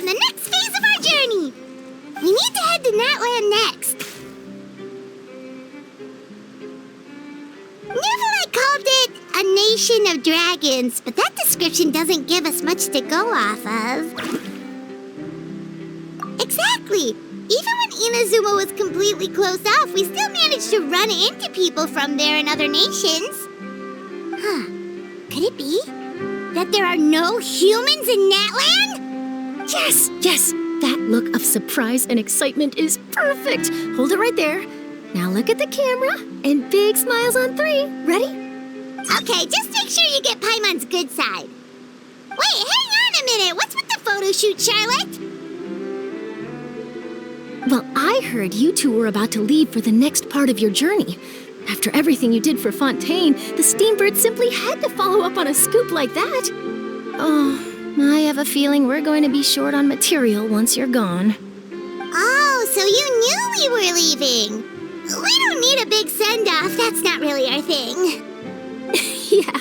on the next phase of our journey. We need to head to Natlan next. Neverland called it a nation of dragons, but that description doesn't give us much to go off of. Exactly. Even when Inazuma was completely closed off, we still managed to run into people from there in other nations. Huh. Could it be that there are no humans in Natlan? Yes, yes! That look of surprise and excitement is perfect! Hold it right there. Now look at the camera, and big smiles on 3. Ready? Okay, just make sure you get Paimon's good side. Wait, hang on a minute! What's with the photo shoot, Charlotte? Well, I heard you two were about to leave for the next part of your journey. After everything you did for Fontaine, the Steambird simply had to follow up on a scoop like that. Oh, I have a feeling we're going to be short on material once you're gone. Oh, so you knew we were leaving. We don't need a big send-off. That's not really our thing. Yeah,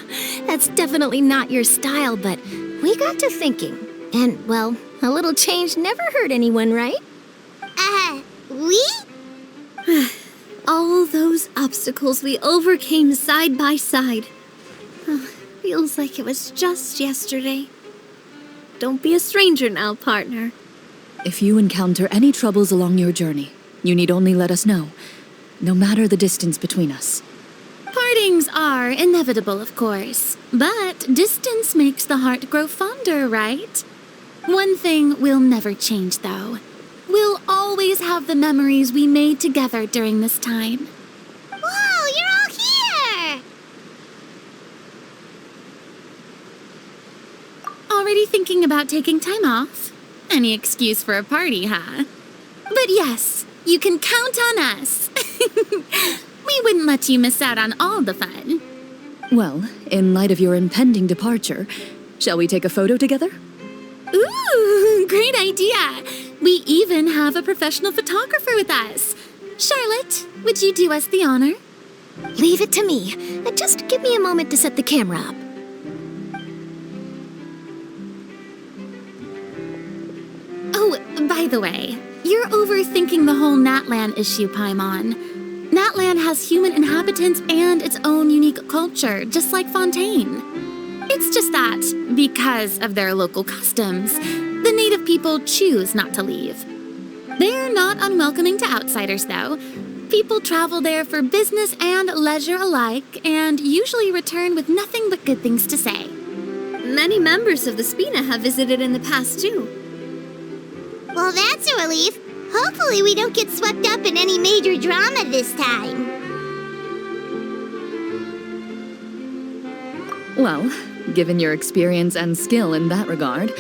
that's definitely not your style, but we got to thinking. And, well, a little change never hurt anyone, right? We? All those obstacles we overcame side by side. Feels like it was just yesterday. Don't be a stranger now, partner. If you encounter any troubles along your journey, you need only let us know, no matter the distance between us. Partings are inevitable, of course, but distance makes the heart grow fonder, right? One thing will never change, though. We'll always have the memories we made together during this time. Whoa, you're all here! Already thinking about taking time off? Any excuse for a party, huh? But yes, you can count on us. We wouldn't let you miss out on all the fun. Well, in light of your impending departure, shall we take a photo together? Ooh, great idea! We even have a professional photographer with us. Charlotte, would you do us the honor? Leave it to me. Just give me a moment to set the camera up. Oh, by the way, you're overthinking the whole Natlan issue, Paimon. Natlan has human inhabitants and its own unique culture, just like Fontaine. It's just that, because of their local customs, the native people choose not to leave. They're not unwelcoming to outsiders, though. People travel there for business and leisure alike, and usually return with nothing but good things to say. Many members of the Spina have visited in the past, too. Well, that's a relief. Hopefully we don't get swept up in any major drama this time. Well, given your experience and skill in that regard,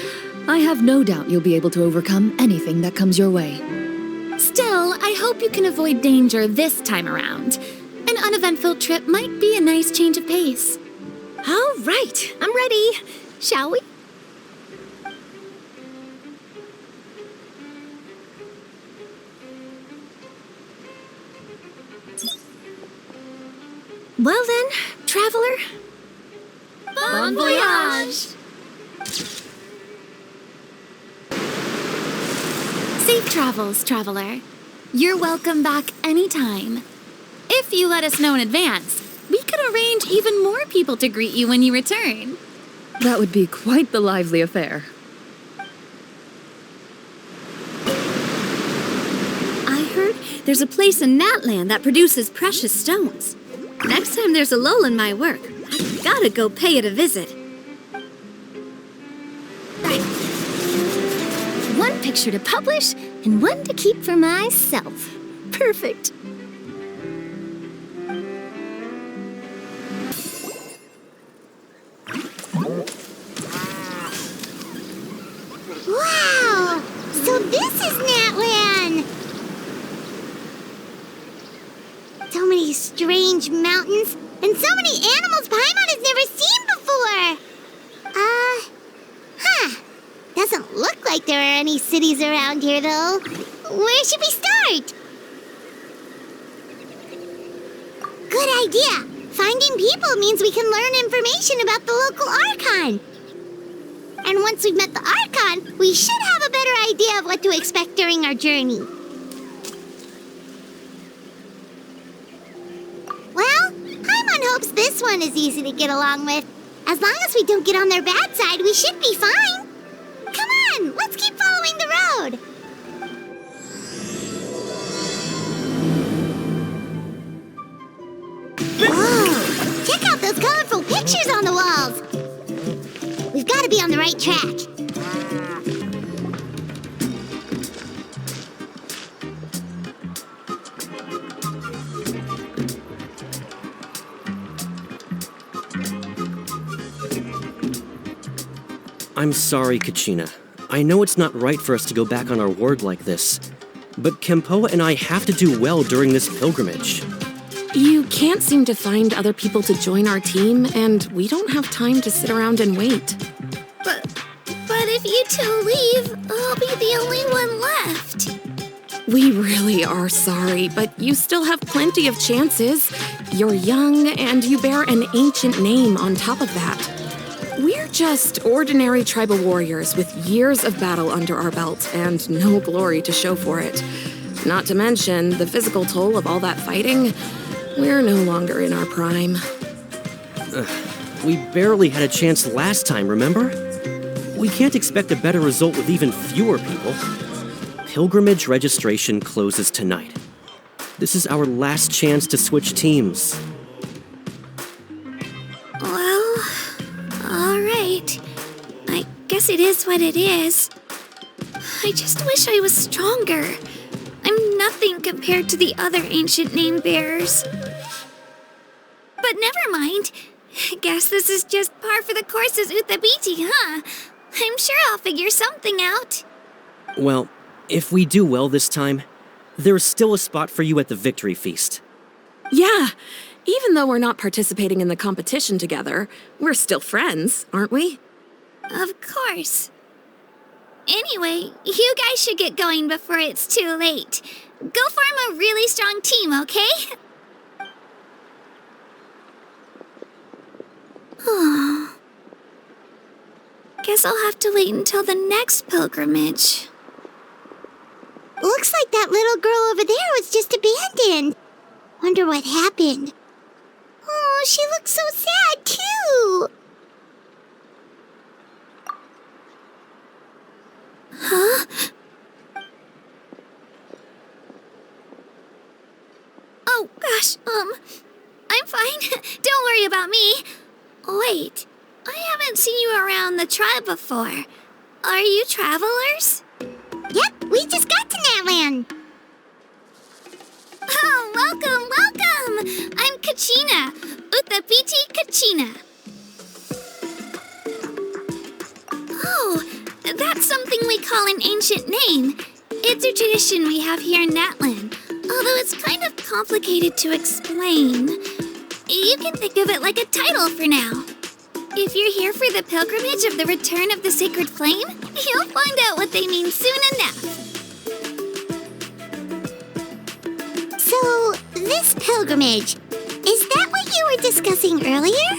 I have no doubt you'll be able to overcome anything that comes your way. Still, I hope you can avoid danger this time around. An uneventful trip might be a nice change of pace. All right, I'm ready. Shall we? Well then, traveler. Bon voyage! Safe travels, traveler. You're welcome back anytime. If you let us know in advance, we could arrange even more people to greet you when you return. That would be quite the lively affair. I heard there's a place in Natlan that produces precious stones. Next time there's a lull in my work, I've gotta go pay it a visit. One picture to publish and one to keep for myself. Perfect. Wow! So this is Natlan! So many strange mountains, and so many animals Paimon has never seen before! Doesn't look like there are any cities around here, though. Where should we start? Good idea! Finding people means we can learn information about the local Archon. And once we've met the Archon, we should have a better clearer idea of what to expect during our journey. Well, Paimon hopes this one is easy to get along with. As long as we don't get on their bad side, we should be fine. Come on, let's keep following the road. Whoa! Check out those colorful pictures on the walls. We've got to be on the right track. I'm sorry, Kachina. I know it's not right for us to go back on our word like this, but Kempoa and I have to do well during this pilgrimage. You can't seem to find other people to join our team, and we don't have time to sit around and wait. But if you two leave, I'll be the only one left. We really are sorry, but you still have plenty of chances. You're young, and you bear an ancient name on top of that. We're just ordinary tribal warriors with years of battle under our belt and no glory to show for it. Not to mention the physical toll of all that fighting. We're no longer in our prime. We barely had a chance last time, remember? We can't expect a better result with even fewer people. Pilgrimage registration closes tonight. This is our last chance to switch teams. Well, all right. I guess it is what it is. I just wish I was stronger. I'm nothing compared to the other ancient name bearers. But never mind. Guess this is just par for the course as Uthabiti, huh? I'm sure I'll figure something out. Well, if we do well this time, there's still a spot for you at the victory feast. Yeah, even though we're not participating in the competition together, we're still friends, aren't we? Of course. Anyway, you guys should get going before it's too late. Go form a really strong team, okay? Guess I'll have to wait until the next pilgrimage. Looks like that little girl over there was just abandoned. Wonder what happened. Oh, she looks so sad, too. Huh? Oh, gosh, I'm fine. Don't worry about me. Wait, I haven't seen you around the tribe before. Are you travelers? Yep, we just got to Natlan. Oh, welcome! I'm Kachina, Uthabiti Kachina. Oh, that's something we call an ancient name. It's a tradition we have here in Natlan, although it's kind of complicated to explain. You can think of it like a title for now. If you're here for the pilgrimage of the return of the sacred flame, you'll find out what they mean soon enough. So, this pilgrimage, is that what you were discussing earlier?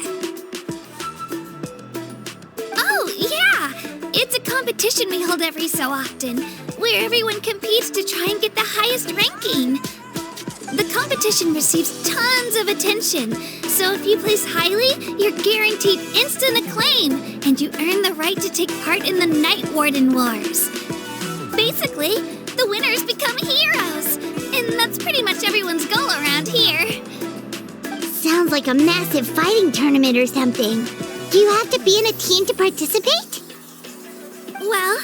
Oh, yeah! It's a competition we hold every so often, where everyone competes to try and get the highest ranking. The competition receives tons of attention, so if you place highly, you're guaranteed instant acclaim, and you earn the right to take part in the Night Warden Wars. Basically, the winners become heroes, and that's pretty much everyone's goal around here. Sounds like a massive fighting tournament or something. Do you have to be in a team to participate? Well,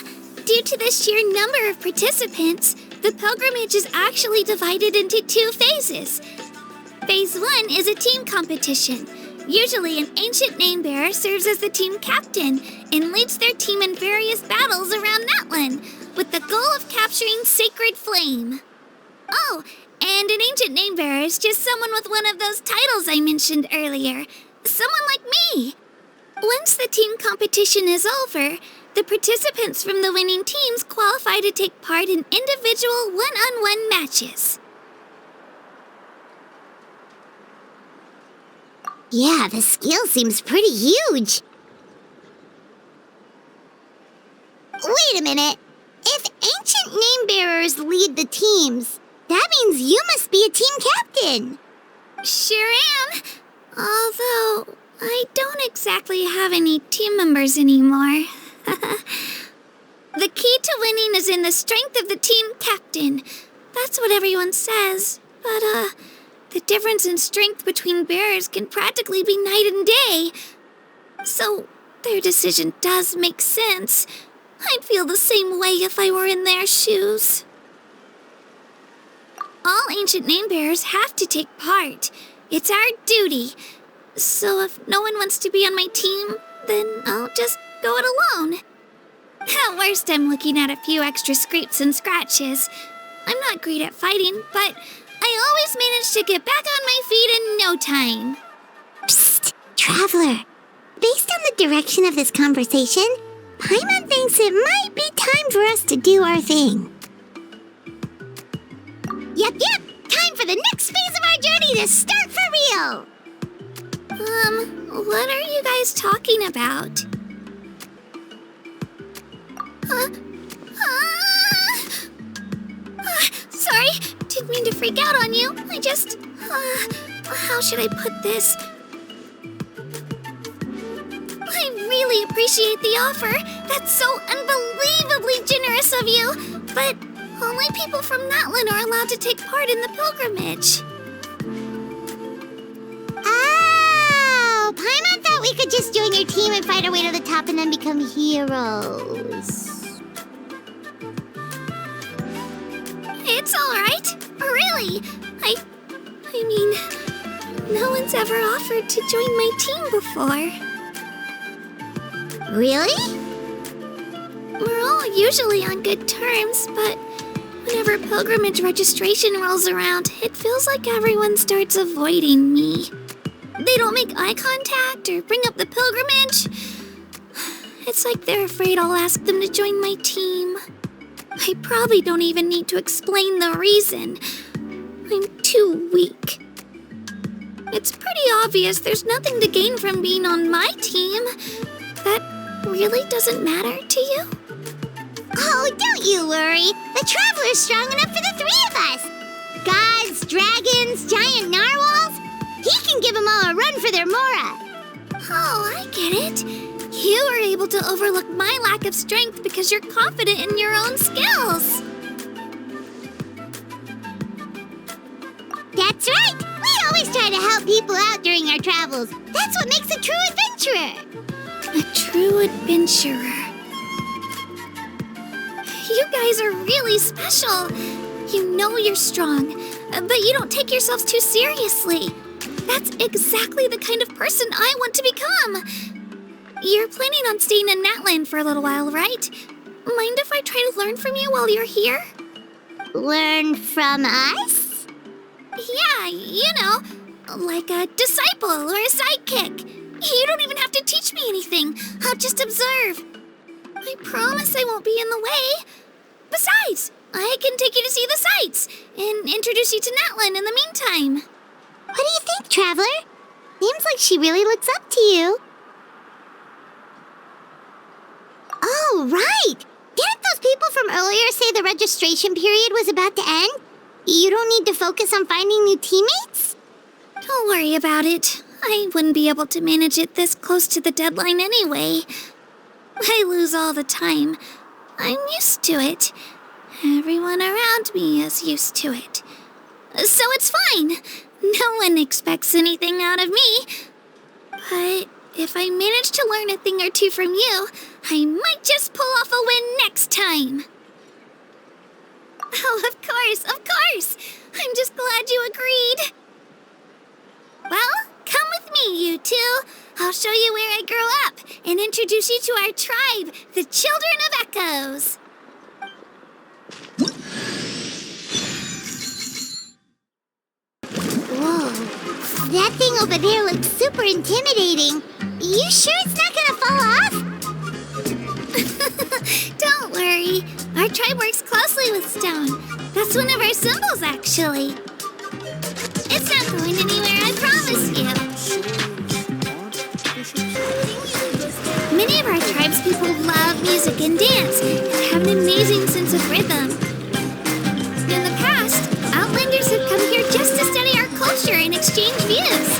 due to the sheer number of participants, the pilgrimage is actually divided into 2 phases. Phase 1 is a team competition. Usually an ancient name bearer serves as the team captain and leads their team in various battles around Natlan, with the goal of capturing Sacred Flame. Oh, and an ancient name bearer is just someone with one of those titles I mentioned earlier. Someone like me. Once the team competition is over, the participants from the winning teams qualify to take part in individual one-on-one matches. Yeah, the skill seems pretty huge. Wait a minute. If times. That means you must be a team captain. Sure am. Although, I don't exactly have any team members anymore. The key to winning is in the strength of the team captain. That's what everyone says. But, the difference in strength between bearers can practically be night and day. So, their decision does make sense. I'd feel the same way if I were in their shoes. All ancient name bearers have to take part. It's our duty. So if no one wants to be on my team, then I'll just go it alone. At worst, I'm looking at a few extra scrapes and scratches. I'm not great at fighting, but I always manage to get back on my feet in no time. Psst, Traveler. Based on the direction of this conversation, Paimon thinks it might be time for us to do our thing. Yep, time for the next phase of our journey to start for real! What are you guys talking about? Sorry, didn't mean to freak out on you. I just, how should I put this? I really appreciate the offer. That's so unbelievably generous of you. But only people from Natlan are allowed to take part in the pilgrimage. Oh, Paimon thought we could just join your team and fight our way to the top and then become heroes. It's all right. Really. I mean, no one's ever offered to join my team before. Really? We're all usually on good terms, but whenever pilgrimage registration rolls around, it feels like everyone starts avoiding me. They don't make eye contact or bring up the pilgrimage. It's like they're afraid I'll ask them to join my team. I probably don't even need to explain the reason. I'm too weak. It's pretty obvious there's nothing to gain from being on my team. That really doesn't matter to you? Oh, don't you worry. The Traveler's strong enough for the three of us. Gods, dragons, giant narwhals. He can give them all a run for their Mora. Oh, I get it. You were able to overlook my lack of strength because you're confident in your own skills. That's right. We always try to help people out during our travels. That's what makes a true adventurer. A true adventurer. You guys are really special. You know you're strong, but you don't take yourselves too seriously. That's exactly the kind of person I want to become. You're planning on staying in Natlan for a little while, right? Mind if I try to learn from you while you're here? Learn from us? Yeah, you know, like a disciple or a sidekick. You don't even have to teach me anything. I'll just observe. I promise I won't be in the way. Besides, I can take you to see the sights and introduce you to Natlan in the meantime. What do you think, Traveler? Seems like she really looks up to you. Oh, right! Didn't those people from earlier say the registration period was about to end? You don't need to focus on finding new teammates? Don't worry about it. I wouldn't be able to manage it this close to the deadline anyway. I lose all the time. I'm used to it. Everyone around me is used to it. So it's fine. No one expects anything out of me. But if I manage to learn a thing or two from you, I might just pull off a win next time. Oh, of course, of course. I'm just glad you agreed. Well, come with me, you two. I'll show you where I grew up and introduce you to our tribe, the Children of Echoes. Whoa, that thing over there looks super intimidating. You sure it's not gonna fall off? Don't worry. Our tribe works closely with stone. That's one of our symbols, actually. It's not going anywhere, I promise you. Many of our tribespeople love music and dance and have an amazing sense of rhythm. In the past, adventure and exchange views.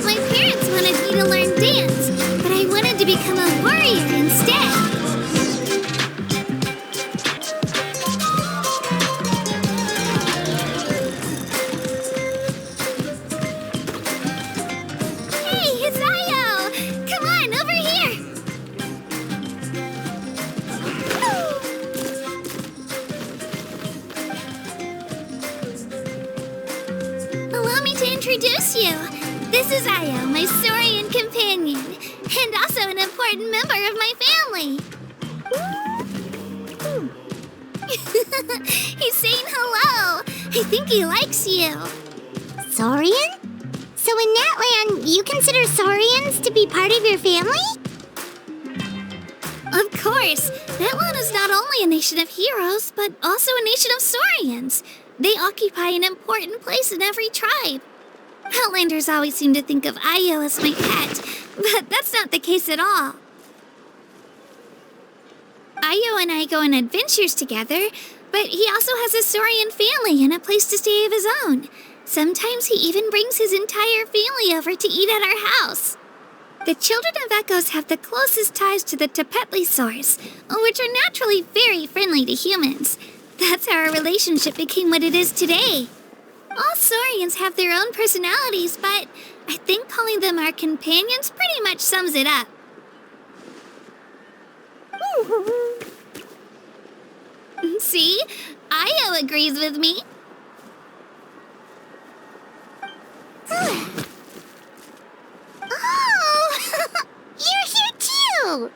My parents wanted me to learn dance, but I wanted to become a warrior instead. Hey, it's Io! Come on, over here! Allow me to introduce you. This is Io, my Saurian companion, and also an important member of my family. He's saying hello. I think he likes you. Saurian? So in Natlan, you consider Saurians to be part of your family? Of course, Natlan is not only a nation of heroes, but also a nation of Saurians. They occupy an important place in every tribe. Outlanders always seem to think of Io as my pet, but that's not the case at all. Io and I go on adventures together, but he also has a Saurian family and a place to stay of his own. Sometimes he even brings his entire family over to eat at our house. The children of Echoes have the closest ties to the Tepetlisaurs, which are naturally very friendly to humans. That's how our relationship became what it is today. All Saurians have their own personalities, but I think calling them our companions pretty much sums it up. See? Io agrees with me. Oh! You're here too!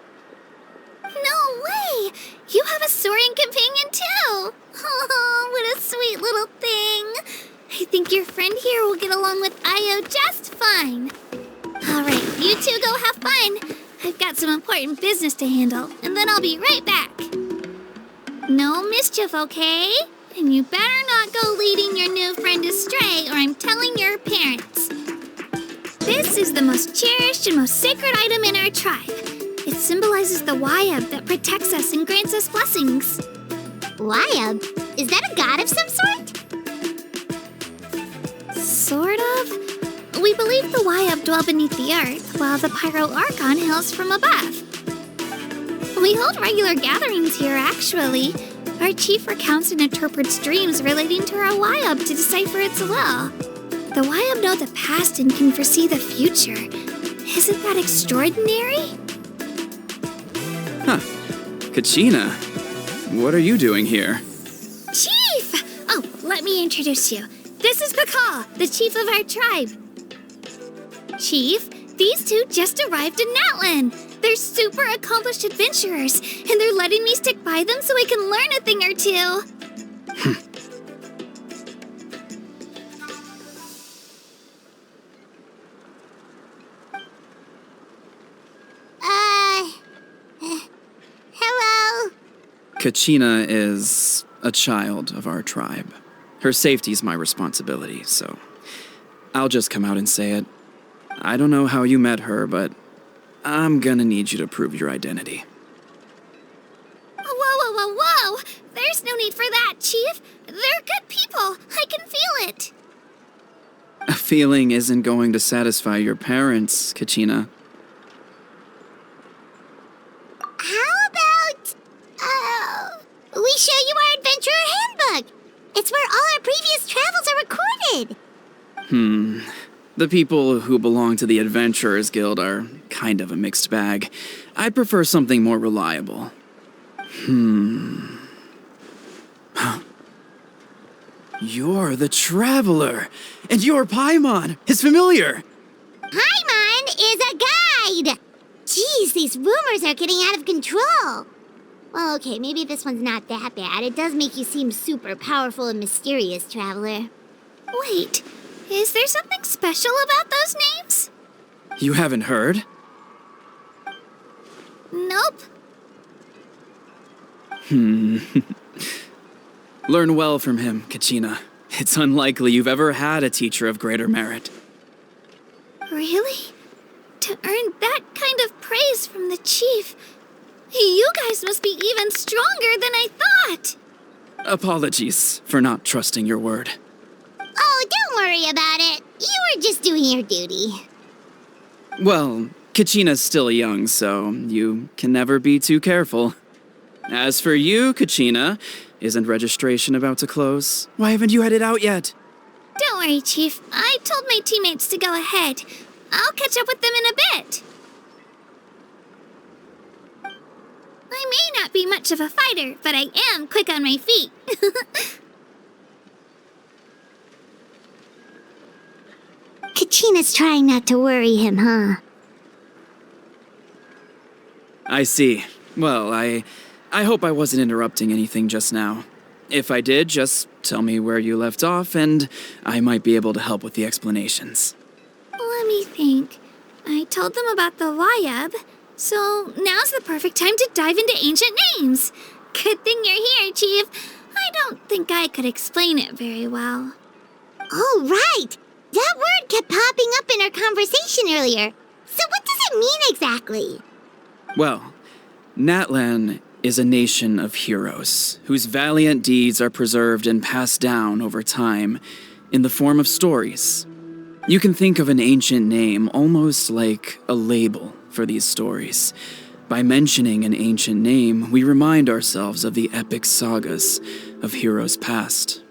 No way! You have a Saurian companion too! Oh, what a sweet little thing! I think your friend here will get along with Io just fine. Alright, you two go have fun. I've got some important business to handle, and then I'll be right back. No mischief, okay? And you better not go leading your new friend astray, or I'm telling your parents. This is the most cherished and most sacred item in our tribe. It symbolizes the Wayab that protects us and grants us blessings. Wayab? Is that a god of some sort? Sort of. We believe the Wayab dwell beneath the earth, while the Pyro Archon hails from above. We hold regular gatherings here, actually. Our chief recounts and interprets dreams relating to our Wayab to decipher its will. The Wayab know the past and can foresee the future. Isn't that extraordinary? Huh. Kachina, what are you doing here? Chief! Oh, let me introduce you. This is Pakal, the chief of our tribe. Chief, these two just arrived in Natlan. They're super accomplished adventurers, and they're letting me stick by them so I can learn a thing or two. Hello? Kachina is a child of our tribe. Her safety's my responsibility, so I'll just come out and say it. I don't know how you met her, but I'm gonna need you to prove your identity. Whoa. There's no need for that, Chief. They're good people. I can feel it. A feeling isn't going to satisfy your parents, Kachina. How about, we show you our adventurer handbook? It's where all our previous travels are recorded. The people who belong to the Adventurers Guild are kind of a mixed bag. I'd prefer something more reliable. You're the Traveler, and you're Paimon, his familiar. Paimon is a guide! Jeez, these rumors are getting out of control. Well, okay, maybe this one's not that bad. It does make you seem super powerful and mysterious, Traveler. Wait, is there something special about those names? You haven't heard? Nope. Learn well from him, Kachina. It's unlikely you've ever had a teacher of greater merit. Really? To earn that kind of praise from the chief, you guys must be even stronger than I thought. Apologies for not trusting your word. Oh, don't worry about it. You were just doing your duty. Well, Kachina's still young, so you can never be too careful. As for you, Kachina, isn't registration about to close? Why haven't you headed out yet? Don't worry, Chief. I told my teammates to go ahead. I'll catch up with them in a bit. I may not be much of a fighter, but I am quick on my feet. Kachina's trying not to worry him, huh? I see. Well, I hope I wasn't interrupting anything just now. If I did, just tell me where you left off, and I might be able to help with the explanations. Let me think. I told them about the Wayab, so now's the perfect time to dive into ancient names. Good thing you're here, Chief. I don't think I could explain it very well. Oh, right! That word kept popping up in our conversation earlier. So what does it mean exactly? Well, Natlan is a nation of heroes whose valiant deeds are preserved and passed down over time in the form of stories. You can think of an ancient name almost like a label for these stories. By mentioning an ancient name, we remind ourselves of the epic sagas of heroes past.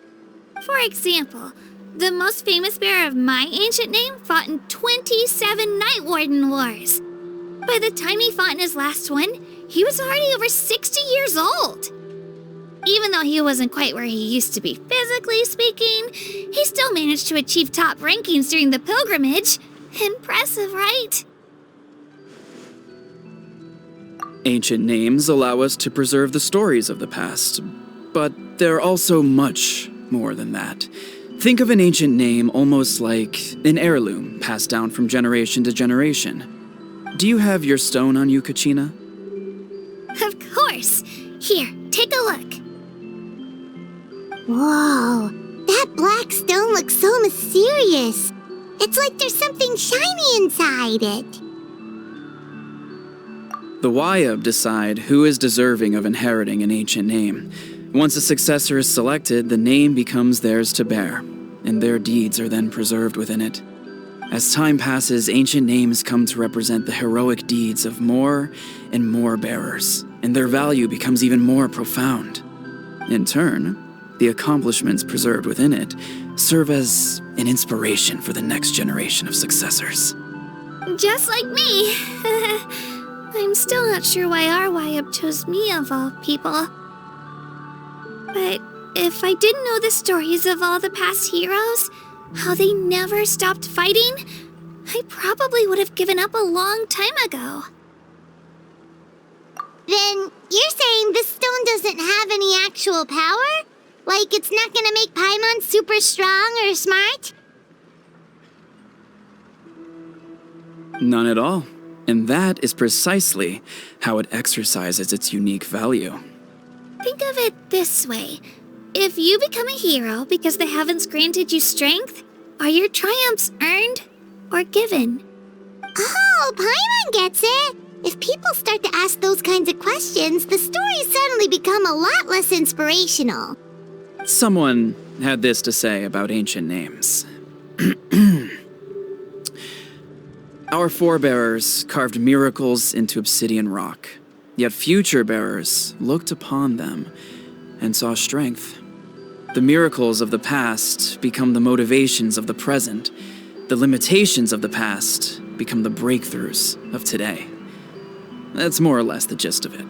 For example, the most famous bearer of my ancient name fought in 27 Night Warden Wars. By the time he fought in his last one, he was already over 60 years old. Even though he wasn't quite where he used to be physically speaking, he still managed to achieve top rankings during the pilgrimage. Impressive, right? Ancient names allow us to preserve the stories of the past, but they're also much more than that. Think of an ancient name almost like an heirloom passed down from generation to generation. Do you have your stone on you, Kachina? Of course. Here, take a look. Whoa, that black stone looks so mysterious. It's like there's something shiny inside it. The Wayab decide who is deserving of inheriting an ancient name. Once a successor is selected, the name becomes theirs to bear, and their deeds are then preserved within it. As time passes, ancient names come to represent the heroic deeds of more and more bearers, and their value becomes even more profound. In turn, the accomplishments preserved within it serve as an inspiration for the next generation of successors. Just like me. I'm still not sure why our Wayab chose me of all people. But if I didn't know the stories of all the past heroes, how they never stopped fighting, I probably would have given up a long time ago. Then you're saying this stone doesn't have any actual power? Like it's not gonna make Paimon super strong or smart? None at all. And that is precisely how it exercises its unique value. Think of it this way. If you become a hero because the heavens granted you strength, are your triumphs earned or given? Oh, Paimon gets it! If people start to ask those kinds of questions, the stories suddenly become a lot less inspirational. Someone had this to say about ancient names. Our forebearers carved miracles into obsidian rock, yet future bearers looked upon them and saw strength. The miracles of the past become the motivations of the present. The limitations of the past become the breakthroughs of today. That's more or less the gist of it.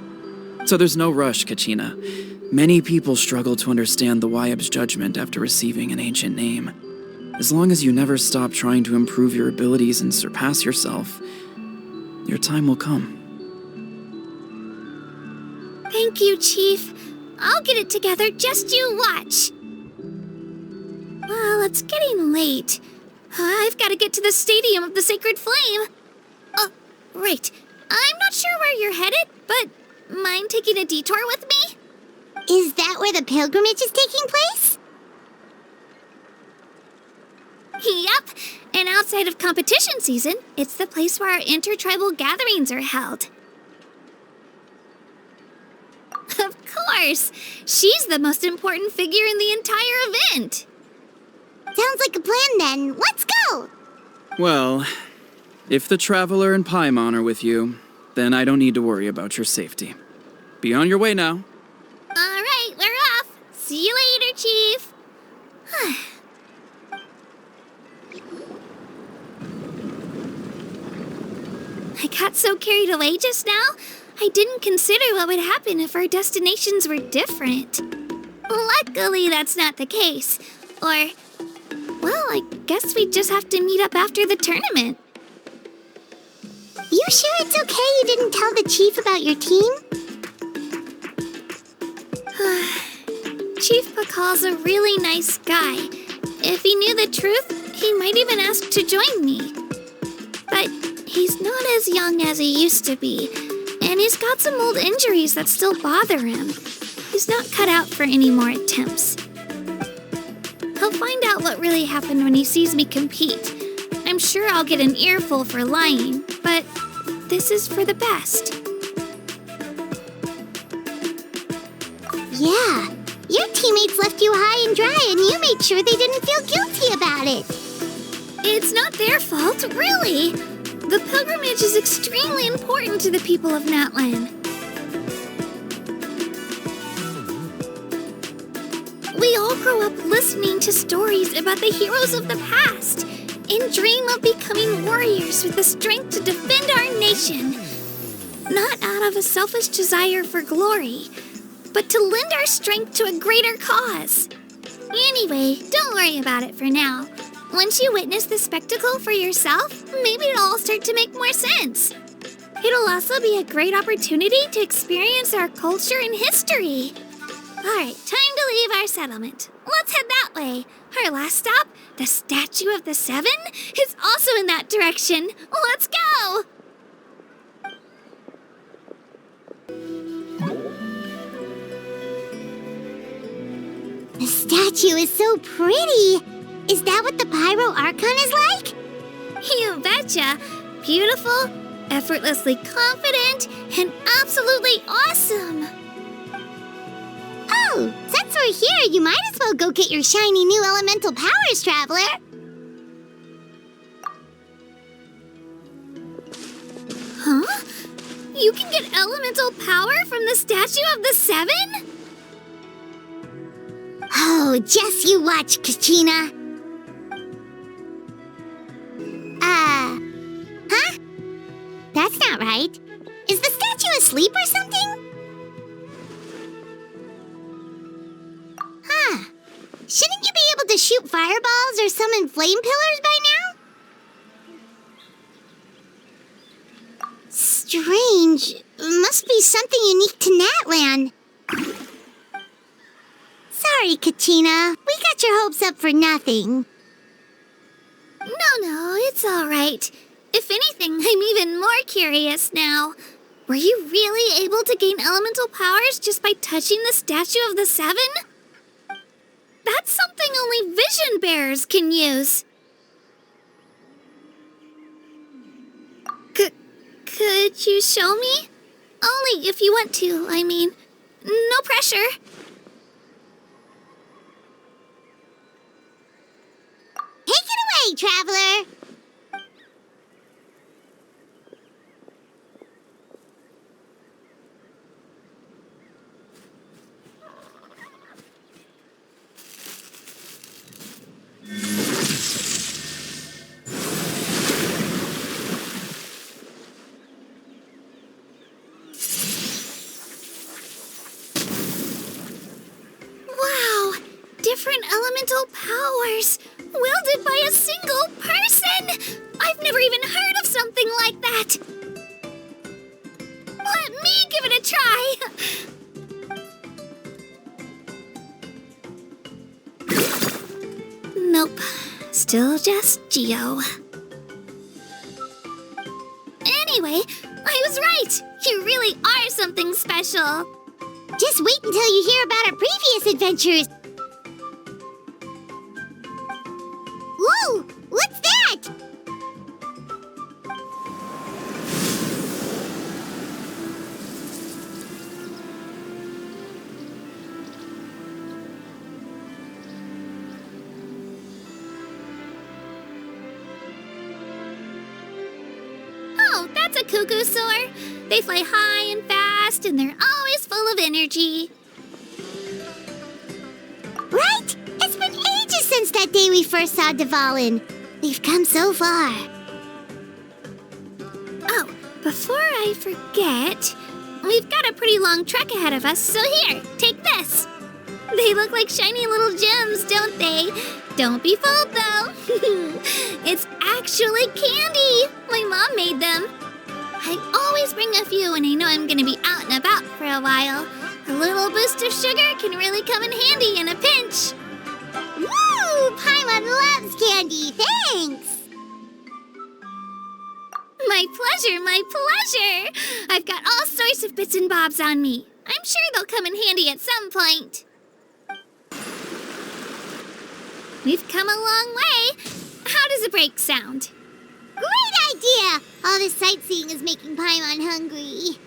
So there's no rush, Kachina. Many people struggle to understand the Wayab's judgment after receiving an ancient name. As long as you never stop trying to improve your abilities and surpass yourself, your time will come. Thank you, Chief. I'll get it together, just you watch. Well, it's getting late. I've got to get to the Stadium of the Sacred Flame. Oh, right. I'm not sure where you're headed, but mind taking a detour with me? Is that where the pilgrimage is taking place? Yup, and outside of competition season, it's the place where our intertribal gatherings are held. Of course! She's the most important figure in the entire event! Sounds like a plan then. Let's go! Well, if the Traveler and Paimon are with you, then I don't need to worry about your safety. Be on your way now. All right, we're off. See you later, Chief. I got so carried away just now, I didn't consider what would happen if our destinations were different. Luckily, that's not the case. Or, well, I guess we just have to meet up after the tournament. You sure it's okay you didn't tell the chief about your team? Chief Pakal's a really nice guy. If he knew the truth, he might even ask to join me. But he's not as young as he used to be, and he's got some old injuries that still bother him. He's not cut out for any more attempts. He'll find out what really happened when he sees me compete. I'm sure I'll get an earful for lying, but this is for the best. Yeah, your teammates left you high and dry and you made sure they didn't feel guilty about it. It's not their fault, really. The pilgrimage is extremely important to the people of Natlan. We all grow up listening to stories about the heroes of the past and dream of becoming warriors with the strength to defend our nation. Not out of a selfish desire for glory, but to lend our strength to a greater cause. Anyway, don't worry about it for now. Once you witness the spectacle for yourself, maybe it'll all start to make more sense. It'll also be a great opportunity to experience our culture and history. Alright, time to leave our settlement. Let's head that way. Our last stop, the Statue of the Seven, is also in that direction. Let's go! The statue is so pretty. Is that what the Pyro Archon is like? You betcha. Beautiful, effortlessly confident, and absolutely awesome. Oh, since we're here, you might as well go get your shiny new elemental powers, Traveler. Huh? You can get elemental power from the Statue of the Seven? Oh, just you watch, Kachina. Huh? That's not right. Is the statue asleep or something? Huh. Shouldn't you be able to shoot fireballs or summon flame pillars by now? Strange. Must be something unique to Natlan. Sorry, Kachina. We got your hopes up for nothing. No, it's all right. If anything, I'm even more curious now. Were you really able to gain elemental powers just by touching the Statue of the Seven? That's something only vision bearers can use. Could you show me? Only if you want to, I mean. No pressure. Take it away, Traveler! Wow! Different elemental powers! Wielded by a single person! I've never even heard of something like that! Let me give it a try! Nope. Still just Geo. Anyway, I was right! You really are something special! Just wait until you hear about our previous adventures. Whoa! What's that? That's a cuckoosaur. They fly high and fast, and they're always full of energy. Right? It's been ages since that day we first saw Dvalin. We've come so far. Oh, before I forget, we've got a pretty long trek ahead of us, so here, take this. They look like shiny little gems, don't they? Don't be fooled, though. It's actually candy. My mom made them. I always bring a few when I know I'm going to be out and about for a while. A little boost of sugar can really come in handy in a pinch. Woo! Paimon loves candy. Thanks. My pleasure, my pleasure. I've got all sorts of bits and bobs on me. I'm sure they'll come in handy at some point. We've come a long way. How does a break sound? Great idea! All this sightseeing is making Paimon hungry.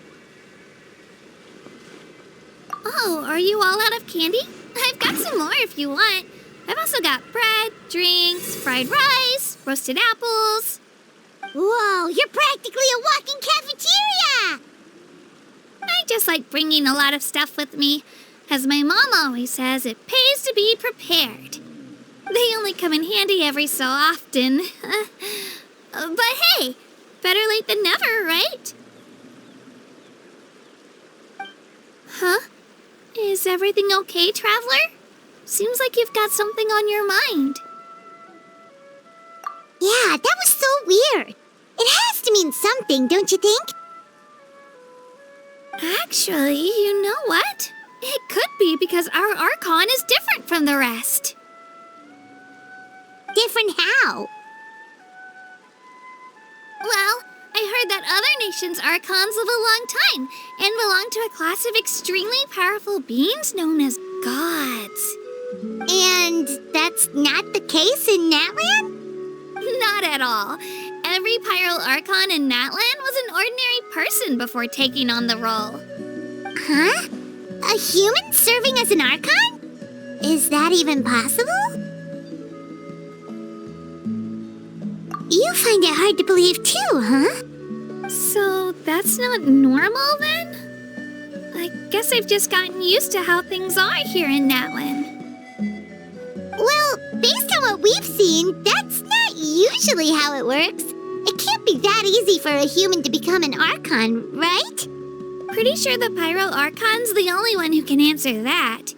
Oh, are you all out of candy? I've got some more if you want. I've also got bread, drinks, fried rice, roasted apples. Whoa, you're practically a walking cafeteria! I just like bringing a lot of stuff with me. As my mom always says, it pays to be prepared. They only come in handy every so often. But hey, better late than never, right? Huh? Is everything okay, Traveler? Seems like you've got something on your mind. Yeah, that was so weird. It has to mean something, don't you think? Actually, you know what? It could be because our Archon is different from the rest. Different how? Well, I heard that other nations' Archons live a long time and belong to a class of extremely powerful beings known as gods. And that's not the case in Natlan? Not at all. Every Pyro Archon in Natlan was an ordinary person before taking on the role. Huh? A human serving as an Archon? Is that even possible? You find it hard to believe too, huh? So that's not normal then? I guess I've just gotten used to how things are here in Natlan. Well, based on what we've seen, that's not usually how it works. It can't be that easy for a human to become an Archon, right? Pretty sure the Pyro Archon's the only one who can answer that.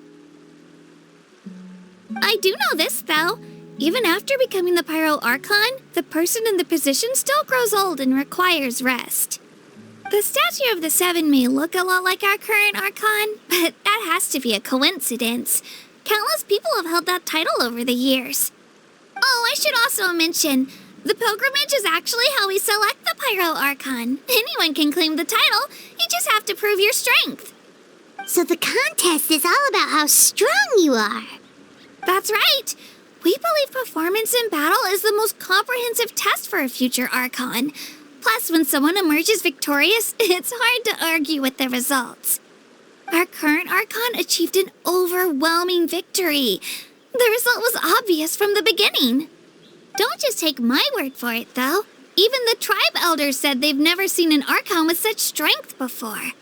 I do know this, though. Even after becoming the Pyro Archon, the person in the position still grows old and requires rest. The statue of the Seven may look a lot like our current Archon, but that has to be a coincidence. Countless people have held that title over the years. Oh, I should also mention, the pilgrimage is actually how we select the Pyro Archon. Anyone can claim the title, you just have to prove your strength. So the contest is all about how strong you are. That's right. We believe performance in battle is the most comprehensive test for a future Archon. Plus, when someone emerges victorious, it's hard to argue with the results. Our current Archon achieved an overwhelming victory. The result was obvious from the beginning. Don't just take my word for it, though. Even the tribe elders said they've never seen an Archon with such strength before.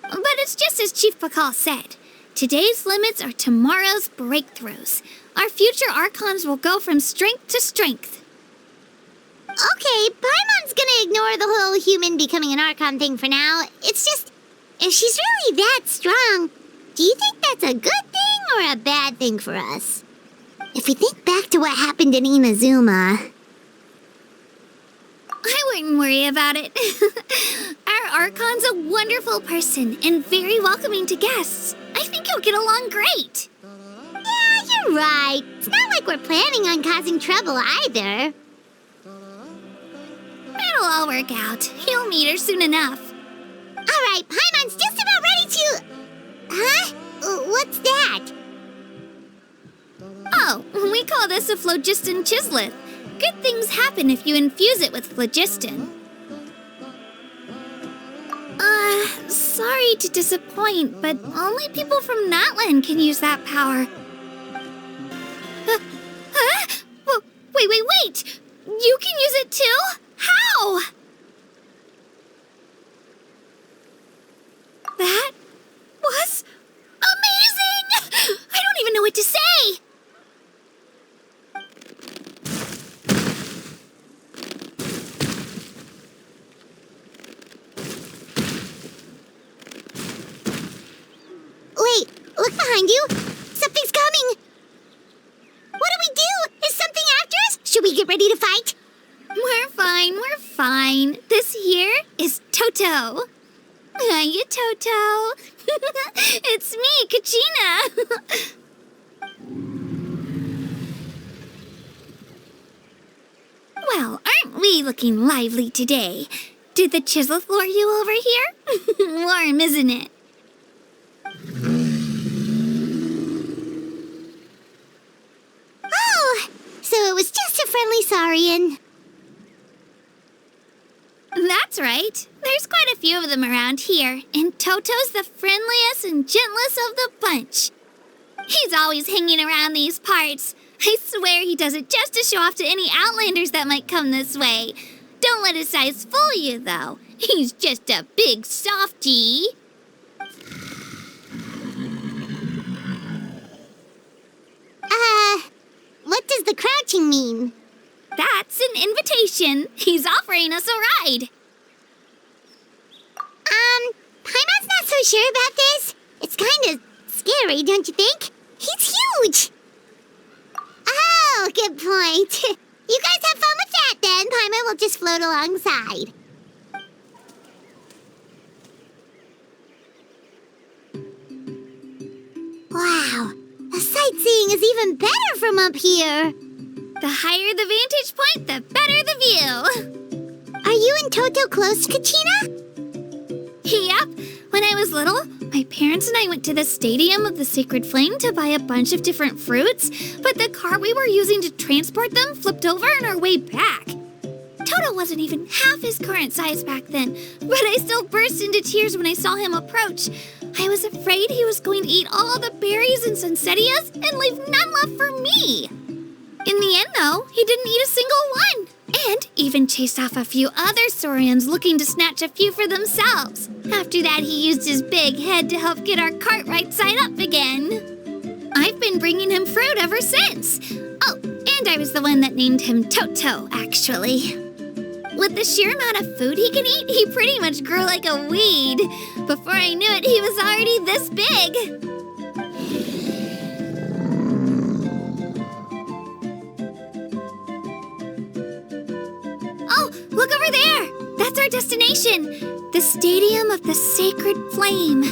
But it's just as Chief Pakal said. Today's limits are tomorrow's breakthroughs. Our future Archons will go from strength to strength. Okay, Paimon's gonna ignore the whole human becoming an Archon thing for now. It's just, if she's really that strong, do you think that's a good thing or a bad thing for us? If we think back to what happened in Inazuma... I wouldn't worry about it. Our Archon's a wonderful person and very welcoming to guests. I think you'll get along great. Yeah, you're right. It's not like we're planning on causing trouble either. It'll all work out. You'll meet her soon enough. All right, Paimon's just about ready to... Huh? What's that? Oh, we call this a phlogiston chisleth. Good things happen if you infuse it with phlogiston. Sorry to disappoint, but only people from Natlan can use that power. Wait! You can use it too? How? behind you. Something's coming. What do we do? Is something after us? Should we get ready to fight? We're fine. This here is Toto. Hiya, Toto. It's me, Kachina. Well, aren't we looking lively today? Did the chisel floor you over here? Warm, isn't it? Oh, so it was just a friendly Saurian. That's right. There's quite a few of them around here, and Toto's the friendliest and gentlest of the bunch. He's always hanging around these parts. I swear he does it just to show off to any Outlanders that might come this way. Don't let his size fool you, though. He's just a big softie. What does the crouching mean? That's an invitation. He's offering us a ride. Paimon's not so sure about this. It's kind of scary, don't you think? He's huge. Oh, good point. You guys have fun with that then. Paimon will just float alongside. Wow, the sightseeing is even better from up here. The higher the vantage point, the better the view. Are you and Toto close, Kachina? Yep. When I was little, my parents and I went to the Stadium of the Sacred Flame to buy a bunch of different fruits, but the cart we were using to transport them flipped over on our way back. Toto wasn't even half his current size back then, but I still burst into tears when I saw him approach. I was afraid he was going to eat all the berries and sunsettias and leave none left for me. In the end, though, he didn't eat a single one, and even chased off a few other Saurians looking to snatch a few for themselves. After that, he used his big head to help get our cart right side up again. I've been bringing him fruit ever since. Oh, and I was the one that named him Toto, actually. With the sheer amount of food he can eat, he pretty much grew like a weed. Before I knew it, he was already this big. Oh, look over there! That's our destination, the Stadium of the Sacred Flame.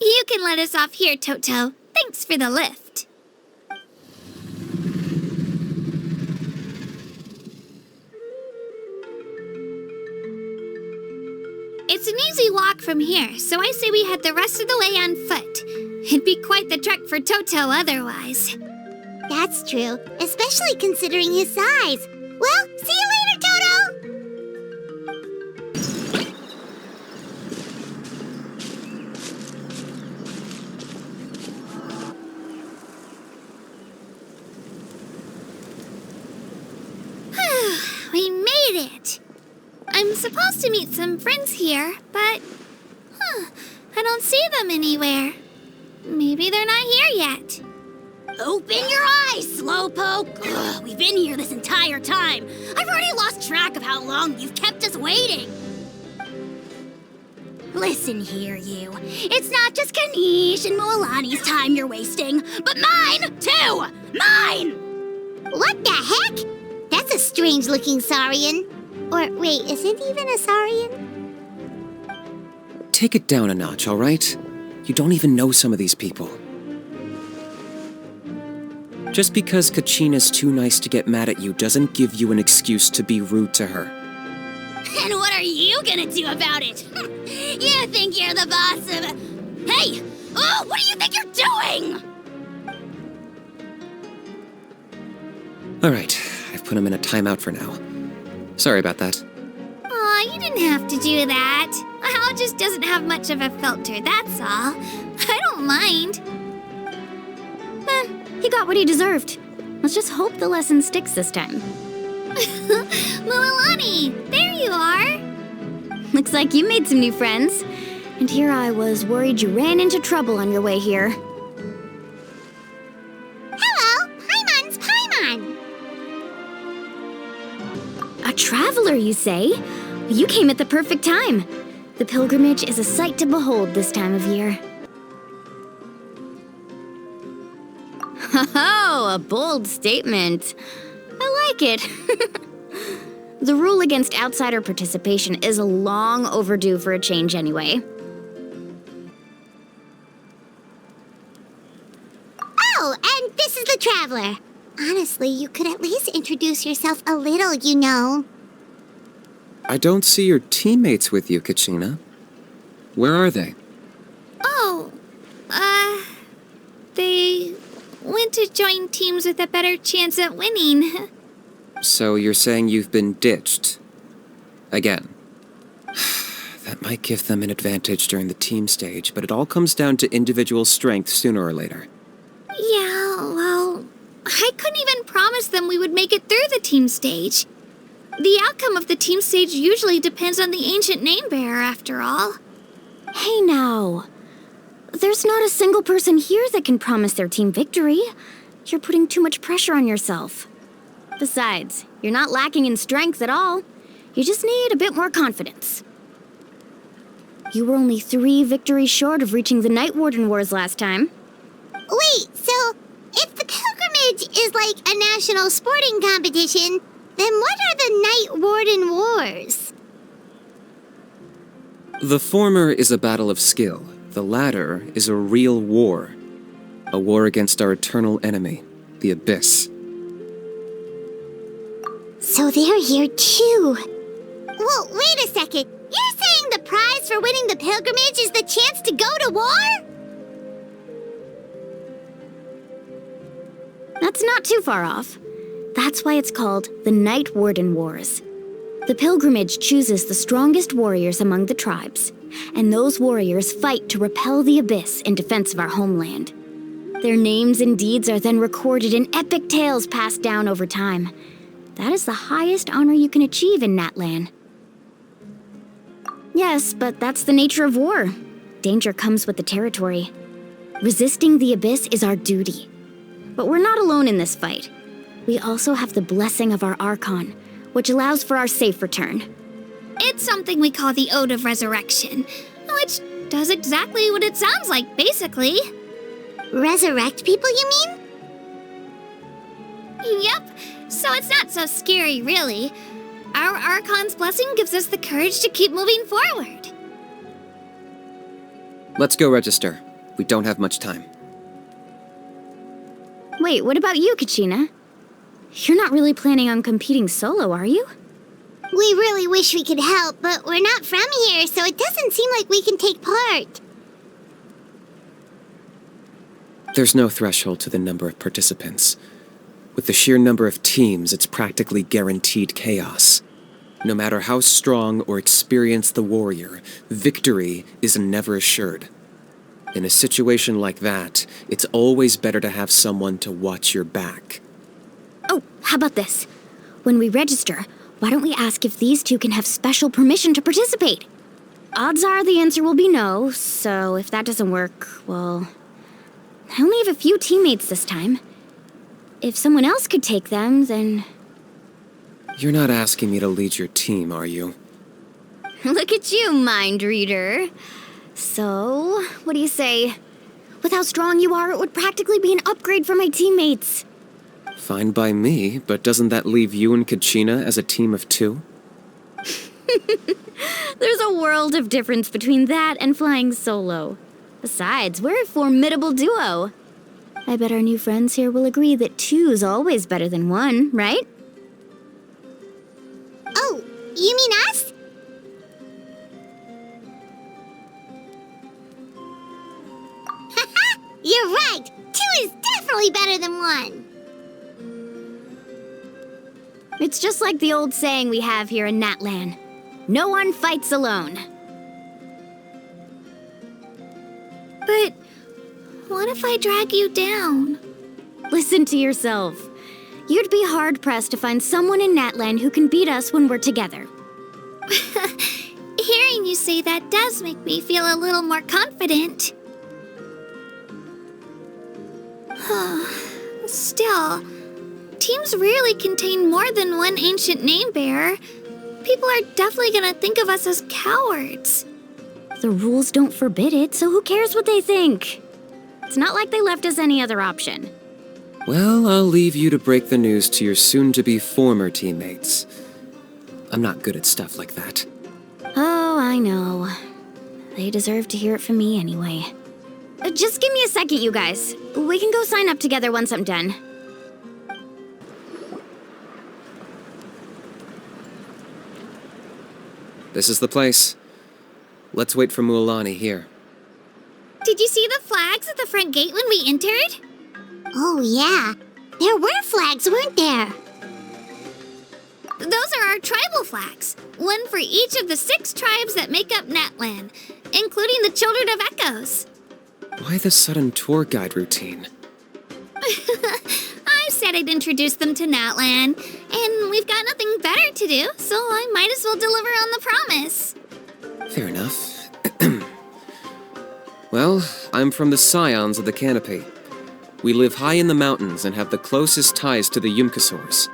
You can let us off here, Toto. Thanks for the lift. It's an easy walk from here, so I say we head the rest of the way on foot. It'd be quite the trek for Toto otherwise. That's true, especially considering his size. Well, see you later, Toto! We made it! I'm supposed to meet some friends here, but... I don't see them anywhere. Maybe they're not here yet. Open your eyes, Slowpoke! Ugh, we've been here this entire time. I've already lost track of how long you've kept us waiting. Listen here, you. It's not just Kanish and Moalani's time you're wasting, but mine, too! Mine! What the heck? That's a strange-looking Saurian. Or, wait, is it even a Saurian? Take it down a notch, all right? You don't even know some of these people. Just because Kachina's too nice to get mad at you doesn't give you an excuse to be rude to her. And what are you gonna do about it? You think you're the boss of... Hey! Oh, what do you think you're doing? All right, I've put him in a timeout for now. Sorry about that. Aw, you didn't have to do that. Hal just doesn't have much of a filter, that's all. I don't mind. He got what he deserved. Let's just hope the lesson sticks this time. Moalani, there you are. Looks like you made some new friends. And here I was worried you ran into trouble on your way here. Hello, Paimon's Paimon. A traveler, you say? You came at the perfect time. The pilgrimage is a sight to behold this time of year. Oh, a bold statement. I like it. The rule against outsider participation is long overdue for a change anyway. Oh, and this is the Traveler. Honestly, you could at least introduce yourself a little, you know. I don't see your teammates with you, Kachina. Where are they? Oh, they went to join teams with a better chance at winning. So you're saying you've been ditched? Again. That might give them an advantage during the team stage, but it all comes down to individual strength sooner or later. Yeah, well, I couldn't even promise them we would make it through the team stage. The outcome of the team stage usually depends on the ancient name bearer, after all. Hey now. There's not a single person here that can promise their team victory. You're putting too much pressure on yourself. Besides, you're not lacking in strength at all. You just need a bit more confidence. You were only 3 victories short of reaching the Night Warden Wars last time. Wait, so if the pilgrimage is like a national sporting competition, then what are the Night Warden Wars? The former is a battle of skill. The latter is a real war. A war against our eternal enemy, the Abyss. So they're here too. Whoa, wait a second. You're saying the prize for winning the pilgrimage is the chance to go to war? That's not too far off. That's why it's called the Night Warden Wars. The pilgrimage chooses the strongest warriors among the tribes, and those warriors fight to repel the Abyss in defense of our homeland. Their names and deeds are then recorded in epic tales passed down over time. That is the highest honor you can achieve in Natlan. Yes, but that's the nature of war. Danger comes with the territory. Resisting the Abyss is our duty. But we're not alone in this fight. We also have the blessing of our Archon, which allows for our safe return. It's something we call the Ode of Resurrection, which does exactly what it sounds like, basically. Resurrect people, you mean? Yep, so it's not so scary, really. Our Archon's blessing gives us the courage to keep moving forward. Let's go register. We don't have much time. Wait, what about you, Kachina? You're not really planning on competing solo, are you? We really wish we could help, but we're not from here, so it doesn't seem like we can take part. There's no threshold to the number of participants. With the sheer number of teams, it's practically guaranteed chaos. No matter how strong or experienced the warrior, victory is never assured. In a situation like that, it's always better to have someone to watch your back. Oh, how about this? When we register, why don't we ask if these two can have special permission to participate? Odds are the answer will be no, so if that doesn't work, well... I only have a few teammates this time. If someone else could take them, then... You're not asking me to lead your team, are you? Look at you, mind reader. So, what do you say? With how strong you are, it would practically be an upgrade for my teammates. Fine by me, but doesn't that leave you and Kachina as a team of 2? There's a world of difference between that and flying solo. Besides, we're a formidable duo. I bet our new friends here will agree that 2's always better than 1, right? Oh, you mean us? You're right! 2 is definitely better than 1! It's just like the old saying we have here in Natlan. No one fights alone. But what if I drag you down? Listen to yourself. You'd be hard-pressed to find someone in Natlan who can beat us when we're together. Hearing you say that does make me feel a little more confident. Still, teams rarely contain more than one ancient name bearer. People are definitely gonna think of us as cowards. The rules don't forbid it, so who cares what they think? It's not like they left us any other option. Well, I'll leave you to break the news to your soon-to-be former teammates. I'm not good at stuff like that. Oh, I know. They deserve to hear it from me anyway. Just give me a second, you guys. We can go sign up together once I'm done. This is the place. Let's wait for Mualani here. Did you see the flags at the front gate when we entered? Oh, yeah. There were flags, weren't there? Those are our tribal flags. One for each of the 6 tribes that make up Natlan, including the Children of Echoes. Why the sudden tour guide routine? I said I'd introduce them to Natlan, and we've got nothing better to do, so I might as well deliver on the promise. Fair enough. Well, I'm from the Scions of the Canopy. We live high in the mountains and have the closest ties to the Yumkasaurs.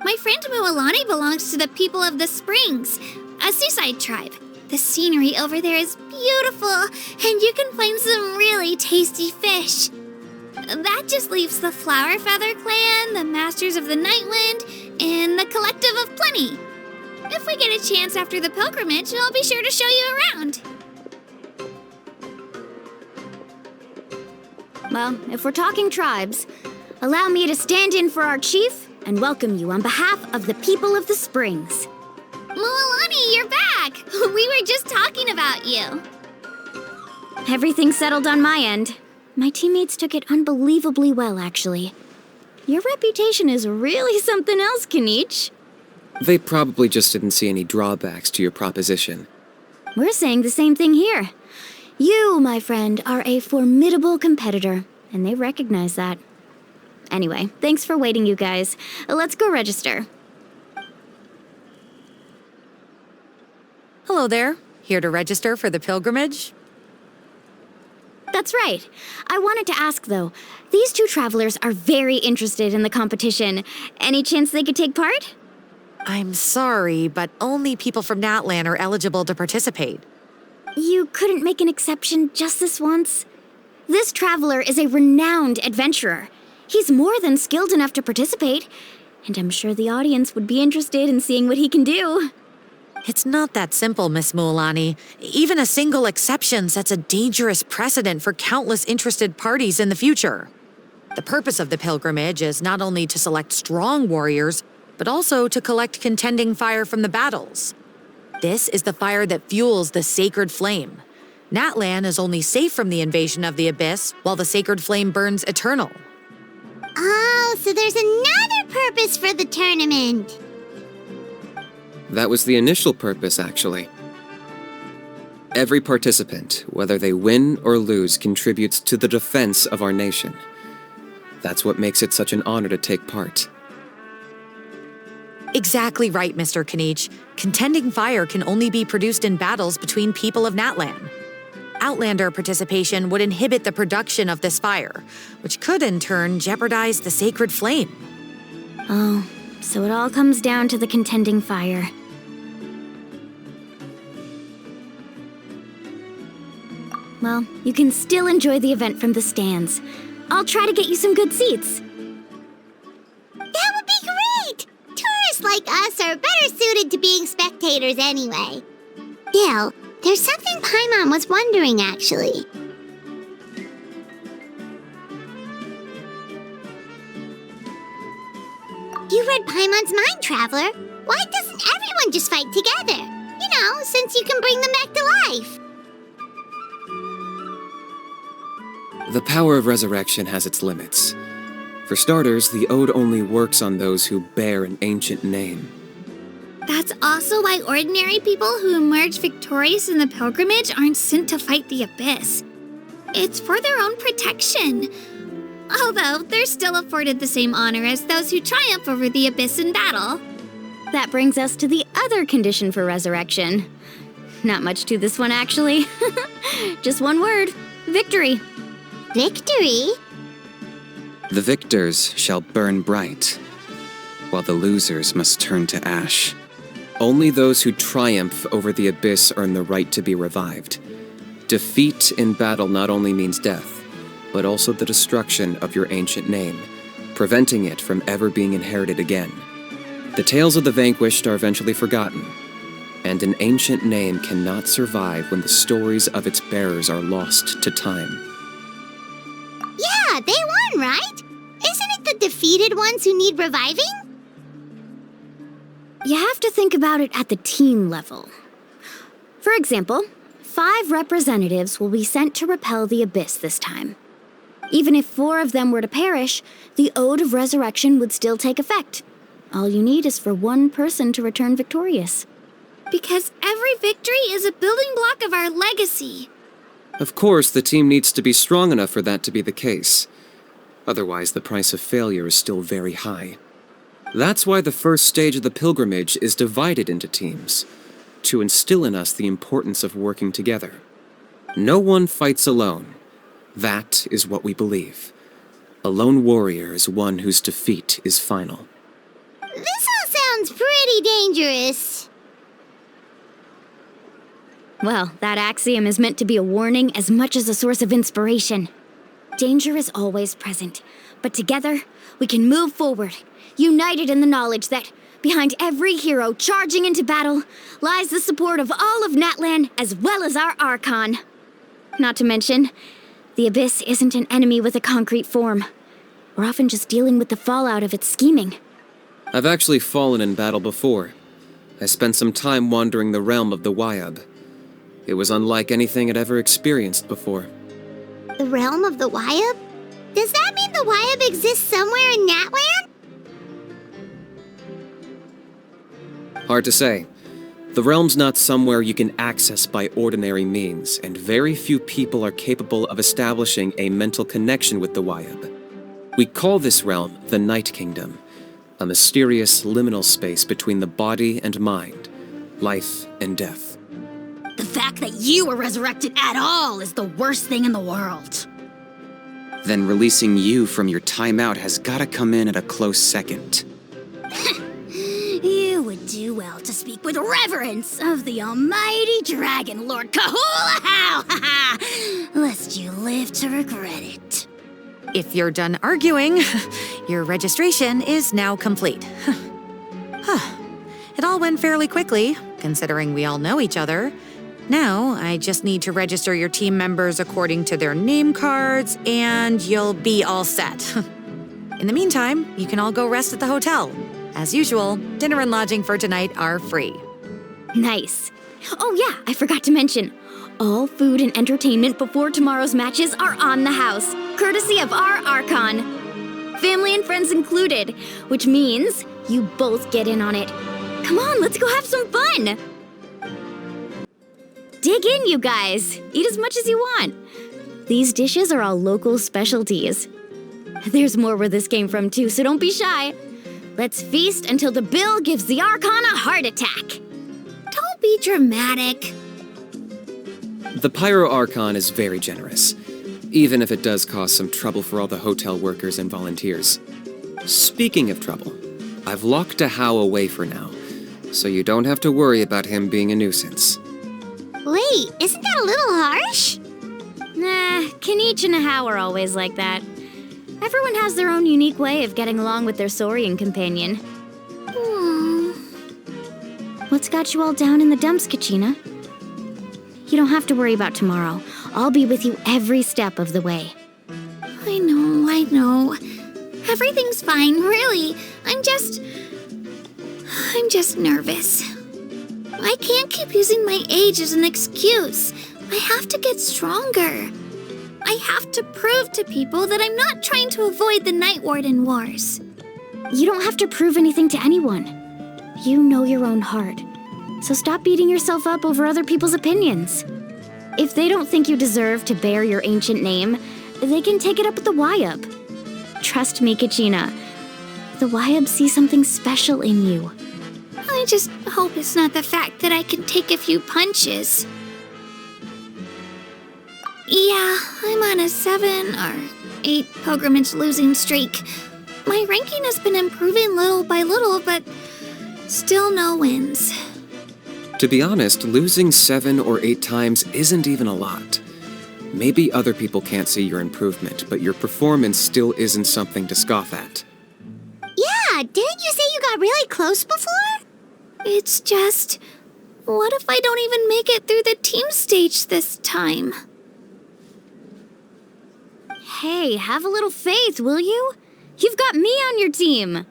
My friend Mualani belongs to the people of the Springs, a seaside tribe. The scenery over there is beautiful, and you can find some really tasty fish. That just leaves the Flower Feather Clan, the Masters of the Nightwind, and the Collective of Plenty. If we get a chance after the pilgrimage, I'll be sure to show you around. Well, if we're talking tribes, allow me to stand in for our chief and welcome you on behalf of the people of the Springs. Mualani, you're back! We were just talking about you. Everything's settled on my end. My teammates took it unbelievably well, actually. Your reputation is really something else, Kanich. They probably just didn't see any drawbacks to your proposition. We're saying the same thing here. You, my friend, are a formidable competitor, and they recognize that. Anyway, thanks for waiting, you guys. Let's go register. Hello there. Here to register for the pilgrimage? That's right. I wanted to ask, though. These 2 travelers are very interested in the competition. Any chance they could take part? I'm sorry, but only people from Natlan are eligible to participate. You couldn't make an exception just this once? This traveler is a renowned adventurer. He's more than skilled enough to participate, and I'm sure the audience would be interested in seeing what he can do. It's not that simple, Miss Mualani. Even a single exception sets a dangerous precedent for countless interested parties in the future. The purpose of the pilgrimage is not only to select strong warriors, but also to collect contending fire from the battles. This is the fire that fuels the sacred flame. Natlan is only safe from the invasion of the Abyss, while the sacred flame burns eternal. Oh, so there's another purpose for the tournament. That was the initial purpose, actually. Every participant, whether they win or lose, contributes to the defense of our nation. That's what makes it such an honor to take part. Exactly right, Mr. Kanich. Contending fire can only be produced in battles between people of Natlan. Outlander participation would inhibit the production of this fire, which could in turn jeopardize the sacred flame. Oh, so it all comes down to the contending fire. Well, you can still enjoy the event from the stands. I'll try to get you some good seats. That would be great! Tourists like us are better suited to being spectators anyway. Still, there's something Paimon was wondering, actually. You read Paimon's mind, Traveler. Why doesn't everyone just fight together? You know, since you can bring them back to life. The power of resurrection has its limits. For starters, the ode only works on those who bear an ancient name. That's also why ordinary people who emerge victorious in the pilgrimage aren't sent to fight the Abyss. It's for their own protection. Although, they're still afforded the same honor as those who triumph over the Abyss in battle. That brings us to the other condition for resurrection. Not much to this one, actually. Just one word: victory. Victory? The victors shall burn bright, while the losers must turn to ash. Only those who triumph over the Abyss earn the right to be revived. Defeat in battle not only means death, but also the destruction of your ancient name, preventing it from ever being inherited again. The tales of the vanquished are eventually forgotten, and an ancient name cannot survive when the stories of its bearers are lost to time. Yeah, they won, right? Isn't it the defeated ones who need reviving? You have to think about it at the team level. For example, 5 representatives will be sent to repel the Abyss this time. Even if 4 of them were to perish, the Ode of Resurrection would still take effect. All you need is for 1 person to return victorious. Because every victory is a building block of our legacy. Of course, the team needs to be strong enough for that to be the case. Otherwise, the price of failure is still very high. That's why the first stage of the pilgrimage is divided into teams, to instill in us the importance of working together. No one fights alone. That is what we believe. A lone warrior is one whose defeat is final. This all sounds pretty dangerous. Well, that axiom is meant to be a warning as much as a source of inspiration. Danger is always present, but together we can move forward, united in the knowledge that behind every hero charging into battle lies the support of all of Natlan as well as our Archon. Not to mention, the Abyss isn't an enemy with a concrete form. We're often just dealing with the fallout of its scheming. I've actually fallen in battle before. I spent some time wandering the realm of the Wyab. It was unlike anything I'd ever experienced before. The realm of the Wyab? Does that mean the Wyab exists somewhere in Natlan? Hard to say. The realm's not somewhere you can access by ordinary means, and very few people are capable of establishing a mental connection with the Wyab. We call this realm the Night Kingdom, a mysterious liminal space between the body and mind, life and death. The fact that you were resurrected at all is the worst thing in the world. Then releasing you from your timeout has gotta come in at a close second. You would do well to speak with reverence of the almighty Dragon Lord Kahula-How, lest you live to regret it. If you're done arguing, your registration is now complete. It all went fairly quickly, considering we all know each other. Now, I just need to register your team members according to their name cards, and you'll be all set. In the meantime, you can all go rest at the hotel. As usual, dinner and lodging for tonight are free. Nice. Oh yeah, I forgot to mention. All food and entertainment before tomorrow's matches are on the house, courtesy of our Archon. Family and friends included, which means you both get in on it. Come on, let's go have some fun! Dig in, you guys. Eat as much as you want. These dishes are all local specialties. There's more where this came from too, so don't be shy. Let's feast until the bill gives the Archon a heart attack. Don't be dramatic. The Pyro Archon is very generous, even if it does cause some trouble for all the hotel workers and volunteers. Speaking of trouble, I've locked a How away for now, so you don't have to worry about him being a nuisance. Wait, isn't that a little harsh? Nah, Kenichi and How are always like that. Everyone has their own unique way of getting along with their Saurian companion. What's got you all down in the dumps, Kachina? You don't have to worry about tomorrow. I'll be with you every step of the way. I know. Everything's fine, really. I'm just nervous. I can't keep using my age as an excuse. I have to get stronger. I have to prove to people that I'm not trying to avoid the Night Warden Wars. You don't have to prove anything to anyone. You know your own heart. So stop beating yourself up over other people's opinions. If they don't think you deserve to bear your ancient name, they can take it up with the Wyab. Trust me, Kachina. The Wyab see something special in you. I just hope it's not the fact that I can take a few punches. Yeah, I'm on a 7 or 8 pilgrimage losing streak. My ranking has been improving little by little, but still no wins. To be honest, losing 7 or 8 times isn't even a lot. Maybe other people can't see your improvement, but your performance still isn't something to scoff at. Yeah, didn't you say you got really close before? It's just, what if I don't even make it through the team stage this time? Hey, have a little faith, will you? You've got me on your team.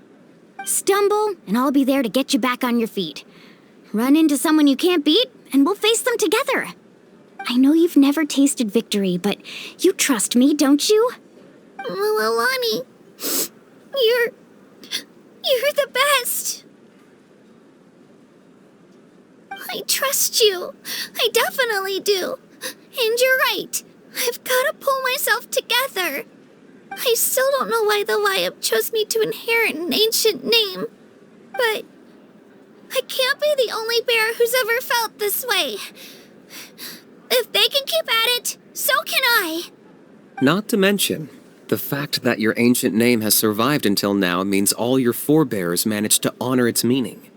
Stumble, and I'll be there to get you back on your feet. Run into someone you can't beat, and we'll face them together. I know you've never tasted victory, but you trust me, don't you? Alani, you're the best. I trust you. I definitely do. And you're right. I've got to pull myself together. I still don't know why the Wyup chose me to inherit an ancient name. But I can't be the only bear who's ever felt this way. If they can keep at it, so can I. Not to mention, the fact that your ancient name has survived until now means all your forebears managed to honor its meaning.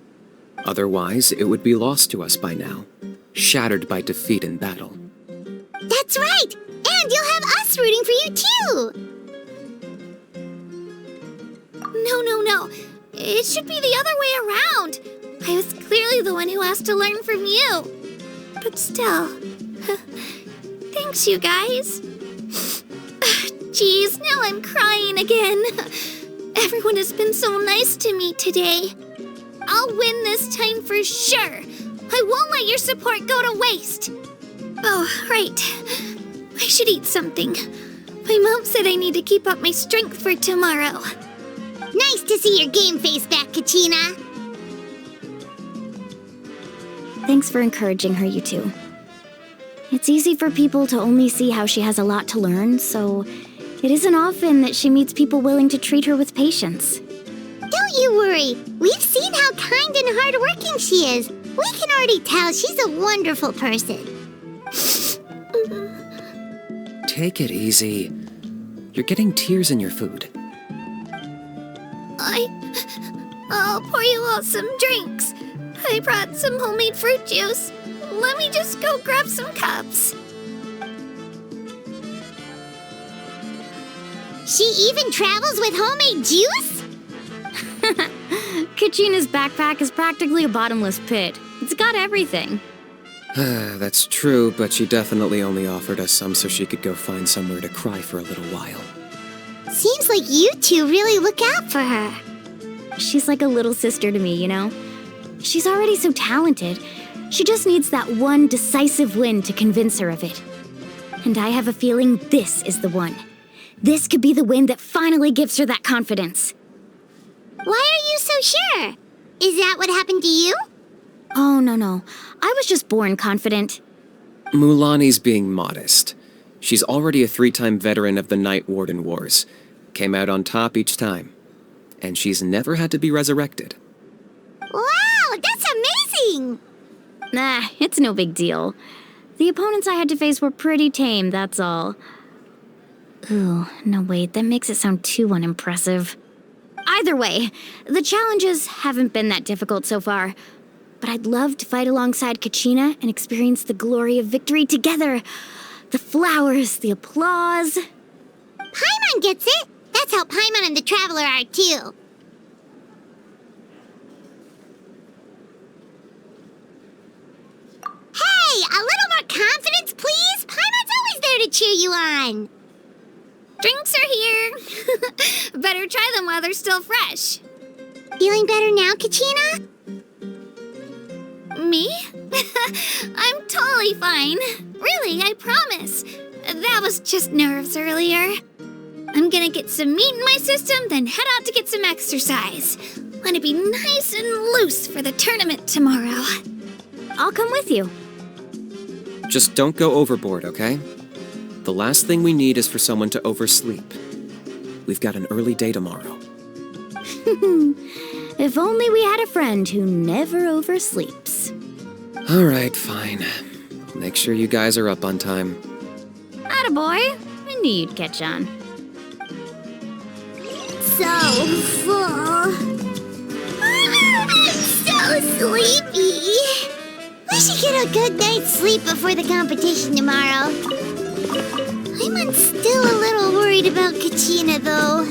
Otherwise, it would be lost to us by now, shattered by defeat in battle. That's right! And you'll have us rooting for you too! No. It should be the other way around. I was clearly the one who asked to learn from you. But still, thanks you guys. Geez, now I'm crying again. Everyone has been so nice to me today. I'll win this time for sure. I won't let your support go to waste. Oh, right. I should eat something. My mom said I need to keep up my strength for tomorrow. Nice to see your game face back, Kachina. Thanks for encouraging her, you two. It's easy for people to only see how she has a lot to learn, so it isn't often that she meets people willing to treat her with patience. Don't you worry. We've seen how kind and hardworking she is. We can already tell she's a wonderful person. Take it easy. You're getting tears in your food. I'll pour you all some drinks. I brought some homemade fruit juice. Let me just go grab some cups. She even travels with homemade juice? Kachina's backpack is practically a bottomless pit. It's got everything. That's true, but she definitely only offered us some so she could go find somewhere to cry for a little while. Seems like you two really look out for her. She's like a little sister to me, you know? She's already so talented. She just needs that one decisive win to convince her of it. And I have a feeling this is the one. This could be the win that finally gives her that confidence. Why are you so sure? Is that what happened to you? Oh, no. I was just born confident. Mulani's being modest. She's already a 3-time veteran of the Night Warden Wars. Came out on top each time. And she's never had to be resurrected. Wow, that's amazing! Nah, it's no big deal. The opponents I had to face were pretty tame, that's all. Ooh, no wait, that makes it sound too unimpressive. Either way, the challenges haven't been that difficult so far. But I'd love to fight alongside Kachina and experience the glory of victory together. The flowers, the applause. Paimon gets it! That's how Paimon and the Traveler are too. Hey, a little more confidence, please! Paimon's always there to cheer you on! Drinks are here. Better try them while they're still fresh. Feeling better now, Kachina? Me? I'm totally fine. Really, I promise. That was just nerves earlier. I'm gonna get some meat in my system, then head out to get some exercise. Want to be nice and loose for the tournament tomorrow. I'll come with you. Just don't go overboard, okay? The last thing we need is for someone to oversleep. We've got an early day tomorrow. If only we had a friend who never oversleeps. All right, fine. I'll make sure you guys are up on time. Attaboy. I knew you'd catch on. So full. I'm so sleepy. We should get a good night's sleep before the competition tomorrow. I'm still a little worried about Kachina, though.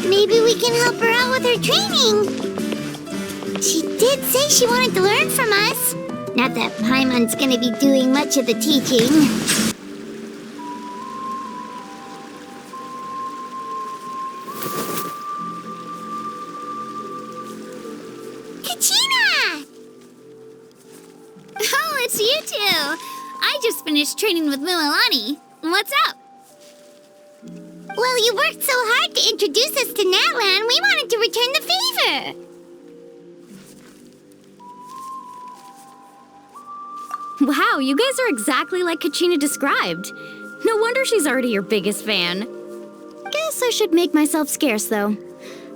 Maybe we can help her out with her training. She did say she wanted to learn from us. Not that Paimon's gonna be doing much of the teaching. Kachina! Oh, it's you two. I just finished training with Mualani. What's up? Well, you worked so hard to introduce us to Natlan, we wanted to return the favor. Wow, you guys are exactly like Kachina described. No wonder she's already your biggest fan. Guess I should make myself scarce, though.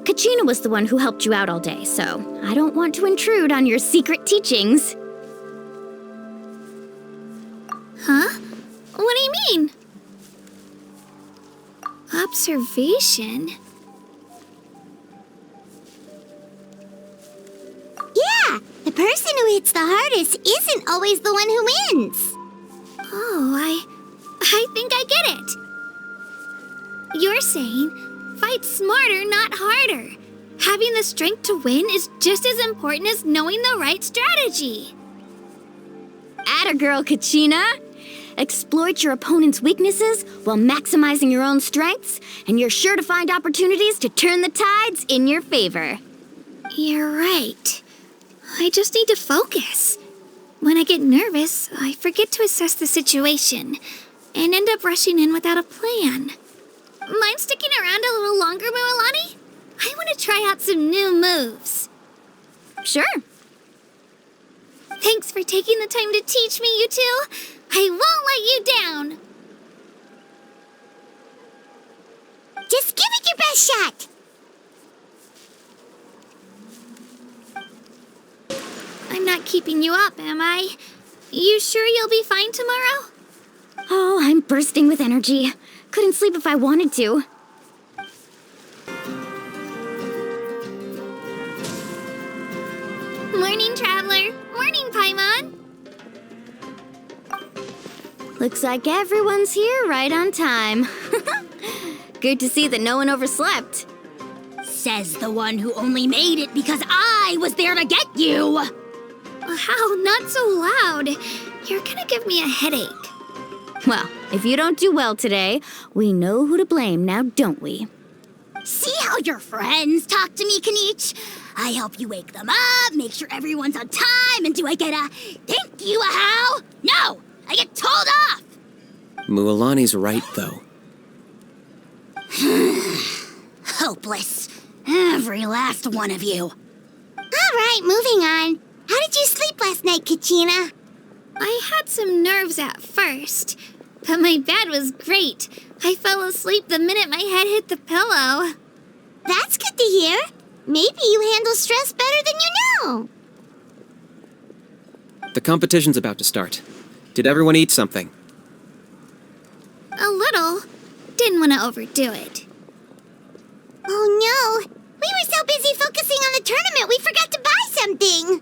Kachina was the one who helped you out all day, so I don't want to intrude on your secret teachings. Huh? What do you mean? Observation? Yeah, the person who hits the hardest isn't always the one who wins. Oh, I think I get it. You're saying, fight smarter, not harder. Having the strength to win is just as important as knowing the right strategy. Atta girl, Kachina! Exploit your opponent's weaknesses while maximizing your own strengths, and you're sure to find opportunities to turn the tides in your favor. You're right. I just need to focus. When I get nervous, I forget to assess the situation and end up rushing in without a plan. Mind sticking around a little longer, Mualani? I want to try out some new moves. Sure. Thanks for taking the time to teach me, you two. I won't let you down. Just give it your best shot. I'm not keeping you up, am I? You sure you'll be fine tomorrow? Oh, I'm bursting with energy. Couldn't sleep if I wanted to. Morning, Traveler. Morning, Paimon. Looks like everyone's here right on time. Good to see that no one overslept. Says the one who only made it because I was there to get you! How? Not so loud. You're gonna give me a headache. Well, if you don't do well today, we know who to blame now, don't we? See how your friends talk to me, Kanich? I help you wake them up, make sure everyone's on time, and do I get a thank you, a how? No! I get told off! Mualani's right, though. Hopeless. Every last one of you. All right, moving on. How did you sleep last night, Kachina? I had some nerves at first, but my bed was great. I fell asleep the minute my head hit the pillow. That's good to hear. Maybe you handle stress better than you know. The competition's about to start. Did everyone eat something? A little. Didn't want to overdo it. Oh no! We were so busy focusing on the tournament we forgot to buy something!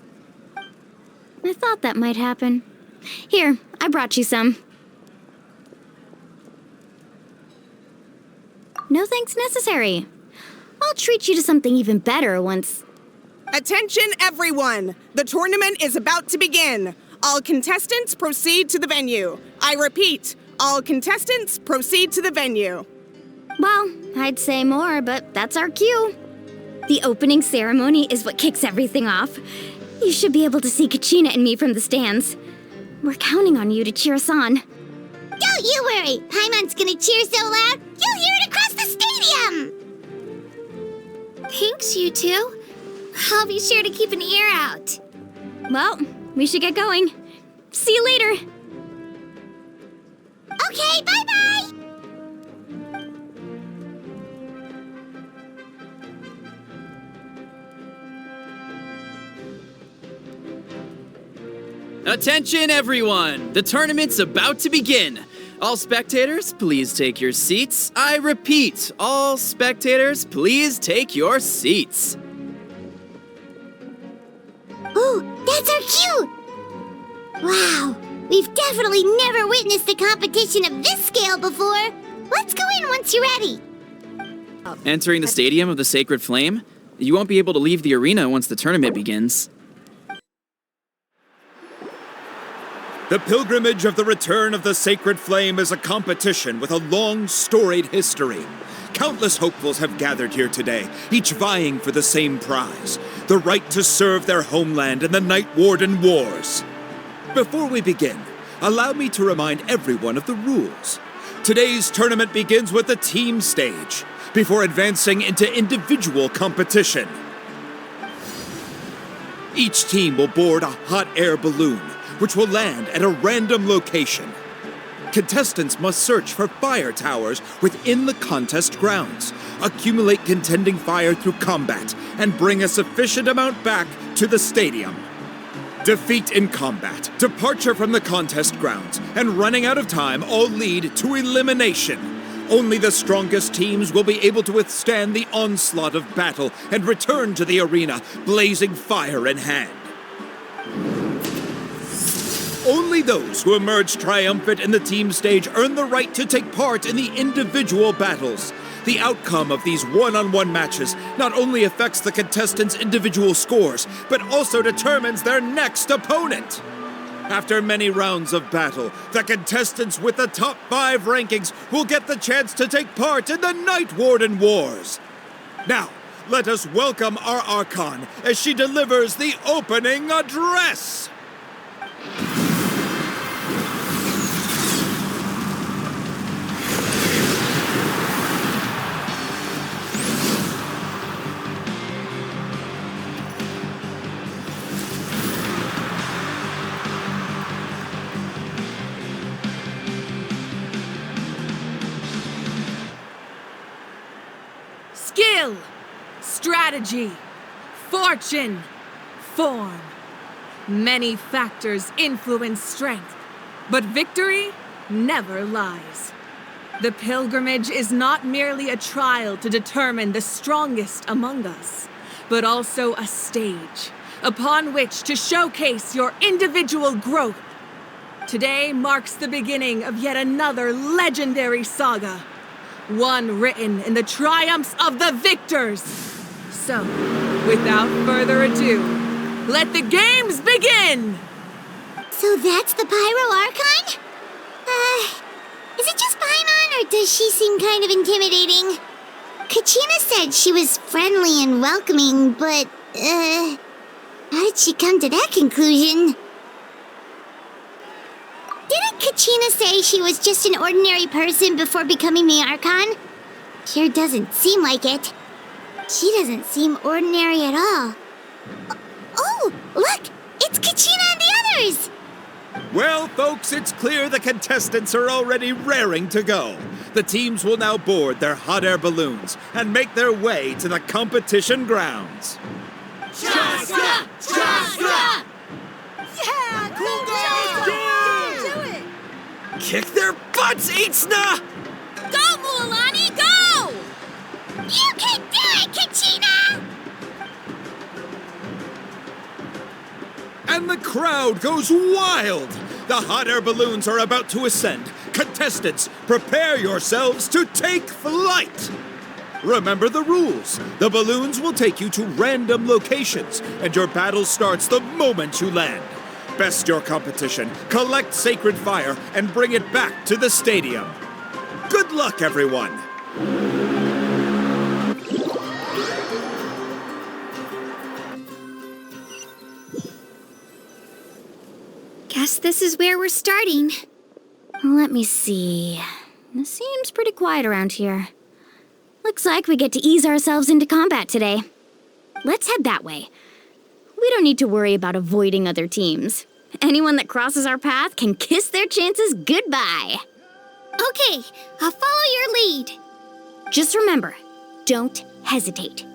I thought that might happen. Here, I brought you some. No thanks necessary. I'll treat you to something even better once... Attention, everyone! The tournament is about to begin. All contestants proceed to the venue. I repeat, all contestants proceed to the venue. Well, I'd say more, but that's our cue. The opening ceremony is what kicks everything off. You should be able to see Kachina and me from the stands. We're counting on you to cheer us on. Don't you worry! Paimon's gonna cheer so loud, you'll hear it across the stadium! Thanks, you two. I'll be sure to keep an ear out. Well, we should get going. See you later. Okay, bye-bye! Attention, everyone! The tournament's about to begin. All spectators, please take your seats. I repeat, all spectators, please take your seats. Ooh, that's our cue! Wow, We've definitely never witnessed a competition of this scale before. Let's go in once you're ready. Entering the Stadium of the Sacred Flame? You won't be able to leave the arena once the tournament begins. The Pilgrimage of the Return of the Sacred Flame is a competition with a long, storied history. Countless hopefuls have gathered here today, each vying for the same prize, the right to serve their homeland in the Night Warden Wars. Before we begin, allow me to remind everyone of the rules. Today's tournament begins with the team stage, before advancing into individual competition. Each team will board a hot air balloon, which will land at a random location. Contestants must search for fire towers within the contest grounds, accumulate contending fire through combat, and bring a sufficient amount back to the stadium. Defeat in combat, departure from the contest grounds, and running out of time all lead to elimination. Only the strongest teams will be able to withstand the onslaught of battle and return to the arena, blazing fire in hand. Only those who emerge triumphant in the team stage earn the right to take part in the individual battles. The outcome of these one-on-one matches not only affects the contestants' individual scores, but also determines their next opponent. After many rounds of battle, the contestants with the top 5 rankings will get the chance to take part in the Night Warden Wars. Now, let us welcome our Archon as she delivers the opening address. Skill, strategy, fortune, form. Many factors influence strength, but victory never lies. The pilgrimage is not merely a trial to determine the strongest among us, but also a stage upon which to showcase your individual growth. Today marks the beginning of yet another legendary saga. One written in the triumphs of the victors. So, without further ado, let the games begin! So that's the Pyro Archon? Is it just Paimon, or does she seem kind of intimidating? Kachina said she was friendly and welcoming, but, how did she come to that conclusion? Didn't Kachina say she was just an ordinary person before becoming the Archon? Sure doesn't seem like it. She doesn't seem ordinary at all. Oh, look! It's Kachina and the others! Well, folks, it's clear the contestants are already raring to go. The teams will now board their hot air balloons and make their way to the competition grounds. Chaska! Chaska! Yeah! Cool job! Kick their butts, Itzna! Go, Mualani, go! You can do it, Kachina! And the crowd goes wild! The hot air balloons are about to ascend. Contestants, prepare yourselves to take flight! Remember the rules. The balloons will take you to random locations, and your battle starts the moment you land. Best your competition, collect sacred fire, and bring it back to the stadium. Good luck, everyone! Guess this is where we're starting. Let me see. It seems pretty quiet around here. Looks like we get to ease ourselves into combat today. Let's head that way. We don't need to worry about avoiding other teams. Anyone that crosses our path can kiss their chances goodbye. Okay, I'll follow your lead. Just remember, don't hesitate.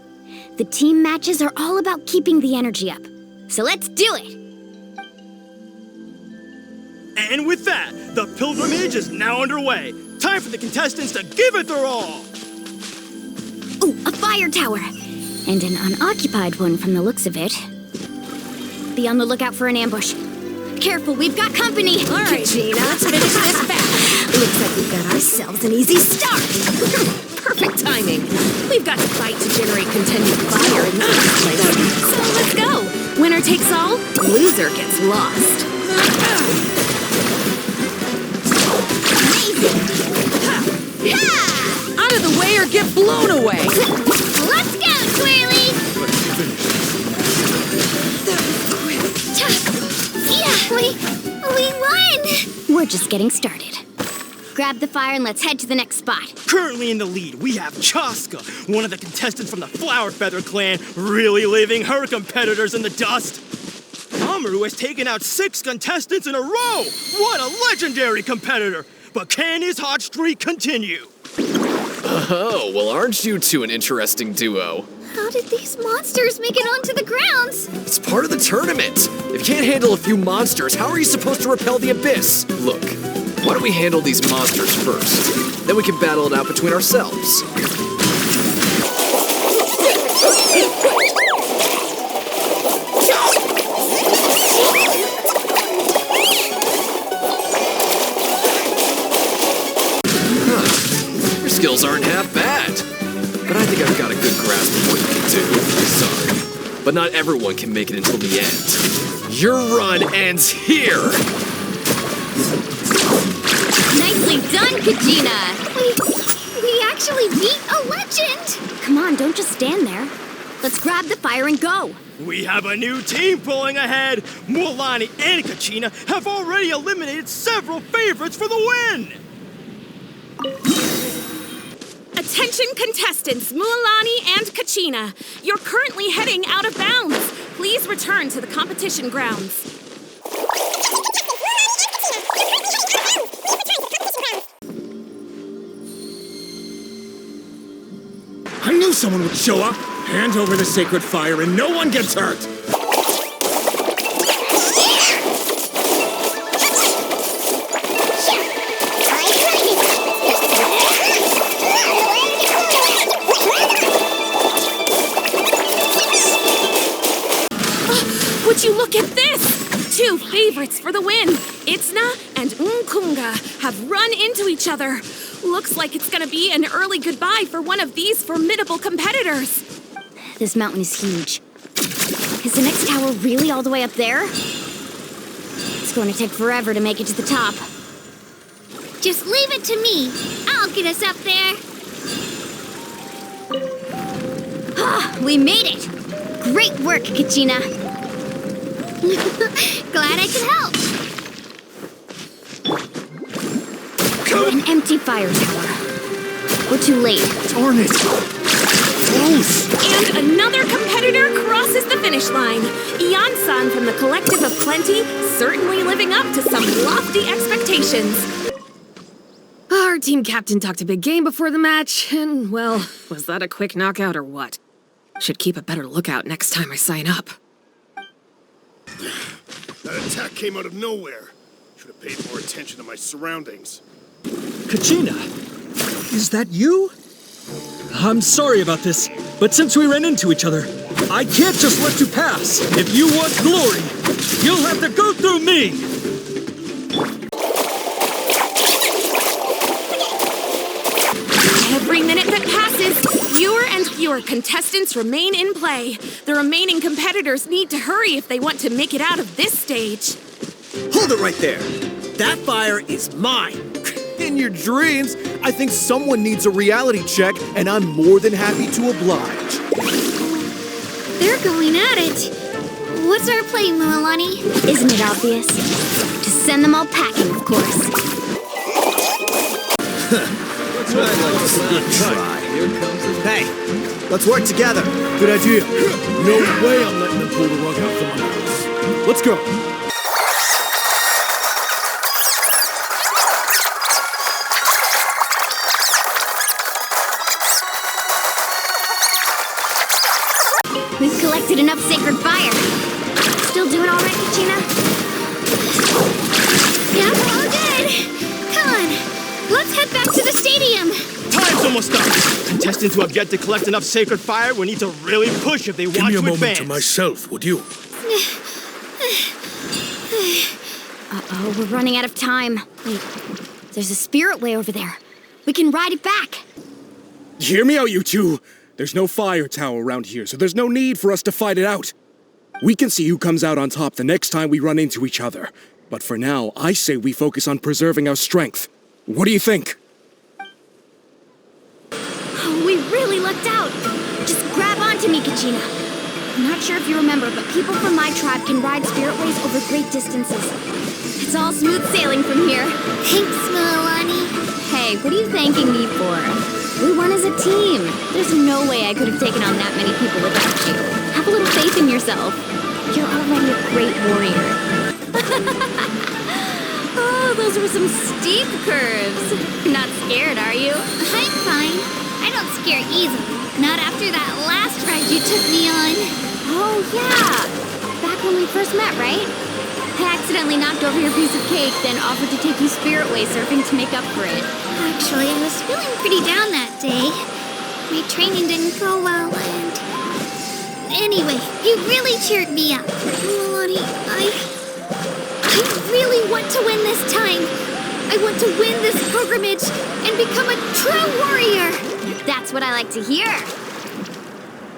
The team matches are all about keeping the energy up. So let's do it! And with that, the pilgrimage is now underway. Time for the contestants to give it their all! Ooh, a fire tower! And an unoccupied one from the looks of it. Be on the lookout for an ambush. Careful, we've got company. All right, Gina, let's finish this battle. Looks like we've got ourselves an easy start. Perfect timing. We've got to fight to generate continued fire in the first place. So let's go. Winner takes all, loser gets lost. Out of the way or get blown away! Let's go, Twirly! Yeah, we won! We're just getting started. Grab the fire and let's head to the next spot. Currently in the lead, we have Chaska, one of the contestants from the Flower Feather clan, really leaving her competitors in the dust. Amaru has taken out 6 contestants in a row! What a legendary competitor! But can his hot streak continue? Oh, well, aren't you two an interesting duo? How did these monsters make it onto the grounds? It's part of the tournament. If you can't handle a few monsters, how are you supposed to repel the abyss? Look, why don't we handle these monsters first? Then we can battle it out between ourselves. Skills aren't half bad, but I think I've got a good grasp of what you can do. Sorry, but not everyone can make it until the end. Your run ends here! Nicely done, Kajina! We actually beat a legend! Come on, don't just stand there. Let's grab the fire and go. We have a new team pulling ahead. Mualani and Kachina have already eliminated several favorites for the win. Attention contestants, Mualani and Kachina. You're currently heading out of bounds. Please return to the competition grounds. I knew someone would show up. Hand over the sacred fire and no one gets hurt. Would you look at this? 2 favorites for the win. Itzna and Unkunga have run into each other. Looks like it's gonna be an early goodbye for one of these formidable competitors. This mountain is huge. Is the next tower really all the way up there? It's going to take forever to make it to the top. Just leave it to me. I'll get us up there. Ah, we made it! Great work, Kachina. Glad I could help. An empty fire tower. We're too late. Darn it! Close! And another competitor crosses the finish line. Ian-san from the Collective of Plenty, certainly living up to some lofty expectations. Our team captain talked a big game before the match, and, well, was that a quick knockout or what? Should keep a better lookout next time I sign up. That attack came out of nowhere. Should have paid more attention to my surroundings. Kachina, is that you? I'm sorry about this, but since we ran into each other, I can't just let you pass. If you want glory, you'll have to go through me! Every minute that passes, fewer and fewer contestants remain in play. The remaining competitors need to hurry if they want to make it out of this stage. Hold it right there. That fire is mine. In your dreams, I think someone needs a reality check, and I'm more than happy to oblige. They're going at it. What's our play, Mualani? Isn't it obvious? To send them all packing, of course. Good try. Hey, let's work together. Good idea. No way I'm letting them pull the rug out from under us. Let's go. We've collected enough sacred fire. Still doing all right, Kachina? Yeah, we're all good. Come on, let's head back to the stadium. Time's almost up. Contestants who have yet to collect enough sacred fire will need to really push if they want to advance. Give me a moment to myself, would you? Uh-oh, we're running out of time. Wait, there's a spirit way over there. We can ride it back. Hear me out, you two. There's no fire tower around here, so there's no need for us to fight it out. We can see who comes out on top the next time we run into each other. But for now, I say we focus on preserving our strength. What do you think? Oh, we really lucked out. Just grab onto me, Kachina. I'm not sure if you remember, but people from my tribe can ride spirit ways over great distances. It's all smooth sailing from here. Thanks, Milani. Hey, what are you thanking me for? We won as a team. There's no way I could have taken on that many people without you. Have a little faith in yourself. You're already a great warrior. Oh, those were some steep curves. Not scared, are you? I'm fine. I don't scare easily. Not after that last ride you took me on. Oh, yeah. Back when we first met, right? I accidentally knocked over your piece of cake, then offered to take you spirit way surfing to make up for it. Actually, I was feeling pretty down that day. My training didn't go well, and... Anyway, you really cheered me up. Milani, I really want to win this time. I want to win this pilgrimage and become a true warrior. That's what I like to hear.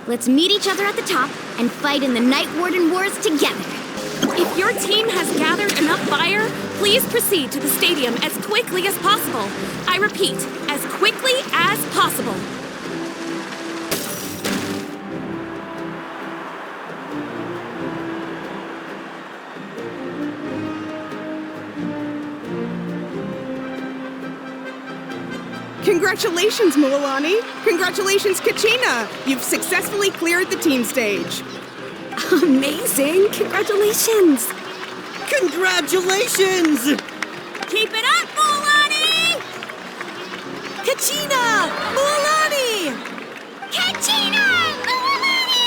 Let's meet each other at the top and fight in the Night Warden Wars together. If your team has gathered enough fire, please proceed to the stadium as quickly as possible. I repeat, as quickly as possible. Congratulations, Milani. Congratulations, Kachina. You've successfully cleared the team stage. Amazing! Congratulations! Congratulations! Keep it up, Milani! Kachina! Milani! Kachina! Milani!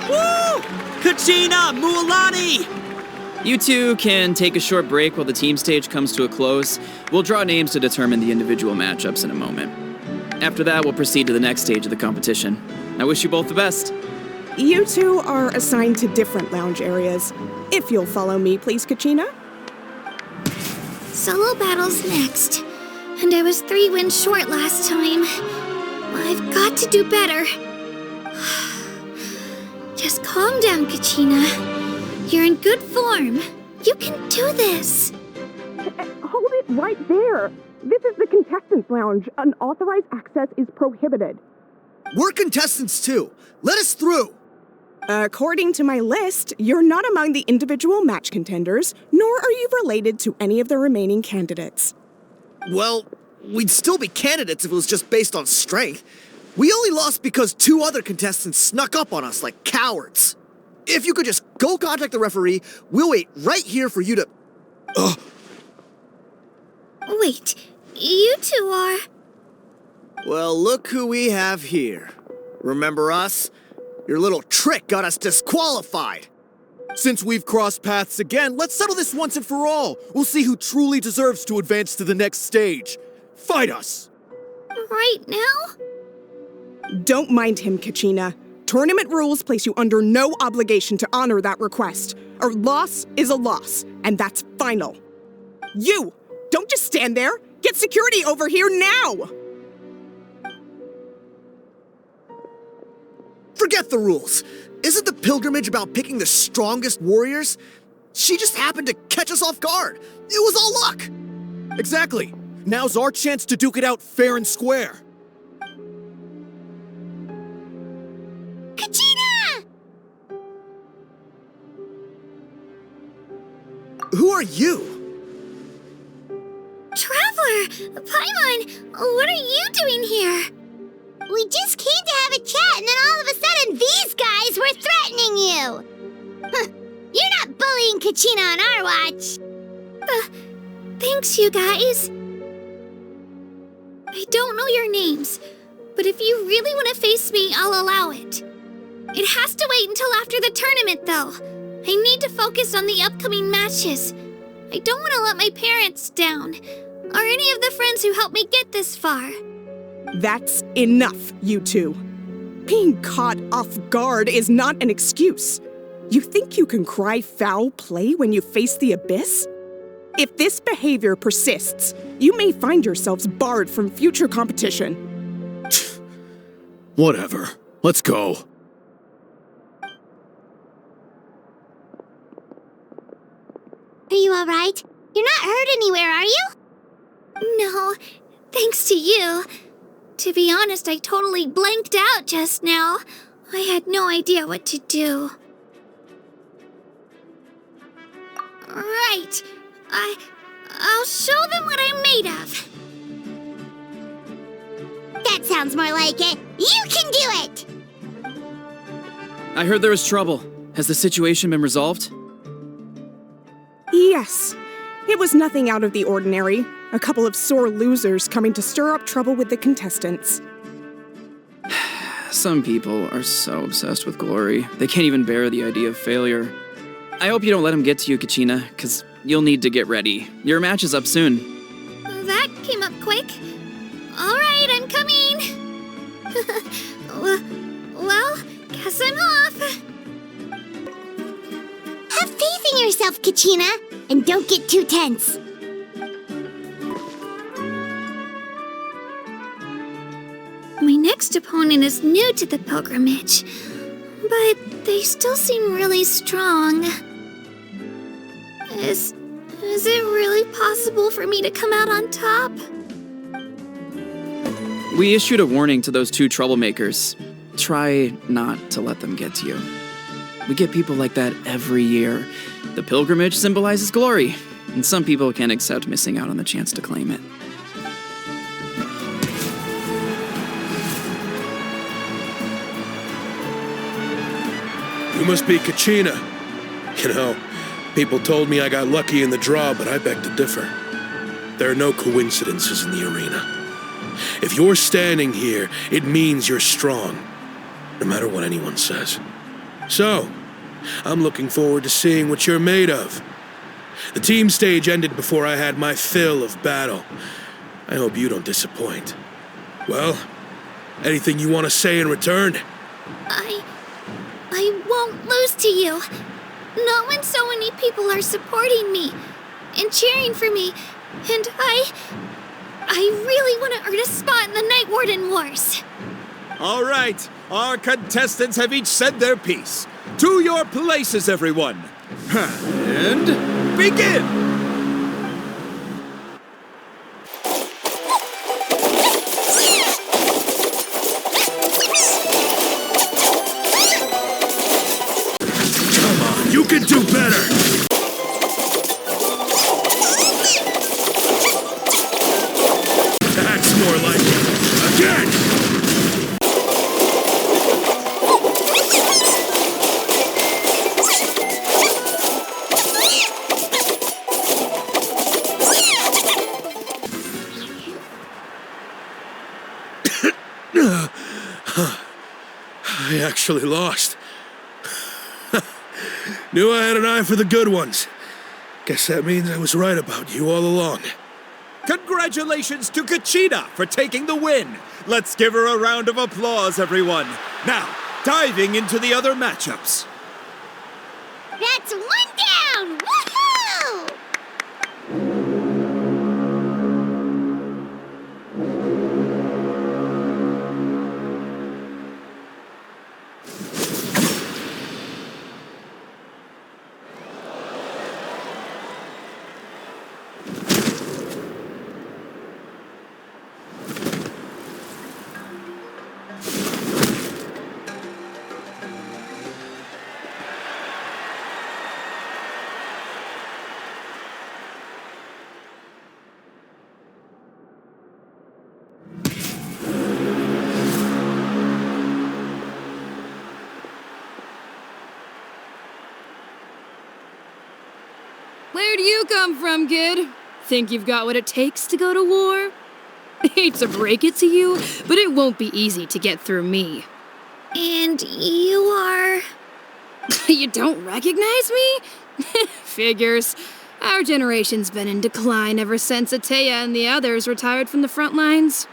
Woo! Kachina! Milani! You two can take a short break while the team stage comes to a close. We'll draw names to determine the individual matchups in a moment. After that, we'll proceed to the next stage of the competition. I wish you both the best. You two are assigned to different lounge areas. If you'll follow me, please, Kachina. Solo battle's next. And I was 3 wins short last time. I've got to do better. Just calm down, Kachina. You're in good form. You can do this. Hold it right there. This is the contestants' lounge. Unauthorized access is prohibited. We're contestants too. Let us through. According to my list, you're not among the individual match contenders, nor are you related to any of the remaining candidates. Well, we'd still be candidates if it was just based on strength. We only lost because 2 other contestants snuck up on us like cowards. If you could just go contact the referee, we'll wait right here for you to... Wait, you two are... Well, look who we have here. Remember us? Your little trick got us disqualified. Since we've crossed paths again, let's settle this once and for all. We'll see who truly deserves to advance to the next stage. Fight us! Right now? Don't mind him, Kachina. Tournament rules place you under no obligation to honor that request. A loss is a loss, and that's final. You! Don't just stand there! Get security over here now! Forget the rules. Isn't the pilgrimage about picking the strongest warriors? She just happened to catch us off guard. It was all luck. Exactly. Now's our chance to duke it out fair and square. Kachina! Who are you? Traveler! Paimon! What are you doing here? We just came to have a chat, and then all of a sudden these guys were threatening you! You're not bullying Kachina on our watch! Thanks, you guys. I don't know your names, but if you really want to face me, I'll allow it. It has to wait until after the tournament, though. I need to focus on the upcoming matches. I don't want to let my parents down, or any of the friends who helped me get this far. That's enough, you two. Being caught off guard is not an excuse. You think you can cry foul play when you face the abyss? If this behavior persists, you may find yourselves barred from future competition. Whatever. Let's go. Are you alright? You're not hurt anywhere, are you? No, thanks to you. To be honest, I totally blanked out just now. I had no idea what to do. Right. I'll show them what I'm made of. That sounds more like it. You can do it! I heard there was trouble. Has the situation been resolved? Yes. It was nothing out of the ordinary. A couple of sore losers coming to stir up trouble with the contestants. Some people are so obsessed with glory, they can't even bear the idea of failure. I hope you don't let them get to you, Kachina, because you'll need to get ready. Your match is up soon. That came up quick. All right, I'm coming. Well, guess I'm off. Have faith in yourself, Kachina, and don't get too tense. My next opponent is new to the pilgrimage, but they still seem really strong. Is it really possible for me to come out on top? We issued a warning to those two troublemakers. Try not to let them get to you. We get people like that every year. The pilgrimage symbolizes glory, and some people can't accept missing out on the chance to claim it. You must be Kachina. You know, people told me I got lucky in the draw, but I beg to differ. There are no coincidences in the arena. If you're standing here, it means you're strong, no matter what anyone says. So, I'm looking forward to seeing what you're made of. The team stage ended before I had my fill of battle. I hope you don't disappoint. Well, anything you want to say in return? I won't lose to you. Not when so many people are supporting me and cheering for me, and I really want to earn a spot in the Night Warden Wars. All right, our contestants have each said their piece. To your places, everyone. And begin! You can do better! That's more like it. Again! I actually lost. Knew I had an eye for the good ones. Guess that means I was right about you all along. Congratulations to Kachina for taking the win. Let's give her a round of applause, everyone. Now, diving into the other matchups. That's one down! Woohoo! Where do you come from, kid? Think you've got what it takes to go to war? Hate to break it to you, but it won't be easy to get through me. And you are... You don't recognize me? Figures. Our generation's been in decline ever since Ateya and the others retired from the front lines.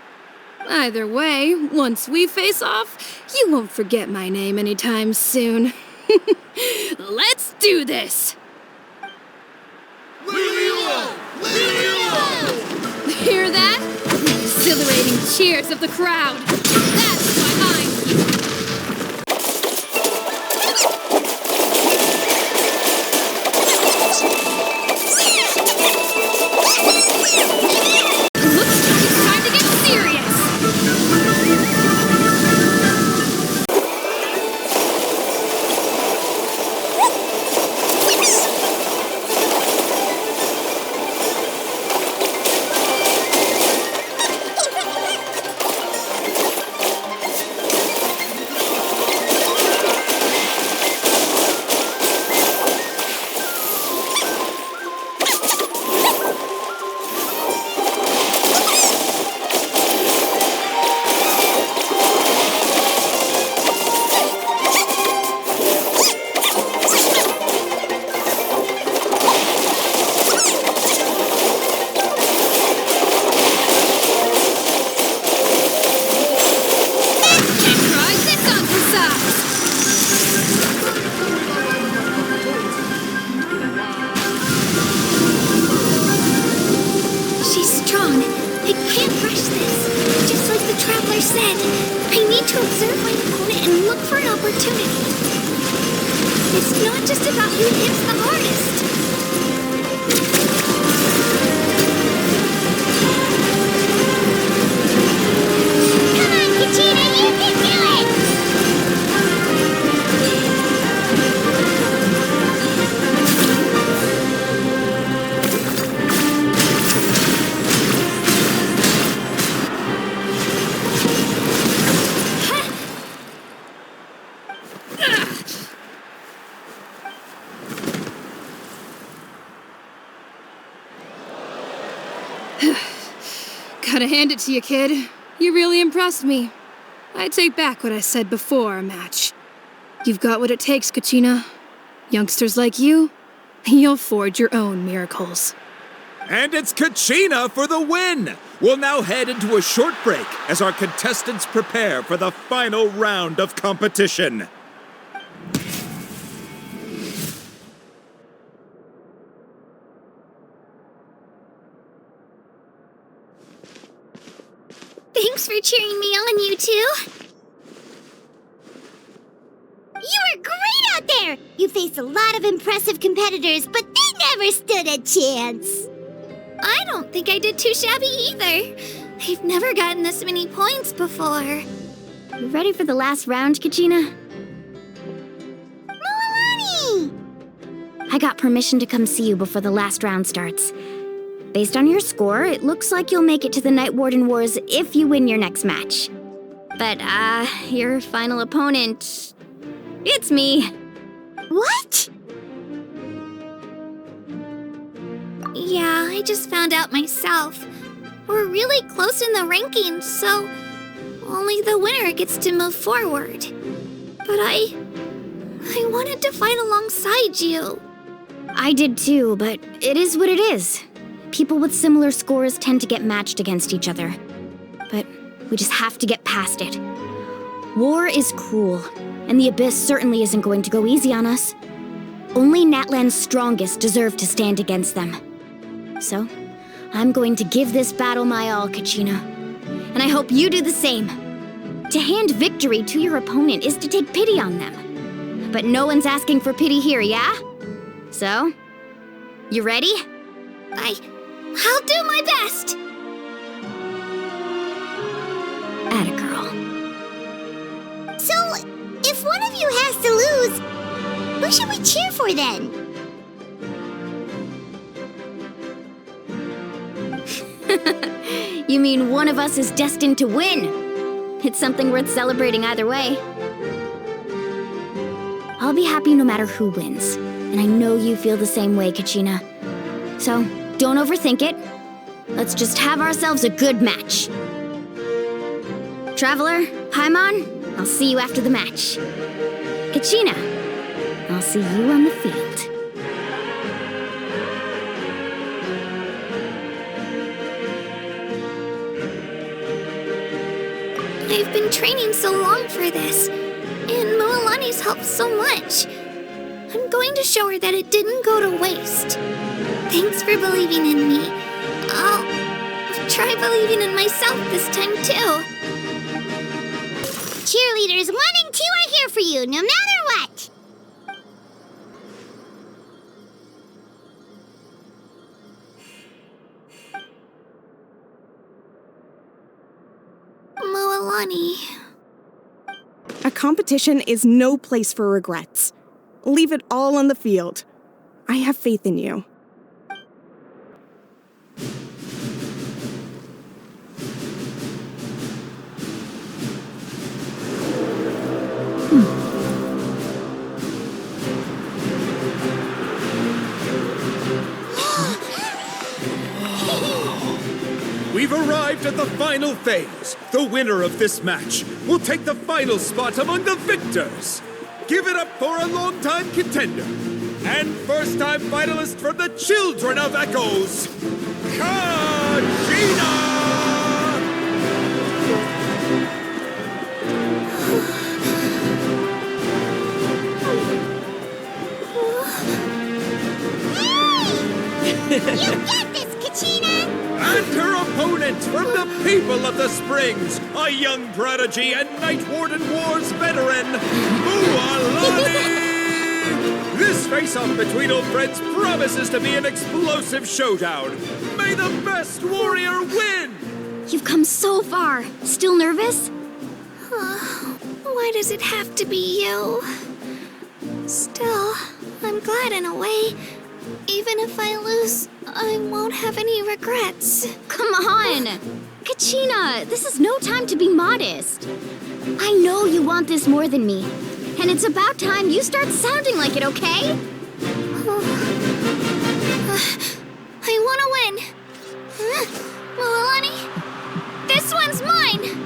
Either way, once we face off, you won't forget my name anytime soon. Let's do this! Hear that? The exhilarating cheers of the crowd. That's why I'm here. Looks like it's time to get serious. It's not just about who hits the hardest. Come on, Kachina, you can do it! Gotta hand it to you, kid. You really impressed me. I take back what I said before our match. You've got what it takes, Kachina. Youngsters like you, you'll forge your own miracles. And it's Kachina for the win! We'll now head into a short break as our contestants prepare for the final round of competition. Thanks for cheering me on, you two. You were great out there! You faced a lot of impressive competitors, but they never stood a chance. I don't think I did too shabby either. I've never gotten this many points before. You ready for the last round, Kachina? Moalani! I got permission to come see you before the last round starts. Based on your score, it looks like you'll make it to the Night Warden Wars if you win your next match. But, your final opponent... it's me. What? Yeah, I just found out myself. We're really close in the rankings, so only the winner gets to move forward. But I wanted to fight alongside you. I did too, but it is what it is. People with similar scores tend to get matched against each other. But we just have to get past it. War is cruel, and the Abyss certainly isn't going to go easy on us. Only Natlan's strongest deserve to stand against them. So, I'm going to give this battle my all, Kachina. And I hope you do the same. To hand victory to your opponent is to take pity on them. But no one's asking for pity here, yeah? So, you ready? I'll do my best! Atta girl. So, if one of you has to lose, who should we cheer for then? You mean one of us is destined to win? It's something worth celebrating either way. I'll be happy no matter who wins. And I know you feel the same way, Kachina. So, don't overthink it. Let's just have ourselves a good match. Traveler, Paimon, I'll see you after the match. Kachina, I'll see you on the field. I've been training so long for this, and Moalani's helped so much. I'm going to show her that it didn't go to waste. Thanks for believing in me. I'll try believing in myself this time, too. Cheerleaders 1 and 2 are here for you, no matter what. Moalani. A competition is no place for regrets. Leave it all on the field. I have faith in you. We've arrived at the final phase. The winner of this match will take the final spot among the victors. Give it up for a long-time contender and first-time finalist from the Children of Echoes, Kachina! You get this, Kachina! And her opponent from the people of the Springs, a young prodigy and Night Warden Wars veteran, Moalani! This face-off between old friends promises to be an explosive showdown. May the best warrior win! You've come so far. Still nervous? Why does it have to be you? Still, I'm glad in a way. Even if I lose, I won't have any regrets. Come on! Kachina, this is no time to be modest. I know you want this more than me. And it's about time you start sounding like it, okay? I want to win. Moalani, this one's mine!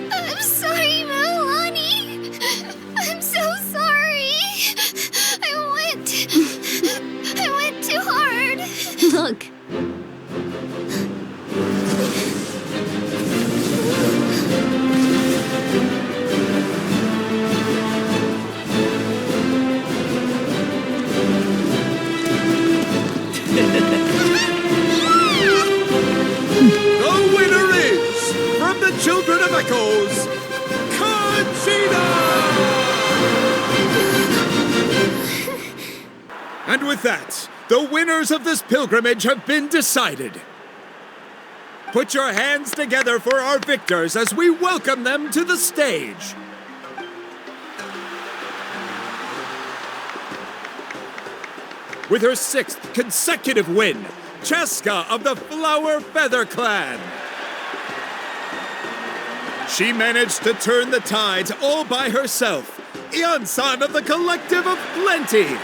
I'm sorry, Moalani. I'm so sorry. I went too hard. Look. The winner is, from the Children of Echoes, Kachina! And with that, the winners of this pilgrimage have been decided. Put your hands together for our victors as we welcome them to the stage. With her 6th consecutive win, Cheska of the Flower Feather Clan. She managed to turn the tides all by herself. Ian-san of the Collective of Plenty.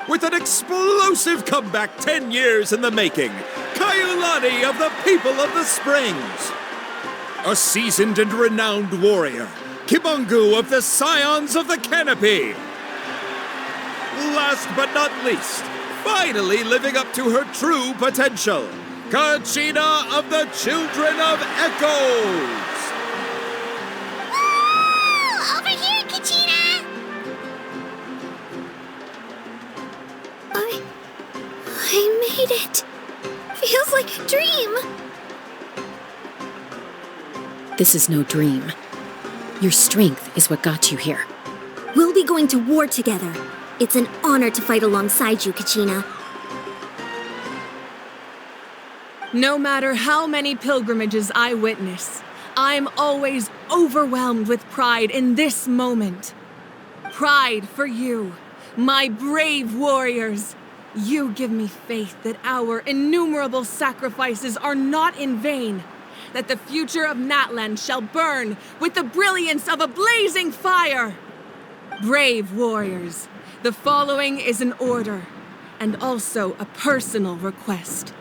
With an explosive comeback 10 years in the making, Kayulani of the People of the Springs. A seasoned and renowned warrior, Kibungu of the Scions of the Canopy. Last but not least, finally living up to her true potential, Kachina of the Children of Echoes. This is no dream. Your strength is what got you here. We'll be going to war together. It's an honor to fight alongside you, Kachina. No matter how many pilgrimages I witness, I'm always overwhelmed with pride in this moment. Pride for you, my brave warriors. You give me faith that our innumerable sacrifices are not in vain, that the future of Natlan shall burn with the brilliance of a blazing fire. Brave warriors, the following is an order, and also a personal request.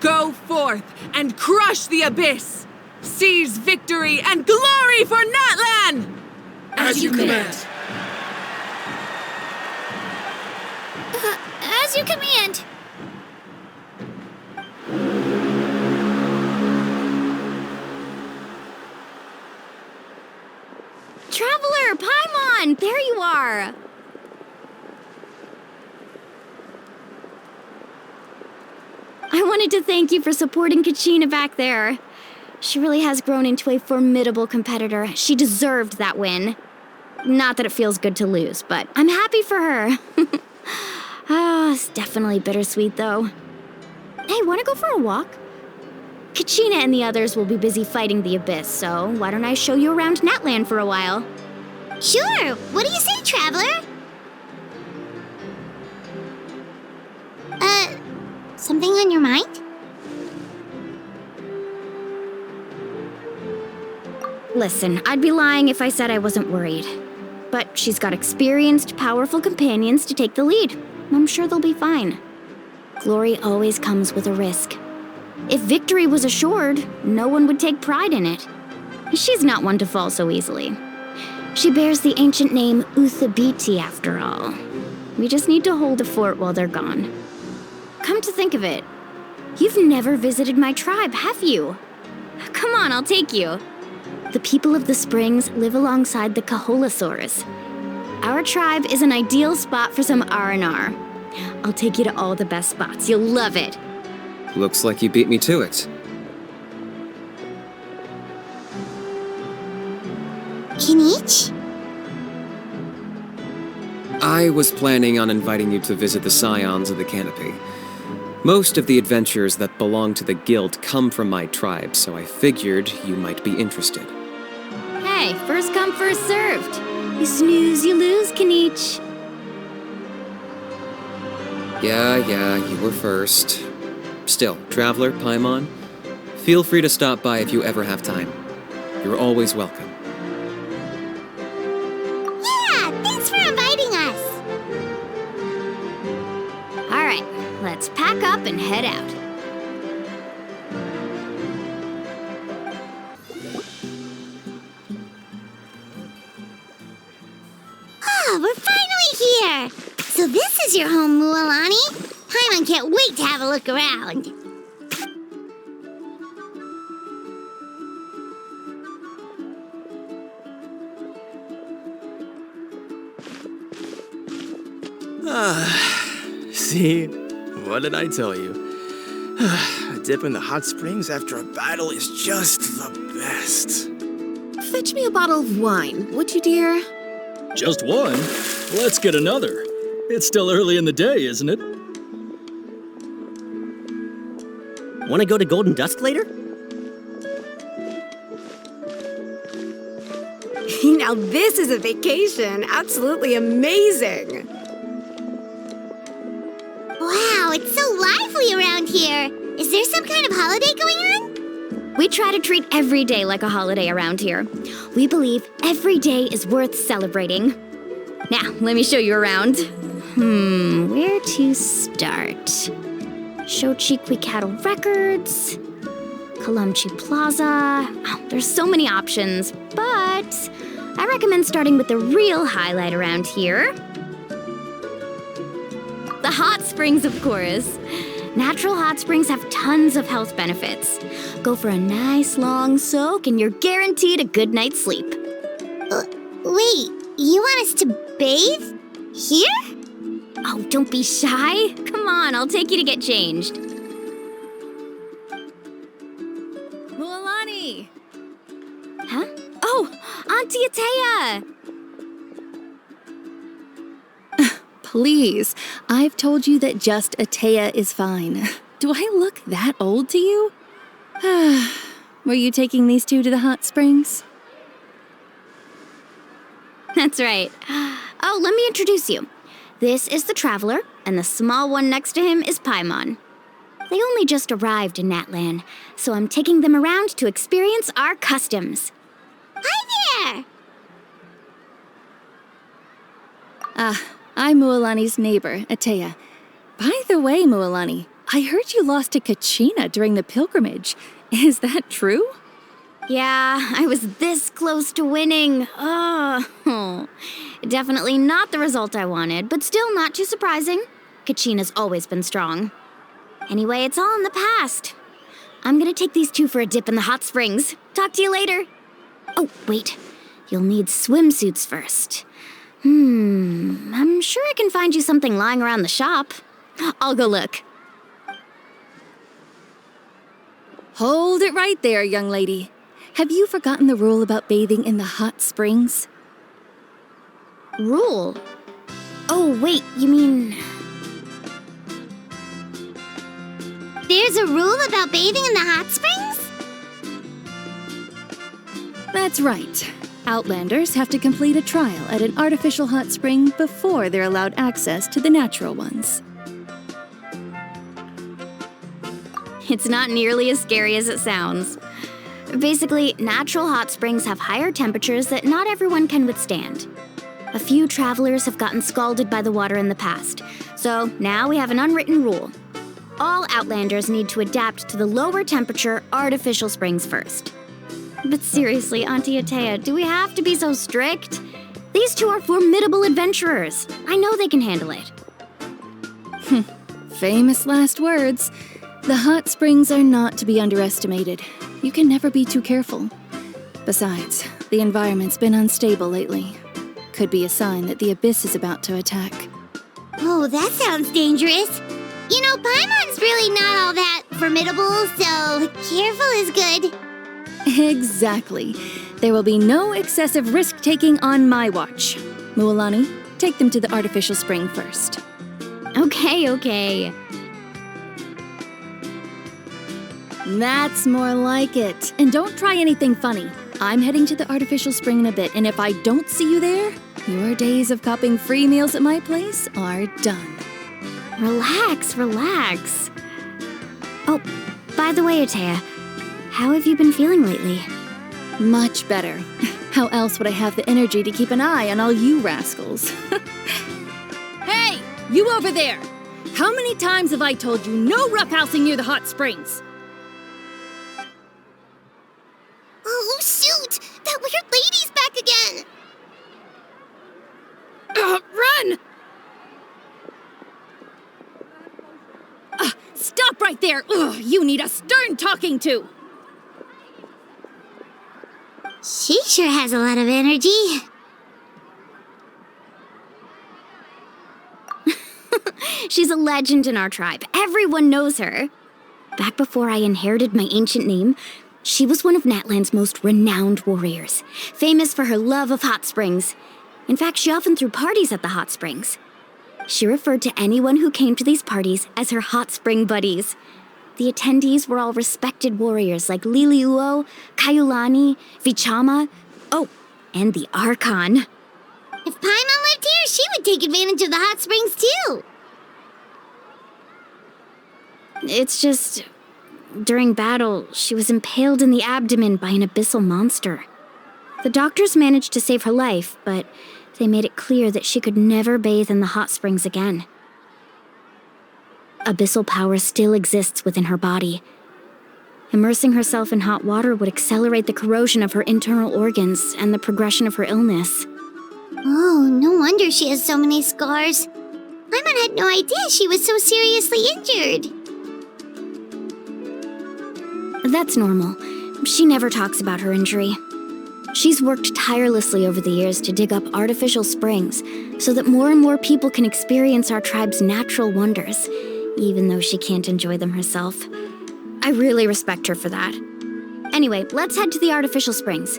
Go forth and crush the abyss! Seize victory and glory for Natlan! As you command. As you command. Traveler, Paimon, there you are. I wanted to thank you for supporting Kachina back there. She really has grown into a formidable competitor. She deserved that win. Not that it feels good to lose, but I'm happy for her. It's definitely bittersweet, though. Hey, wanna go for a walk? Kachina and the others will be busy fighting the Abyss, so why don't I show you around Natlan for a while? Sure. What do you say, Traveler? Something on your mind? Listen, I'd be lying if I said I wasn't worried. But she's got experienced, powerful companions to take the lead. I'm sure they'll be fine. Glory always comes with a risk. If victory was assured, no one would take pride in it. She's not one to fall so easily. She bears the ancient name Uthabiti, after all. We just need to hold the fort while they're gone. Come to think of it, you've never visited my tribe, have you? Come on, I'll take you. The people of the Springs live alongside the Kaholasaurus. Our tribe is an ideal spot for some R&R. I'll take you to all the best spots. You'll love it. Looks like you beat me to it. Kinich? I was planning on inviting you to visit the Scions of the Canopy. Most of the adventures that belong to the Guild come from my tribe, so I figured you might be interested. Hey, first come, first served. You snooze, you lose, Kinich. Yeah, you were first. Still, Traveler, Paimon, feel free to stop by if you ever have time. You're always welcome. Yeah, thanks for inviting us. All right, let's pack up and head out. Oh, we're finally here. So this is your home, Mualani. Paimon can't wait to have a look around. See? What did I tell you? A dip in the hot springs after a battle is just the best. Fetch me a bottle of wine, would you, dear? Just one? Let's get another. It's still early in the day, isn't it? Want to go to Golden Dusk later? Now this is a vacation. Absolutely amazing. Wow, it's so lively around here. Is there some kind of holiday going on? We try to treat every day like a holiday around here. We believe every day is worth celebrating. Now, let me show you around. Where to start? Shochiqui Cattle Records, Kalumchi Plaza. Oh, there's so many options, but I recommend starting with the real highlight around here. The hot springs, of course. Natural hot springs have tons of health benefits. Go for a nice long soak and you're guaranteed a good night's sleep. Wait, you want us to bathe? Here? Oh, don't be shy. Come on, I'll take you to get changed. Mualani! Please, I've told you that just Atea is fine. Do I look that old to you? Were you taking these two to the hot springs? That's right. Oh, let me introduce you. This is the Traveler, and the small one next to him is Paimon. They only just arrived in Natlan, so I'm taking them around to experience our customs. Hi there! I'm Mualani's neighbor, Atea. By the way, Mualani, I heard you lost to Kachina during the pilgrimage. Is that true? Yeah, I was this close to winning. Oh, definitely not the result I wanted, but still not too surprising. Kachina's always been strong. Anyway, it's all in the past. I'm gonna take these two for a dip in the hot springs. Talk to you later. Oh, wait. You'll need swimsuits first. I'm sure I can find you something lying around the shop. I'll go look. Hold it right there, young lady. Have you forgotten the rule about bathing in the hot springs? Rule? Oh, wait, you mean... There's a rule about bathing in the hot springs? That's right. Outlanders have to complete a trial at an artificial hot spring before they're allowed access to the natural ones. It's not nearly as scary as it sounds. Basically, natural hot springs have higher temperatures that not everyone can withstand. A few travelers have gotten scalded by the water in the past, so now we have an unwritten rule. All Outlanders need to adapt to the lower temperature artificial springs first. But seriously, Auntie Atea, do we have to be so strict? These two are formidable adventurers. I know they can handle it. Famous last words. The hot springs are not to be underestimated. You can never be too careful. Besides, the environment's been unstable lately. Could be a sign that the Abyss is about to attack. Oh, that sounds dangerous. You know, Paimon's really not all that formidable, so careful is good. Exactly. There will be no excessive risk-taking on my watch. Mualani, take them to the artificial spring first. Okay. That's more like it. And don't try anything funny. I'm heading to the artificial spring in a bit, and if I don't see you there, your days of copping free meals at my place are done. Relax. Oh, by the way, Atea, how have you been feeling lately? Much better. How else would I have the energy to keep an eye on all you rascals? Hey, you over there! How many times have I told you no roughhousing near the hot springs? Oh, shoot! That weird lady's back again! Run! Stop right there! Ugh, you need a stern talking to! She sure has a lot of energy. She's a legend in our tribe. Everyone knows her. Back before I inherited my ancient name, she was one of Natlan's most renowned warriors, famous for her love of hot springs. In fact, she often threw parties at the hot springs. She referred to anyone who came to these parties as her hot spring buddies. The attendees were all respected warriors like Liliuo, Kaiulani, Vichama, and the Archon. If Paimon lived here, she would take advantage of the hot springs too. It's just, during battle, she was impaled in the abdomen by an abyssal monster. The doctors managed to save her life, but they made it clear that she could never bathe in the hot springs again. Abyssal power still exists within her body. Immersing herself in hot water would accelerate the corrosion of her internal organs and the progression of her illness. Oh, no wonder she has so many scars. Paimon had no idea she was so seriously injured. That's normal. She never talks about her injury. She's worked tirelessly over the years to dig up artificial springs so that more and more people can experience our tribe's natural wonders, even though she can't enjoy them herself. I really respect her for that. Anyway, let's head to the artificial springs.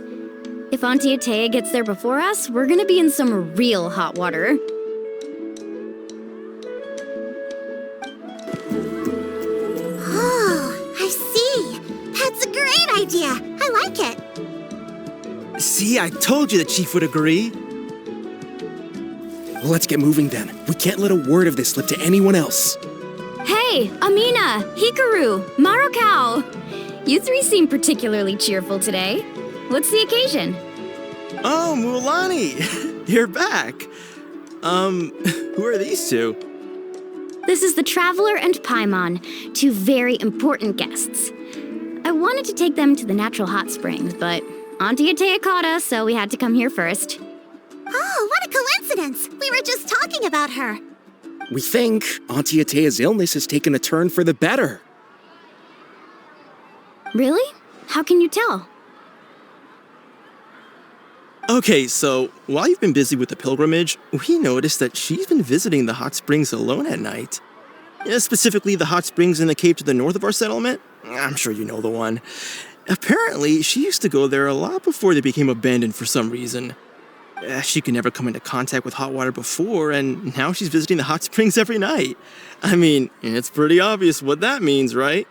If Auntie Atea gets there before us, we're gonna be in some real hot water. Oh, I see. That's a great idea. I like it. See, I told you the chief would agree. Well, let's get moving then. We can't let a word of this slip to anyone else. Hey, Amina, Hikaru, Marukao. You three seem particularly cheerful today. What's the occasion? Oh, Mualani, you're back. Who are these two? This is the Traveler and Paimon, two very important guests. I wanted to take them to the natural hot springs, but Auntie Atea caught us, so we had to come here first. Oh, what a coincidence! We were just talking about her. We think Auntie Atea's illness has taken a turn for the better. Really? How can you tell? Okay, so while you've been busy with the pilgrimage, we noticed that she's been visiting the hot springs alone at night. Specifically, the hot springs in the cave to the north of our settlement. I'm sure you know the one. Apparently, she used to go there a lot before they became abandoned for some reason. She could never come into contact with hot water before, and now she's visiting the hot springs every night. I mean, it's pretty obvious what that means, right?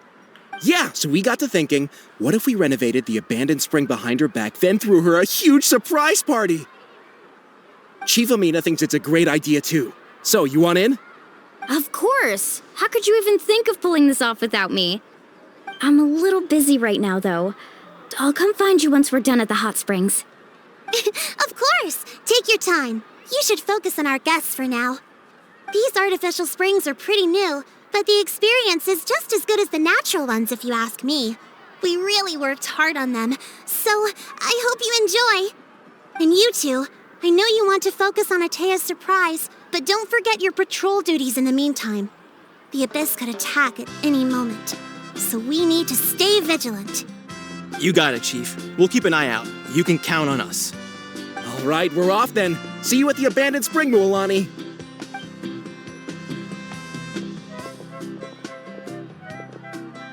Yeah, so we got to thinking, what if we renovated the abandoned spring behind her back, then threw her a huge surprise party? Chief Amina thinks it's a great idea too. So, you want in? Of course! How could you even think of pulling this off without me? I'm a little busy right now, though. I'll come find you once we're done at the hot springs. Of course! Take your time. You should focus on our guests for now. These artificial springs are pretty new, but the experience is just as good as the natural ones, if you ask me. We really worked hard on them, so I hope you enjoy. And you two, I know you want to focus on Atea's surprise, but don't forget your patrol duties in the meantime. The Abyss could attack at any moment, so we need to stay vigilant. You got it, Chief. We'll keep an eye out. You can count on us. All right, we're off then. See you at the abandoned spring, Mualani.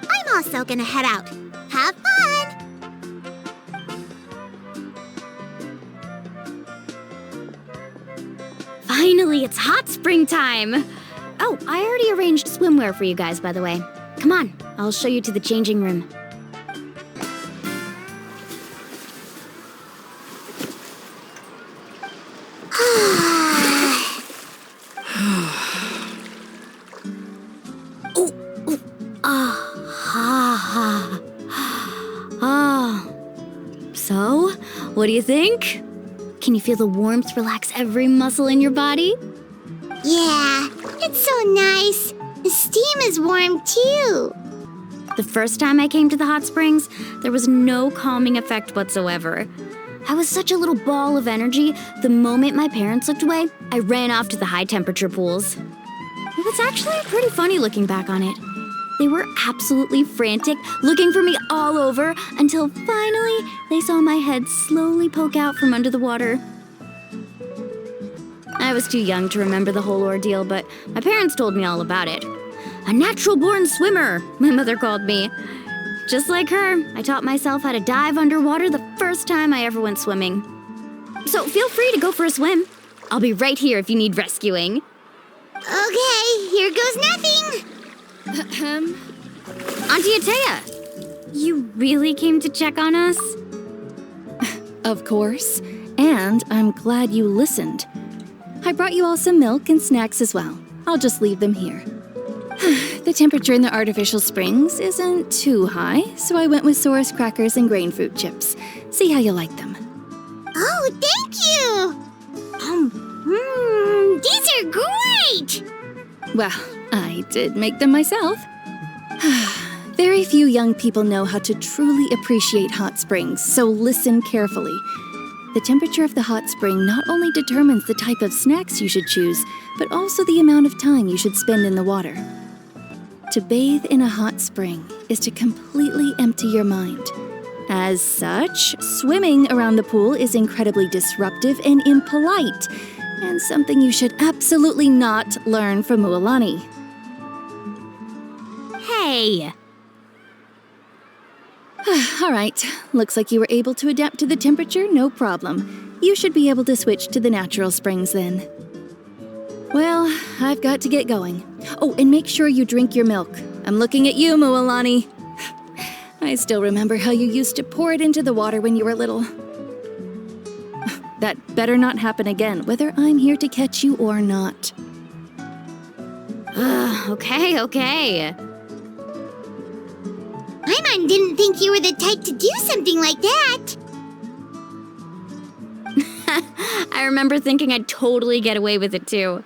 I'm also gonna head out. Have fun! Finally, it's hot spring time! Oh, I already arranged swimwear for you guys, by the way. Come on, I'll show you to the changing room. So, what do you think? Can you feel the warmth relax every muscle in your body? Yeah, it's so nice. The steam is warm too. The first time I came to the hot springs, there was no calming effect whatsoever. I was such a little ball of energy, the moment my parents looked away, I ran off to the high temperature pools. It was actually pretty funny looking back on it. They were absolutely frantic, looking for me all over, until finally they saw my head slowly poke out from under the water. I was too young to remember the whole ordeal, but my parents told me all about it. A natural-born swimmer, my mother called me. Just like her, I taught myself how to dive underwater the first time I ever went swimming. So feel free to go for a swim. I'll be right here if you need rescuing. Okay, here goes nothing. Auntie Atea, you really came to check on us? Of course, and I'm glad you listened. I brought you all some milk and snacks as well. I'll just leave them here. The temperature in the artificial springs isn't too high, so I went with Saurus crackers and grain fruit chips. See how you like them. Oh, thank you! These are great! Well, I did make them myself. Very few young people know how to truly appreciate hot springs, so listen carefully. The temperature of the hot spring not only determines the type of snacks you should choose, but also the amount of time you should spend in the water. To bathe in a hot spring is to completely empty your mind. As such, swimming around the pool is incredibly disruptive and impolite, and something you should absolutely not learn from Mualani. Hey! All right. Looks like you were able to adapt to the temperature, no problem. You should be able to switch to the natural springs then. Well, I've got to get going. Oh, and make sure you drink your milk. I'm looking at you, Mualani. I still remember how you used to pour it into the water when you were little. That better not happen again, whether I'm here to catch you or not. Okay. Paimon didn't think you were the type to do something like that. I remember thinking I'd totally get away with it too.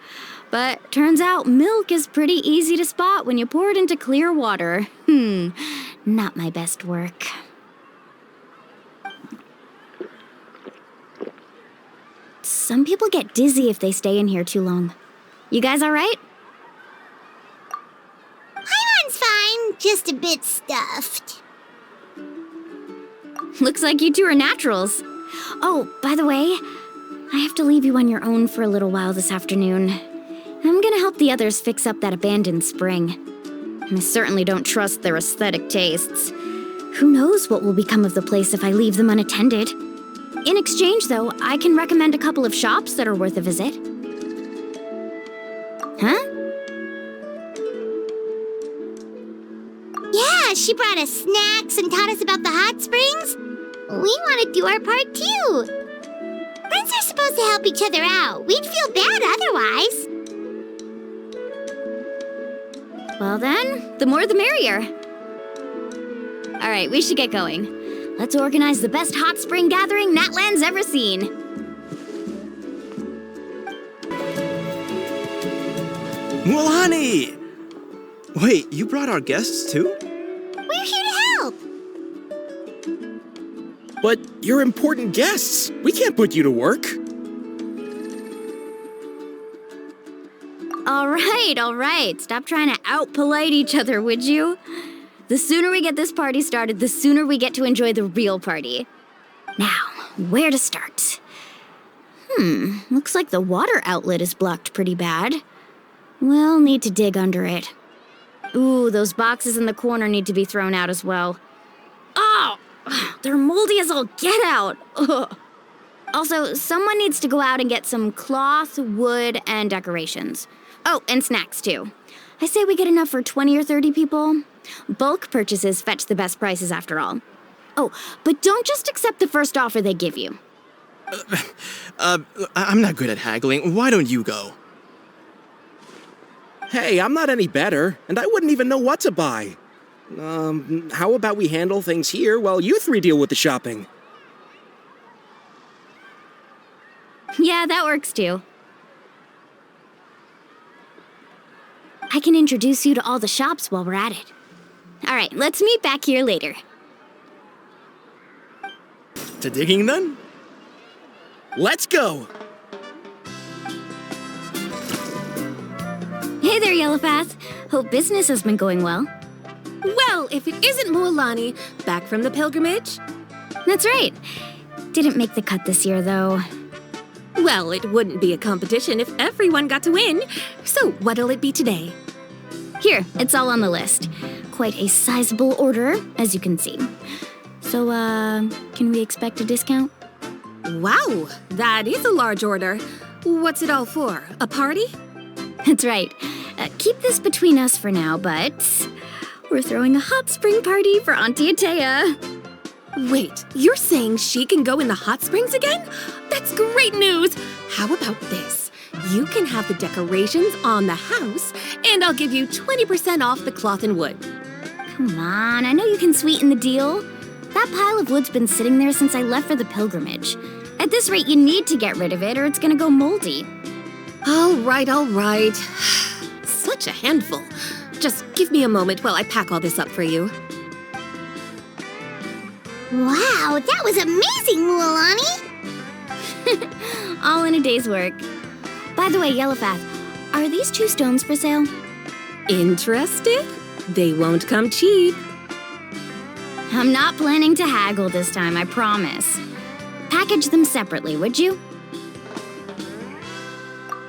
But turns out milk is pretty easy to spot when you pour it into clear water. Not my best work. Some people get dizzy if they stay in here too long. You guys all right? Paimon's fine, just a bit stuffed. Looks like you two are naturals. Oh, by the way, I have to leave you on your own for a little while this afternoon. I'm gonna help the others fix up that abandoned spring. I certainly don't trust their aesthetic tastes. Who knows what will become of the place if I leave them unattended? In exchange, though, I can recommend a couple of shops that are worth a visit. Huh? Yeah, she brought us snacks and taught us about the hot springs. We want to do our part too. Friends are supposed to help each other out. We'd feel bad otherwise. Well then, the more the merrier. All right, we should get going. Let's organize the best hot spring gathering Natlan's ever seen. Mualani! Wait, you brought our guests too? We're here to help. But you're important guests. We can't put you to work. All right. Stop trying to out-polite each other, would you? The sooner we get this party started, the sooner we get to enjoy the real party. Now, where to start? Looks like the water outlet is blocked pretty bad. We'll need to dig under it. Ooh, those boxes in the corner need to be thrown out as well. Oh, they're moldy as all get out. Ugh. Also, someone needs to go out and get some cloth, wood, and decorations. Oh, and snacks too. I say we get enough for 20 or 30 people. Bulk purchases fetch the best prices after all. Oh, but don't just accept the first offer they give you. I'm not good at haggling. Why don't you go? Hey, I'm not any better, and I wouldn't even know what to buy. How about we handle things here while you three deal with the shopping? Yeah, that works too. I can introduce you to all the shops while we're at it. All right, let's meet back here later. To digging then? Let's go! Hey there, Yellowpath. Hope business has been going well. Well, if it isn't Mualani, back from the pilgrimage? That's right. Didn't make the cut this year, though. Well, it wouldn't be a competition if everyone got to win. So what'll it be today? Here, it's all on the list. Quite a sizable order, as you can see. So, can we expect a discount? Wow, that is a large order. What's it all for? A party? That's right. Keep this between us for now, but we're throwing a hot spring party for Auntie Atea. Wait, you're saying she can go in the hot springs again? That's great news! How about this? You can have the decorations on the house, and I'll give you 20% off the cloth and wood. Come on, I know you can sweeten the deal. That pile of wood's been sitting there since I left for the pilgrimage. At this rate, you need to get rid of it or it's gonna go moldy. All right. Such a handful. Just give me a moment while I pack all this up for you. Wow, that was amazing, Mualani! All in a day's work. By the way, Yellowpath, are these 2 stones for sale? Interested? They won't come cheap. I'm not planning to haggle this time, I promise. Package them separately, would you?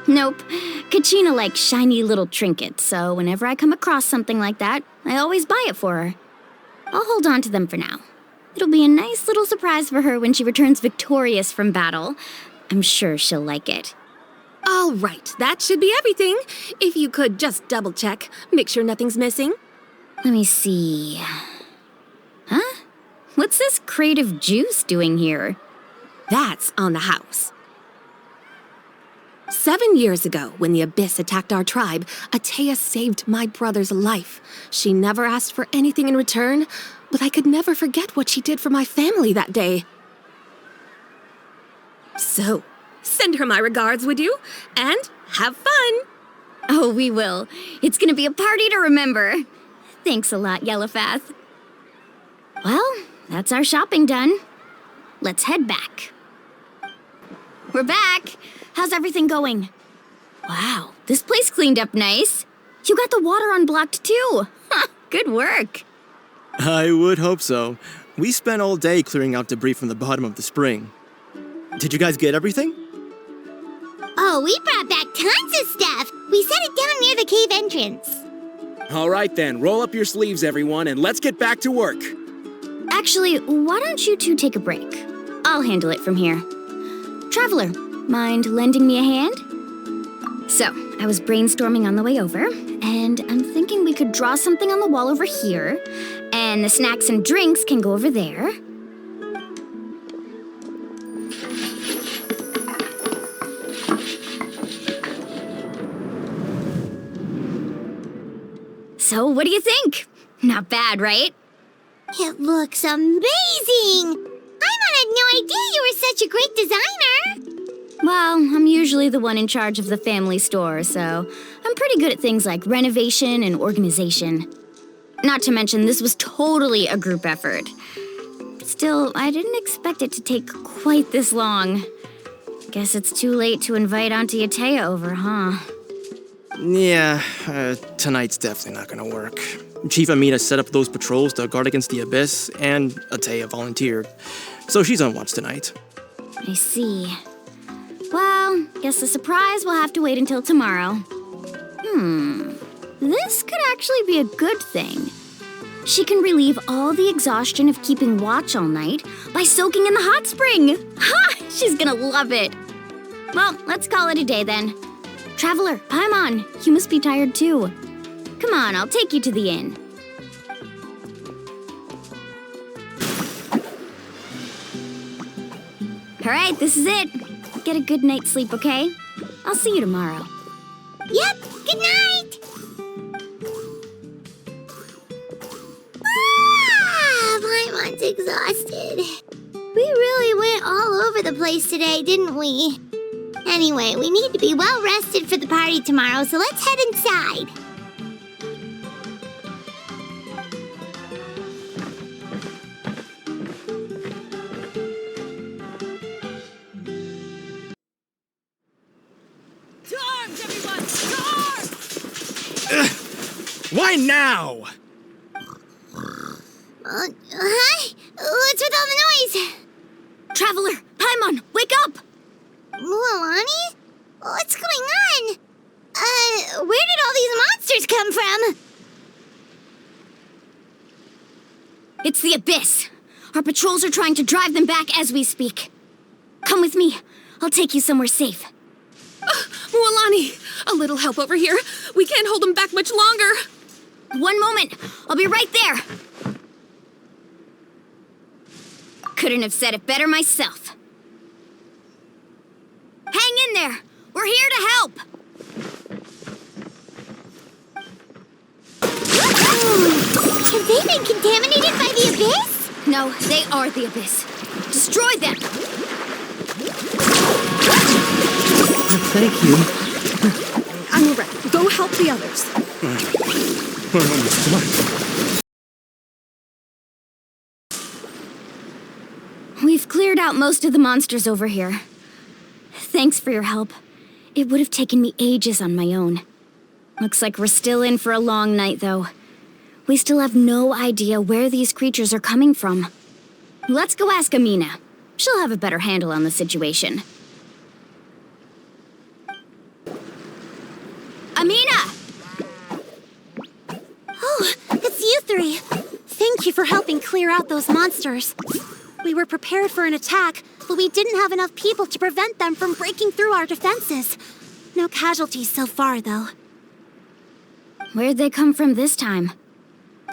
Nope. Kachina likes shiny little trinkets, so whenever I come across something like that, I always buy it for her. I'll hold on to them for now. It'll be a nice little surprise for her when she returns victorious from battle. I'm sure she'll like it. All right, that should be everything. If you could just double check, make sure nothing's missing. Let me see. Huh? What's this crate of juice doing here? That's on the house. 7 years ago, when the Abyss attacked our tribe, Atea saved my brother's life. She never asked for anything in return, but I could never forget what she did for my family that day. So, send her my regards, would you? And have fun! Oh, we will. It's gonna be a party to remember. Thanks a lot, Yellowfath. Well, that's our shopping done. Let's head back. We're back! How's everything going? Wow, this place cleaned up nice. You got the water unblocked too. Good work. I would hope so. We spent all day clearing out debris from the bottom of the spring. Did you guys get everything? Oh, we brought back tons of stuff. We set it down near the cave entrance. All right then, roll up your sleeves, everyone, and let's get back to work. Actually, why don't you two take a break? I'll handle it from here. Traveler, mind lending me a hand? So, I was brainstorming on the way over, and I'm thinking we could draw something on the wall over here, and the snacks and drinks can go over there. So, what do you think? Not bad, right? It looks amazing! Paimon had no idea you were such a great designer! Well, I'm usually the one in charge of the family store, so I'm pretty good at things like renovation and organization. Not to mention, this was totally a group effort. Still, I didn't expect it to take quite this long. Guess it's too late to invite Auntie Atea over, huh? Yeah, tonight's definitely not gonna work. Chief Amina set up those patrols to guard against the Abyss, and Atea volunteered. So she's on watch tonight. I see. Well, guess the surprise will have to wait until tomorrow. This could actually be a good thing. She can relieve all the exhaustion of keeping watch all night by soaking in the hot spring. Ha! She's gonna love it. Well, let's call it a day then. Traveler, Paimon, you must be tired too. Come on, I'll take you to the inn. All right, this is it. Get a good night's sleep, okay? I'll see you tomorrow. Yep, good night! Paimon's exhausted. We really went all over the place today, didn't we? Anyway, we need to be well rested for the party tomorrow, so let's head inside. Why now? Huh? What's with all the noise? Traveler, Paimon, wake up! Mualani? What's going on? Where did all these monsters come from? It's the Abyss. Our patrols are trying to drive them back as we speak. Come with me. I'll take you somewhere safe. Mualani, a little help over here. We can't hold them back much longer. One moment. I'll be right there. Couldn't have said it better myself. Hang in there. We're here to help. Have they been contaminated by the Abyss? No, they are the Abyss. Destroy them. Thank you. I'm alright. Go help the others. We've cleared out most of the monsters over here. Thanks for your help. It would have taken me ages on my own. Looks like we're still in for a long night, though. We still have no idea where these creatures are coming from. Let's go ask Amina. She'll have a better handle on the situation. Amina! Oh, it's you three. Thank you for helping clear out those monsters. We were prepared for an attack, but we didn't have enough people to prevent them from breaking through our defenses. No casualties so far, though. Where'd they come from this time?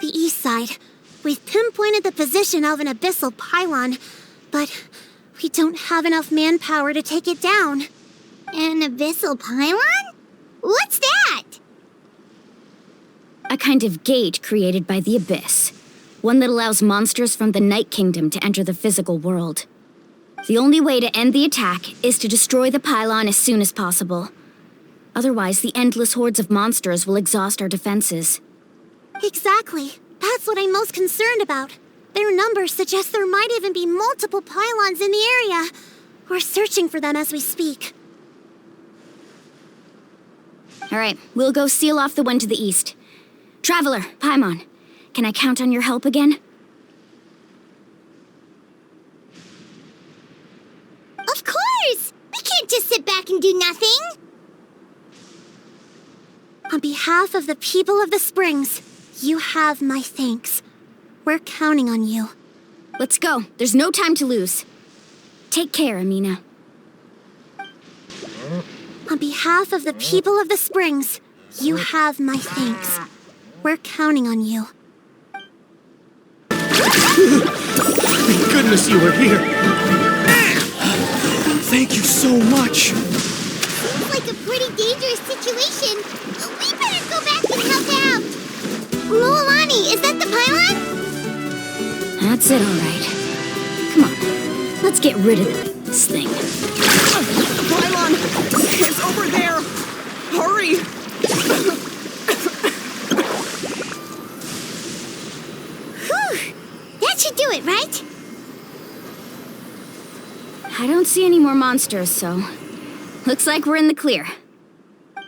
The east side. We've pinpointed the position of an abyssal pylon, but we don't have enough manpower to take it down. An abyssal pylon? What's that? A kind of gate created by the Abyss. One that allows monsters from the Night Kingdom to enter the physical world. The only way to end the attack is to destroy the pylon as soon as possible. Otherwise, the endless hordes of monsters will exhaust our defenses. Exactly. That's what I'm most concerned about. Their numbers suggest there might even be multiple pylons in the area. We're searching for them as we speak. All right, we'll go seal off the one to the east. Traveler, Paimon, can I count on your help again? Of course! We can't just sit back and do nothing! On behalf of the people of the Springs, you have my thanks. We're counting on you. Let's go. There's no time to lose. Take care, Amina. On behalf of the people of the Springs, you have my thanks. We're counting on you. Thank goodness you were here. Thank you so much. Seems like a pretty dangerous situation. We better go back and help out. Mualani, is that the pylon? That's it, all right. Come on, let's get rid of this thing. Pylon! It's over there! Hurry! Whew! That should do it, right? I don't see any more monsters, so looks like we're in the clear.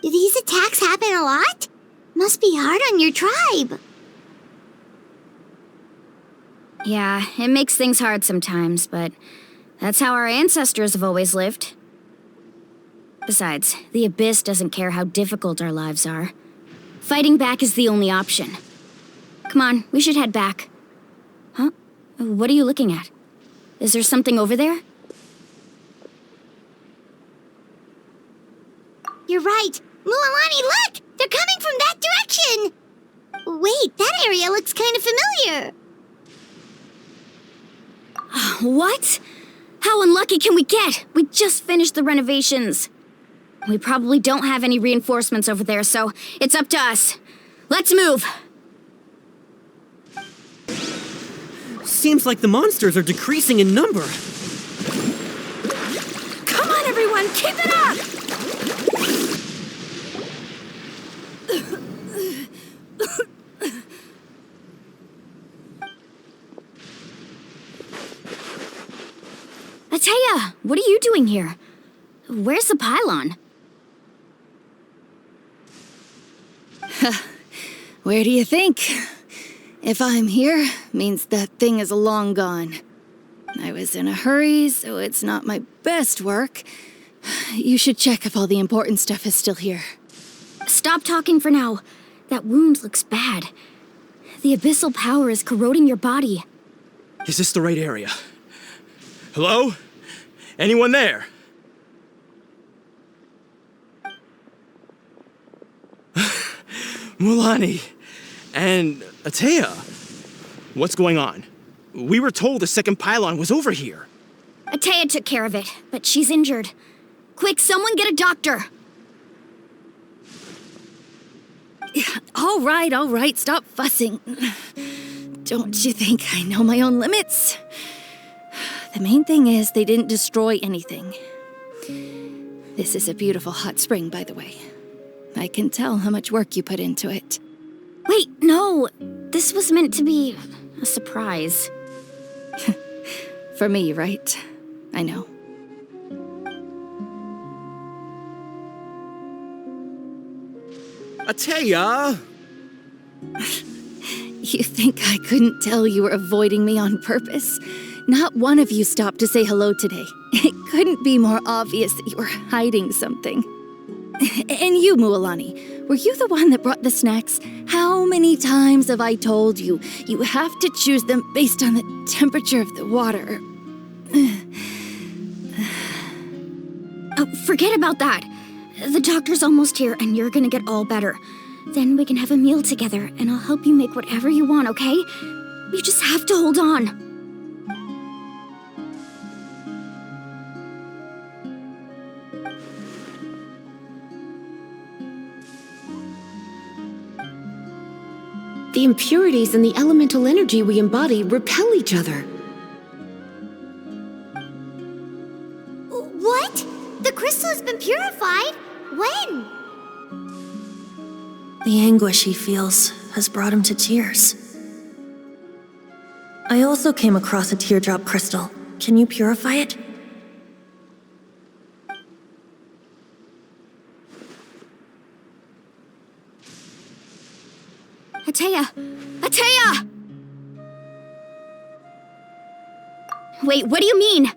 Do these attacks happen a lot? Must be hard on your tribe. Yeah, it makes things hard sometimes, but that's how our ancestors have always lived. Besides, the Abyss doesn't care how difficult our lives are. Fighting back is the only option. Come on, we should head back. Huh? What are you looking at? Is there something over there? You're right. Mualani, look! They're coming from that direction! Wait, that area looks kind of familiar. What? How unlucky can we get? We just finished the renovations. We probably don't have any reinforcements over there, so it's up to us. Let's move! Seems like the monsters are decreasing in number. Come on, everyone, keep it up! Ateya, what are you doing here? Where's the pylon? Where do you think? If I'm here, means that thing is long gone. I was in a hurry, so it's not my best work. You should check if all the important stuff is still here. Stop talking for now. That wound looks bad. The abyssal power is corroding your body. Is this the right area? Hello? Anyone there? Mualani and Ateya. What's going on? We were told the second pylon was over here. Ateya took care of it, but she's injured. Quick, someone get a doctor! All right, stop fussing. Don't you think I know my own limits? The main thing is they didn't destroy anything. This is a beautiful hot spring, by the way. I can tell how much work you put into it. Wait, no! This was meant to be a surprise. For me, right? I know. Ateya! You think I couldn't tell you were avoiding me on purpose? Not one of you stopped to say hello today. It couldn't be more obvious that you were hiding something. And you, Mualani, were you the one that brought the snacks? How many times have I told you, you have to choose them based on the temperature of the water? Oh, forget about that. The doctor's almost here, and you're gonna get all better. Then we can have a meal together, and I'll help you make whatever you want, okay? You just have to hold on. The impurities in the elemental energy we embody repel each other. What? The crystal has been purified? When? The anguish he feels has brought him to tears. I also came across a teardrop crystal. Can you purify it? Atea! Atea! Wait, what do you mean?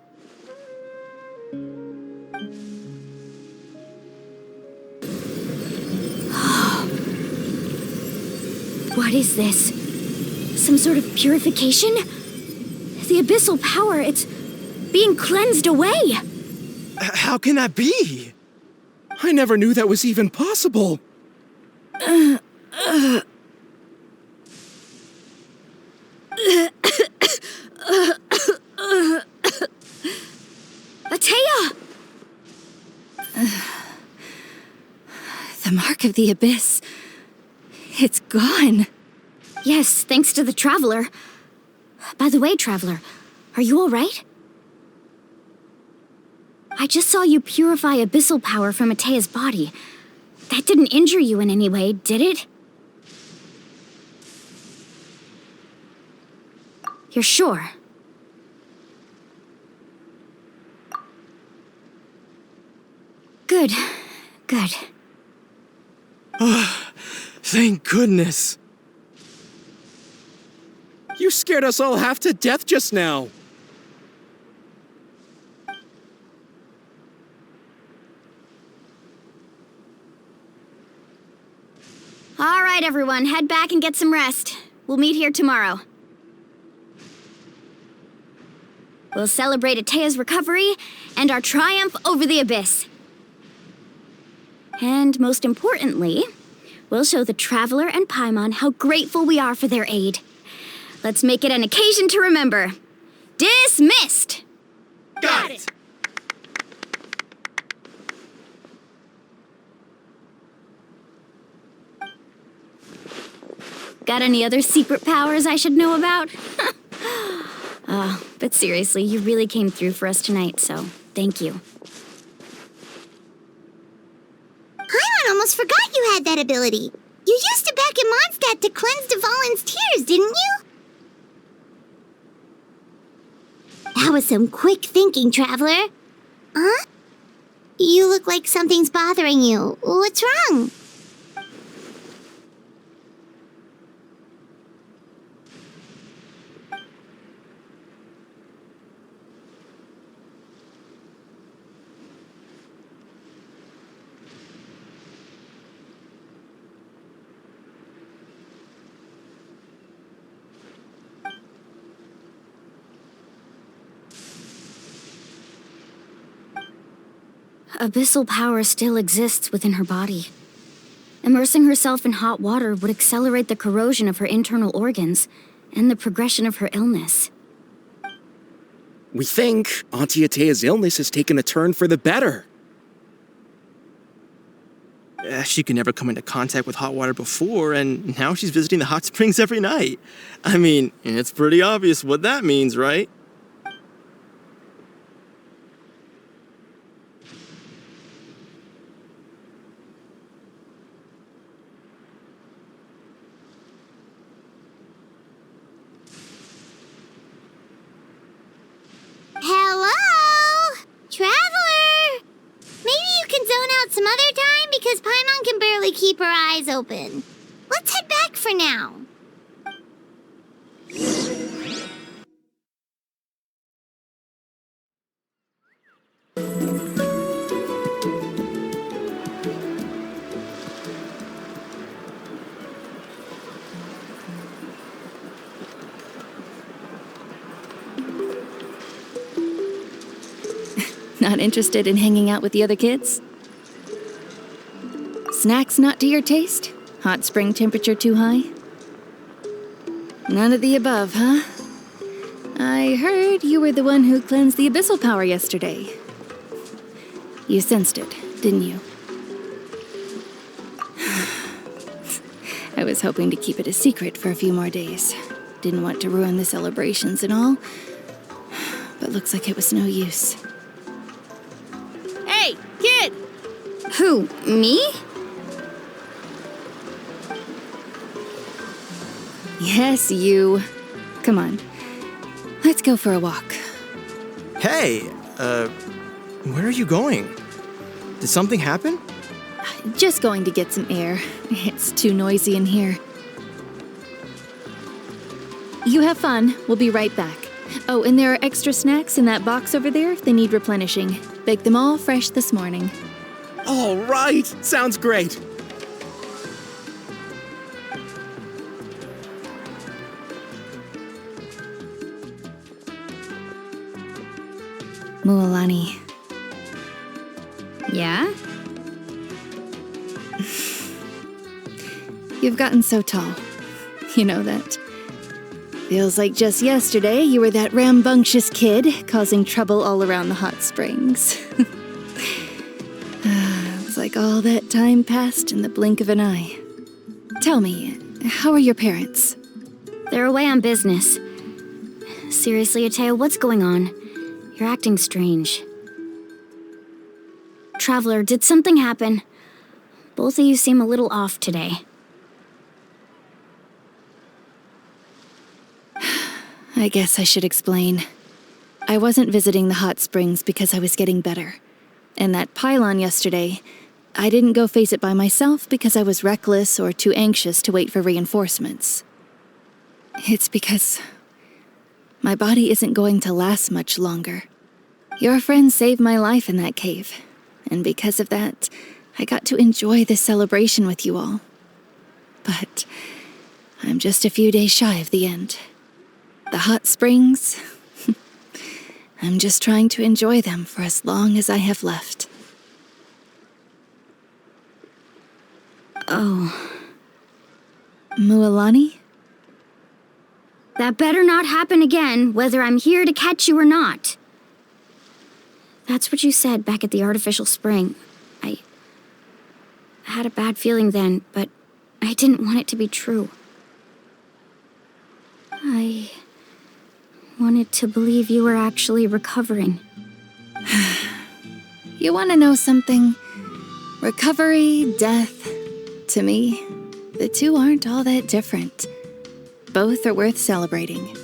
What is this? Some sort of purification? The abyssal power, it's being cleansed away! How can that be? I never knew that was even possible. Atea! The mark of the abyss. It's gone. Yes, thanks to the Traveler. By the way, Traveler, are you all right? I just saw you purify abyssal power from Atea's body. That didn't injure you in any way, did it? You're sure? Good. Good. Thank goodness. You scared us all half to death just now. All right, everyone, head back and get some rest. We'll meet here tomorrow. We'll celebrate Atea's recovery and our triumph over the abyss. And most importantly, we'll show the Traveler and Paimon how grateful we are for their aid. Let's make it an occasion to remember. Dismissed! Got it! Got any other secret powers I should know about? But seriously, you really came through for us tonight, so thank you. Paimon almost forgot you had that ability. You used it back in Mondstadt to cleanse Dvalin's tears, didn't you? That was some quick thinking, Traveler. Huh? You look like something's bothering you. What's wrong? Abyssal power still exists within her body. Immersing herself in hot water would accelerate the corrosion of her internal organs and the progression of her illness. We think Auntie Atea's illness has taken a turn for the better. She could never come into contact with hot water before, and now she's visiting the hot springs every night. I mean, it's pretty obvious what that means, right? Hello? Traveler? Maybe you can zone out some other time because Paimon can barely keep her eyes open. Let's head back for now. Not interested in hanging out with the other kids? Snacks not to your taste? Hot spring temperature too high? None of the above, huh? I heard you were the one who cleansed the abyssal power yesterday. You sensed it, didn't you? I was hoping to keep it a secret for a few more days. Didn't want to ruin the celebrations and all. But looks like it was no use. Hey, kid! Who, me? Yes, you. Come on. Let's go for a walk. Hey, where are you going? Did something happen? Just going to get some air. It's too noisy in here. You have fun. We'll be right back. Oh, and there are extra snacks in that box over there if they need replenishing. Baked them all fresh this morning. All right, sounds great. Mualani. Yeah? You've gotten so tall. You know that. Feels like just yesterday you were that rambunctious kid causing trouble all around the hot springs. It's like all that time passed in the blink of an eye. Tell me, how are your parents? They're away on business. Seriously, Atea, what's going on? You're acting strange. Traveler, did something happen? Both of you seem a little off today. I guess I should explain. I wasn't visiting the hot springs because I was getting better. And that pylon yesterday, I didn't go face it by myself because I was reckless or too anxious to wait for reinforcements. It's because my body isn't going to last much longer. Your friend saved my life in that cave, and because of that, I got to enjoy this celebration with you all. But I'm just a few days shy of the end. The hot springs, I'm just trying to enjoy them for as long as I have left. Oh. Mualani? That better not happen again, whether I'm here to catch you or not. That's what you said back at the artificial spring. I had a bad feeling then, but I didn't want it to be true. I wanted to believe you were actually recovering. You want to know something? Recovery, death, to me, the two aren't all that different. Both are worth celebrating.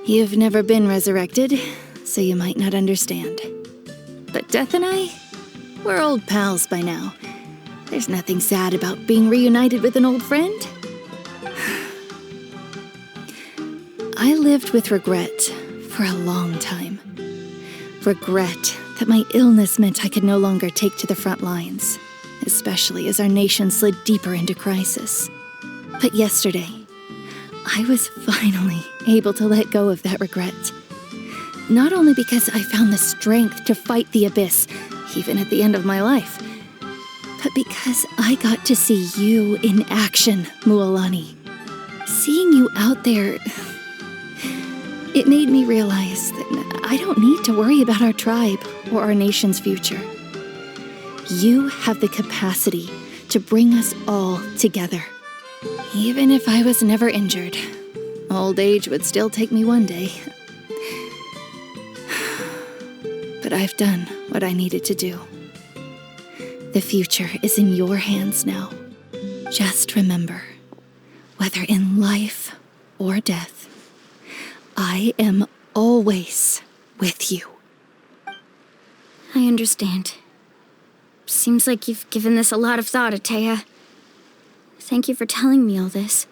You've never been resurrected, so you might not understand. But Death and I, we're old pals by now. There's nothing sad about being reunited with an old friend. I lived with regret for a long time. Regret that my illness meant I could no longer take to the front lines, especially as our nation slid deeper into crisis. But yesterday, I was finally able to let go of that regret. Not only because I found the strength to fight the abyss, even at the end of my life, but because I got to see you in action, Mualani. Seeing you out there, it made me realize that I don't need to worry about our tribe or our nation's future. You have the capacity to bring us all together. Even if I was never injured, old age would still take me one day. But I've done what I needed to do. The future is in your hands now. Just remember, whether in life or death, I am always with you. I understand. Seems like you've given this a lot of thought, Atea. Thank you for telling me all this.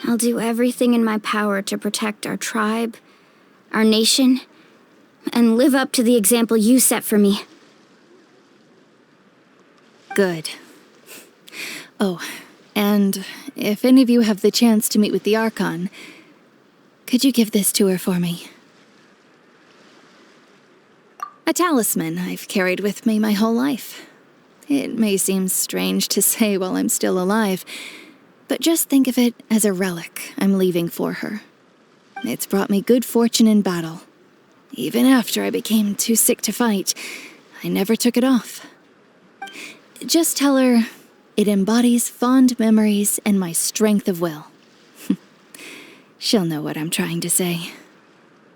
I'll do everything in my power to protect our tribe, our nation, and live up to the example you set for me. Good. Oh, and if any of you have the chance to meet with the Archon, could you give this to her for me? A talisman I've carried with me my whole life. It may seem strange to say while I'm still alive, but just think of it as a relic I'm leaving for her. It's brought me good fortune in battle. Even after I became too sick to fight, I never took it off. Just tell her it embodies fond memories and my strength of will. She'll know what I'm trying to say.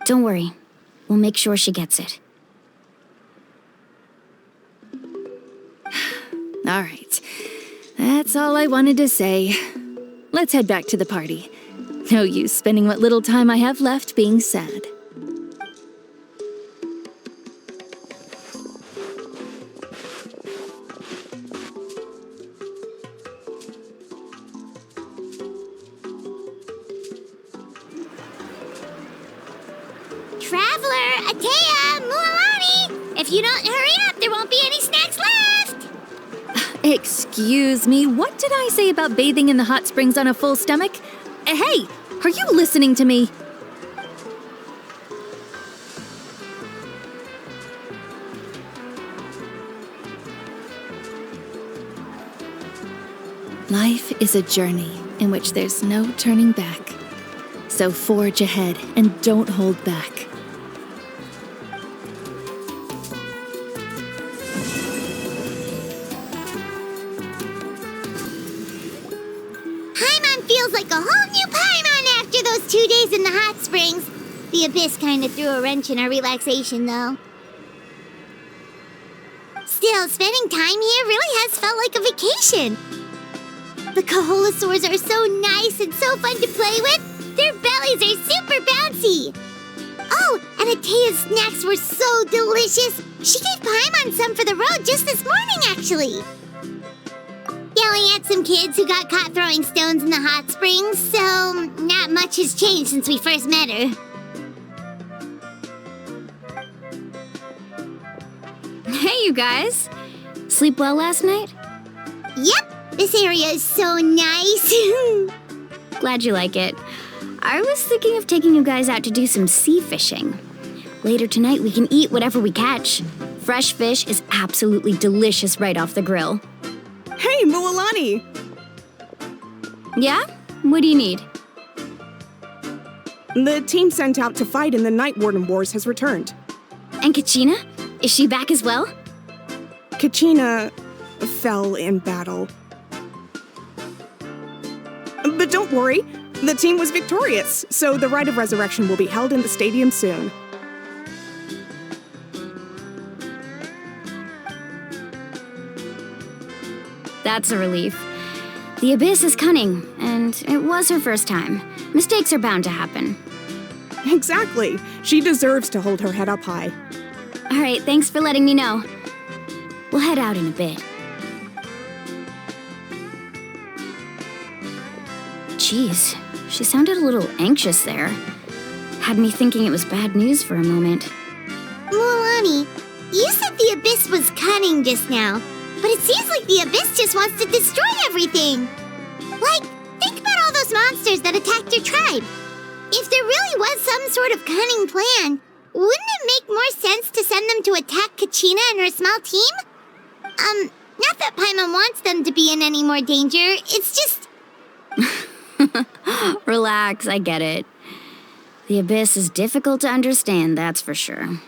Don't worry. We'll make sure she gets it. All right. That's all I wanted to say. Let's head back to the party. No use spending what little time I have left being sad. Traveler, Atea, Mualani! If you don't hurry up, there won't be any snacks left! Excuse me, what did I say about bathing in the hot springs on a full stomach? Hey, are you listening to me? Life is a journey in which there's no turning back. So forge ahead and don't hold back. Paimon feels like a whole new Paimon after those 2 days in the hot springs. The Abyss kind of threw a wrench in our relaxation, though. Still, spending time here really has felt like a vacation. The Kaholosaurs are so nice and so fun to play with. Their bellies are super bouncy. Oh, and Atea's snacks were so delicious. She gave Paimon some for the road just this morning, actually. Yelling at some kids who got caught throwing stones in the hot springs, so not much has changed since we first met her. Hey, you guys. Sleep well last night? Yep, this area is so nice. Glad you like it. I was thinking of taking you guys out to do some sea fishing. Later tonight, we can eat whatever we catch. Fresh fish is absolutely delicious right off the grill. Hey, Mualani! Yeah? What do you need? The team sent out to fight in the Night Warden Wars has returned. And Kachina? Is she back as well? Kachina fell in battle. But don't worry, the team was victorious, so the Rite of Resurrection will be held in the stadium soon. That's a relief. The Abyss is cunning, and it was her first time. Mistakes are bound to happen. Exactly. She deserves to hold her head up high. All right, thanks for letting me know. We'll head out in a bit. Jeez, she sounded a little anxious there. Had me thinking it was bad news for a moment. Mualani, you said the Abyss was cunning just now, but it seems like the Abyss just wants to destroy everything. Like, think about all those monsters that attacked your tribe. If there really was some sort of cunning plan, wouldn't it make more sense to send them to attack Kachina and her small team? Not that Paimon wants them to be in any more danger, it's just... Relax, I get it. The Abyss is difficult to understand, that's for sure.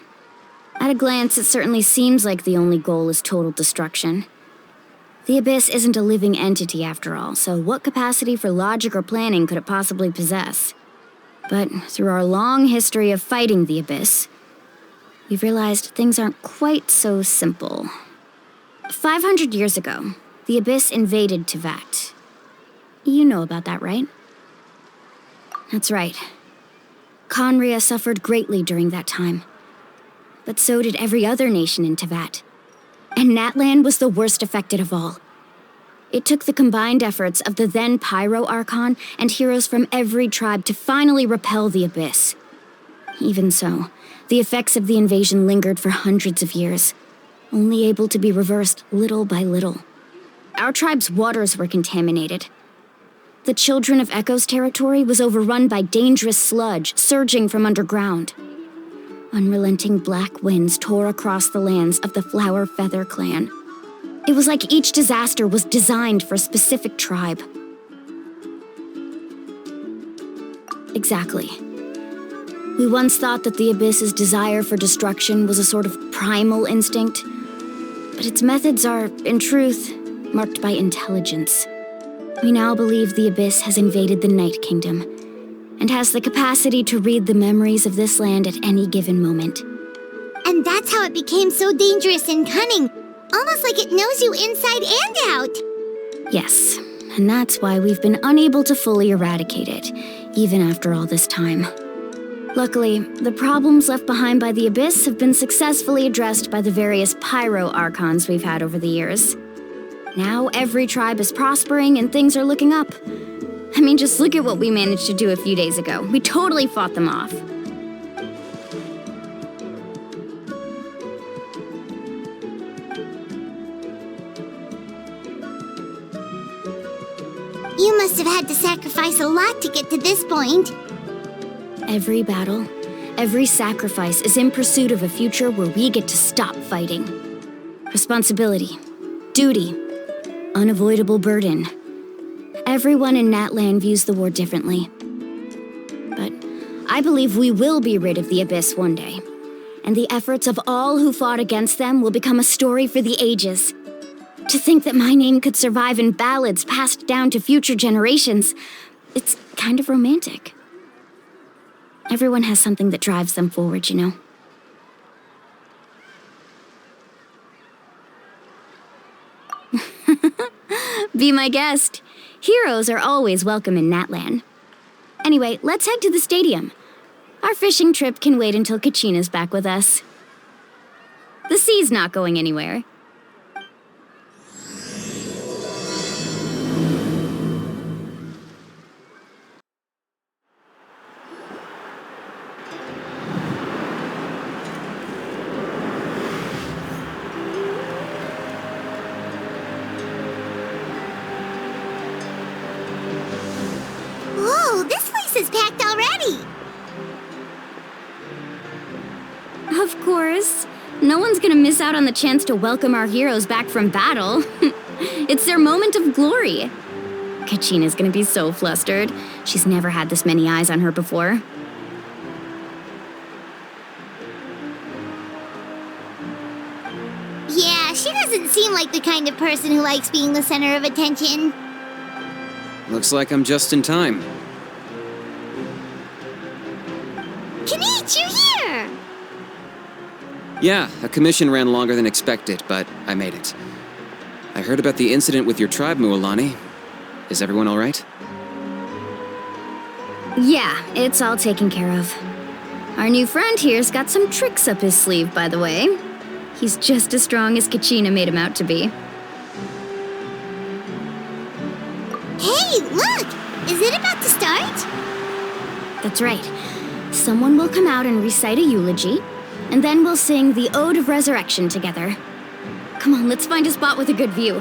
At a glance, it certainly seems like the only goal is total destruction. The Abyss isn't a living entity after all, so what capacity for logic or planning could it possibly possess? But through our long history of fighting the Abyss, we've realized things aren't quite so simple. 500 years ago, the Abyss invaded Tevat. You know about that, right? That's right. Conria suffered greatly during that time. But so did every other nation in Tevat. And Natlan was the worst affected of all. It took the combined efforts of the then Pyro Archon and heroes from every tribe to finally repel the Abyss. Even so, the effects of the invasion lingered for hundreds of years, only able to be reversed little by little. Our tribe's waters were contaminated. The Children of Echo's territory was overrun by dangerous sludge surging from underground. Unrelenting black winds tore across the lands of the Flower Feather clan. It was like each disaster was designed for a specific tribe. Exactly. We once thought that the Abyss's desire for destruction was a sort of primal instinct, but its methods are, in truth, marked by intelligence. We now believe the Abyss has invaded the Night Kingdom, and has the capacity to read the memories of this land at any given moment. And that's how it became so dangerous and cunning, almost like it knows you inside and out. Yes, and that's why we've been unable to fully eradicate it, even after all this time. Luckily, the problems left behind by the Abyss have been successfully addressed by the various Pyro Archons we've had over the years. Now every tribe is prospering and things are looking up. I mean, just look at what we managed to do a few days ago. We totally fought them off. You must have had to sacrifice a lot to get to this point. Every battle, every sacrifice is in pursuit of a future where we get to stop fighting. Responsibility, duty, unavoidable burden. Everyone in Natlan views the war differently. But I believe we will be rid of the Abyss one day, and the efforts of all who fought against them will become a story for the ages. To think that my name could survive in ballads passed down to future generations, it's kind of romantic. Everyone has something that drives them forward, you know? Be my guest. Heroes are always welcome in Natlan. Anyway, let's head to the stadium. Our fishing trip can wait until Kachina's back with us. The sea's not going anywhere. Whoa, this place is packed already! Of course. No one's gonna miss out on the chance to welcome our heroes back from battle. It's their moment of glory. Kachina's gonna be so flustered. She's never had this many eyes on her before. Yeah, she doesn't seem like the kind of person who likes being the center of attention. Looks like I'm just in time. Kinich, you're here! Yeah, a commission ran longer than expected, but I made it. I heard about the incident with your tribe, Mualani. Is everyone all right? Yeah, it's all taken care of. Our new friend here's got some tricks up his sleeve, by the way. He's just as strong as Kachina made him out to be. Hey, look! Is it about to start? That's right. Someone will come out and recite a eulogy, and then we'll sing the Ode of Resurrection together. Come on, let's find a spot with a good view.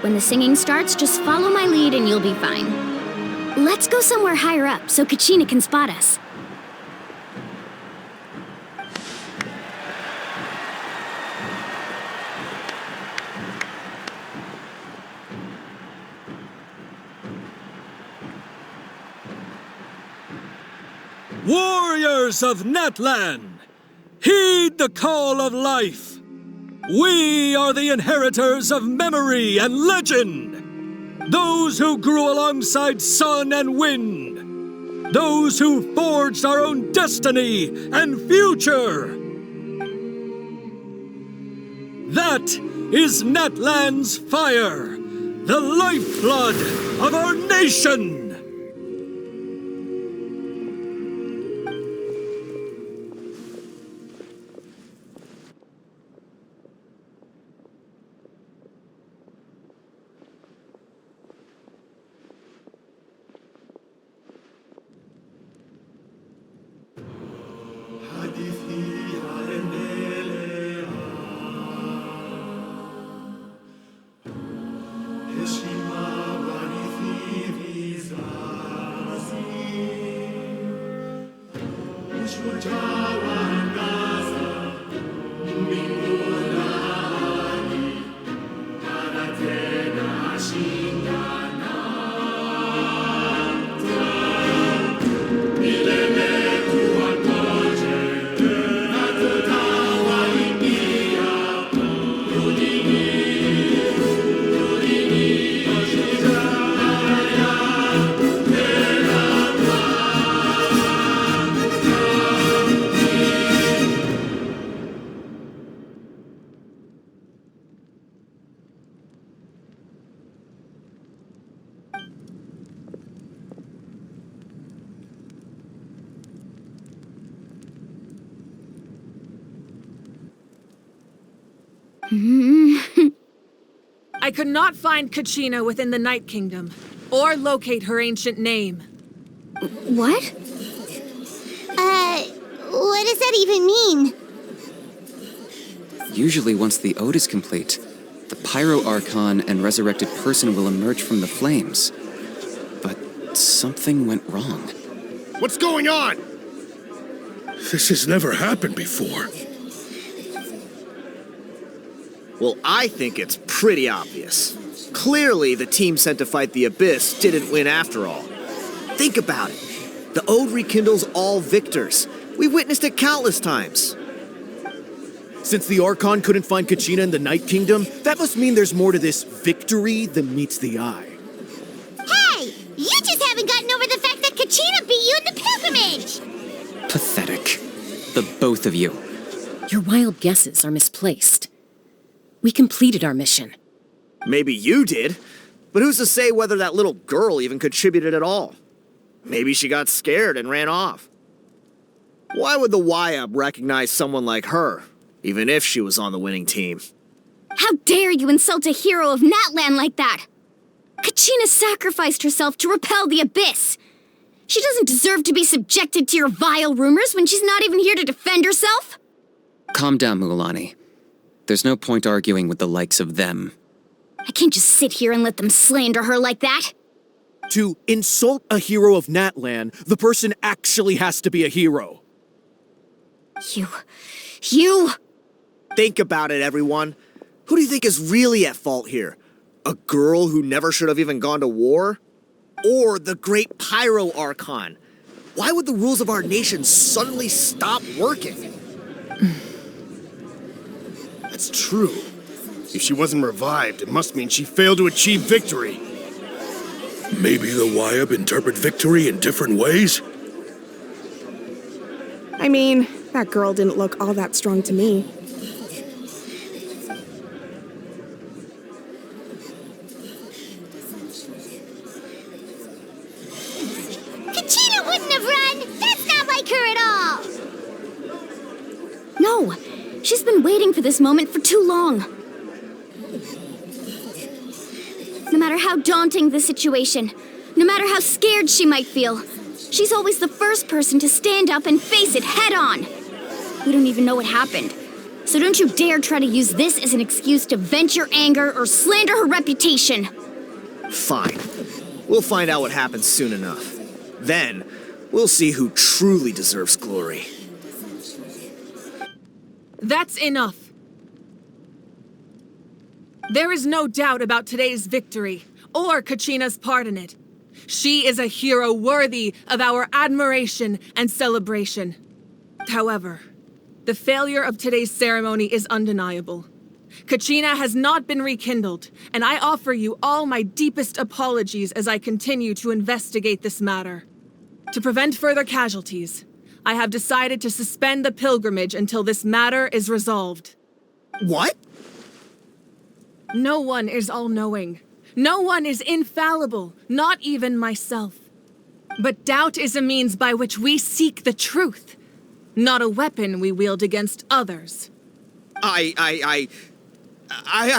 When the singing starts, just follow my lead and you'll be fine. Let's go somewhere higher up so Kachina can spot us. Warriors of Natlan, heed the call of life. We are the inheritors of memory and legend. Those who grew alongside sun and wind. Those who forged our own destiny and future. That is Natlan's fire, the lifeblood of our nation. I could not find Kachina within the Night Kingdom, or locate her ancient name. What? What does that even mean? Usually once the ode is complete, the Pyro Archon and resurrected person will emerge from the flames. But something went wrong. What's going on? This has never happened before. Well, I think it's pretty obvious. Clearly, the team sent to fight the Abyss didn't win after all. Think about it. The Ode rekindles all victors. We've witnessed it countless times. Since the Archon couldn't find Kachina in the Night Kingdom, that must mean there's more to this victory than meets the eye. Hey! You just haven't gotten over the fact that Kachina beat you in the pilgrimage! Pathetic. The both of you. Your wild guesses are misplaced. We completed our mission. Maybe you did, but who's to say whether that little girl even contributed at all? Maybe she got scared and ran off. Why would the YUB recognize someone like her, even if she was on the winning team? How dare you insult a hero of Natlan like that? Kachina sacrificed herself to repel the Abyss. She doesn't deserve to be subjected to your vile rumors when she's not even here to defend herself. Calm down, Mulan. There's no point arguing with the likes of them. I can't just sit here and let them slander her like that. To insult a hero of Natlan, the person actually has to be a hero. You... Think about it, everyone. Who do you think is really at fault here? A girl who never should have even gone to war? Or the great Pyro Archon? Why would the rules of our nation suddenly stop working? That's true. If she wasn't revived, it must mean she failed to achieve victory. Maybe the YUB interpret victory in different ways? I mean, that girl didn't look all that strong to me. Kachina wouldn't have run! That's not like her at all! No, she's been waiting for this moment for too long. No matter how daunting the situation, no matter how scared she might feel, she's always the first person to stand up and face it head on. We don't even know what happened, so don't you dare try to use this as an excuse to vent your anger or slander her reputation. Fine. We'll find out what happens soon enough. Then, we'll see who truly deserves glory. That's enough. There is no doubt about today's victory, or Kachina's part in it. She is a hero worthy of our admiration and celebration. However, the failure of today's ceremony is undeniable. Kachina has not been rekindled, and I offer you all my deepest apologies as I continue to investigate this matter. To prevent further casualties, I have decided to suspend the pilgrimage until this matter is resolved. What? No one is all-knowing. No one is infallible, not even myself. But doubt is a means by which we seek the truth, not a weapon we wield against others. I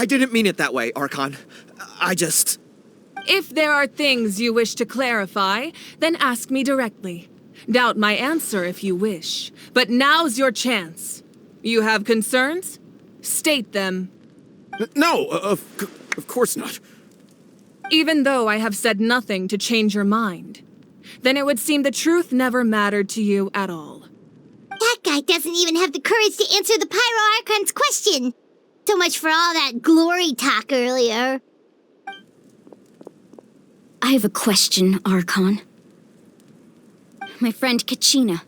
didn't mean it that way, Archon. If there are things you wish to clarify, then ask me directly. Doubt my answer if you wish, but now's your chance. You have concerns? State them. No, of course not. Even though I have said nothing to change your mind, then it would seem the truth never mattered to you at all. That guy doesn't even have the courage to answer the Pyro Archon's question. So much for all that glory talk earlier. I have a question, Archon. My friend Kachina.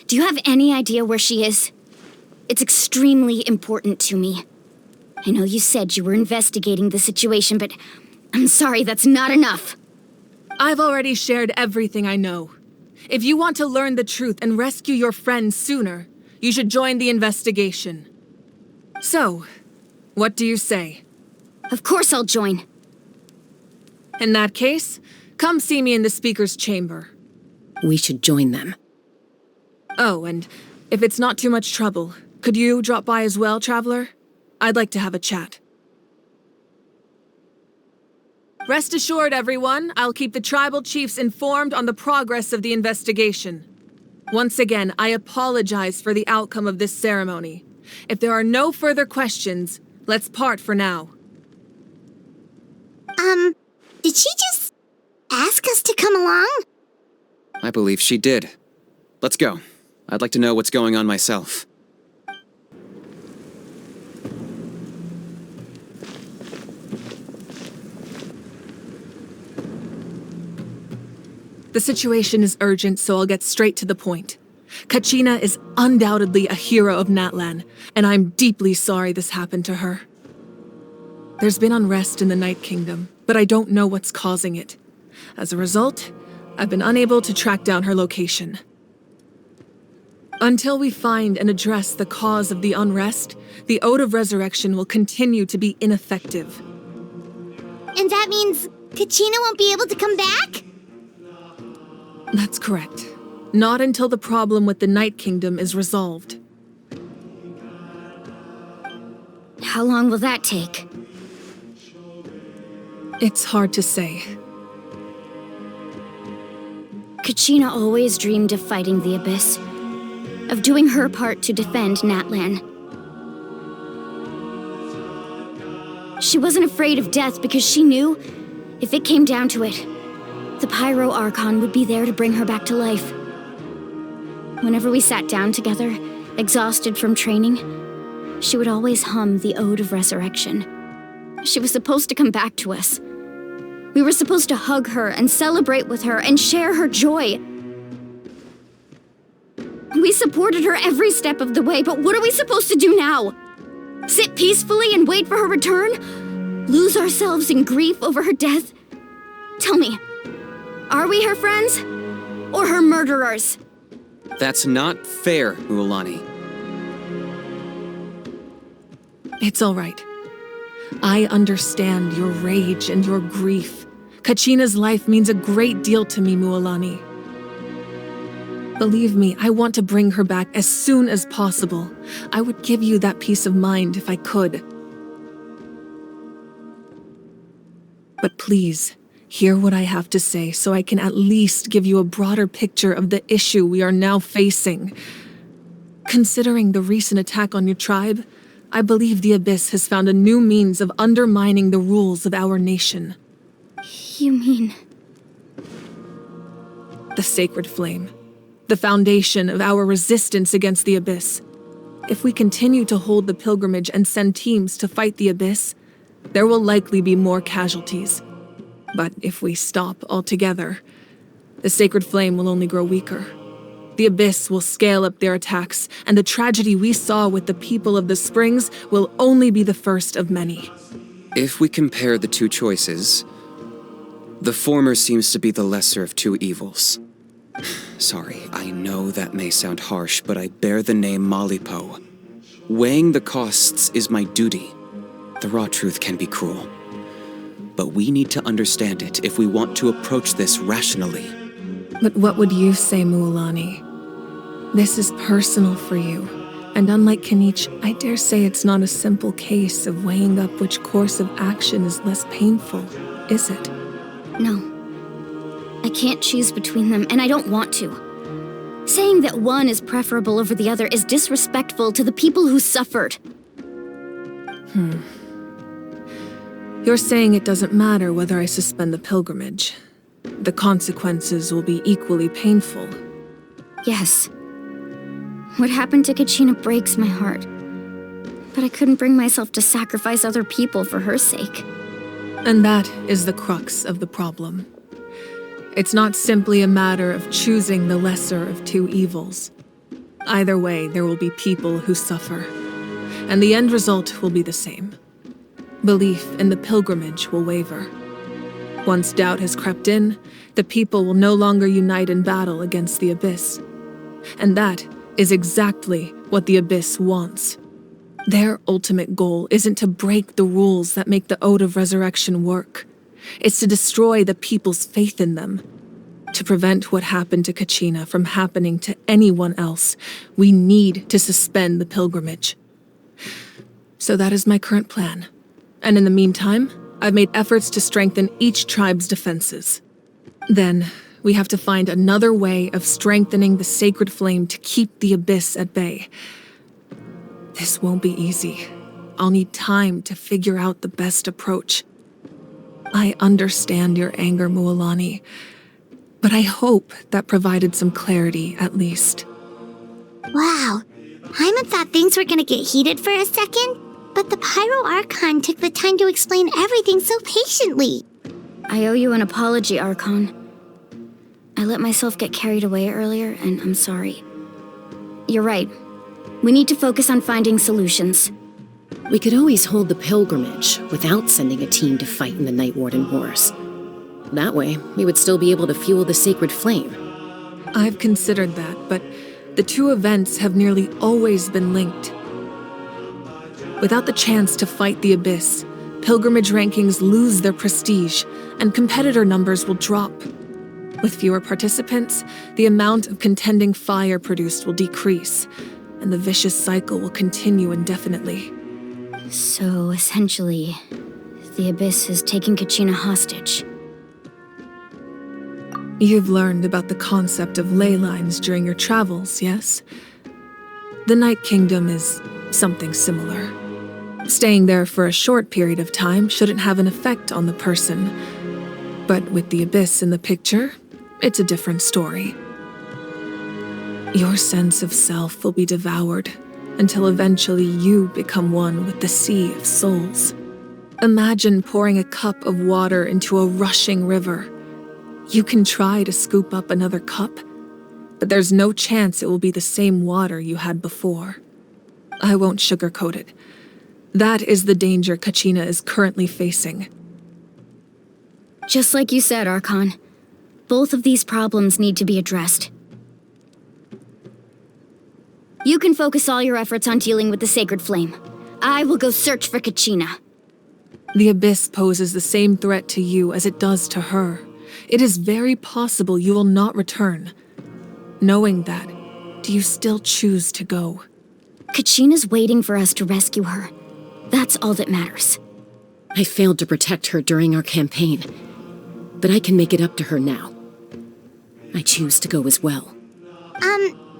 Do you have any idea where she is? It's extremely important to me. I know you said you were investigating the situation, but I'm sorry, that's not enough. I've already shared everything I know. If you want to learn the truth and rescue your friend sooner, you should join the investigation. So, what do you say? Of course I'll join. In that case, come see me in the speaker's chamber. We should join them. Oh, and if it's not too much trouble, could you drop by as well, Traveler? I'd like to have a chat. Rest assured, everyone, I'll keep the tribal chiefs informed on the progress of the investigation. Once again, I apologize for the outcome of this ceremony. If there are no further questions, let's part for now. Did she just ask us to come along? I believe she did. Let's go. I'd like to know what's going on myself. The situation is urgent, so I'll get straight to the point. Kachina is undoubtedly a hero of Natlan, and I'm deeply sorry this happened to her. There's been unrest in the Night Kingdom, but I don't know what's causing it. As a result, I've been unable to track down her location. Until we find and address the cause of the unrest, the Ode of Resurrection will continue to be ineffective. And that means Kachina won't be able to come back? That's correct. Not until the problem with the Night Kingdom is resolved. How long will that take? It's hard to say. Kachina always dreamed of fighting the Abyss, of doing her part to defend Natlan. She wasn't afraid of death because she knew, if it came down to it, the Pyro Archon would be there to bring her back to life. Whenever we sat down together, exhausted from training, she would always hum the Ode of Resurrection. She was supposed to come back to us. We were supposed to hug her and celebrate with her and share her joy. We supported her every step of the way, but what are we supposed to do now? Sit peacefully and wait for her return? Lose ourselves in grief over her death? Tell me, are we her friends? Or her murderers? That's not fair, Mualani. It's all right. I understand your rage and your grief. Kachina's life means a great deal to me, Mualani. Believe me, I want to bring her back as soon as possible. I would give you that peace of mind if I could. But please, hear what I have to say so I can at least give you a broader picture of the issue we are now facing. Considering the recent attack on your tribe, I believe the Abyss has found a new means of undermining the rules of our nation. You mean? The Sacred Flame. The foundation of our resistance against the Abyss. If we continue to hold the pilgrimage and send teams to fight the Abyss, there will likely be more casualties. But if we stop altogether, the Sacred Flame will only grow weaker. The Abyss will scale up their attacks, and the tragedy we saw with the people of the Springs will only be the first of many. If we compare the two choices, the former seems to be the lesser of two evils. Sorry, I know that may sound harsh, but I bear the name Malipo. Weighing the costs is my duty. The raw truth can be cruel. But we need to understand it if we want to approach this rationally. But what would you say, Mualani? This is personal for you, and unlike Kanich, I dare say it's not a simple case of weighing up which course of action is less painful, is it? No. I can't choose between them, and I don't want to. Saying that one is preferable over the other is disrespectful to the people who suffered. You're saying it doesn't matter whether I suspend the pilgrimage. The consequences will be equally painful. Yes. What happened to Kachina breaks my heart. But I couldn't bring myself to sacrifice other people for her sake. And that is the crux of the problem. It's not simply a matter of choosing the lesser of two evils. Either way, there will be people who suffer. And the end result will be the same. Belief in the pilgrimage will waver. Once doubt has crept in, the people will no longer unite in battle against the Abyss. And that is exactly what the Abyss wants. Their ultimate goal isn't to break the rules that make the Ode of Resurrection work. It's to destroy the people's faith in them. To prevent what happened to Kachina from happening to anyone else, we need to suspend the pilgrimage. So that is my current plan. And in the meantime, I've made efforts to strengthen each tribe's defenses. Then, we have to find another way of strengthening the sacred flame to keep the abyss at bay. This won't be easy. I'll need time to figure out the best approach. I understand your anger, Mualani, but I hope that provided some clarity, at least. Wow. Paimon thought things were gonna get heated for a second, but the Pyro Archon took the time to explain everything so patiently. I owe you an apology, Archon. I let myself get carried away earlier, and I'm sorry. You're right. We need to focus on finding solutions. We could always hold the pilgrimage without sending a team to fight in the Night Warden Wars. That way, we would still be able to fuel the sacred flame. I've considered that, but the two events have nearly always been linked. Without the chance to fight the abyss, pilgrimage rankings lose their prestige, and competitor numbers will drop. With fewer participants, the amount of contending fire produced will decrease, and the vicious cycle will continue indefinitely. So, essentially, the abyss is taking Kachina hostage. You've learned about the concept of ley lines during your travels, yes? The Night Kingdom is something similar. Staying there for a short period of time shouldn't have an effect on the person. But with the abyss in the picture, it's a different story. Your sense of self will be devoured until eventually you become one with the sea of souls. Imagine pouring a cup of water into a rushing river. You can try to scoop up another cup, but there's no chance it will be the same water you had before. I won't sugarcoat it. That is the danger Kachina is currently facing. Just like you said, Archon. Both of these problems need to be addressed. You can focus all your efforts on dealing with the sacred flame. I will go search for Kachina. The abyss poses the same threat to you as it does to her. It is very possible you will not return. Knowing that, do you still choose to go? Kachina's waiting for us to rescue her. That's all that matters. I failed to protect her during our campaign, but I can make it up to her now. I choose to go as well.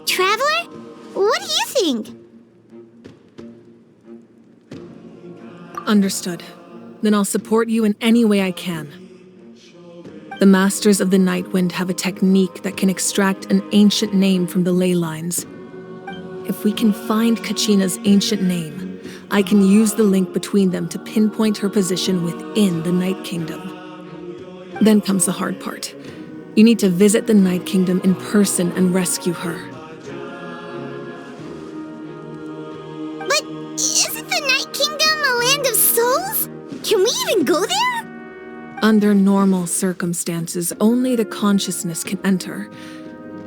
Traveler? What do you think? Understood. Then I'll support you in any way I can. The Masters of the Nightwind have a technique that can extract an ancient name from the ley lines. If we can find Kachina's ancient name, I can use the link between them to pinpoint her position within the Night Kingdom. Then comes the hard part. You need to visit the Night Kingdom in person and rescue her. But isn't the Night Kingdom a land of souls? Can we even go there? Under normal circumstances, only the consciousness can enter.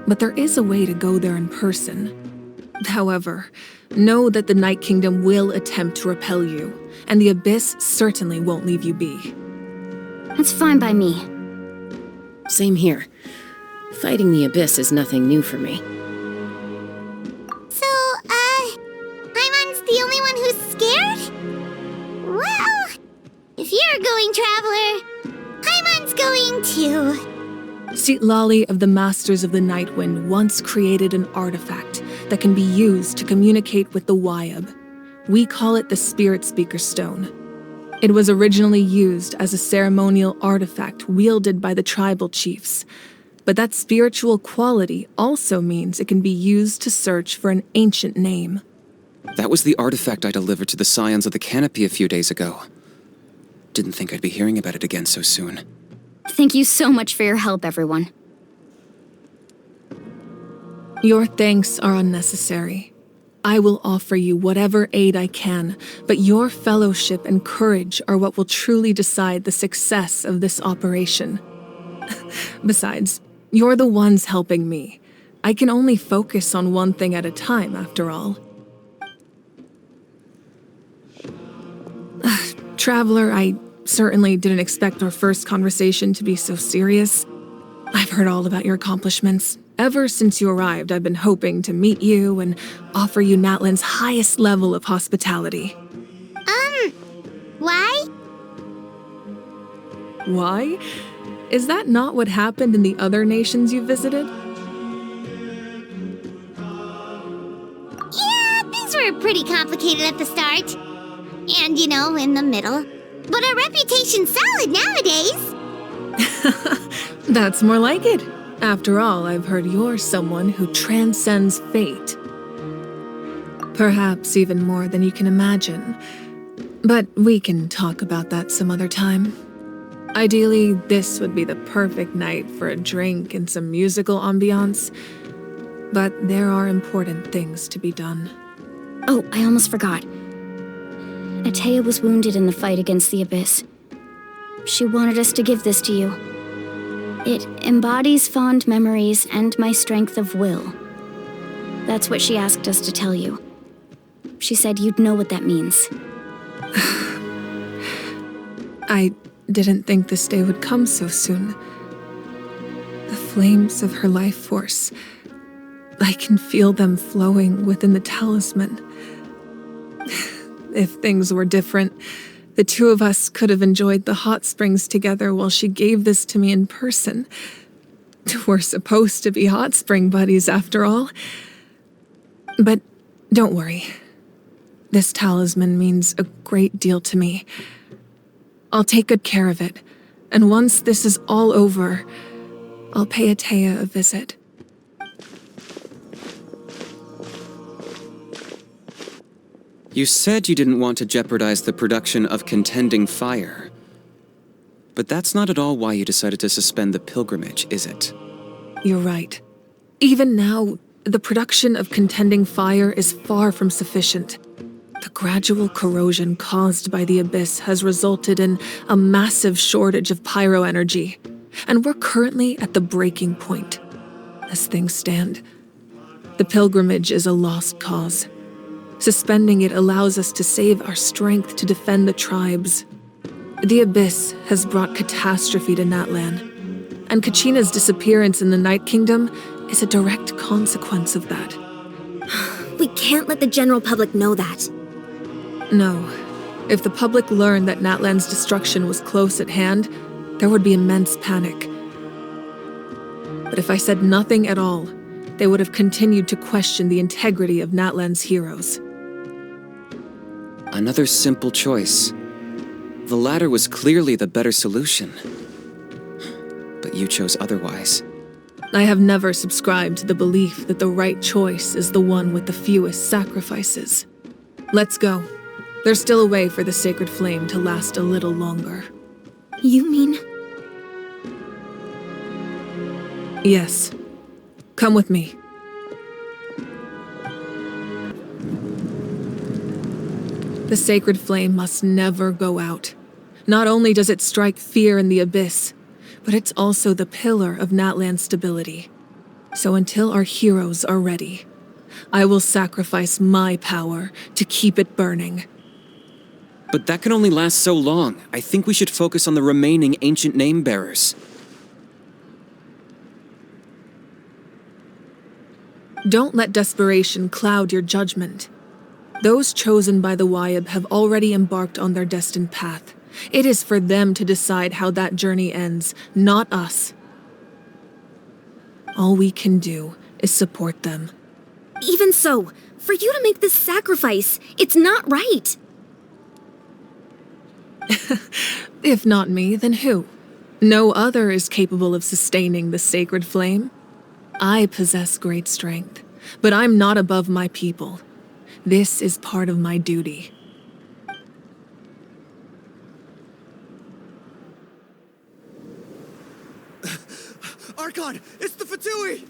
But there is a way to go there in person. However, know that the Night Kingdom will attempt to repel you, and the Abyss certainly won't leave you be. That's fine by me. Same here. Fighting the Abyss is nothing new for me. So, Paimon's the only one who's scared? Well, if you're going, Traveler, Paimon's going too. Citlali of the Masters of the Nightwind once created an artifact that can be used to communicate with the Wyab. We call it the Spirit Speaker Stone. It was originally used as a ceremonial artifact wielded by the tribal chiefs, but that spiritual quality also means it can be used to search for an ancient name. That was the artifact I delivered to the Scions of the Canopy a few days ago. Didn't think I'd be hearing about it again so soon. Thank you so much for your help, everyone. Your thanks are unnecessary. I will offer you whatever aid I can, but your fellowship and courage are what will truly decide the success of this operation. Besides, you're the ones helping me. I can only focus on one thing at a time, after all. Traveler, I certainly didn't expect our first conversation to be so serious. I've heard all about your accomplishments. Ever since you arrived, I've been hoping to meet you and offer you Natlan's highest level of hospitality. Why? Why? Is that not what happened in the other nations you visited? Yeah, things were pretty complicated at the start. And, in the middle. But our reputation's solid nowadays. That's more like it. After all, I've heard you're someone who transcends fate. Perhaps even more than you can imagine. But we can talk about that some other time. Ideally, this would be the perfect night for a drink and some musical ambiance. But there are important things to be done. Oh, I almost forgot. Atea was wounded in the fight against the Abyss. She wanted us to give this to you. It embodies fond memories and my strength of will. That's what she asked us to tell you. She said you'd know what that means. I didn't think this day would come so soon. The flames of her life force. I can feel them flowing within the talisman. If things were different, the two of us could have enjoyed the hot springs together while she gave this to me in person. We're supposed to be hot spring buddies after all. But don't worry. This talisman means a great deal to me. I'll take good care of it, and once this is all over, I'll pay Atea a visit. You said you didn't want to jeopardize the production of contending fire. But that's not at all why you decided to suspend the pilgrimage, is it? You're right. Even now, the production of contending fire is far from sufficient. The gradual corrosion caused by the Abyss has resulted in a massive shortage of pyro energy, and we're currently at the breaking point. As things stand, the pilgrimage is a lost cause. Suspending it allows us to save our strength to defend the tribes. The Abyss has brought catastrophe to Natlan, and Kachina's disappearance in the Night Kingdom is a direct consequence of that. We can't let the general public know that. No. If the public learned that Natlan's destruction was close at hand, there would be immense panic. But if I said nothing at all, they would have continued to question the integrity of Natlan's heroes. Another simple choice. The latter was clearly the better solution. But you chose otherwise. I have never subscribed to the belief that the right choice is the one with the fewest sacrifices. Let's go. There's still a way for the sacred flame to last a little longer. You mean? Yes. Come with me. The sacred flame must never go out. Not only does it strike fear in the Abyss, but it's also the pillar of Natlan's stability. So until our heroes are ready, I will sacrifice my power to keep it burning. But that can only last so long. I think we should focus on the remaining ancient name bearers. Don't let desperation cloud your judgment. Those chosen by the Wyeb have already embarked on their destined path. It is for them to decide how that journey ends, not us. All we can do is support them. Even so, for you to make this sacrifice, it's not right. If not me, then who? No other is capable of sustaining the sacred flame. I possess great strength, but I'm not above my people. This is part of my duty. Archon, it's the Fatui!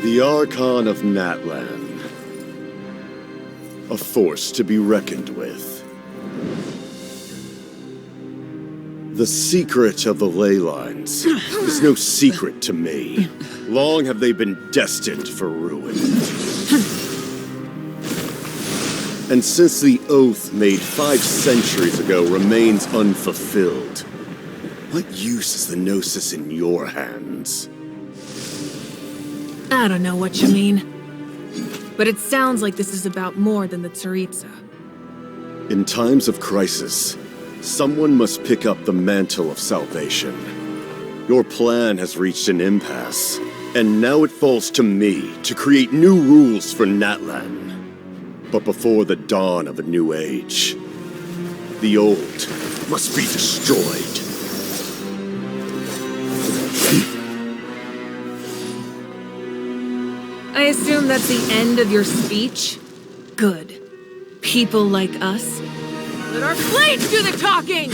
The Archon of Natlan. A force to be reckoned with. The secret of the ley lines is no secret to me. Long have they been destined for ruin. And since the oath made 5 centuries ago remains unfulfilled, What use is the Gnosis in your hands? I don't know what you mean. But it sounds like this is about more than the Tsaritsa. In times of crisis, someone must pick up the mantle of salvation. Your plan has reached an impasse, and now it falls to me to create new rules for Natlan. But before the dawn of a new age, the old must be destroyed. I assume that's the end of your speech? Good. People like us. Let our blades do the talking!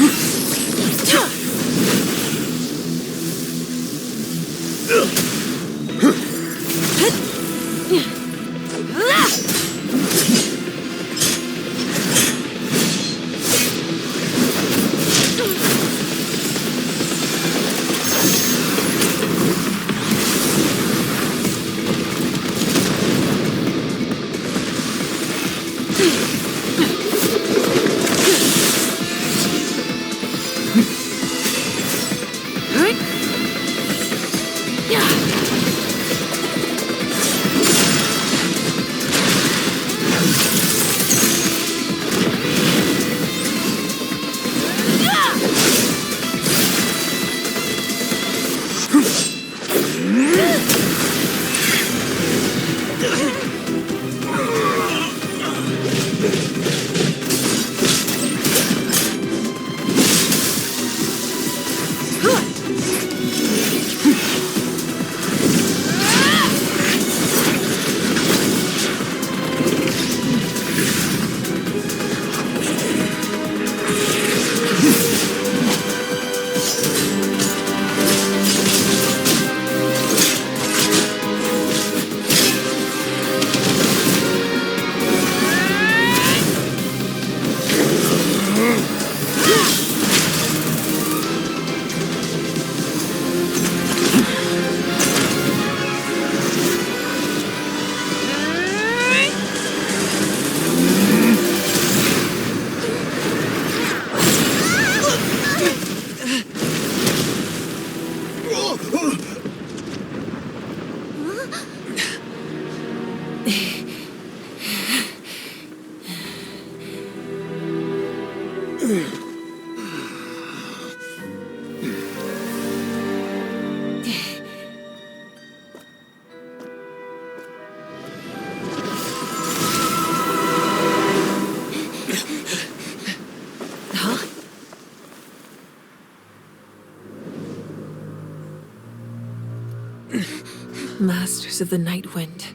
Masters of the Night Wind.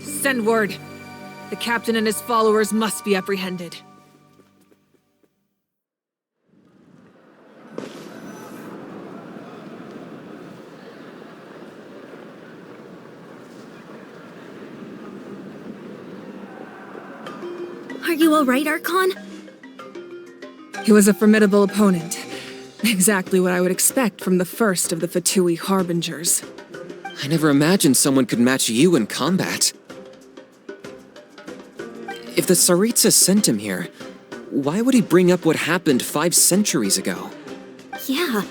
Send word. The captain and his followers must be apprehended. Are you all right, Archon? He was a formidable opponent. Exactly what I would expect from the first of the Fatui Harbingers. I never imagined someone could match you in combat. If the Tsaritsa sent him here, why would he bring up what happened 5 centuries ago? Yeah.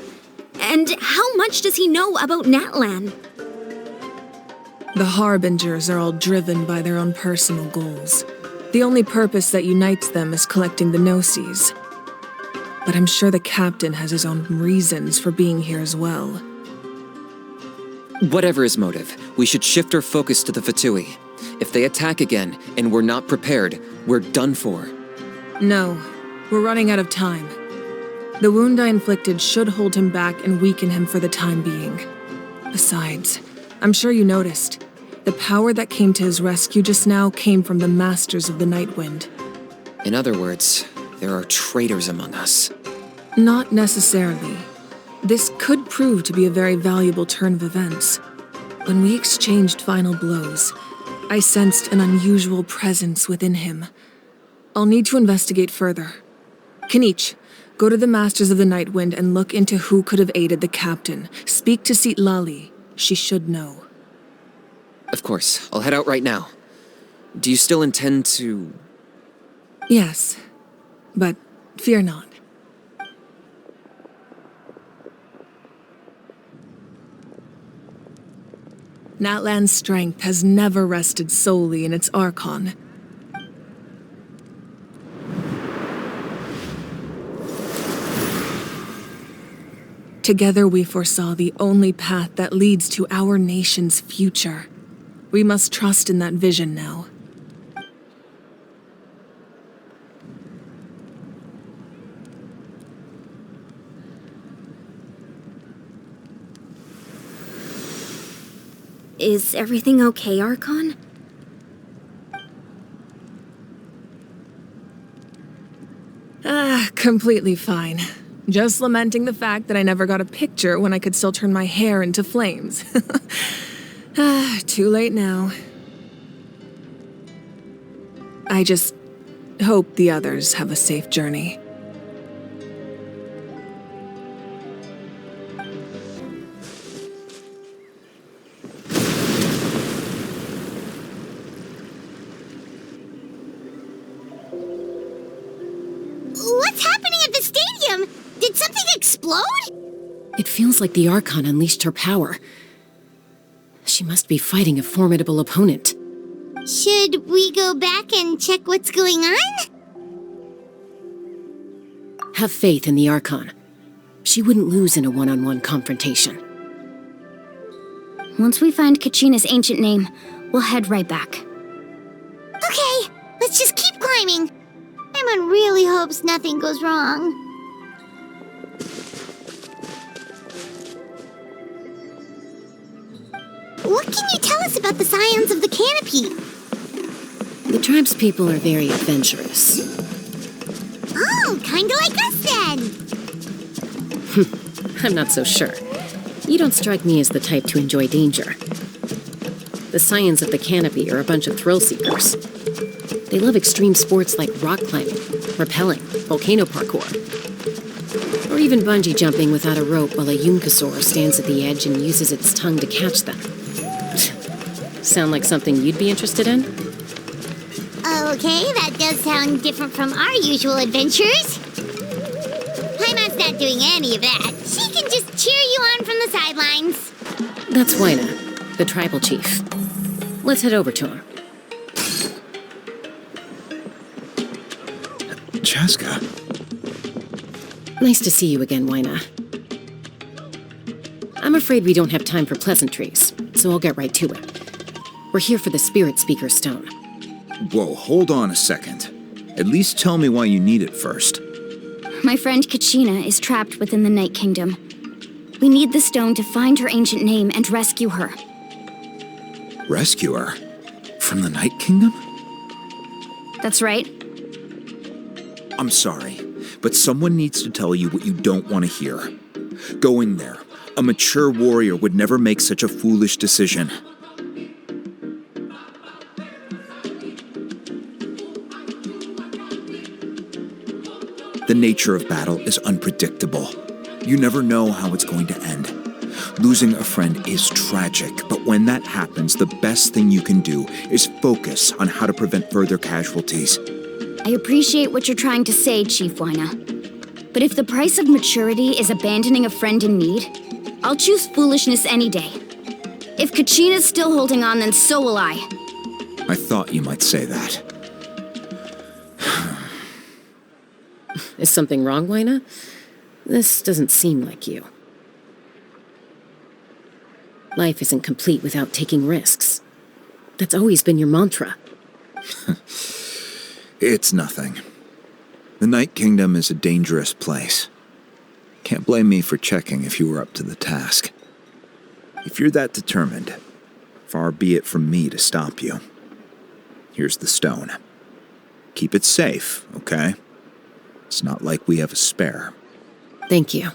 And how much does he know about Natlan? The Harbingers are all driven by their own personal goals. The only purpose that unites them is collecting the Gnosis. But I'm sure the captain has his own reasons for being here as well. Whatever his motive, we should shift our focus to the Fatui. If they attack again, and we're not prepared, we're done for. No, we're running out of time. The wound I inflicted should hold him back and weaken him for the time being. Besides, I'm sure you noticed, the power that came to his rescue just now came from the Masters of the Night Wind. In other words, there are traitors among us. Not necessarily. This could prove to be a very valuable turn of events. When we exchanged final blows, I sensed an unusual presence within him. I'll need to investigate further. Kinich, go to the Masters of the Night Wind and look into who could have aided the captain. Speak to Sitlali. She should know. Of course, I'll head out right now. Do you still intend to... Yes, but fear not. Natlan's strength has never rested solely in its Archon. Together we foresaw the only path that leads to our nation's future. We must trust in that vision now. Is everything okay, Archon? Completely fine. Just lamenting the fact that I never got a picture when I could still turn my hair into flames. Too late now. I just hope the others have a safe journey. What's happening at the stadium? Did something explode? It feels like the Archon unleashed her power. She must be fighting a formidable opponent. Should we go back and check what's going on? Have faith in the Archon. She wouldn't lose in a one-on-one confrontation. Once we find Kachina's ancient name, we'll head right back. Okay, let's just keep climbing. Paimon really hopes nothing goes wrong. What can you tell us about the scions of the canopy? The tribe's people are very adventurous. Oh, kinda like us then. I'm not so sure. You don't strike me as the type to enjoy danger. The scions of the canopy are a bunch of thrill-seekers. They love extreme sports like rock climbing, rappelling, volcano parkour, or even bungee jumping without a rope while a Yunkasaur stands at the edge and uses its tongue to catch them. Sound like something you'd be interested in? Okay, that does sound different from our usual adventures. Paimon's not doing any of that. She can just cheer you on from the sidelines. That's Wyna, the tribal chief. Let's head over to him. Chaska. Nice to see you again, Wyna. I'm afraid we don't have time for pleasantries, so I'll get right to it. We're here for the Spirit Speaker Stone. Whoa, hold on a second. At least tell me why you need it first. My friend Kachina is trapped within the Night Kingdom. We need the stone to find her ancient name and rescue her. Rescue her? From the Night Kingdom? That's right. I'm sorry, but someone needs to tell you what you don't want to hear. Go in there. A mature warrior would never make such a foolish decision. The nature of battle is unpredictable. You never know how it's going to end. Losing a friend is tragic, but when that happens, the best thing you can do is focus on how to prevent further casualties. I appreciate what you're trying to say, Chief Wyna. But if the price of maturity is abandoning a friend in need, I'll choose foolishness any day. If Kachina's still holding on, then so will I. I thought you might say that. Is something wrong, Wyna? This doesn't seem like you. Life isn't complete without taking risks. That's always been your mantra. It's nothing. The Night Kingdom is a dangerous place. Can't blame me for checking if you were up to the task. If you're that determined, far be it from me to stop you. Here's the stone. Keep it safe, okay? It's not like we have a spare. Thank you.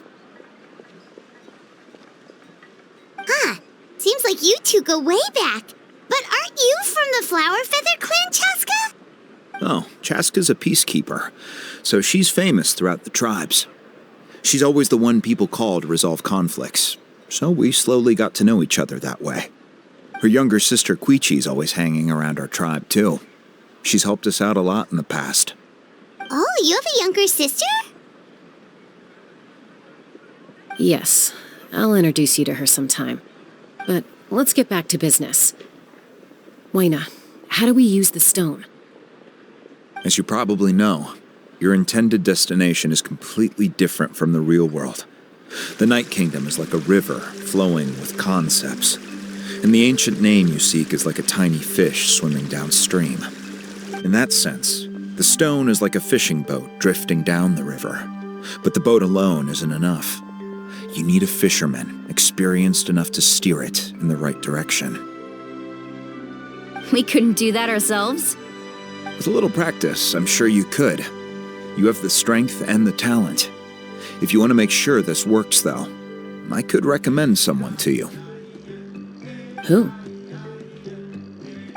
Seems like you two go way back. But aren't you from the Flower Feather clan, Chaska? Oh, Chaska's a peacekeeper, so she's famous throughout the tribes. She's always the one people call to resolve conflicts, so we slowly got to know each other that way. Her younger sister Quichi's always hanging around our tribe, too. She's helped us out a lot in the past. Oh, you have a younger sister? Yes, I'll introduce you to her sometime. But let's get back to business. Waina, how do we use the stone? As you probably know, your intended destination is completely different from the real world. The Night Kingdom is like a river flowing with concepts, and the ancient name you seek is like a tiny fish swimming downstream. In that sense, the stone is like a fishing boat drifting down the river, but the boat alone isn't enough. You need a fisherman experienced enough to steer it in the right direction. We couldn't do that ourselves? With a little practice, I'm sure you could. You have the strength and the talent. If you want to make sure this works, though, I could recommend someone to you. Who?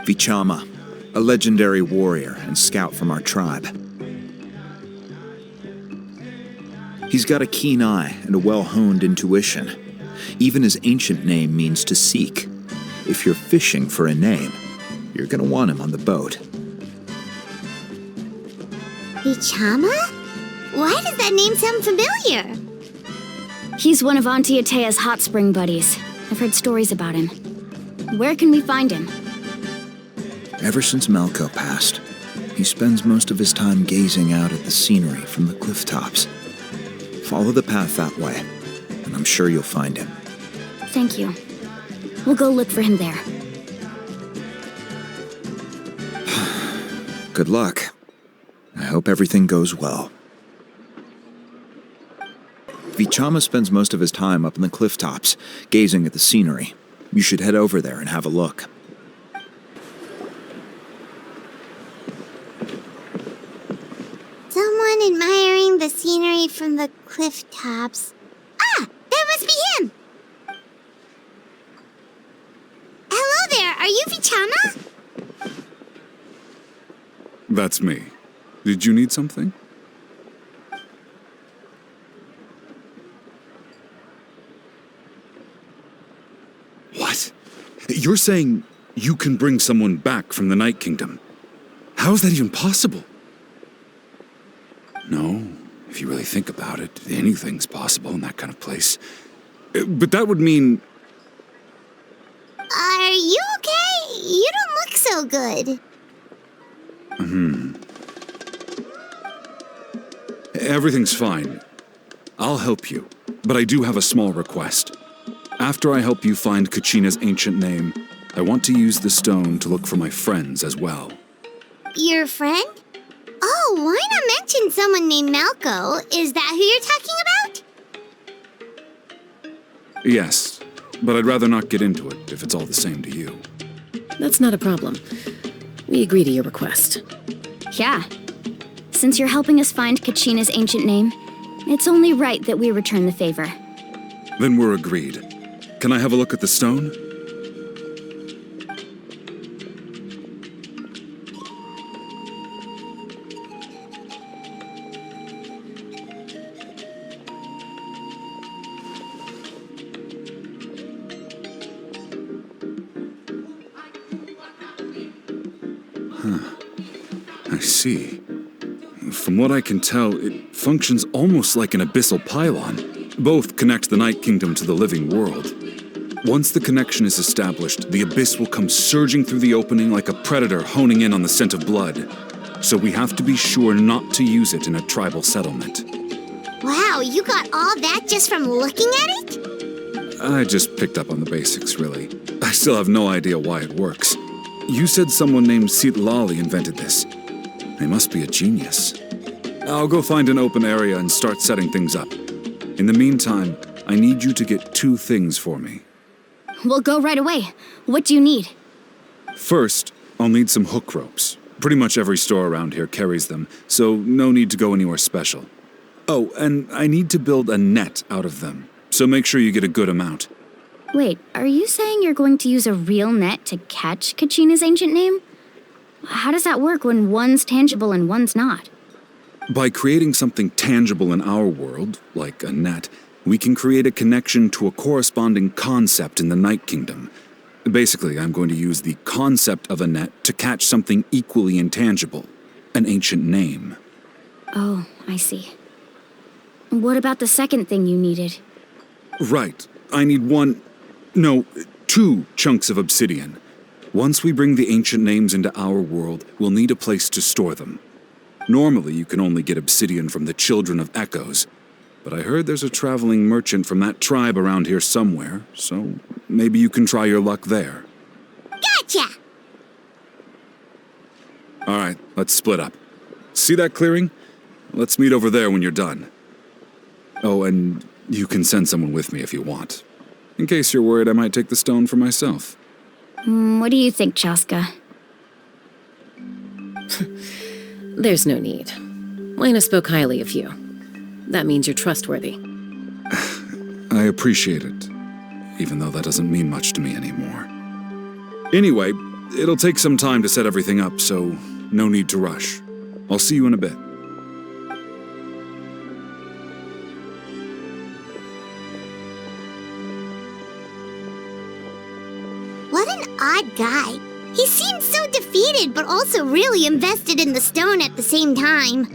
Vichama, a legendary warrior and scout from our tribe. He's got a keen eye and a well-honed intuition. Even his ancient name means to seek. If you're fishing for a name, you're gonna want him on the boat. Vichama? Why does that name sound familiar? He's one of Auntie Atea's hot spring buddies. I've heard stories about him. Where can we find him? Ever since Malco passed, he spends most of his time gazing out at the scenery from the cliff tops. Follow the path that way, and I'm sure you'll find him. Thank you. We'll go look for him there. Good luck. I hope everything goes well. Vichama spends most of his time up in the cliff tops, gazing at the scenery. You should head over there and have a look. Someone admiring the scenery from the cliff tops. Ah! That must be him! Hello there, are you Vichama? That's me. Did you need something? What? You're saying you can bring someone back from the Night Kingdom? How is that even possible? No, if you really think about it, anything's possible in that kind of place. But that would mean... Are you okay? You don't look so good. Everything's fine. I'll help you, but I do have a small request. After I help you find Kachina's ancient name, I want to use the stone to look for my friends as well. Your friend? Oh, why not mention someone named Malco? Is that who you're talking about? Yes, but I'd rather not get into it if it's all the same to you. That's not a problem. We agree to your request. Yeah. Since you're helping us find Kachina's ancient name, it's only right that we return the favor. Then we're agreed. Can I have a look at the stone? I see. From what I can tell, it functions almost like an abyssal pylon. Both connect the Night Kingdom to the living world. Once the connection is established, the abyss will come surging through the opening like a predator honing in on the scent of blood. So we have to be sure not to use it in a tribal settlement. Wow, you got all that just from looking at it? I just picked up on the basics, really. I still have no idea why it works. You said someone named Sitlali invented this. They must be a genius. I'll go find an open area and start setting things up. In the meantime, I need you to get 2 things for me. We'll go right away. What do you need? First, I'll need some hook ropes. Pretty much every store around here carries them, so no need to go anywhere special. Oh, and I need to build a net out of them, so make sure you get a good amount. Wait, are you saying you're going to use a real net to catch Kachina's ancient name? How does that work when one's tangible and one's not? By creating something tangible in our world, like a net, we can create a connection to a corresponding concept in the Night Kingdom. Basically, I'm going to use the concept of a net to catch something equally intangible, an ancient name. Oh, I see. What about the second thing you needed? Right. I need 2 2 chunks of obsidian. Once we bring the ancient names into our world, we'll need a place to store them. Normally, you can only get obsidian from the Children of Echoes, but I heard there's a traveling merchant from that tribe around here somewhere, so maybe you can try your luck there. Gotcha! All right, let's split up. See that clearing? Let's meet over there when you're done. Oh, and you can send someone with me if you want. In case you're worried I might take the stone for myself. What do you think, Chaska? There's no need. Lena spoke highly of you. That means you're trustworthy. I appreciate it, even though that doesn't mean much to me anymore. Anyway, it'll take some time to set everything up, so no need to rush. I'll see you in a bit. What an odd guy. He seems so defeated, but also really invested in the stone at the same time.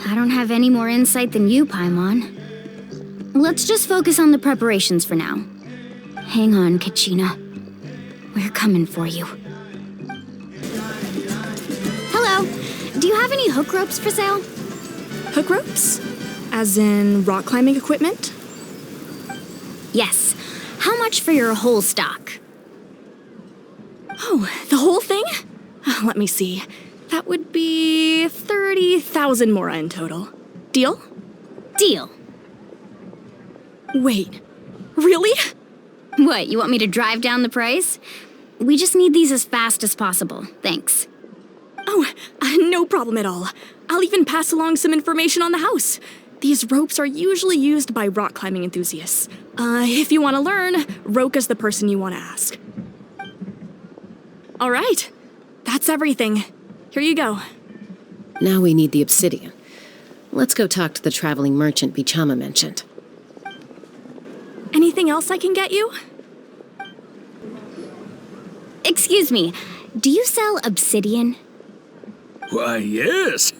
I don't have any more insight than you, Paimon. Let's just focus on the preparations for now. Hang on, Kachina. We're coming for you. Hello. Do you have any hook ropes for sale? Hook ropes? As in rock climbing equipment? Yes. How much for your whole stock? Oh, the whole thing? Let me see. That would be 30,000 mora in total. Deal? Deal. Wait, really? What, you want me to drive down the price? We just need these as fast as possible. Thanks. Oh, no problem at all. I'll even pass along some information on the house. These ropes are usually used by rock climbing enthusiasts. If you want to learn, Roka's the person you want to ask. All right, that's everything. Here you go. Now we need the obsidian. Let's go talk to the traveling merchant Bichama mentioned. Anything else I can get you? Excuse me, do you sell obsidian? Why, yes.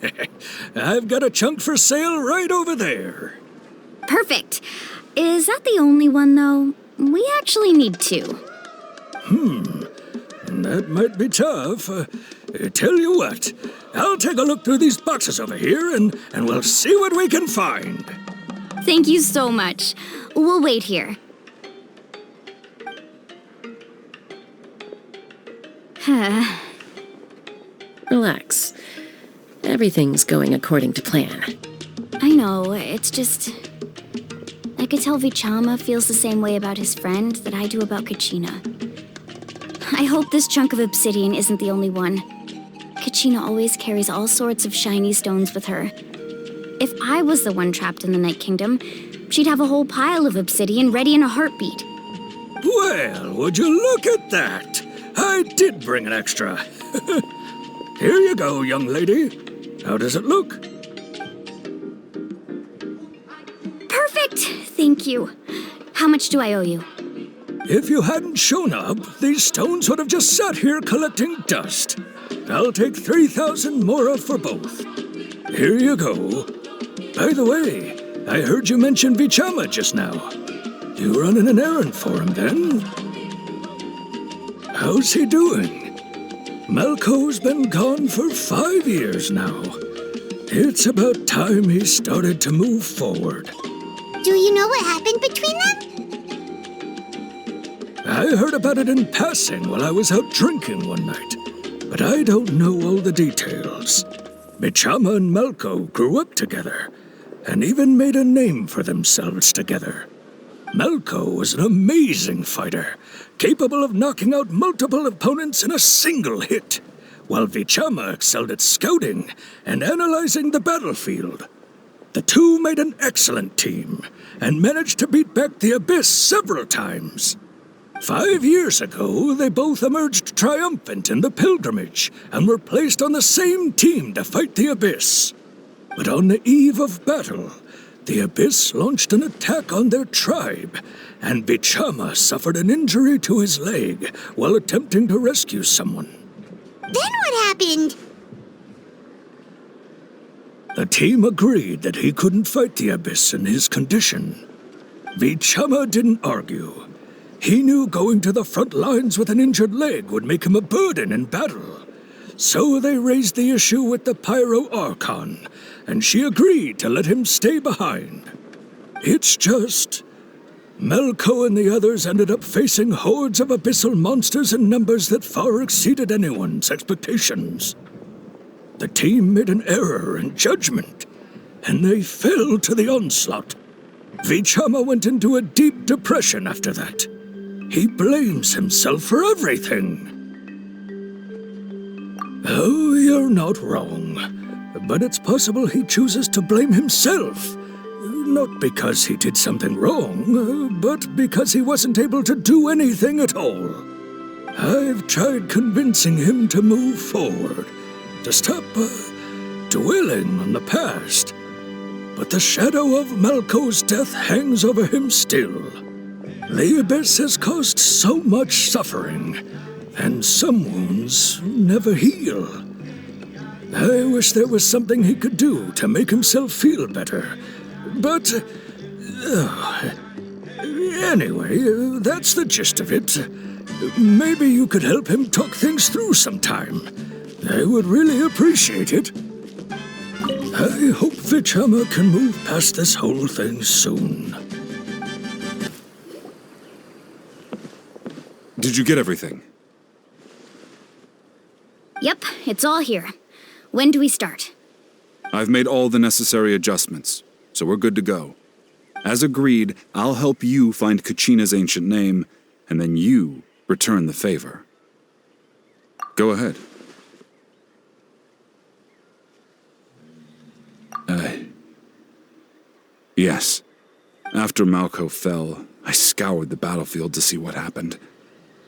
I've got a chunk for sale right over there. Perfect. Is that the only one, though? We actually need 2. That might be tough. Tell you what, I'll take a look through these boxes over here and we'll see what we can find. Thank you so much. We'll wait here. Relax. Everything's going according to plan. I know, it's just... I could tell Vichama feels the same way about his friend that I do about Kachina. I hope this chunk of obsidian isn't the only one. Kachina always carries all sorts of shiny stones with her. If I was the one trapped in the Night Kingdom, she'd have a whole pile of obsidian ready in a heartbeat. Well, would you look at that? I did bring an extra. Here you go, young lady. How does it look? Perfect! Thank you. How much do I owe you? If you hadn't shown up, these stones would have just sat here collecting dust. I'll take 3,000 mora for both. Here you go. By the way, I heard you mention Vichama just now. You running an errand for him, then? How's he doing? Malco's been gone for 5 years now. It's about time he started to move forward. Do you know what happened between them? I heard about it in passing while I was out drinking one night, but I don't know all the details. Bichama and Malco grew up together, and even made a name for themselves together. Malco was an amazing fighter, capable of knocking out multiple opponents in a single hit, while Vichama excelled at scouting and analyzing the battlefield. The two made an excellent team, and managed to beat back the Abyss several times. 5 years ago, they both emerged triumphant in the pilgrimage, and were placed on the same team to fight the Abyss. But on the eve of battle, the Abyss launched an attack on their tribe, and Bichama suffered an injury to his leg while attempting to rescue someone. Then what happened? The team agreed that he couldn't fight the Abyss in his condition. Vichama didn't argue. He knew going to the front lines with an injured leg would make him a burden in battle. So they raised the issue with the Pyro Archon, and she agreed to let him stay behind. It's just... Melko and the others ended up facing hordes of abyssal monsters in numbers that far exceeded anyone's expectations. The team made an error in judgment, and they fell to the onslaught. Vichama went into a deep depression after that. He blames himself for everything. Oh, you're not wrong. But it's possible he chooses to blame himself. Not because he did something wrong, but because he wasn't able to do anything at all. I've tried convincing him to move forward, to stop dwelling on the past. But the shadow of Melko's death hangs over him still. The Abyss has caused so much suffering, and some wounds never heal. I wish there was something he could do to make himself feel better. But, anyway, that's the gist of it. Maybe you could help him talk things through sometime. I would really appreciate it. I hope Vichama can move past this whole thing soon. Did you get everything? Yep, it's all here. When do we start? I've made all the necessary adjustments, so we're good to go. As agreed, I'll help you find Kachina's ancient name, and then you return the favor. Go ahead. Yes. After Malko fell, I scoured the battlefield to see what happened.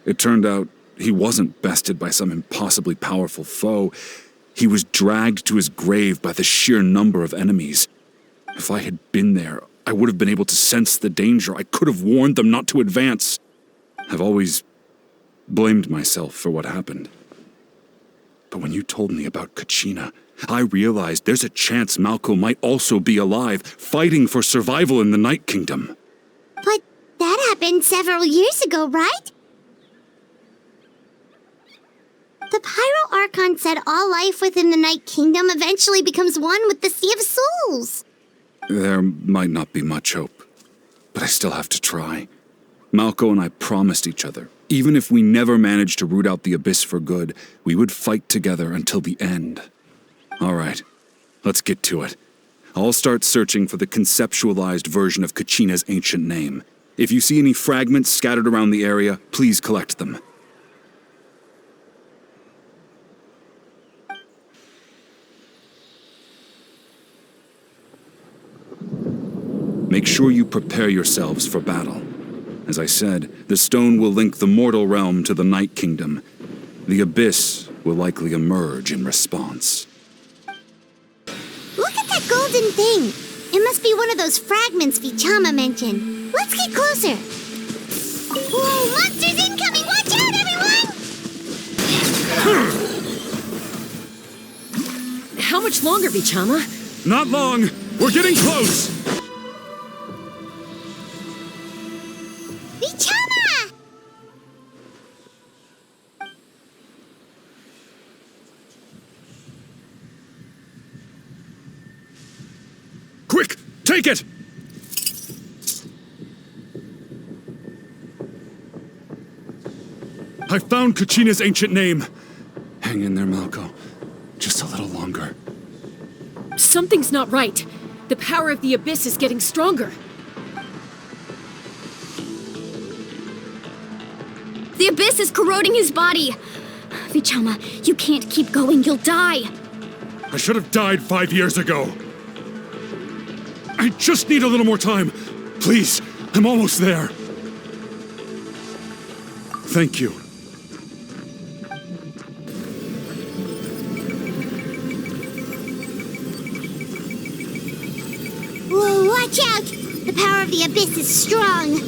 It turned out he wasn't bested by some impossibly powerful foe. He was dragged to his grave by the sheer number of enemies. If I had been there, I would have been able to sense the danger. I could have warned them not to advance. I've always blamed myself for what happened. But when you told me about Kachina, I realized there's a chance Malko might also be alive, fighting for survival in the Night Kingdom. But that happened several years ago, right? The Pyro Archon said all life within the Night Kingdom eventually becomes one with the Sea of Souls. There might not be much hope, but I still have to try. Malko and I promised each other, even if we never managed to root out the Abyss for good, we would fight together until the end. All right, let's get to it. I'll start searching for the conceptualized version of Kachina's ancient name. If you see any fragments scattered around the area, please collect them. Make sure you prepare yourselves for battle. As I said, the stone will link the mortal realm to the Night Kingdom. The Abyss will likely emerge in response. Look at that golden thing! It must be one of those fragments Vichama mentioned. Let's get closer. Whoa, monsters incoming! Watch out, everyone! How much longer, Vichama? Not long! We're getting close! Vichama! Quick! Take it! I found Kachina's ancient name. Hang in there, Malko. Just a little longer. Something's not right. The power of the Abyss is getting stronger. The Abyss is corroding his body. Vichama, you can't keep going. You'll die. I should have died 5 years ago. I just need a little more time. Please, I'm almost there. Thank you. Whoa, watch out! The power of the Abyss is strong.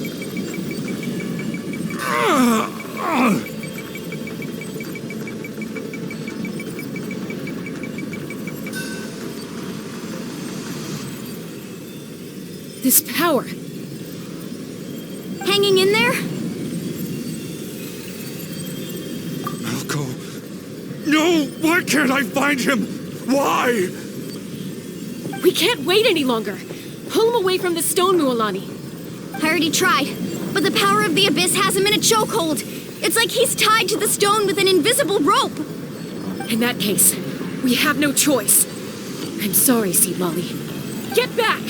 This power. Why can't I find him? Why? We can't wait any longer. Pull him away from the stone, Mualani. I already tried, but the power of the abyss has him in a chokehold. It's like he's tied to the stone with an invisible rope. In that case, we have no choice. I'm sorry, Seed Lolly. Get back!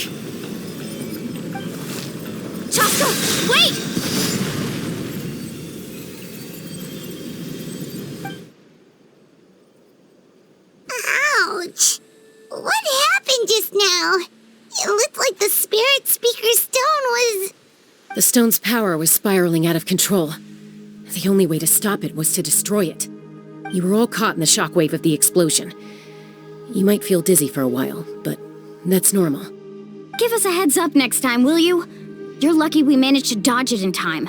Chaska, wait! Ouch! What happened just now? It looked like the Spirit Speaker's stone was... The stone's power was spiraling out of control. The only way to stop it was to destroy it. You were all caught in the shockwave of the explosion. You might feel dizzy for a while, but that's normal. Give us a heads up next time, will you? You're lucky we managed to dodge it in time.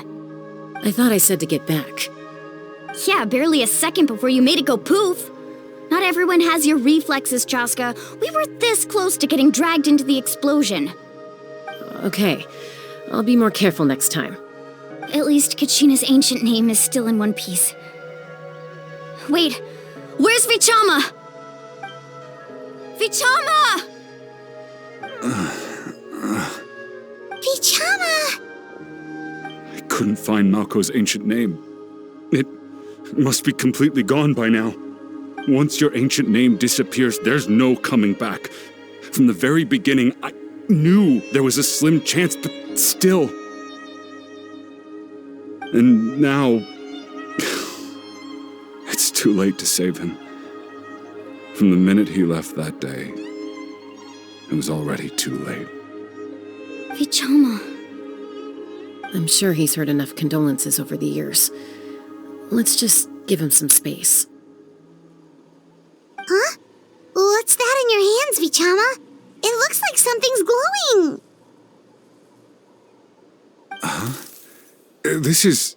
I thought I said to get back. Yeah, barely a second before you made it go poof. Not everyone has your reflexes, Chaska. We were this close to getting dragged into the explosion. Okay, I'll be more careful next time. At least Kachina's ancient name is still in one piece. Wait, where's Vichama? Vichama! Vichama! I couldn't find Malko's ancient name. It must be completely gone by now. Once your ancient name disappears, there's no coming back. From the very beginning, I knew there was a slim chance, but still. And now... it's too late to save him. From the minute he left that day, it was already too late. Vichama. I'm sure he's heard enough condolences over the years. Let's just give him some space. Huh? What's that in your hands, Vichama? It looks like something's glowing. This is...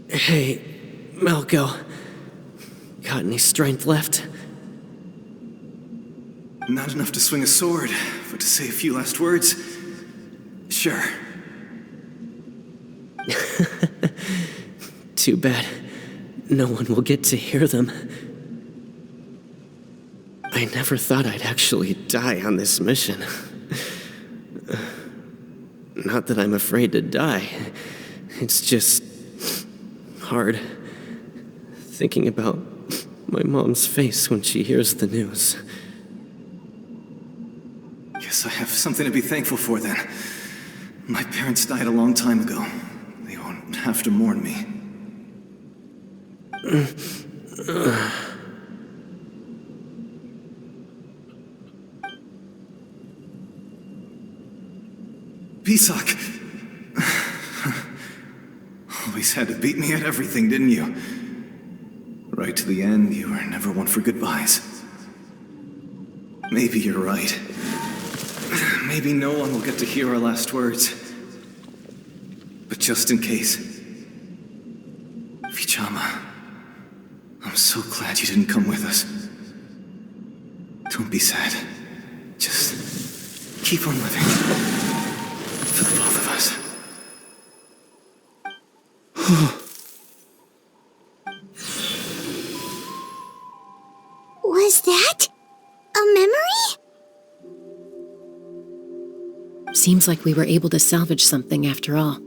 Hey, Malko. Got any strength left? Not enough to swing a sword, but to say a few last words. Sure. Too bad. No one will get to hear them. I never thought I'd actually die on this mission. Not that I'm afraid to die. It's just... hard. Thinking about my mom's face when she hears the news. Guess I have something to be thankful for then. My parents died a long time ago. They won't have to mourn me. Pisak! Always had to beat me at everything, didn't you? Right to the end, you were never one for goodbyes. Maybe you're right. Maybe no one will get to hear our last words. But just in case... Vichama, I'm so glad you didn't come with us. Don't be sad. Just keep on living. For the both of us. Was that a memory? Seems like we were able to salvage something after all.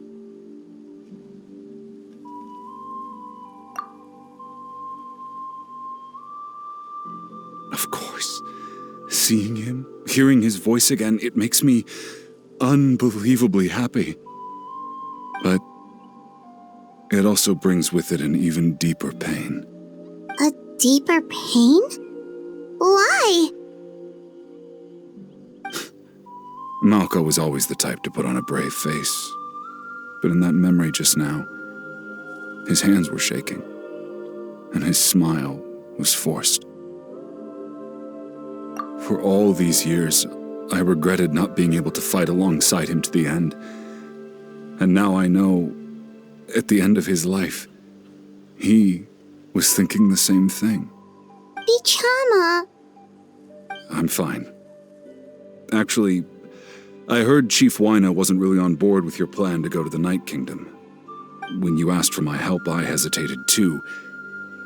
Of course. Seeing him, hearing his voice again, it makes me unbelievably happy. But it also brings with it an even deeper pain. A deeper pain? Why? Malko was always the type to put on a brave face. But in that memory just now, his hands were shaking, and his smile was forced. For all these years, I regretted not being able to fight alongside him to the end. And now I know, at the end of his life, he was thinking the same thing. Vichama. I'm fine. Actually, I heard Chief Wyna wasn't really on board with your plan to go to the Night Kingdom. When you asked for my help, I hesitated too.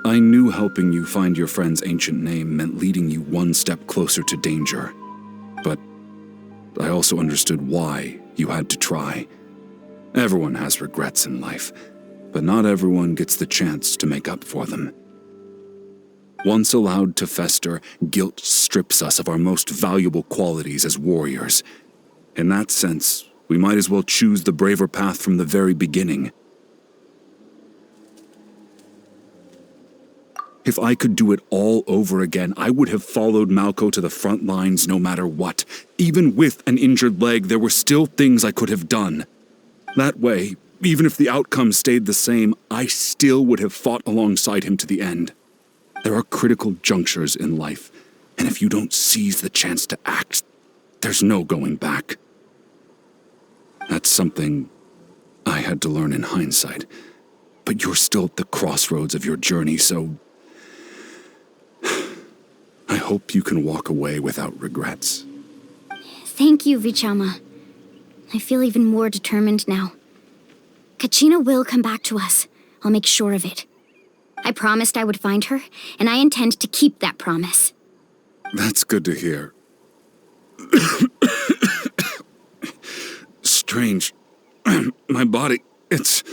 I knew helping you find your friend's ancient name meant leading you one step closer to danger. But I also understood why you had to try. Everyone has regrets in life, but not everyone gets the chance to make up for them. Once allowed to fester, guilt strips us of our most valuable qualities as warriors. In that sense, we might as well choose the braver path from the very beginning. If I could do it all over again, I would have followed Malco to the front lines no matter what. Even with an injured leg, there were still things I could have done. That way, even if the outcome stayed the same, I still would have fought alongside him to the end. There are critical junctures in life, and if you don't seize the chance to act, there's no going back. That's something I had to learn in hindsight. But you're still at the crossroads of your journey, so I hope you can walk away without regrets. Thank you, Vichama. I feel even more determined now. Kachina will come back to us. I'll make sure of it. I promised I would find her, and I intend to keep that promise. That's good to hear. Strange. My body, it's...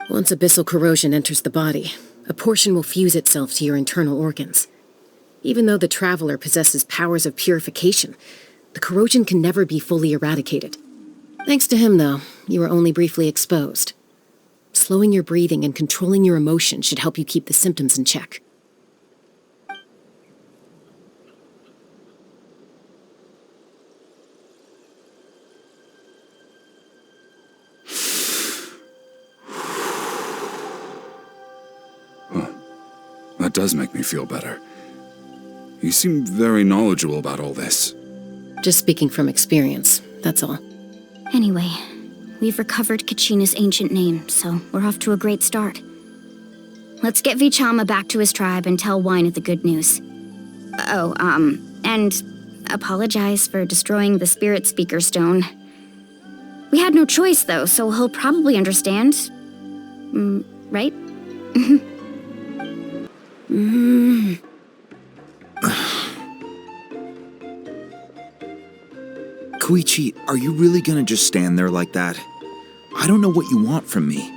Once abyssal corrosion enters the body, a portion will fuse itself to your internal organs. Even though the Traveler possesses powers of purification, the corrosion can never be fully eradicated. Thanks to him, though, you were only briefly exposed. Slowing your breathing and controlling your emotions should help you keep the symptoms in check. That does make me feel better. You seem very knowledgeable about all this. Just speaking from experience, that's all. Anyway, we've recovered Kachina's ancient name, so we're off to a great start. Let's get Vichama back to his tribe and tell Wyna the good news. And apologize for destroying the Spirit Speaker Stone. We had no choice, though, so he'll probably understand. Right? Koichi, are you really gonna just stand there like that? I don't know what you want from me.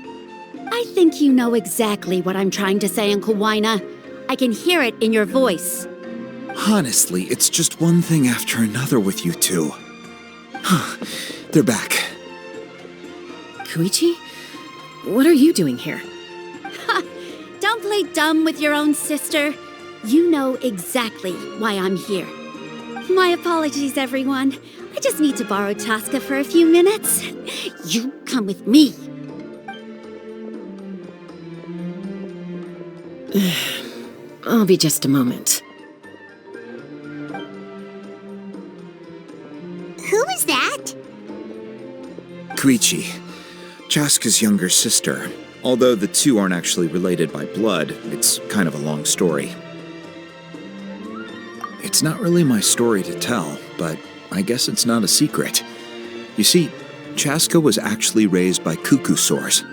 I think you know exactly what I'm trying to say, Uncle Wyna. I can hear it in your voice. Honestly, it's just one thing after another with you two. They're back. Koichi? What are you doing here? Don't play dumb with your own sister. You know exactly why I'm here. My apologies, everyone. I just need to borrow Chaska for a few minutes. You come with me. I'll be just a moment. Who is that? Koichi, Chaska's younger sister. Although the two aren't actually related by blood, it's kind of a long story. It's not really my story to tell, but I guess it's not a secret. You see, Chaska was actually raised by cuckoo sores.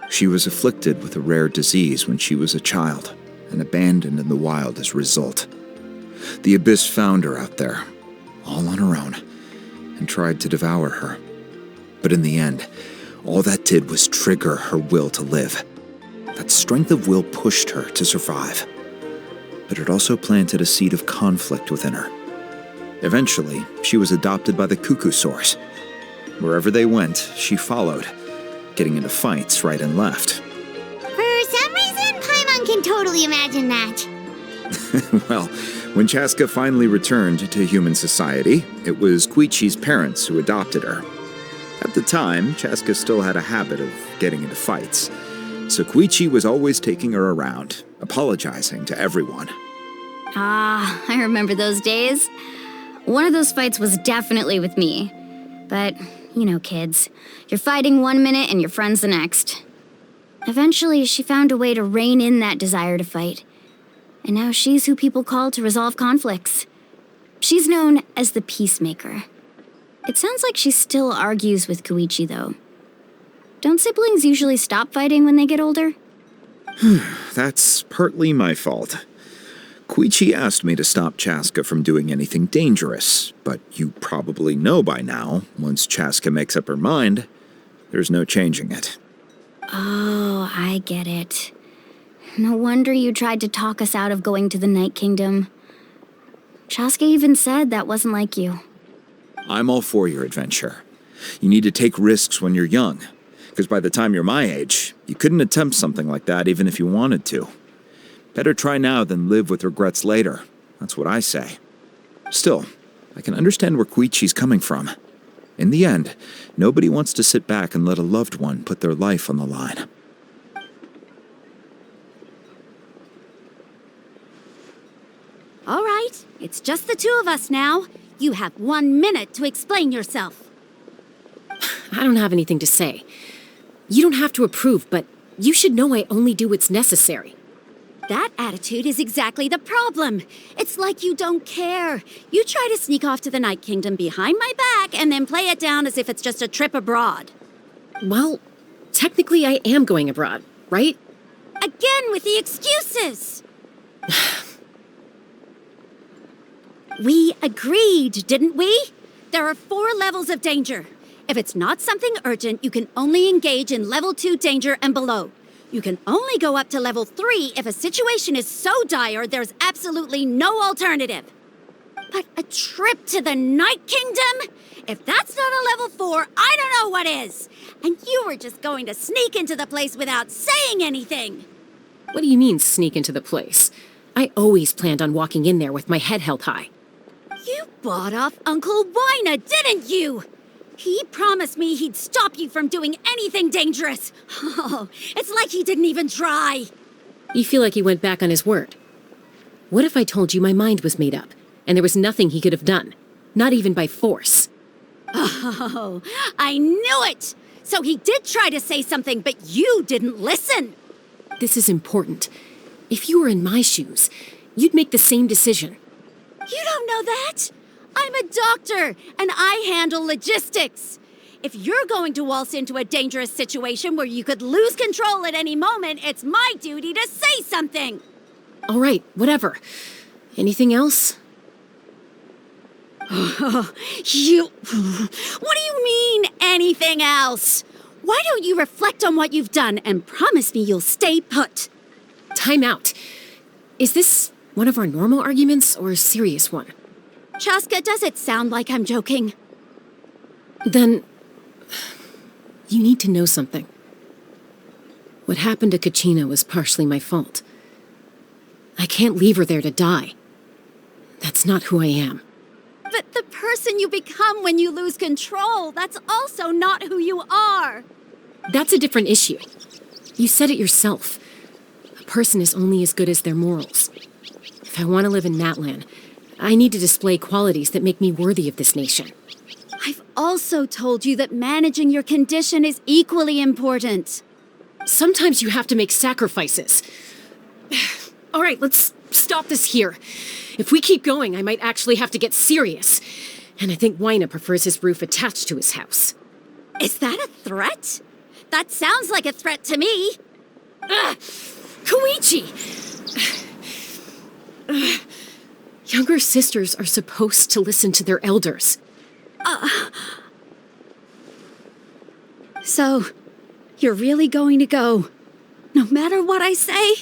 She was afflicted with a rare disease when she was a child, and abandoned in the wild as a result. The Abyss found her out there, all on her own, and tried to devour her. But in the end, all that did was trigger her will to live. That strength of will pushed her to survive. But it also planted a seed of conflict within her. Eventually, she was adopted by the cuckoo source. Wherever they went, she followed, getting into fights right and left. For some reason, Paimon can totally imagine that. Well, when Chaska finally returned to human society, it was Koichi's parents who adopted her. At the time, Chaska still had a habit of getting into fights, so Koichi was always taking her around, apologizing to everyone. Ah, I remember those days. One of those fights was definitely with me. But, you know, kids. You're fighting one minute and your friend's the next. Eventually, she found a way to rein in that desire to fight. And now she's who people call to resolve conflicts. She's known as the Peacemaker. It sounds like she still argues with Koichi, though. Don't siblings usually stop fighting when they get older? That's partly my fault. Koichi asked me to stop Chaska from doing anything dangerous, but you probably know by now, once Chaska makes up her mind, there's no changing it. Oh, I get it. No wonder you tried to talk us out of going to the Night Kingdom. Chaska even said that wasn't like you. I'm all for your adventure. You need to take risks when you're young, because by the time you're my age, you couldn't attempt something like that even if you wanted to. Better try now than live with regrets later. That's what I say. Still, I can understand where Koichi's coming from. In the end, nobody wants to sit back and let a loved one put their life on the line. All right, it's just the two of us now. You have 1 minute to explain yourself. I don't have anything to say. You don't have to approve, but you should know I only do what's necessary. That attitude is exactly the problem. It's like you don't care. You try to sneak off to the Night Kingdom behind my back and then play it down as if it's just a trip abroad. Well, technically I am going abroad, right? Again with the excuses! We agreed, didn't we? There are 4 levels of danger. If it's not something urgent, you can only engage in level 2 danger and below. You can only go up to level 3 if a situation is so dire there's absolutely no alternative. But a trip to the Night Kingdom? If that's not a level 4, I don't know what is. And you were just going to sneak into the place without saying anything. What do you mean, sneak into the place? I always planned on walking in there with my head held high. You bought off Uncle Wina, didn't you? He promised me he'd stop you from doing anything dangerous. Oh, it's like he didn't even try. You feel like he went back on his word. What if I told you my mind was made up, and there was nothing he could have done? Not even by force. Oh, I knew it! So he did try to say something, but you didn't listen. This is important. If you were in my shoes, you'd make the same decision. You don't know that? I'm a doctor, and I handle logistics. If you're going to waltz into a dangerous situation where you could lose control at any moment, it's my duty to say something. All right, whatever. Anything else? What do you mean, anything else? Why don't you reflect on what you've done and promise me you'll stay put? Time out. Is this one of our normal arguments or a serious one? Chaska, does it sound like I'm joking? Then, you need to know something. What happened to Kachina was partially my fault. I can't leave her there to die. That's not who I am. But the person you become when you lose control, that's also not who you are. That's a different issue. You said it yourself. A person is only as good as their morals. If I want to live in Natlan, I need to display qualities that make me worthy of this nation. I've also told you that managing your condition is equally important. Sometimes you have to make sacrifices. All right, let's stop this here. If we keep going, I might actually have to get serious. And I think Wina prefers his roof attached to his house. Is that a threat? That sounds like a threat to me. Koichi! Younger sisters are supposed to listen to their elders. So, you're really going to go, no matter what I say?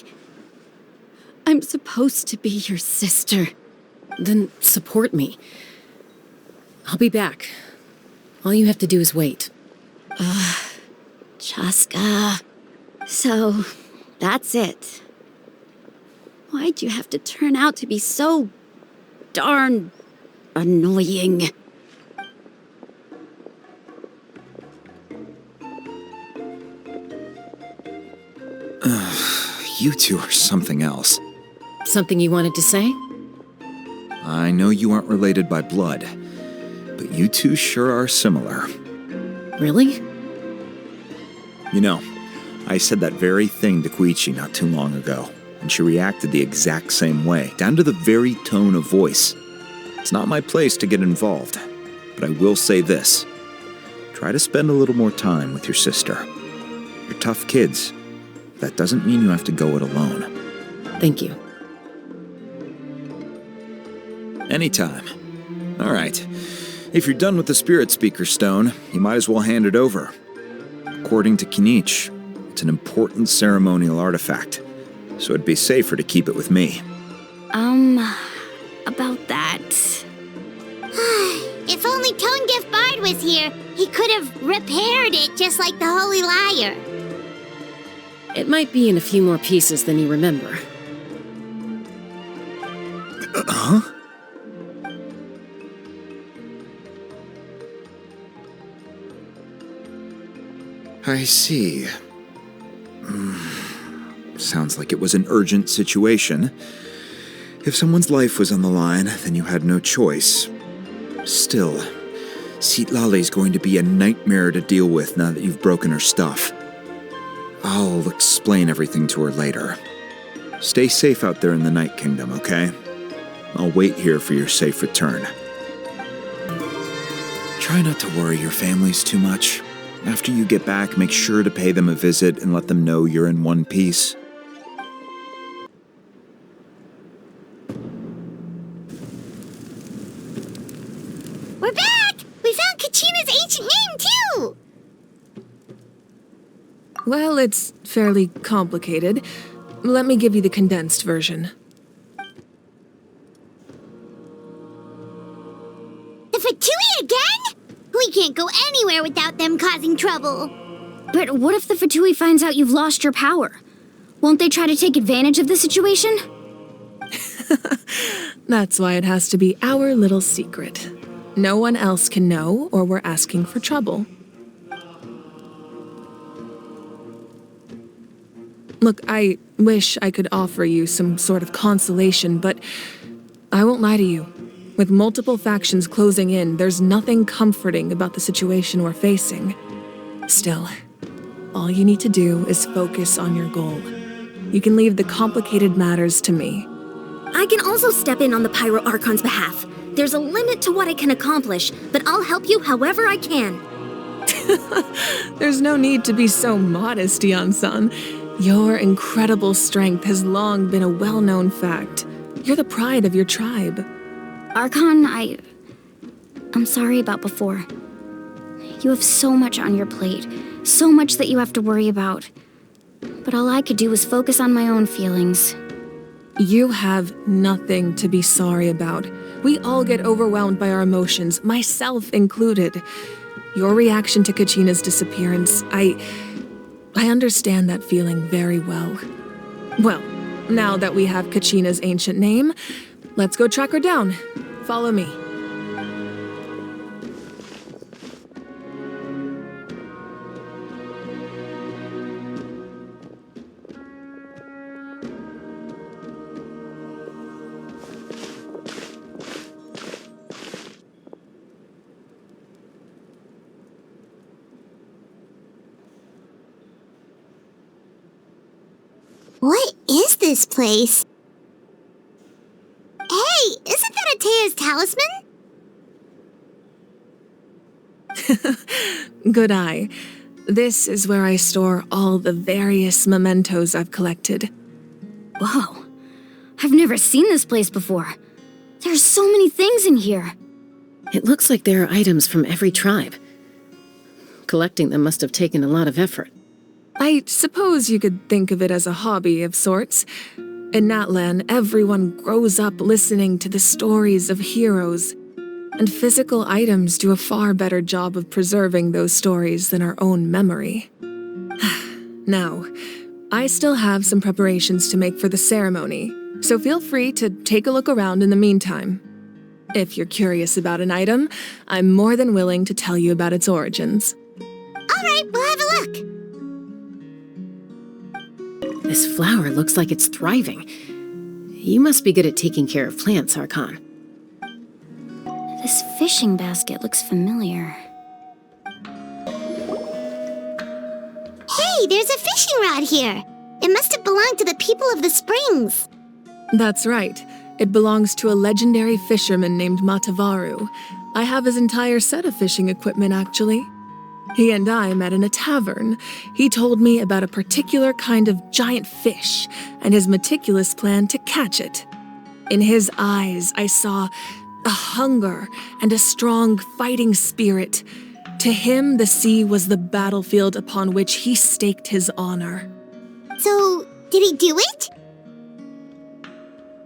I'm supposed to be your sister. Then support me. I'll be back. All you have to do is wait. Chaska. So, that's it. Why'd you have to turn out to be so darn annoying? You two are something else. Something you wanted to say? I know you aren't related by blood, but you two sure are similar. Really? You know, I said that very thing to Koichi not too long ago, and she reacted the exact same way, down to the very tone of voice. It's not my place to get involved, but I will say this. Try to spend a little more time with your sister. You're tough kids. That doesn't mean you have to go it alone. Thank you. Anytime. All right. If you're done with the Spirit Speaker Stone, you might as well hand it over. According to Kinich, it's an important ceremonial artifact, so it'd be safer to keep it with me. About that. If only Tone Deaf Bard was here, he could have repaired it just like the Holy Liar. It might be in a few more pieces than you remember. Huh? I see. Sounds like it was an urgent situation. If someone's life was on the line, then you had no choice. Still, Citlali's going to be a nightmare to deal with now that you've broken her stuff. I'll explain everything to her later. Stay safe out there in the Night Kingdom, okay? I'll wait here for your safe return. Try not to worry your families too much. After you get back, make sure to pay them a visit and let them know you're in one piece. We're back! We found Kachina's ancient name, too! Well, it's fairly complicated. Let me give you the condensed version. The Fatui again? We can't go anywhere without them causing trouble. But what if the Fatui finds out you've lost your power? Won't they try to take advantage of the situation? That's why it has to be our little secret. No one else can know, or we're asking for trouble. Look, I wish I could offer you some sort of consolation, but I won't lie to you. With multiple factions closing in, there's nothing comforting about the situation we're facing. Still, all you need to do is focus on your goal. You can leave the complicated matters to me. I can also step in on the Pyro Archon's behalf. There's a limit to what I can accomplish, but I'll help you however I can. There's no need to be so modest, Yan-san. Your incredible strength has long been a well-known fact. You're the pride of your tribe. Archon, I'm sorry about before. You have so much on your plate, so much that you have to worry about. But all I could do was focus on my own feelings. You have nothing to be sorry about. We all get overwhelmed by our emotions, myself included. Your reaction to Kachina's disappearance, I understand that feeling very well. Well, now that we have Kachina's ancient name, let's go track her down. Follow me. What is this place? Hey, isn't that Atea's talisman? Good eye. This is where I store all the various mementos I've collected. Whoa. I've never seen this place before. There's so many things in here. It looks like there are items from every tribe. Collecting them must have taken a lot of effort. I suppose you could think of it as a hobby of sorts. In Natlan, everyone grows up listening to the stories of heroes, and physical items do a far better job of preserving those stories than our own memory. Now, I still have some preparations to make for the ceremony, so feel free to take a look around in the meantime. If you're curious about an item, I'm more than willing to tell you about its origins. All right, we'll have a look. This flower looks like it's thriving. You must be good at taking care of plants, Archon. This fishing basket looks familiar. Hey, there's a fishing rod here. It must have belonged to the people of the springs. That's right. It belongs to a legendary fisherman named Matavaru. I have his entire set of fishing equipment, actually. He and I met in a tavern. He told me about a particular kind of giant fish and his meticulous plan to catch it. In his eyes, I saw a hunger and a strong fighting spirit. To him, the sea was the battlefield upon which he staked his honor. So, did he do it?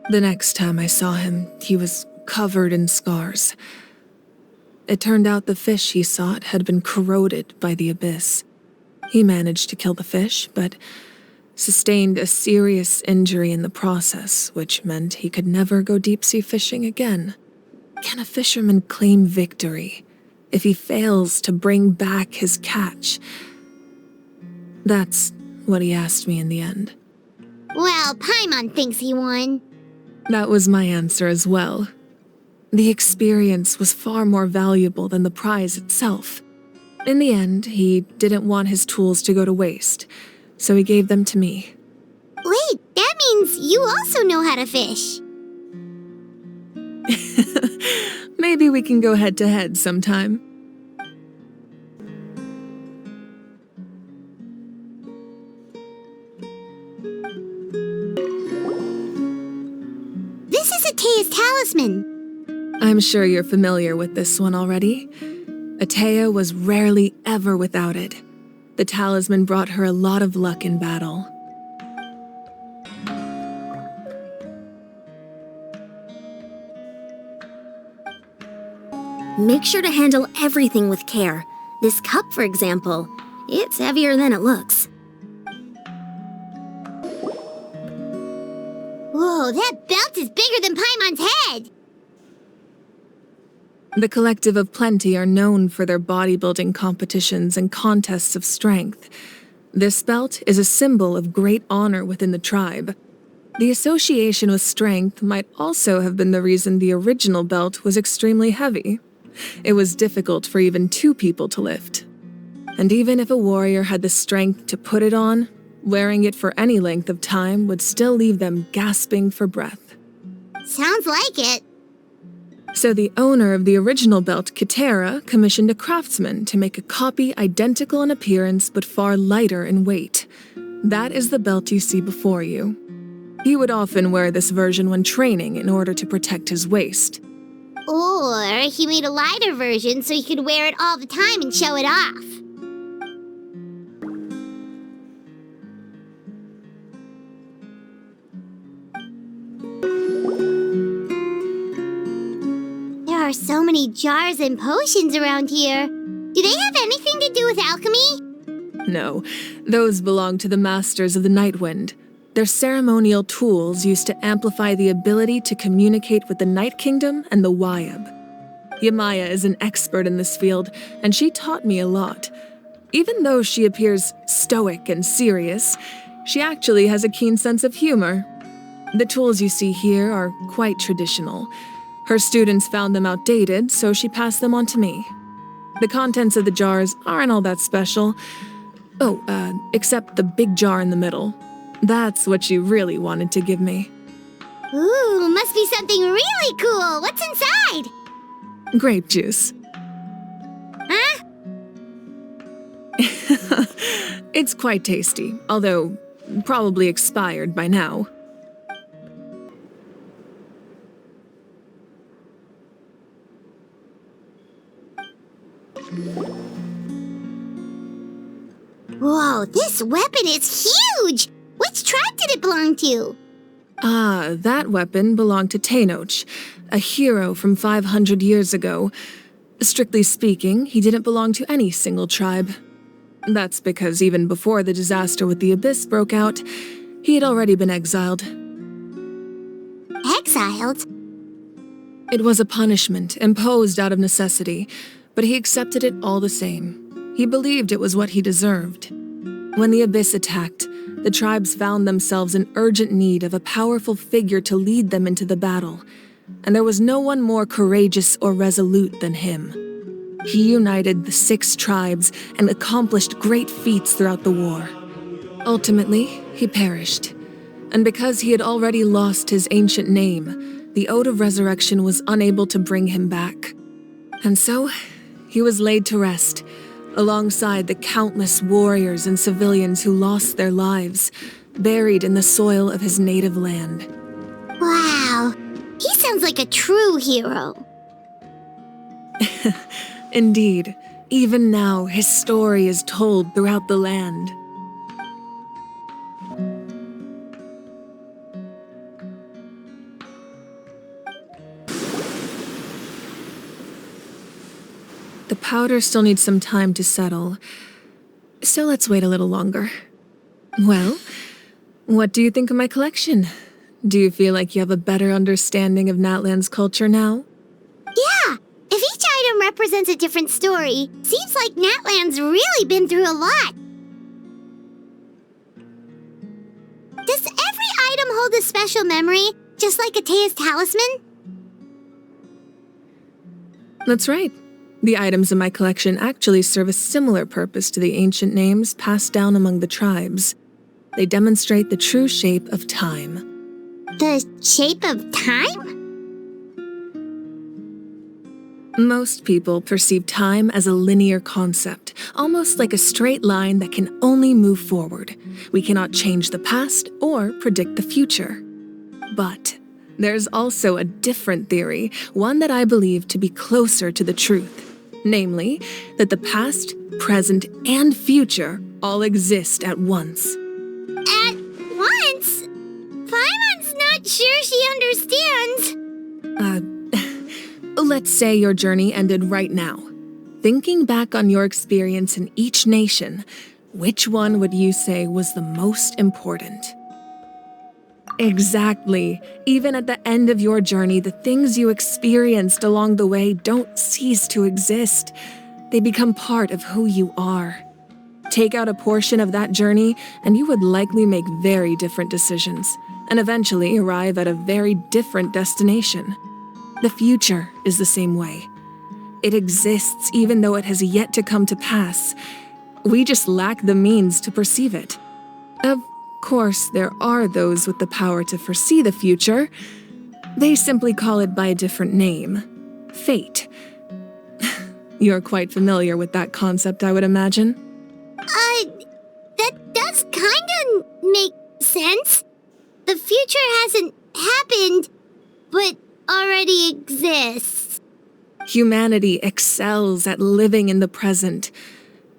The next time I saw him, he was covered in scars. It turned out the fish he sought had been corroded by the abyss. He managed to kill the fish, but sustained a serious injury in the process, which meant he could never go deep-sea fishing again. Can a fisherman claim victory if he fails to bring back his catch? That's what he asked me in the end. Well, Paimon thinks he won. That was my answer as well. The experience was far more valuable than the prize itself. In the end, he didn't want his tools to go to waste, so he gave them to me. Wait, that means you also know how to fish. Maybe we can go head-to-head sometime. This is Atea's talisman. I'm sure you're familiar with this one already. Atea was rarely ever without it. The talisman brought her a lot of luck in battle. Make sure to handle everything with care. This cup, for example, it's heavier than it looks. Whoa, that belt is bigger than Paimon's head! The Collective of Plenty are known for their bodybuilding competitions and contests of strength. This belt is a symbol of great honor within the tribe. The association with strength might also have been the reason the original belt was extremely heavy. It was difficult for even 2 people to lift. And even if a warrior had the strength to put it on, wearing it for any length of time would still leave them gasping for breath. Sounds like it. So the owner of the original belt, Kitera, commissioned a craftsman to make a copy identical in appearance but far lighter in weight. That is the belt you see before you. He would often wear this version when training in order to protect his waist. Or he made a lighter version so he could wear it all the time and show it off. There are so many jars and potions around here. Do they have anything to do with alchemy? No, those belong to the Masters of the Nightwind. They're ceremonial tools used to amplify the ability to communicate with the Night Kingdom and the Wyab. Yamaya is an expert in this field, and she taught me a lot. Even though she appears stoic and serious, she actually has a keen sense of humor. The tools you see here are quite traditional. Her students found them outdated, so she passed them on to me. The contents of the jars aren't all that special. Except the big jar in the middle. That's what she really wanted to give me. Ooh, must be something really cool. What's inside? Grape juice. Huh? It's quite tasty, although probably expired by now. Whoa, this weapon is huge! Which tribe did it belong to? That weapon belonged to Tenoch, a hero from 500 years ago. Strictly speaking, he didn't belong to any single tribe. That's because even before the disaster with the Abyss broke out, he had already been exiled. Exiled? It was a punishment imposed out of necessity, but he accepted it all the same. He believed it was what he deserved. When the Abyss attacked, the tribes found themselves in urgent need of a powerful figure to lead them into the battle, and there was no one more courageous or resolute than him. He united the 6 tribes and accomplished great feats throughout the war. Ultimately, he perished, and because he had already lost his ancient name, the Ode of Resurrection was unable to bring him back. And so, he was laid to rest, alongside the countless warriors and civilians who lost their lives, buried in the soil of his native land. Wow, he sounds like a true hero. Indeed, even now his story is told throughout the land. The powder still needs some time to settle, so let's wait a little longer. Well, what do you think of my collection? Do you feel like you have a better understanding of Natlan's culture now? Yeah, if each item represents a different story, seems like Natlan's really been through a lot. Does every item hold a special memory, just like Atea's talisman? That's right. The items in my collection actually serve a similar purpose to the ancient names passed down among the tribes. They demonstrate the true shape of time. The shape of time? Most people perceive time as a linear concept, almost like a straight line that can only move forward. We cannot change the past or predict the future. But there's also a different theory, one that I believe to be closer to the truth. Namely, that the past, present, and future all exist at once. At once? Paimon's not sure she understands. Let's say your journey ended right now. Thinking back on your experience in each nation, which one would you say was the most important? Exactly. Even at the end of your journey, the things you experienced along the way don't cease to exist. They become part of who you are. Take out a portion of that journey, and you would likely make very different decisions, and eventually arrive at a very different destination. The future is the same way. It exists even though it has yet to come to pass. We just lack the means to perceive it. Of course, there are those with the power to foresee the future. They simply call it by a different name. Fate. You're quite familiar with that concept, I would imagine. That does kinda make sense. The future hasn't happened, but already exists. Humanity excels at living in the present,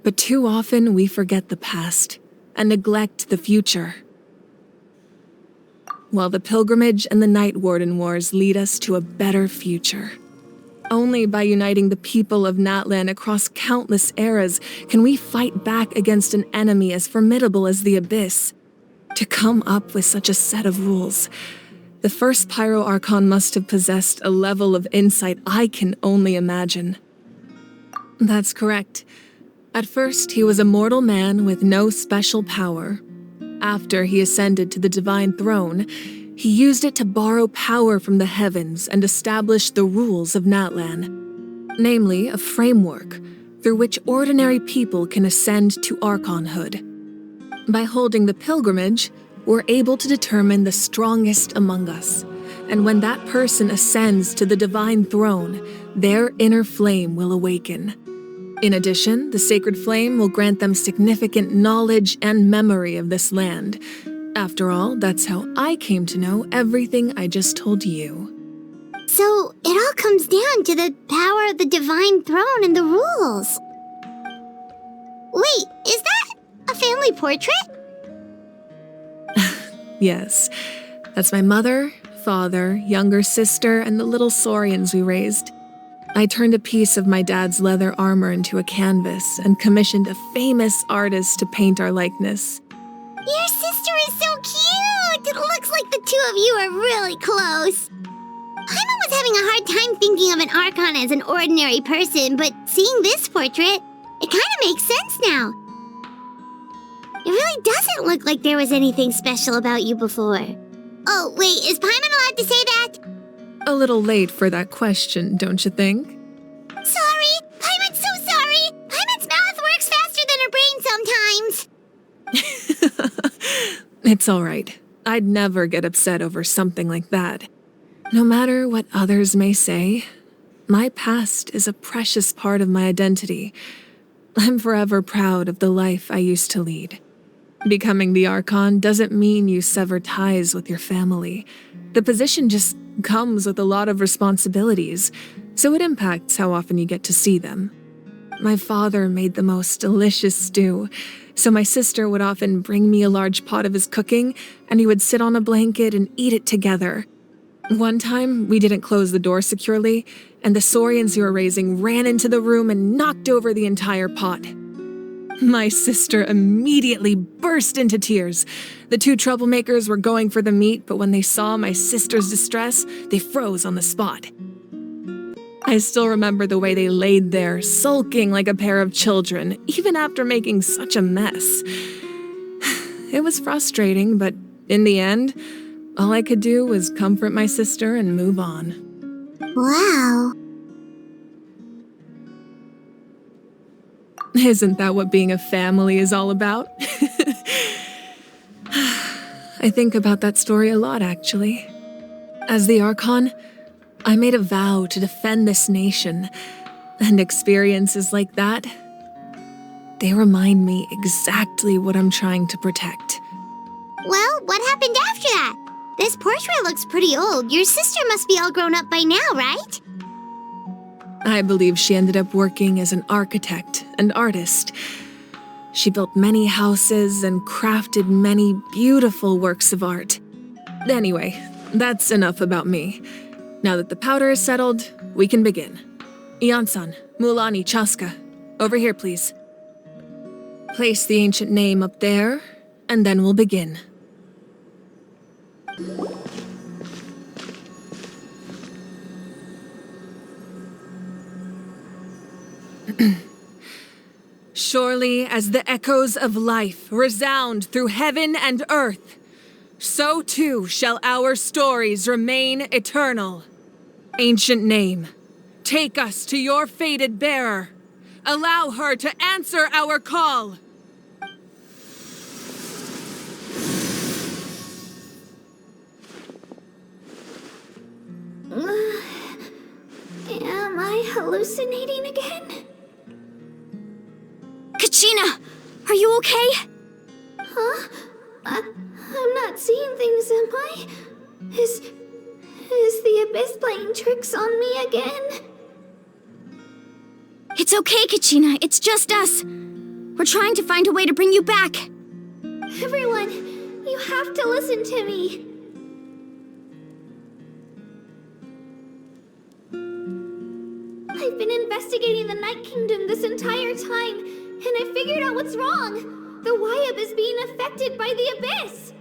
but too often we forget the past and neglect the future. While the pilgrimage and the Night Warden Wars lead us to a better future. Only by uniting the people of Natlan across countless eras can we fight back against an enemy as formidable as the Abyss. To come up with such a set of rules, the first Pyro Archon must have possessed a level of insight I can only imagine. That's correct. At first, he was a mortal man with no special power. After he ascended to the divine throne, he used it to borrow power from the heavens and establish the rules of Natlan, namely a framework through which ordinary people can ascend to Archonhood. By holding the pilgrimage, we're able to determine the strongest among us, and when that person ascends to the divine throne, their inner flame will awaken. In addition, the sacred flame will grant them significant knowledge and memory of this land. After all, that's how I came to know everything I just told you. So, it all comes down to the power of the divine throne and the rules. Wait, is that a family portrait? Yes, that's my mother, father, younger sister, and the little saurians we raised. I turned a piece of my dad's leather armor into a canvas and commissioned a famous artist to paint our likeness. Your sister is so cute! It looks like the two of you are really close. Paimon was having a hard time thinking of an Archon as an ordinary person, but seeing this portrait, it kind of makes sense now. It really doesn't look like there was anything special about you before. Oh, wait, is Paimon allowed to say that? A little late for that question, don't you think? Sorry! Paimon's so sorry! Paimon's mouth works faster than her brain sometimes! It's all right. I'd never get upset over something like that. No matter what others may say, my past is a precious part of my identity. I'm forever proud of the life I used to lead. Becoming the Archon doesn't mean you sever ties with your family. The position just comes with a lot of responsibilities, so it impacts how often you get to see them. My father made the most delicious stew, so my sister would often bring me a large pot of his cooking, and we would sit on a blanket and eat it together. One time, we didn't close the door securely, and the Saurians who were raising ran into the room and knocked over the entire pot. My sister immediately burst into tears. The two troublemakers were going for the meat, but when they saw my sister's distress, they froze on the spot. I still remember the way they laid there, sulking like a pair of children, even after making such a mess. It was frustrating, but in the end, all I could do was comfort my sister and move on. Wow. Isn't that what being a family is all about? I think about that story a lot, actually. As the Archon, I made a vow to defend this nation, and experiences like that, they remind me exactly what I'm trying to protect. Well, what happened after that? This portrait looks pretty old. Your sister must be all grown up by now, right? I believe she ended up working as an architect and artist. She built many houses and crafted many beautiful works of art. Anyway, that's enough about me. Now that the powder is settled, we can begin. Ian-san, Mulani, Chaska, over here, please. Place the ancient name up there, and then we'll begin. Surely as the echoes of life resound through heaven and earth, so too shall our stories remain eternal. Ancient name, take us to your fated bearer. Allow her to answer our call. Am I hallucinating again? Kachina, are you okay? Huh? I'm not seeing things, am I? Is the Abyss playing tricks on me again? It's okay, Kachina. It's just us. We're trying to find a way to bring you back. Everyone, you have to listen to me. I've been investigating the Night Kingdom this entire time, and I figured out what's wrong. The Wyab is being affected by the Abyss.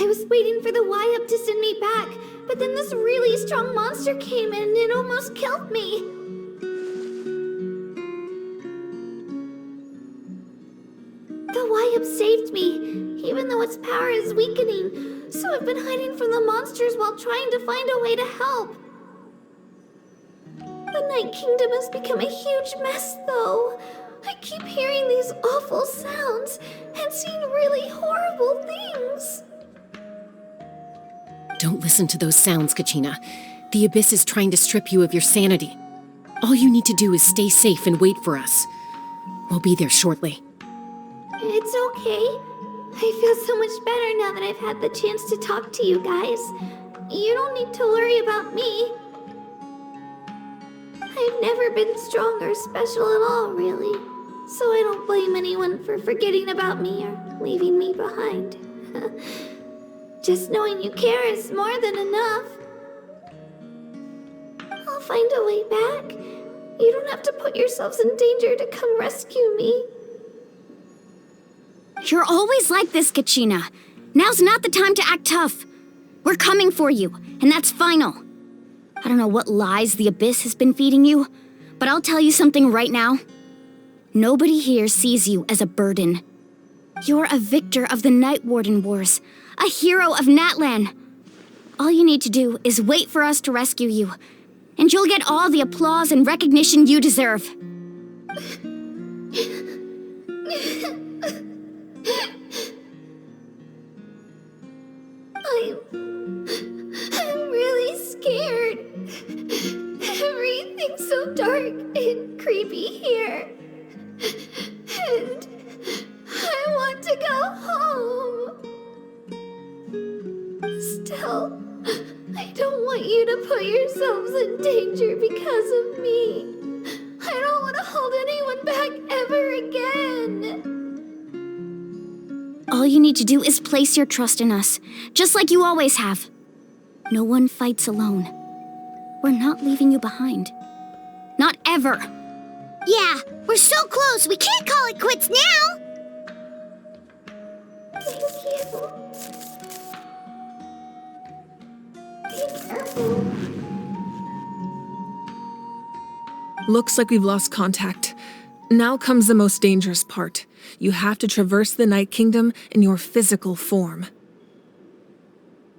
I was waiting for the Wyab to send me back, but then this really strong monster came in and it almost killed me. The Wyab saved me, even though its power is weakening, so I've been hiding from the monsters while trying to find a way to help. The Night Kingdom has become a huge mess, though. I keep hearing these awful sounds and seeing really horrible things. Don't listen to those sounds, Kachina. The Abyss is trying to strip you of your sanity. All you need to do is stay safe and wait for us. We'll be there shortly. It's okay. I feel so much better now that I've had the chance to talk to you guys. You don't need to worry about me. I've never been strong or special at all, really. So I don't blame anyone for forgetting about me or leaving me behind. Just knowing you care is more than enough. I'll find a way back. You don't have to put yourselves in danger to come rescue me. You're always like this, Kachina. Now's not the time to act tough. We're coming for you, and that's final. I don't know what lies the Abyss has been feeding you, but I'll tell you something right now. Nobody here sees you as a burden. You're a victor of the Night Warden Wars, a hero of Natlan. All you need to do is wait for us to rescue you, and you'll get all the applause and recognition you deserve. so dark and creepy here. And I want to go home. Still, I don't want you to put yourselves in danger because of me. I don't want to hold anyone back ever again. All you need to do is place your trust in us, just like you always have. No one fights alone. We're not leaving you behind. Not ever. Yeah, we're so close, we can't call it quits now! Thank you. Be careful. Looks like we've lost contact. Now comes the most dangerous part. You have to traverse the Night Kingdom in your physical form.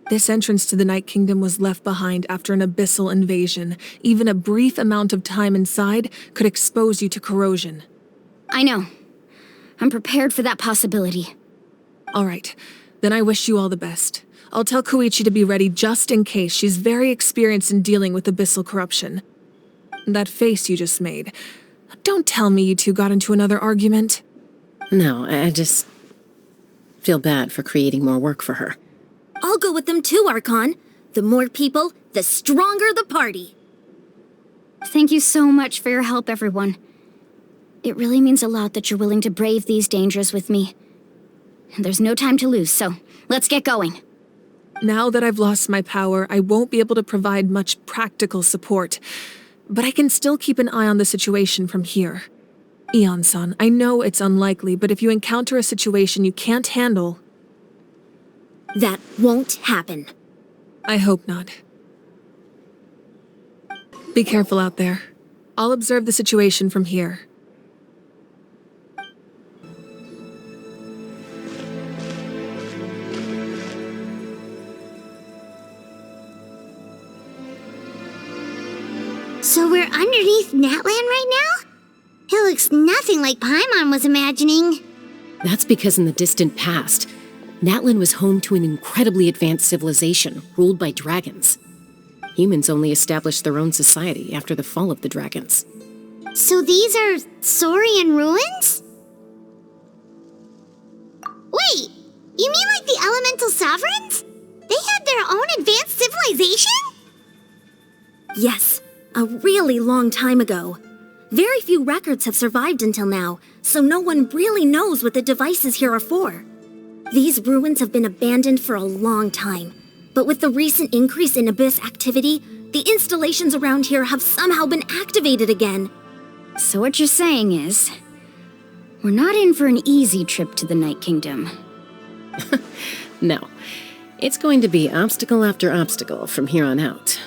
This entrance to the Night Kingdom was left behind after an abyssal invasion. Even a brief amount of time inside could expose you to corrosion. I know. I'm prepared for that possibility. All right, then I wish you all the best. I'll tell Koichi to be ready just in case. She's very experienced in dealing with abyssal corruption. That face you just made. Don't tell me you two got into another argument. No, I just feel bad for creating more work for her. I'll go with them too, Archon. The more people, the stronger the party. Thank you so much for your help, everyone. It really means a lot that you're willing to brave these dangers with me. And there's no time to lose, so let's get going. Now that I've lost my power, I won't be able to provide much practical support. But I can still keep an eye on the situation from here. Eon-san, I know it's unlikely, but if you encounter a situation you can't handle... That won't happen. I hope not. Be careful out there. I'll observe the situation from here. So we're underneath Natlan right now? It looks nothing like Paimon was imagining. That's because in the distant past, Natlan was home to an incredibly advanced civilization ruled by dragons. Humans only established their own society after the fall of the dragons. So these are Saurian ruins? Wait, you mean like the elemental sovereigns? They had their own advanced civilization? Yes, a really long time ago. Very few records have survived until now, so no one really knows what the devices here are for. These ruins have been abandoned for a long time, but with the recent increase in Abyss activity, the installations around here have somehow been activated again. So what you're saying is, we're not in for an easy trip to the Night Kingdom. No, it's going to be obstacle after obstacle from here on out.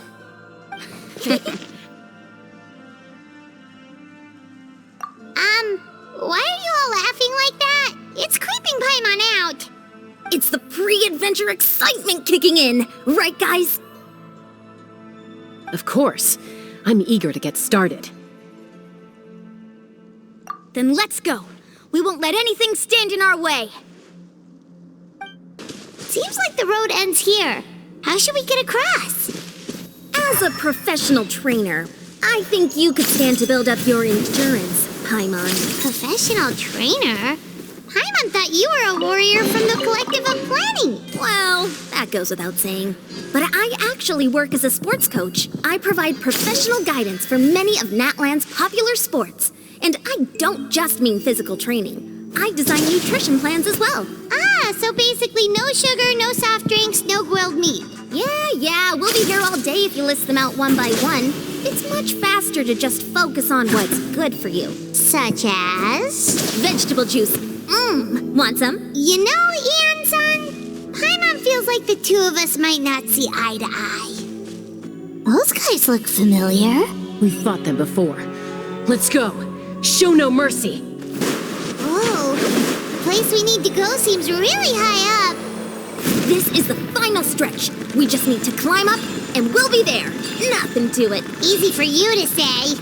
Why are you all laughing like that? It's creeping Paimon out. It's the pre-adventure excitement kicking in, right guys? Of course. I'm eager to get started. Then let's go. We won't let anything stand in our way. Seems like the road ends here. How should we get across? As a professional trainer, I think you could stand to build up your endurance, Paimon. Professional trainer? Paimon thought you were a warrior from the Collective of Planning. Well, that goes without saying. But I actually work as a sports coach. I provide professional guidance for many of Natlan's popular sports. And I don't just mean physical training. I design nutrition plans as well. Ah, so basically no sugar, no soft drinks, no grilled meat. Yeah, we'll be here all day if you list them out one by one. It's much faster to just focus on what's good for you. Such as? Vegetable juice. Want some? You know, Ian-san, Paimon feels like the two of us might not see eye to eye. Those guys look familiar. We've fought them before. Let's go. Show no mercy. Whoa, the place we need to go seems really high up. This is the final stretch. We just need to climb up, and we'll be there. Nothing to it. Easy for you to say.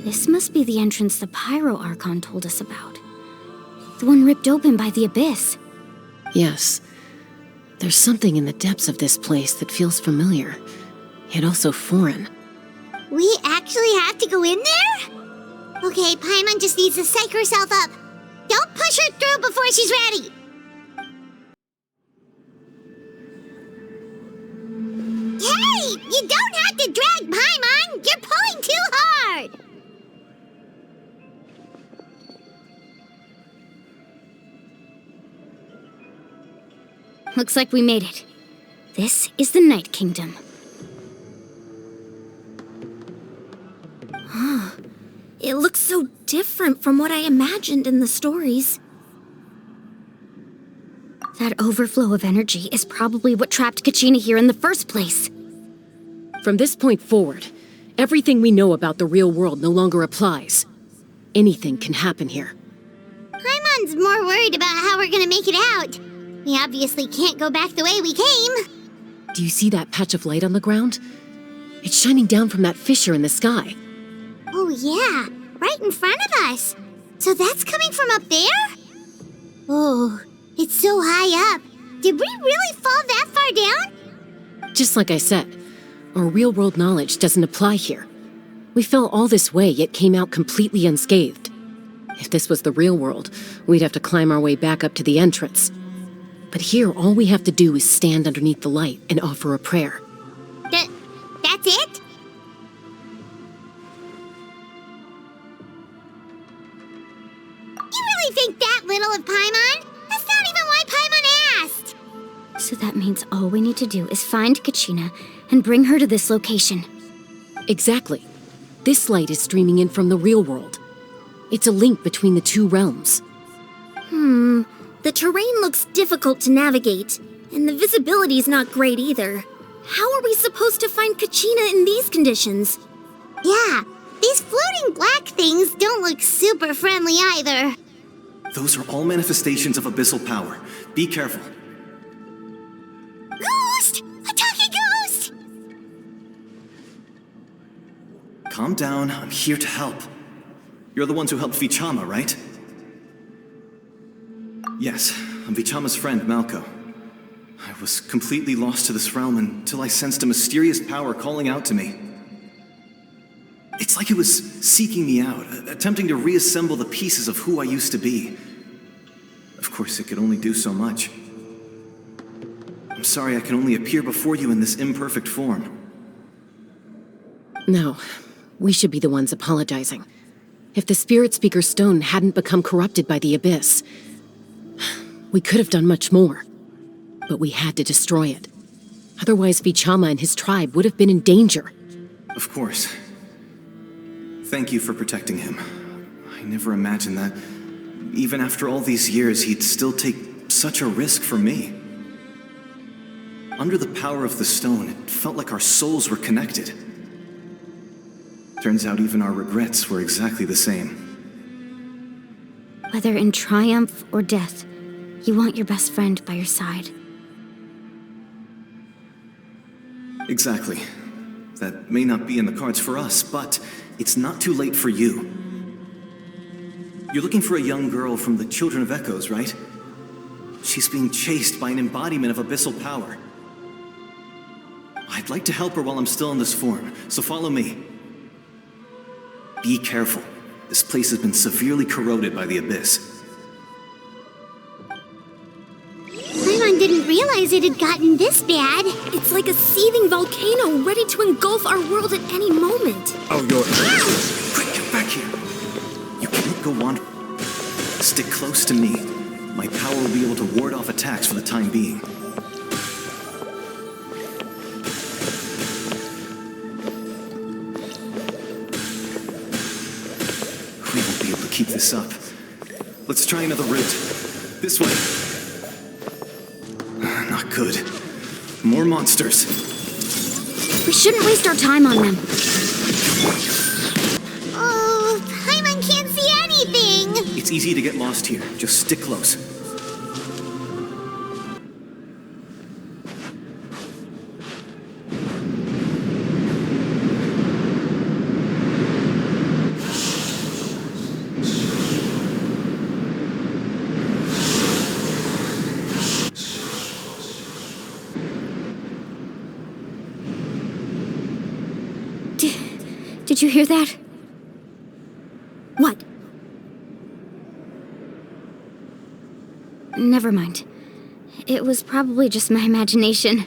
This must be the entrance the Pyro Archon told us about. The one ripped open by the Abyss. Yes. There's something in the depths of this place that feels familiar, yet also foreign. We actually have to go in there? Okay, Paimon just needs to psych herself up. Don't push her through before she's ready. Hey! You don't have to drag Paimon! You're pulling too hard! Looks like we made it. This is the Night Kingdom. It looks so different from what I imagined in the stories. That overflow of energy is probably what trapped Kachina here in the first place. From this point forward, everything we know about the real world no longer applies. Anything can happen here. Paimon's more worried about how we're gonna make it out. We obviously can't go back the way we came. Do you see that patch of light on the ground? It's shining down from that fissure in the sky. Oh yeah, right in front of us. So that's coming from up there? Oh, it's so high up. Did we really fall that far down? Just like I said, our real-world knowledge doesn't apply here. We fell all this way, yet came out completely unscathed. If this was the real world, we'd have to climb our way back up to the entrance. But here, all we have to do is stand underneath the light and offer a prayer. That's it? You really think that little of Paimon? That's not even why Paimon asked! So that means all we need to do is find Kachina and bring her to this location. Exactly. This light is streaming in from the real world. It's a link between the two realms. The terrain looks difficult to navigate, and the visibility's not great either. How are we supposed to find Kachina in these conditions? Yeah, these floating black things don't look super friendly either. Those are all manifestations of abyssal power. Be careful. Ghost! A talking ghost! Calm down, I'm here to help. You're the ones who helped Vichama, right? Yes, I'm Vichama's friend, Malko. I was completely lost to this realm until I sensed a mysterious power calling out to me. It's like it was seeking me out, attempting to reassemble the pieces of who I used to be. Of course, it could only do so much. I'm sorry I can only appear before you in this imperfect form. No, we should be the ones apologizing. If the Spirit Speaker's stone hadn't become corrupted by the Abyss, we could have done much more. But we had to destroy it. Otherwise, Vichama and his tribe would have been in danger. Of course. Thank you for protecting him. I never imagined that, even after all these years, he'd still take such a risk for me. Under the power of the stone, it felt like our souls were connected. Turns out even our regrets were exactly the same. Whether in triumph or death, you want your best friend by your side. Exactly. That may not be in the cards for us, but it's not too late for you. You're looking for a young girl from the Children of Echoes, right? She's being chased by an embodiment of abyssal power. I'd like to help her while I'm still in this form, so follow me. Be careful. This place has been severely corroded by the Abyss. Paimon didn't realize it had gotten this bad. It's like a seething volcano ready to engulf our world at any moment. Oh, you're... Quick, get back here. You can't go on. Stick close to me. My power will be able to ward off attacks for the time being. We won't be able to keep this up. Let's try another route. This way. Not good. More monsters. We shouldn't waste our time on them. Oh, Paimon can't see anything! It's easy to get lost here. Just stick close. Did you hear that? What? Never mind. It was probably just my imagination.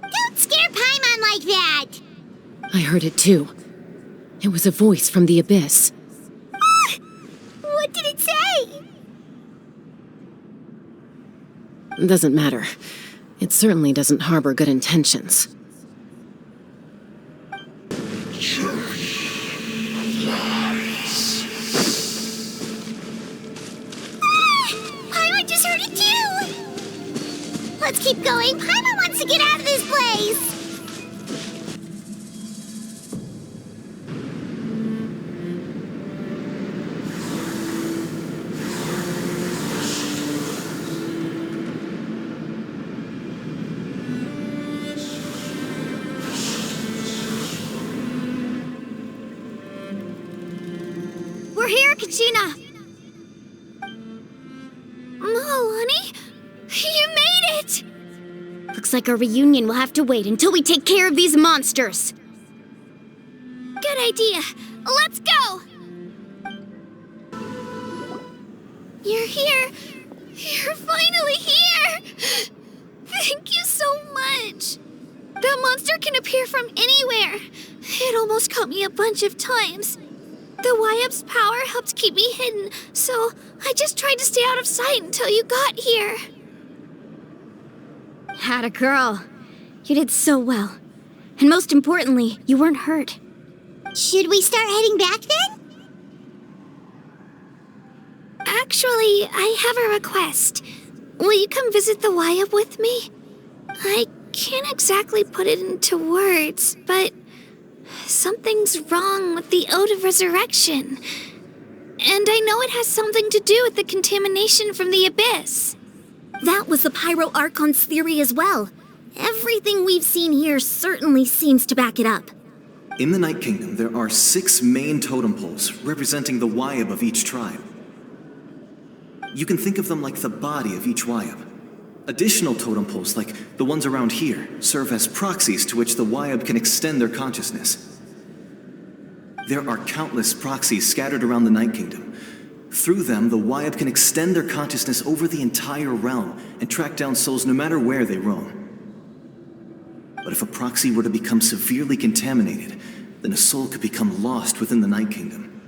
Don't scare Paimon like that! I heard it too. It was a voice from the abyss. What did it say? Doesn't matter. It certainly doesn't harbor good intentions. Paimon just heard it too! Let's keep going. Paimon wants to get out of this place! We're here, Kachina! Honey? You made it! Looks like our reunion will have to wait until we take care of these monsters. Good idea. Let's go! You're here. You're finally here! Thank you so much. That monster can appear from anywhere. It almost caught me a bunch of times. The Wyab's power helped keep me hidden, so I just tried to stay out of sight until you got here. Atta girl. You did so well. And most importantly, you weren't hurt. Should we start heading back then? Actually, I have a request. Will you come visit the Wyab with me? I can't exactly put it into words, but something's wrong with the Ode of Resurrection. And I know it has something to do with the contamination from the Abyss. That was the Pyro Archon's theory as well. Everything we've seen here certainly seems to back it up. In the Night Kingdom, there are 6 main totem poles representing the Wyab of each tribe. You can think of them like the body of each Wyab. Additional totem poles, like the ones around here, serve as proxies to which the Wyab can extend their consciousness. There are countless proxies scattered around the Night Kingdom. Through them, the Wyab can extend their consciousness over the entire realm and track down souls no matter where they roam. But if a proxy were to become severely contaminated, then a soul could become lost within the Night Kingdom.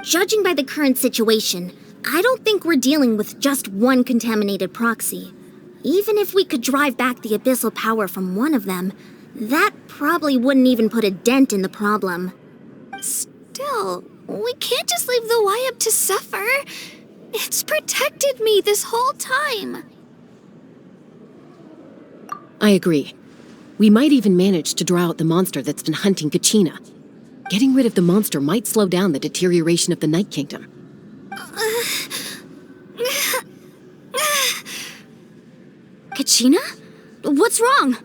Judging by the current situation, I don't think we're dealing with just one contaminated proxy. Even if we could drive back the abyssal power from one of them, that probably wouldn't even put a dent in the problem. Still, we can't just leave the Wyab to suffer. It's protected me this whole time. I agree. We might even manage to draw out the monster that's been hunting Kachina. Getting rid of the monster might slow down the deterioration of the Night Kingdom. Kachina? What's wrong?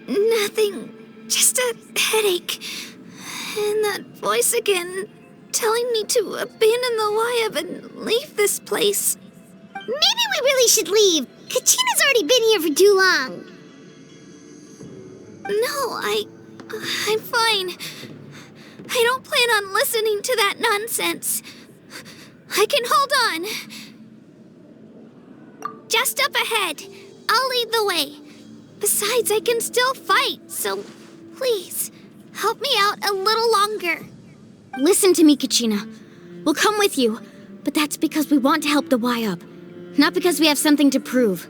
Nothing. Just a headache. And that voice again, telling me to abandon the Wyab and leave this place. Maybe we really should leave. Kachina's already been here for too long. No, I'm fine. I don't plan on listening to that nonsense. I can hold on. Just up ahead. I'll lead the way. Besides, I can still fight, so please, help me out a little longer. Listen to me, Kachina. We'll come with you, but that's because we want to help the Wyab, not because we have something to prove.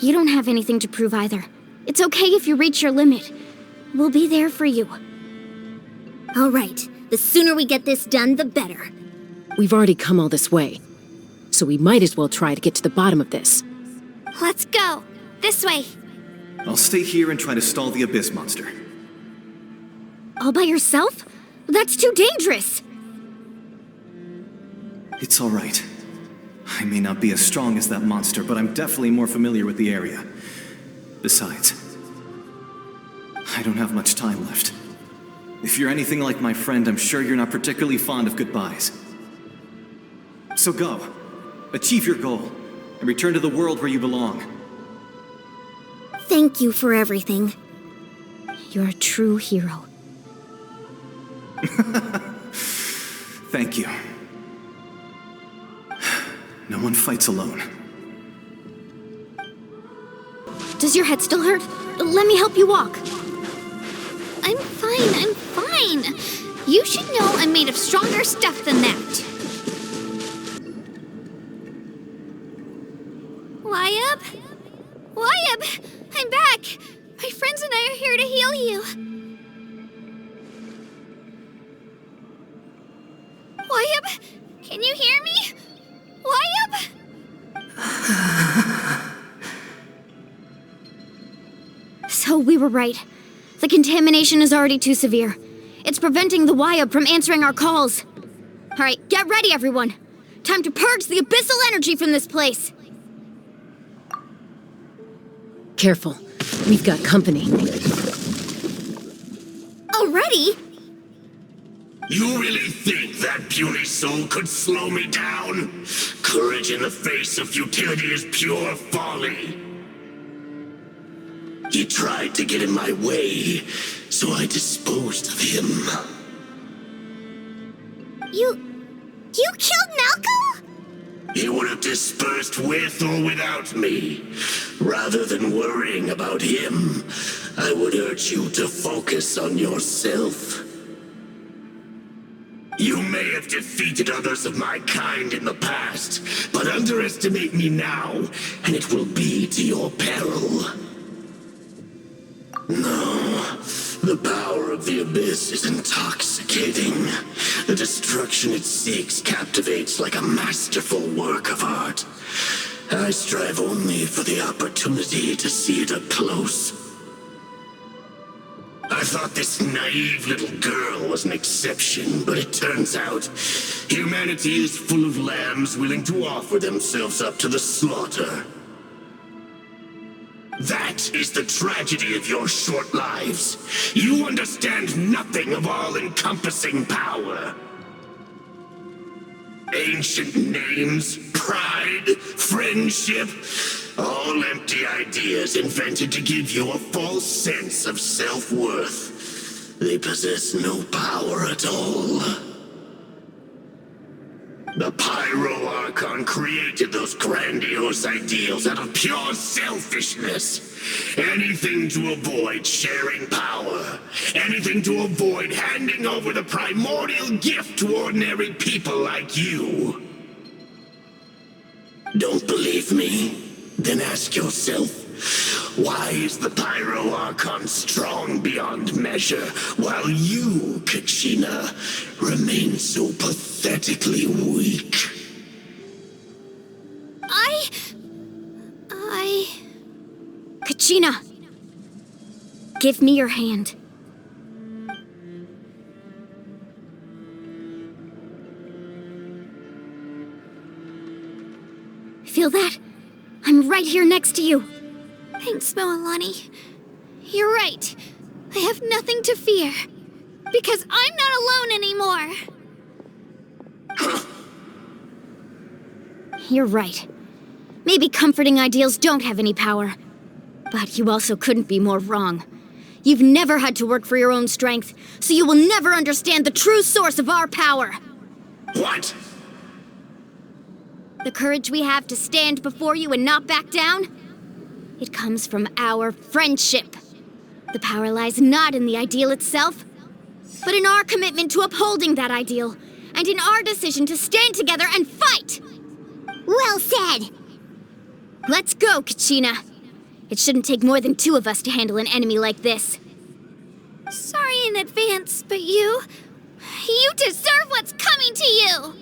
You don't have anything to prove either. It's okay if you reach your limit. We'll be there for you. All right. The sooner we get this done, the better. We've already come all this way, so we might as well try to get to the bottom of this. Let's go. This way. I'll stay here and try to stall the Abyss monster. All by yourself? That's too dangerous. It's all right. I may not be as strong as that monster, but I'm definitely more familiar with the area. Besides, I don't have much time left. If you're anything like my friend, I'm sure you're not particularly fond of goodbyes. So go. Achieve your goal, and return to the world where you belong. Thank you for everything. You're a true hero. Thank you. No one fights alone. Does your head still hurt? Let me help you walk. I'm fine. You should know I'm made of stronger stuff than that. Wyabb! I'm back! My friends and I are here to heal you. Wyabb? Can you hear me? Wyabb? So we were right. The contamination is already too severe. It's preventing the Wyabb from answering our calls. All right, get ready, everyone. Time to purge the abyssal energy from this place. Careful. We've got company. Already? You really think that puny soul could slow me down? Courage in the face of futility is pure folly. He tried to get in my way, so I disposed of him. You killed Malco? He would have dispersed with or without me. Rather than worrying about him, I would urge you to focus on yourself. You may have defeated others of my kind in the past, but underestimate me now, and it will be to your peril. No, the power of the Abyss is intoxicating. The destruction it seeks captivates like a masterful work of art. I strive only for the opportunity to see it up close. I thought this naive little girl was an exception, but it turns out humanity is full of lambs willing to offer themselves up to the slaughter. That is the tragedy of your short lives. You understand nothing of all-encompassing power. Ancient names, pride, friendship, all empty ideas invented to give you a false sense of self-worth. They possess no power at all. The Pyro Archon created those grandiose ideals out of pure selfishness. Anything to avoid sharing power. Anything to avoid handing over the primordial gift to ordinary people like you. Don't believe me? Then ask yourself, why is the Pyro Archon strong beyond measure, while you, Kachina, remain so pathetically weak? Kachina! Give me your hand. Feel that? I'm right here next to you. Thanks, Moalani. You're right. I have nothing to fear. Because I'm not alone anymore. You're right. Maybe comforting ideals don't have any power. But you also couldn't be more wrong. You've never had to work for your own strength, so you will never understand the true source of our power. What? The courage we have to stand before you and not back down? It comes from our friendship. The power lies not in the ideal itself, but in our commitment to upholding that ideal, and in our decision to stand together and fight! Well said! Let's go, Kachina. It shouldn't take more than two of us to handle an enemy like this. Sorry in advance, but you deserve what's coming to you!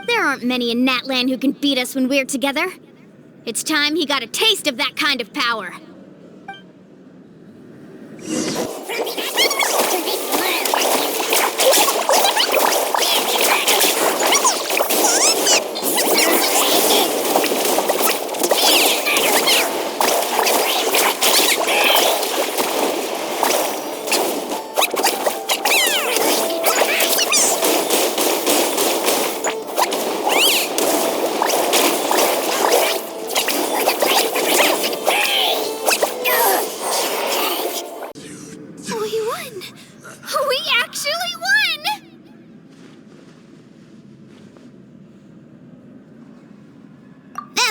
There aren't many in Natlan who can beat us when we're together. It's time he got a taste of that kind of power.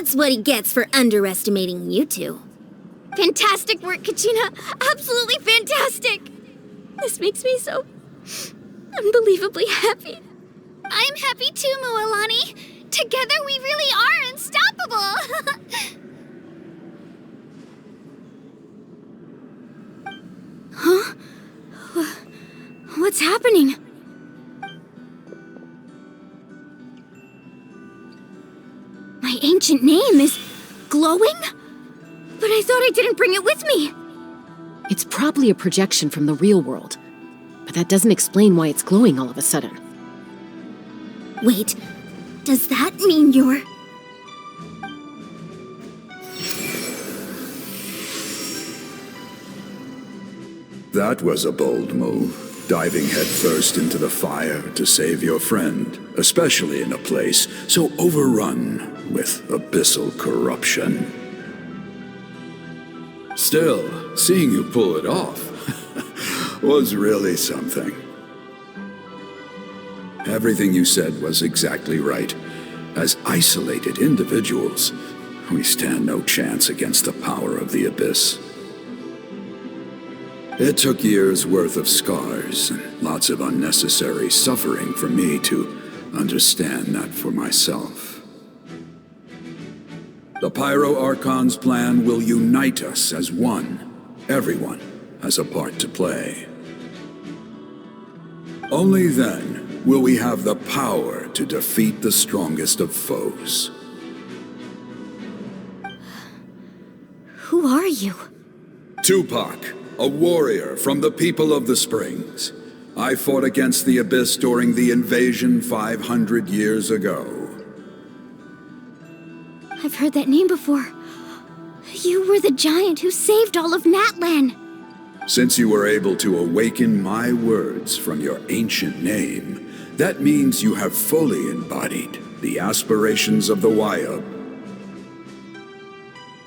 That's what he gets for underestimating you two. Fantastic work, Kachina. Absolutely fantastic. This makes me so unbelievably happy. I'm happy too, Mualani. Together we really are unstoppable. Huh? What's happening? My ancient name is glowing? But I thought I didn't bring it with me. It's probably a projection from the real world, but that doesn't explain why it's glowing all of a sudden. Wait, does that mean you're... That was a bold move, diving headfirst into the fire to save your friend, especially in a place so overrun with abyssal corruption. Still, seeing you pull it off was really something. Everything you said was exactly right. As isolated individuals, we stand no chance against the power of the Abyss. It took years' worth of scars and lots of unnecessary suffering for me to understand that for myself. The Pyro Archon's plan will unite us as one. Everyone has a part to play. Only then will we have the power to defeat the strongest of foes. Who are you? Tupac, a warrior from the people of the Springs. I fought against the Abyss during the invasion 500 years ago. I've heard that name before. You were the giant who saved all of Natlan. Since you were able to awaken my words from your ancient name, that means you have fully embodied the aspirations of the Wayab.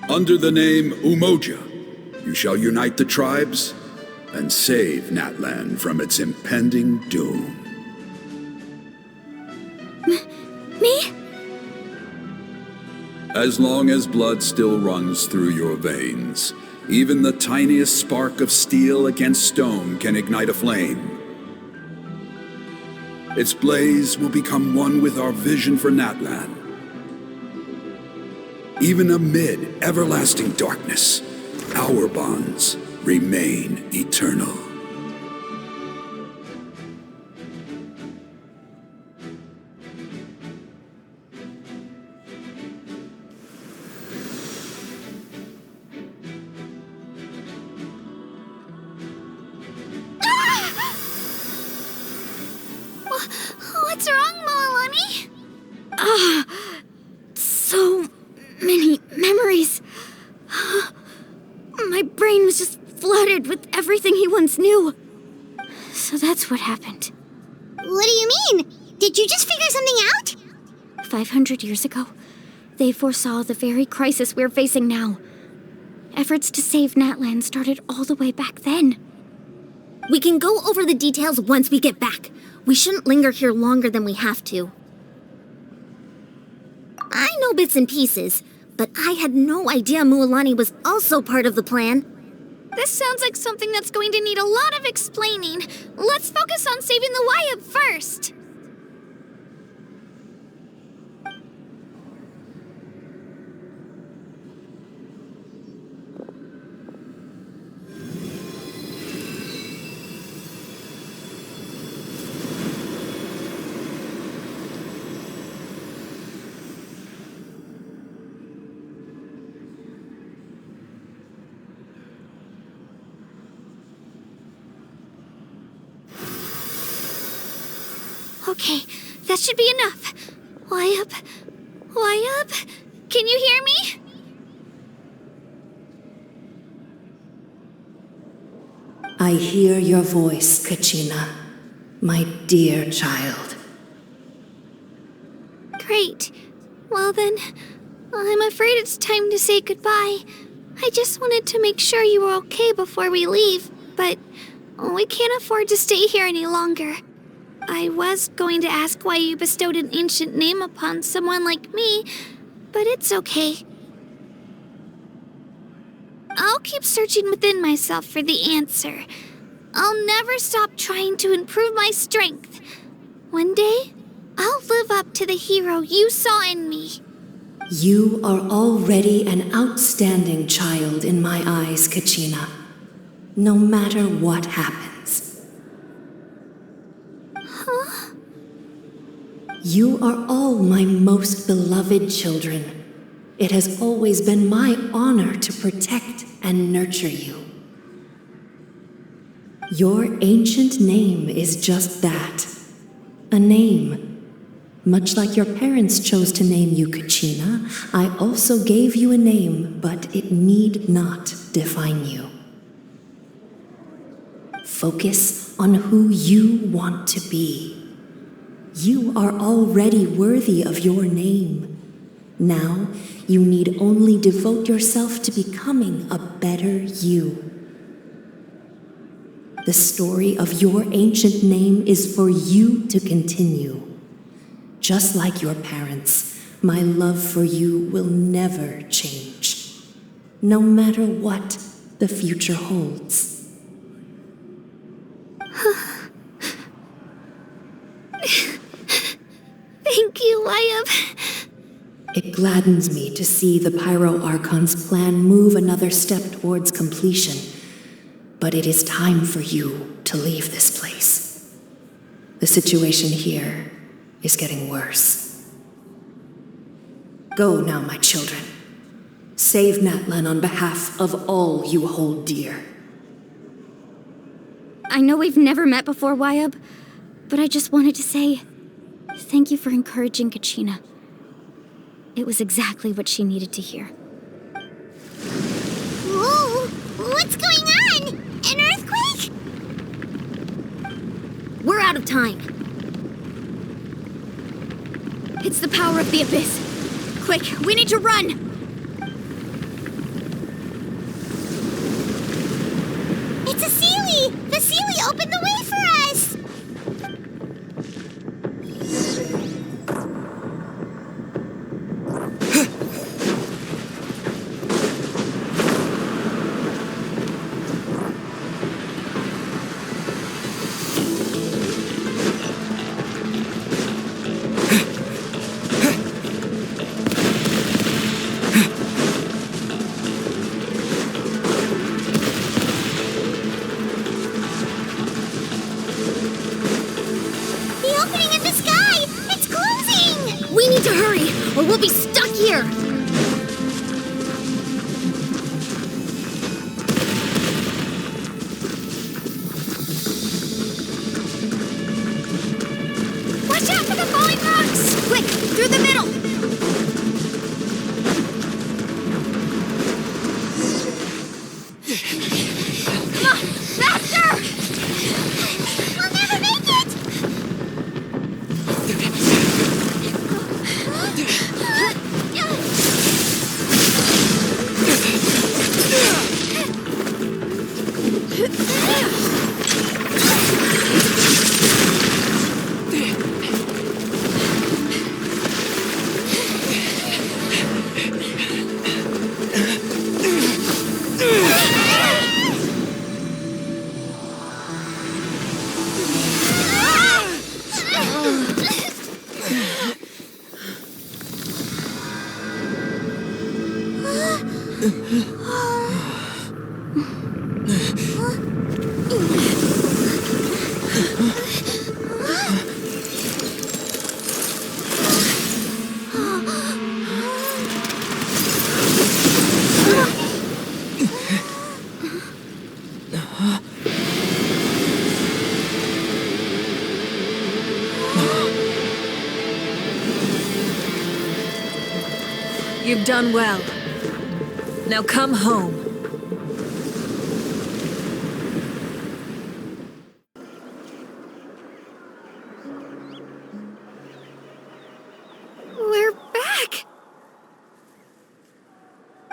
Under the name Umoja, you shall unite the tribes and save Natlan from its impending doom. Me? As long as blood still runs through your veins, even the tiniest spark of steel against stone can ignite a flame. Its blaze will become one with our vision for Natlan. Even amid everlasting darkness, our bonds remain eternal. What's wrong, Moalani? So many memories. My brain was just flooded with everything he once knew. So that's what happened. What do you mean? Did you just figure something out? 500 years ago, they foresaw the very crisis we're facing now. Efforts to save Natlan started all the way back then. We can go over the details once we get back. We shouldn't linger here longer than we have to. I know bits and pieces, but I had no idea Mualani was also part of the plan. This sounds like something that's going to need a lot of explaining. Let's focus on saving the Wayab first. Okay, that should be enough. Wayab? Wayab? Can you hear me? I hear your voice, Kachina, my dear child. Great. Well then, I'm afraid it's time to say goodbye. I just wanted to make sure you were okay before we leave, but we can't afford to stay here any longer. I was going to ask why you bestowed an ancient name upon someone like me, but it's okay. I'll keep searching within myself for the answer. I'll never stop trying to improve my strength. One day, I'll live up to the hero you saw in me. You are already an outstanding child in my eyes, Kachina. No matter what happens. Huh? You are all my most beloved children. It has always been my honor to protect and nurture you. Your ancient name is just that. A name. Much like your parents chose to name you Kachina, I also gave you a name, but it need not define you. Focus on who you want to be. You are already worthy of your name. Now, you need only devote yourself to becoming a better you. The story of your ancient name is for you to continue. Just like your parents, my love for you will never change, no matter what the future holds. Thank you, Wyatt. It gladdens me to see the Pyro Archon's plan move another step towards completion, but it is time for you to leave this place. The situation here is getting worse. Go now, my children. Save Natlan on behalf of all you hold dear. I know we've never met before, Wyatt, but I just wanted to say thank you for encouraging Kachina. It was exactly what she needed to hear. Whoa! What's going on? An earthquake? We're out of time. It's the power of the Abyss. Quick, we need to run! It's a Seelie! The Seelie opened the way for us! Or we'll be stuck here! Watch out for the falling rocks! Quick, through the middle! Come on, faster! We'll never make it! You've done well. Now come home. We're back!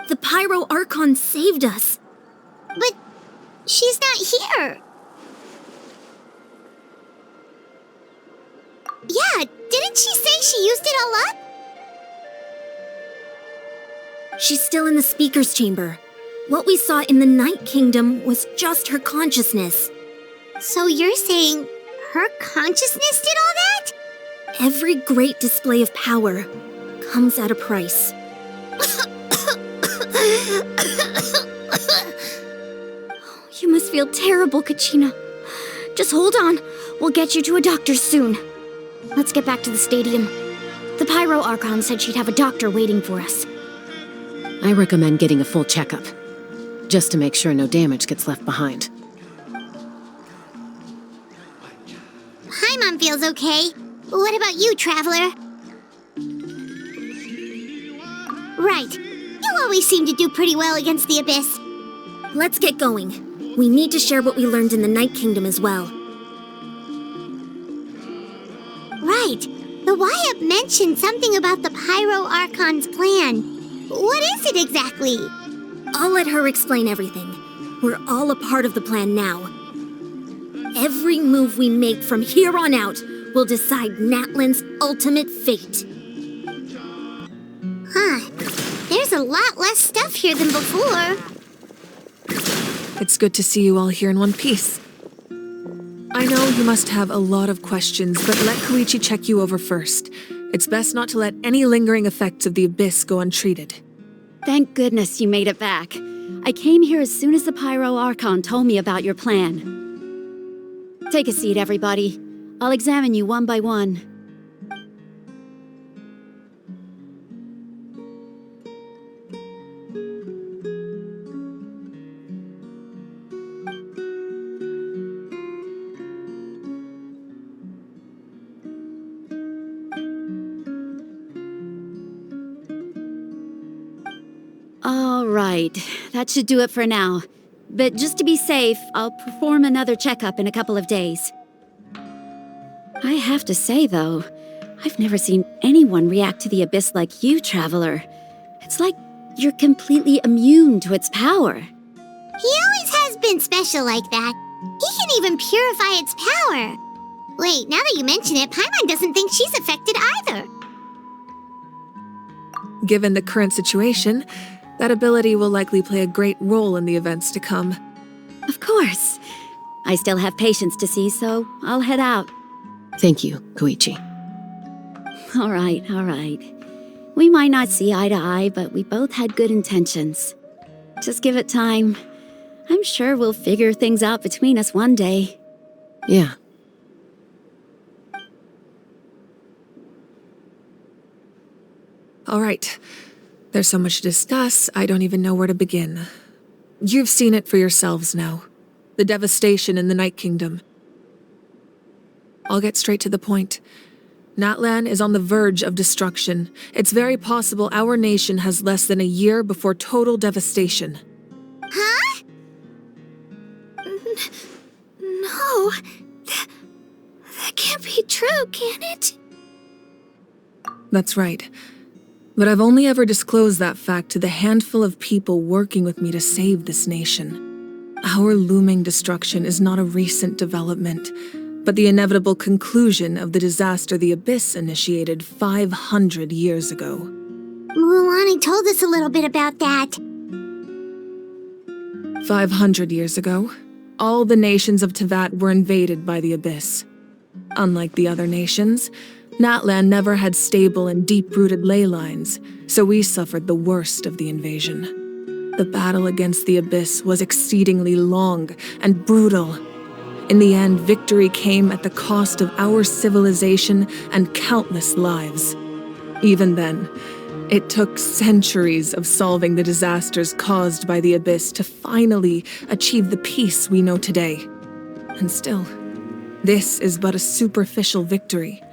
The Pyro Archon saved us. But she's not here. Yeah, didn't she say she used it all up? She's still in the Speaker's Chamber. What we saw in the Night Kingdom was just her consciousness. So you're saying her consciousness did all that? Every great display of power comes at a price. You must feel terrible, Kachina. Just hold on. We'll get you to a doctor soon. Let's get back to the stadium. The Pyro Archon said she'd have a doctor waiting for us. I recommend getting a full checkup, just to make sure no damage gets left behind. Paimon feels okay. What about you, Traveler? Right. You always seem to do pretty well against the Abyss. Let's get going. We need to share what we learned in the Night Kingdom as well. Right. The Wyab mentioned something about the Pyro Archon's plan. What is it exactly? I'll let her explain everything. We're all a part of the plan now. Every move we make from here on out will decide Natlan's ultimate fate. Huh. There's a lot less stuff here than before. It's good to see you all here in one piece. I know you must have a lot of questions, but let Koichi check you over first. It's best not to let any lingering effects of the Abyss go untreated. Thank goodness you made it back. I came here as soon as the Pyro Archon told me about your plan. Take a seat, everybody. I'll examine you one by one. All right, that should do it for now. But just to be safe, I'll perform another checkup in a couple of days. I have to say, though, I've never seen anyone react to the Abyss like you, Traveler. It's like you're completely immune to its power. He always has been special like that. He can even purify its power. Wait, now that you mention it, Paimon doesn't think she's affected either. Given the current situation, that ability will likely play a great role in the events to come. Of course. I still have patients to see, so I'll head out. Thank you, Koichi. All right. We might not see eye to eye, but we both had good intentions. Just give it time. I'm sure we'll figure things out between us one day. Yeah. All right. There's so much to discuss, I don't even know where to begin. You've seen it for yourselves now. The devastation in the Night Kingdom. I'll get straight to the point. Natlan is on the verge of destruction. It's very possible our nation has less than a year before total devastation. Huh? No. That can't be true, can it? That's right. But I've only ever disclosed that fact to the handful of people working with me to save this nation. Our looming destruction is not a recent development, but the inevitable conclusion of the disaster the Abyss initiated 500 years ago. Mualani told us a little bit about that. 500 years ago, all the nations of Teyvat were invaded by the Abyss. Unlike the other nations, Natlan never had stable and deep-rooted ley lines, so we suffered the worst of the invasion. The battle against the Abyss was exceedingly long and brutal. In the end, victory came at the cost of our civilization and countless lives. Even then, it took centuries of solving the disasters caused by the Abyss to finally achieve the peace we know today. And still, this is but a superficial victory.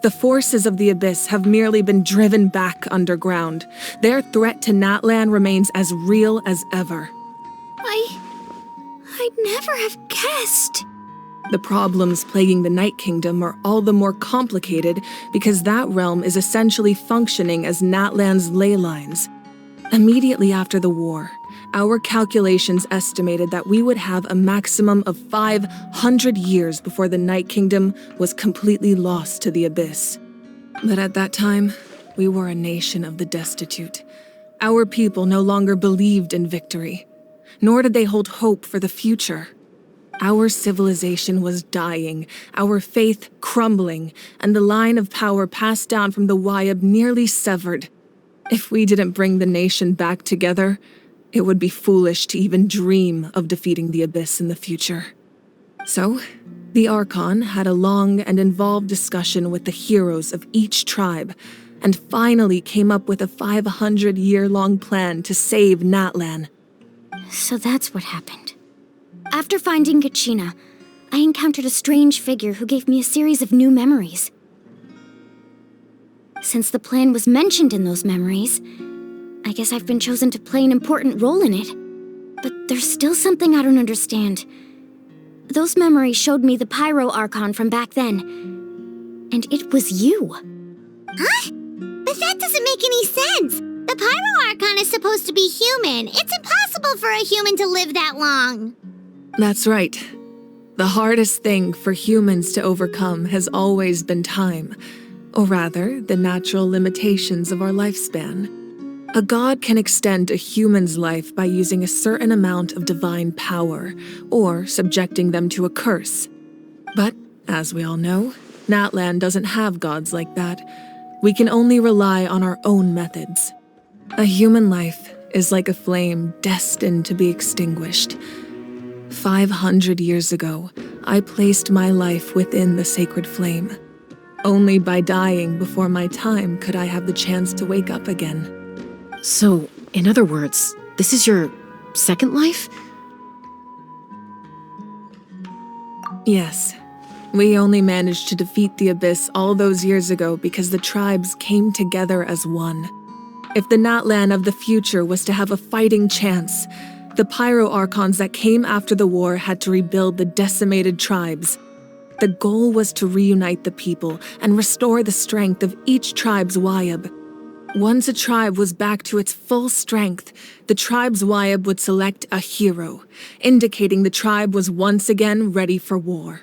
The forces of the Abyss have merely been driven back underground. Their threat to Natlan remains as real as ever. I'd never have guessed. The problems plaguing the Night Kingdom are all the more complicated because that realm is essentially functioning as Natlan's ley lines. Immediately after the war, our calculations estimated that we would have a maximum of 500 years before the Night Kingdom was completely lost to the Abyss. But at that time, we were a nation of the destitute. Our people no longer believed in victory, nor did they hold hope for the future. Our civilization was dying, our faith crumbling, and the line of power passed down from the Wyab nearly severed. If we didn't bring the nation back together, it would be foolish to even dream of defeating the Abyss in the future. So, the Archon had a long and involved discussion with the heroes of each tribe, and finally came up with a 500-year-long plan to save Natlan. So that's what happened. After finding Kachina, I encountered a strange figure who gave me a series of new memories. Since the plan was mentioned in those memories, I guess I've been chosen to play an important role in it. But there's still something I don't understand. Those memories showed me the Pyro Archon from back then, and it was you. Huh? But that doesn't make any sense. The Pyro Archon is supposed to be human. It's impossible for a human to live that long. That's right. The hardest thing for humans to overcome has always been time, or rather, the natural limitations of our lifespan. A god can extend a human's life by using a certain amount of divine power, or subjecting them to a curse. But, as we all know, Natlan doesn't have gods like that. We can only rely on our own methods. A human life is like a flame destined to be extinguished. 500 years ago, I placed my life within the sacred flame. Only by dying before my time could I have the chance to wake up again. So, in other words, this is your second life? Yes. We only managed to defeat the Abyss all those years ago because the tribes came together as one. If the Natlan of the future was to have a fighting chance, the Pyro Archons that came after the war had to rebuild the decimated tribes. The goal was to reunite the people and restore the strength of each tribe's Wyab. Once a tribe was back to its full strength, the tribe's Wyab would select a hero, indicating the tribe was once again ready for war.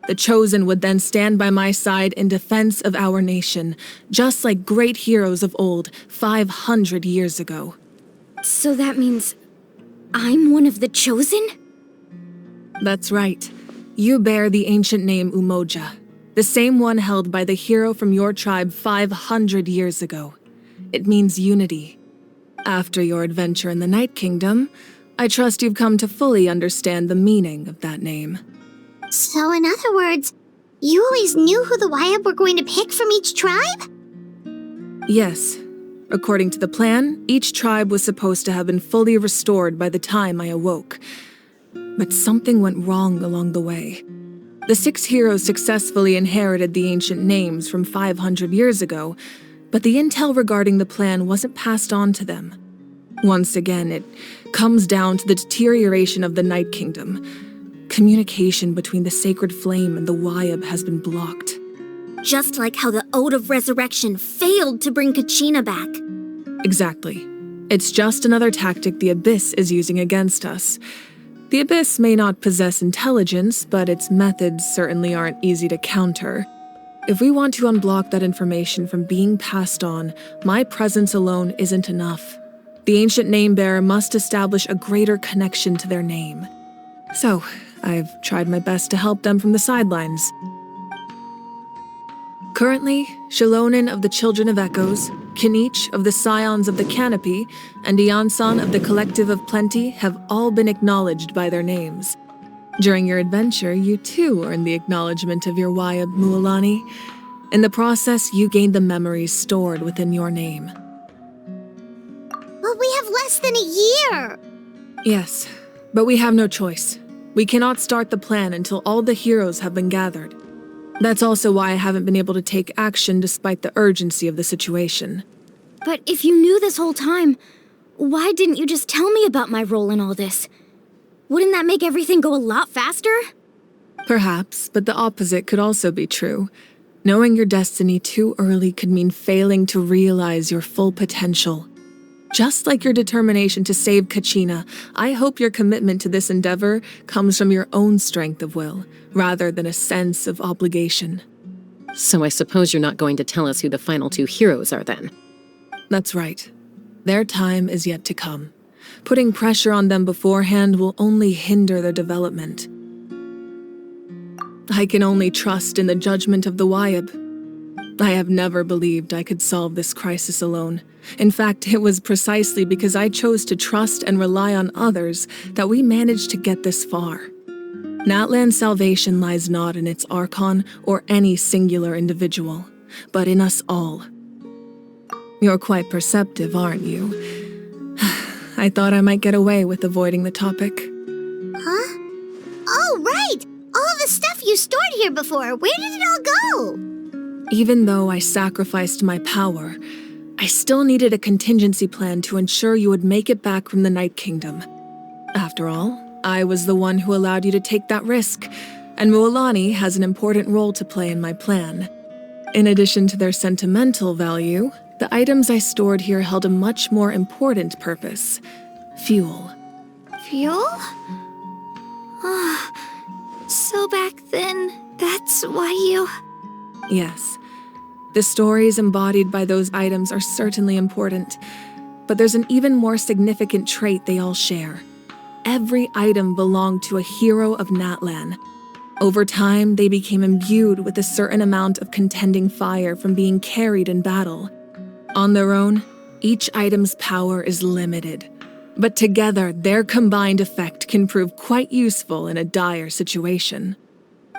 The Chosen would then stand by my side in defense of our nation, just like great heroes of old 500 years ago. So that means I'm one of the Chosen? That's right. You bear the ancient name Umoja, the same one held by the hero from your tribe 500 years ago. It means unity. After your adventure in the Night Kingdom, I trust you've come to fully understand the meaning of that name. So in other words, you always knew who the Wyab were going to pick from each tribe? Yes. According to the plan, each tribe was supposed to have been fully restored by the time I awoke. But something went wrong along the way. The 6 heroes successfully inherited the ancient names from 500 years ago, but the intel regarding the plan wasn't passed on to them. Once again, it comes down to the deterioration of the Night Kingdom. Communication between the Sacred Flame and the Wyab has been blocked. Just like how the Ode of Resurrection failed to bring Kachina back. Exactly. It's just another tactic the Abyss is using against us. The Abyss may not possess intelligence, but its methods certainly aren't easy to counter. If we want to unblock that information from being passed on, my presence alone isn't enough. The ancient name-bearer must establish a greater connection to their name. So, I've tried my best to help them from the sidelines. Currently, Shilonin of the Children of Echoes, Kinich of the Scions of the Canopy, and Iansan of the Collective of Plenty have all been acknowledged by their names. During your adventure, you too earned the acknowledgement of your Wyab, Mualani. In the process, you gained the memories stored within your name. But we have less than a year! Yes, but we have no choice. We cannot start the plan until all the heroes have been gathered. That's also why I haven't been able to take action despite the urgency of the situation. But if you knew this whole time, why didn't you just tell me about my role in all this? Wouldn't that make everything go a lot faster? Perhaps, but the opposite could also be true. Knowing your destiny too early could mean failing to realize your full potential. Just like your determination to save Kachina, I hope your commitment to this endeavor comes from your own strength of will, rather than a sense of obligation. So I suppose you're not going to tell us who the final 2 heroes are then? That's right. Their time is yet to come. Putting pressure on them beforehand will only hinder their development. I can only trust in the judgment of the Wyab. I have never believed I could solve this crisis alone. In fact, it was precisely because I chose to trust and rely on others that we managed to get this far. Natlan's salvation lies not in its Archon or any singular individual, but in us all. You're quite perceptive, aren't you? I thought I might get away with avoiding the topic. Huh? Oh, right! All the stuff you stored here before, where did it all go? Even though I sacrificed my power, I still needed a contingency plan to ensure you would make it back from the Night Kingdom. After all, I was the one who allowed you to take that risk, and Mualani has an important role to play in my plan. In addition to their sentimental value, the items I stored here held a much more important purpose: fuel. Fuel? So back then, that's why you... Yes. The stories embodied by those items are certainly important, but there's an even more significant trait they all share. Every item belonged to a hero of Natlan. Over time, they became imbued with a certain amount of contending fire from being carried in battle. On their own, each item's power is limited, but together their combined effect can prove quite useful in a dire situation.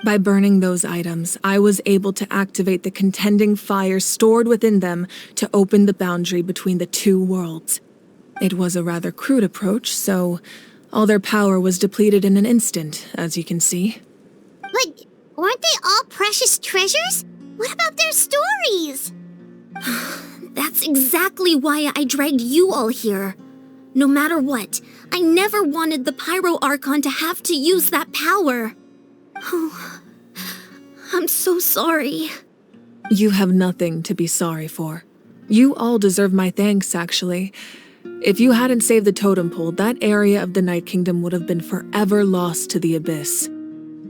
By burning those items, I was able to activate the contending fire stored within them to open the boundary between the two worlds. It was a rather crude approach, so all their power was depleted in an instant, as you can see. But weren't they all precious treasures? What about their stories? That's exactly why I dragged you all here. No matter what, I never wanted the Pyro Archon to have to use that power. Oh, I'm so sorry. You have nothing to be sorry for. You all deserve my thanks, actually. If you hadn't saved the totem pole, that area of the Night Kingdom would have been forever lost to the abyss.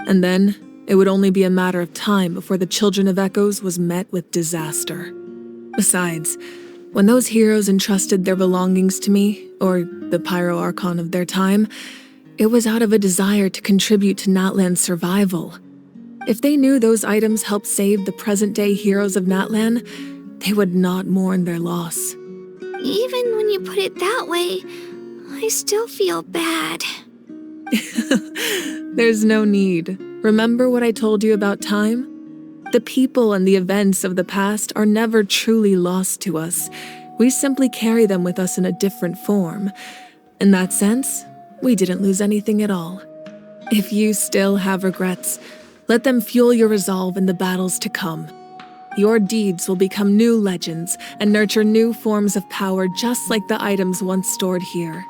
And then, it would only be a matter of time before the Children of Echoes was met with disaster. Besides, when those heroes entrusted their belongings to me, or the Pyro Archon of their time, it was out of a desire to contribute to Natlan's survival. If they knew those items helped save the present-day heroes of Natlan, they would not mourn their loss. Even when you put it that way, I still feel bad. There's no need. Remember what I told you about time? The people and the events of the past are never truly lost to us. We simply carry them with us in a different form. In that sense, we didn't lose anything at all. If you still have regrets, let them fuel your resolve in the battles to come. Your deeds will become new legends and nurture new forms of power just like the items once stored here.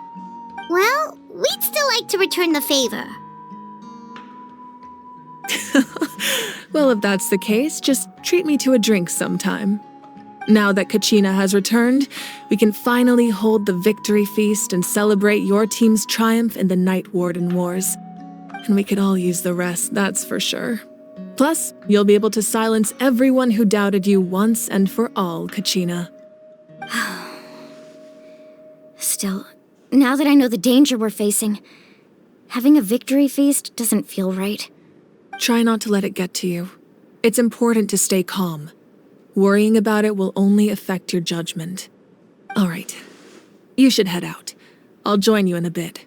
Well, we'd still like to return the favor. Well, if that's the case, just treat me to a drink sometime. Now that Kachina has returned, we can finally hold the victory feast and celebrate your team's triumph in the Night Warden Wars. And we could all use the rest, that's for sure. Plus, you'll be able to silence everyone who doubted you once and for all, Kachina. Still, now that I know the danger we're facing, having a victory feast doesn't feel right. Try not to let it get to you. It's important to stay calm. Worrying about it will only affect your judgment. All right, you should head out. I'll join you in a bit.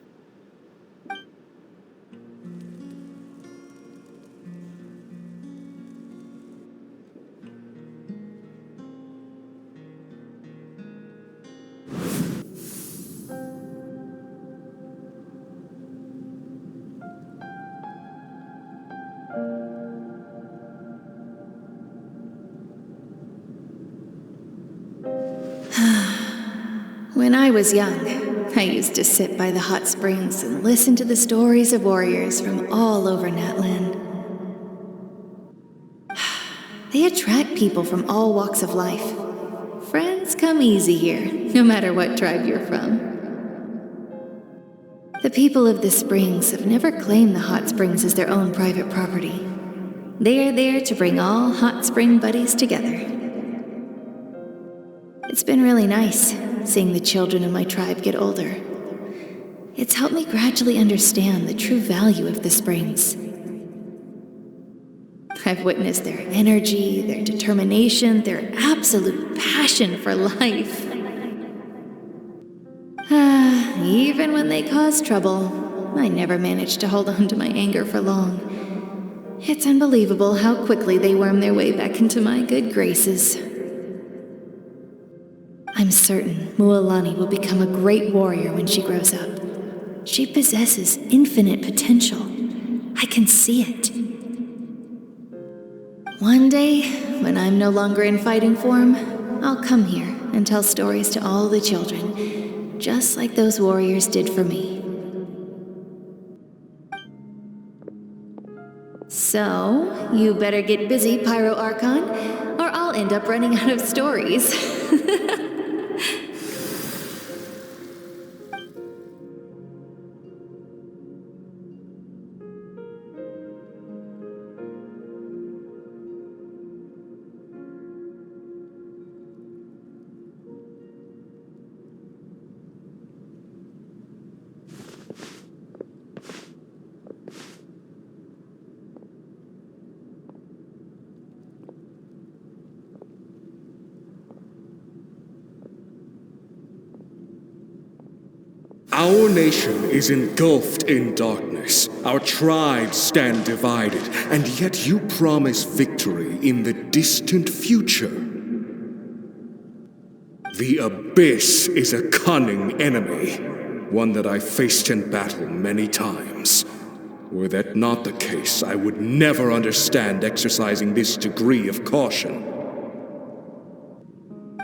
When I was young, I used to sit by the hot springs and listen to the stories of warriors from all over Natlan. They attract people from all walks of life. Friends come easy here, no matter what tribe you're from. The people of the springs have never claimed the hot springs as their own private property. They are there to bring all hot spring buddies together. It's been really nice, seeing the children of my tribe get older. It's helped me gradually understand the true value of the springs. I've witnessed their energy, their determination, their absolute passion for life. Even when they cause trouble, I never managed to hold on to my anger for long. It's unbelievable how quickly they worm their way back into my good graces. I'm certain Mualani will become a great warrior when she grows up. She possesses infinite potential. I can see it. One day, when I'm no longer in fighting form, I'll come here and tell stories to all the children, just like those warriors did for me. So, you better get busy, Pyro Archon, or I'll end up running out of stories. Our nation is engulfed in darkness. Our tribes stand divided, and yet you promise victory in the distant future. The Abyss is a cunning enemy, one that I've faced in battle many times. Were that not the case, I would never understand exercising this degree of caution.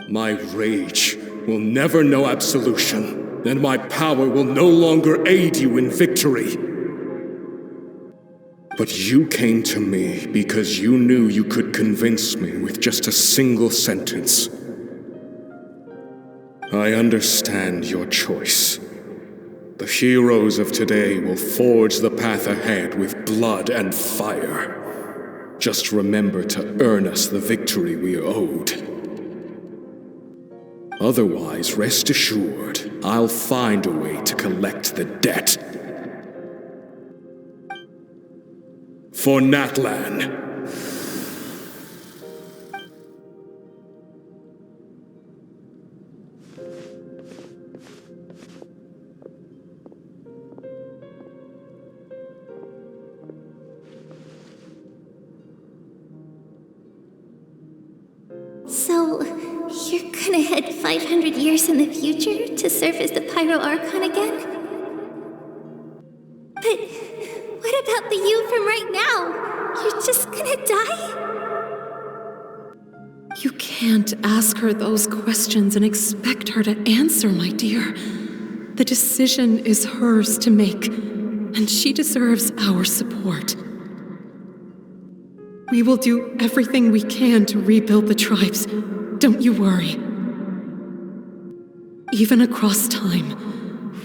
My rage will never know absolution. Then my power will no longer aid you in victory. But you came to me because you knew you could convince me with just a single sentence. I understand your choice. The heroes of today will forge the path ahead with blood and fire. Just remember to earn us the victory we are owed. Otherwise, rest assured, I'll find a way to collect the debt. For Natlan. So, you're gonna head 500 years in the future to serve as the Pyro Archon again? But what about the you from right now? You're just gonna die? You can't ask her those questions and expect her to answer, my dear. The decision is hers to make, and she deserves our support. We will do everything we can to rebuild the tribes. Don't you worry. Even across time,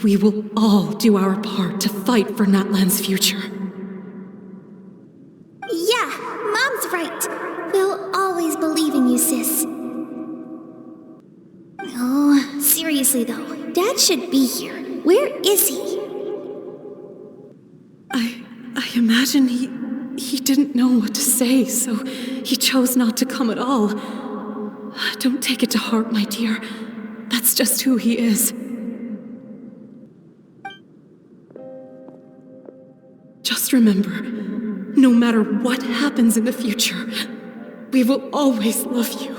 we will all do our part to fight for Natlan's future. Yeah, Mom's right. We'll always believe in you, sis. Oh, seriously though, Dad should be here. Where is he? I imagine he didn't know what to say, so he chose not to come at all. Don't take it to heart, my dear. That's just who he is. Just remember, no matter what happens in the future, we will always love you.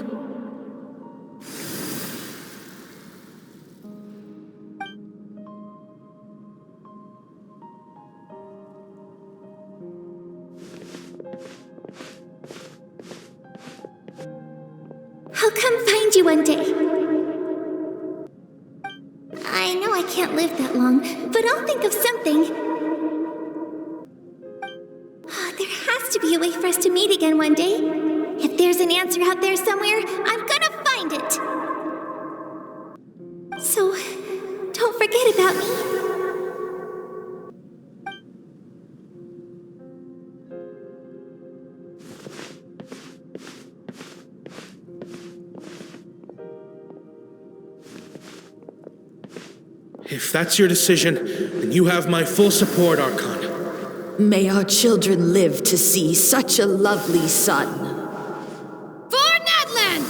I'll come find you one day. I know I can't live that long, but I'll think of something. There has to be a way for us to meet again one day. If there's an answer out there somewhere, I'm gonna find it. So, don't forget about me. If that's your decision, then you have my full support, Archon. May our children live to see such a lovely son. For Natlan!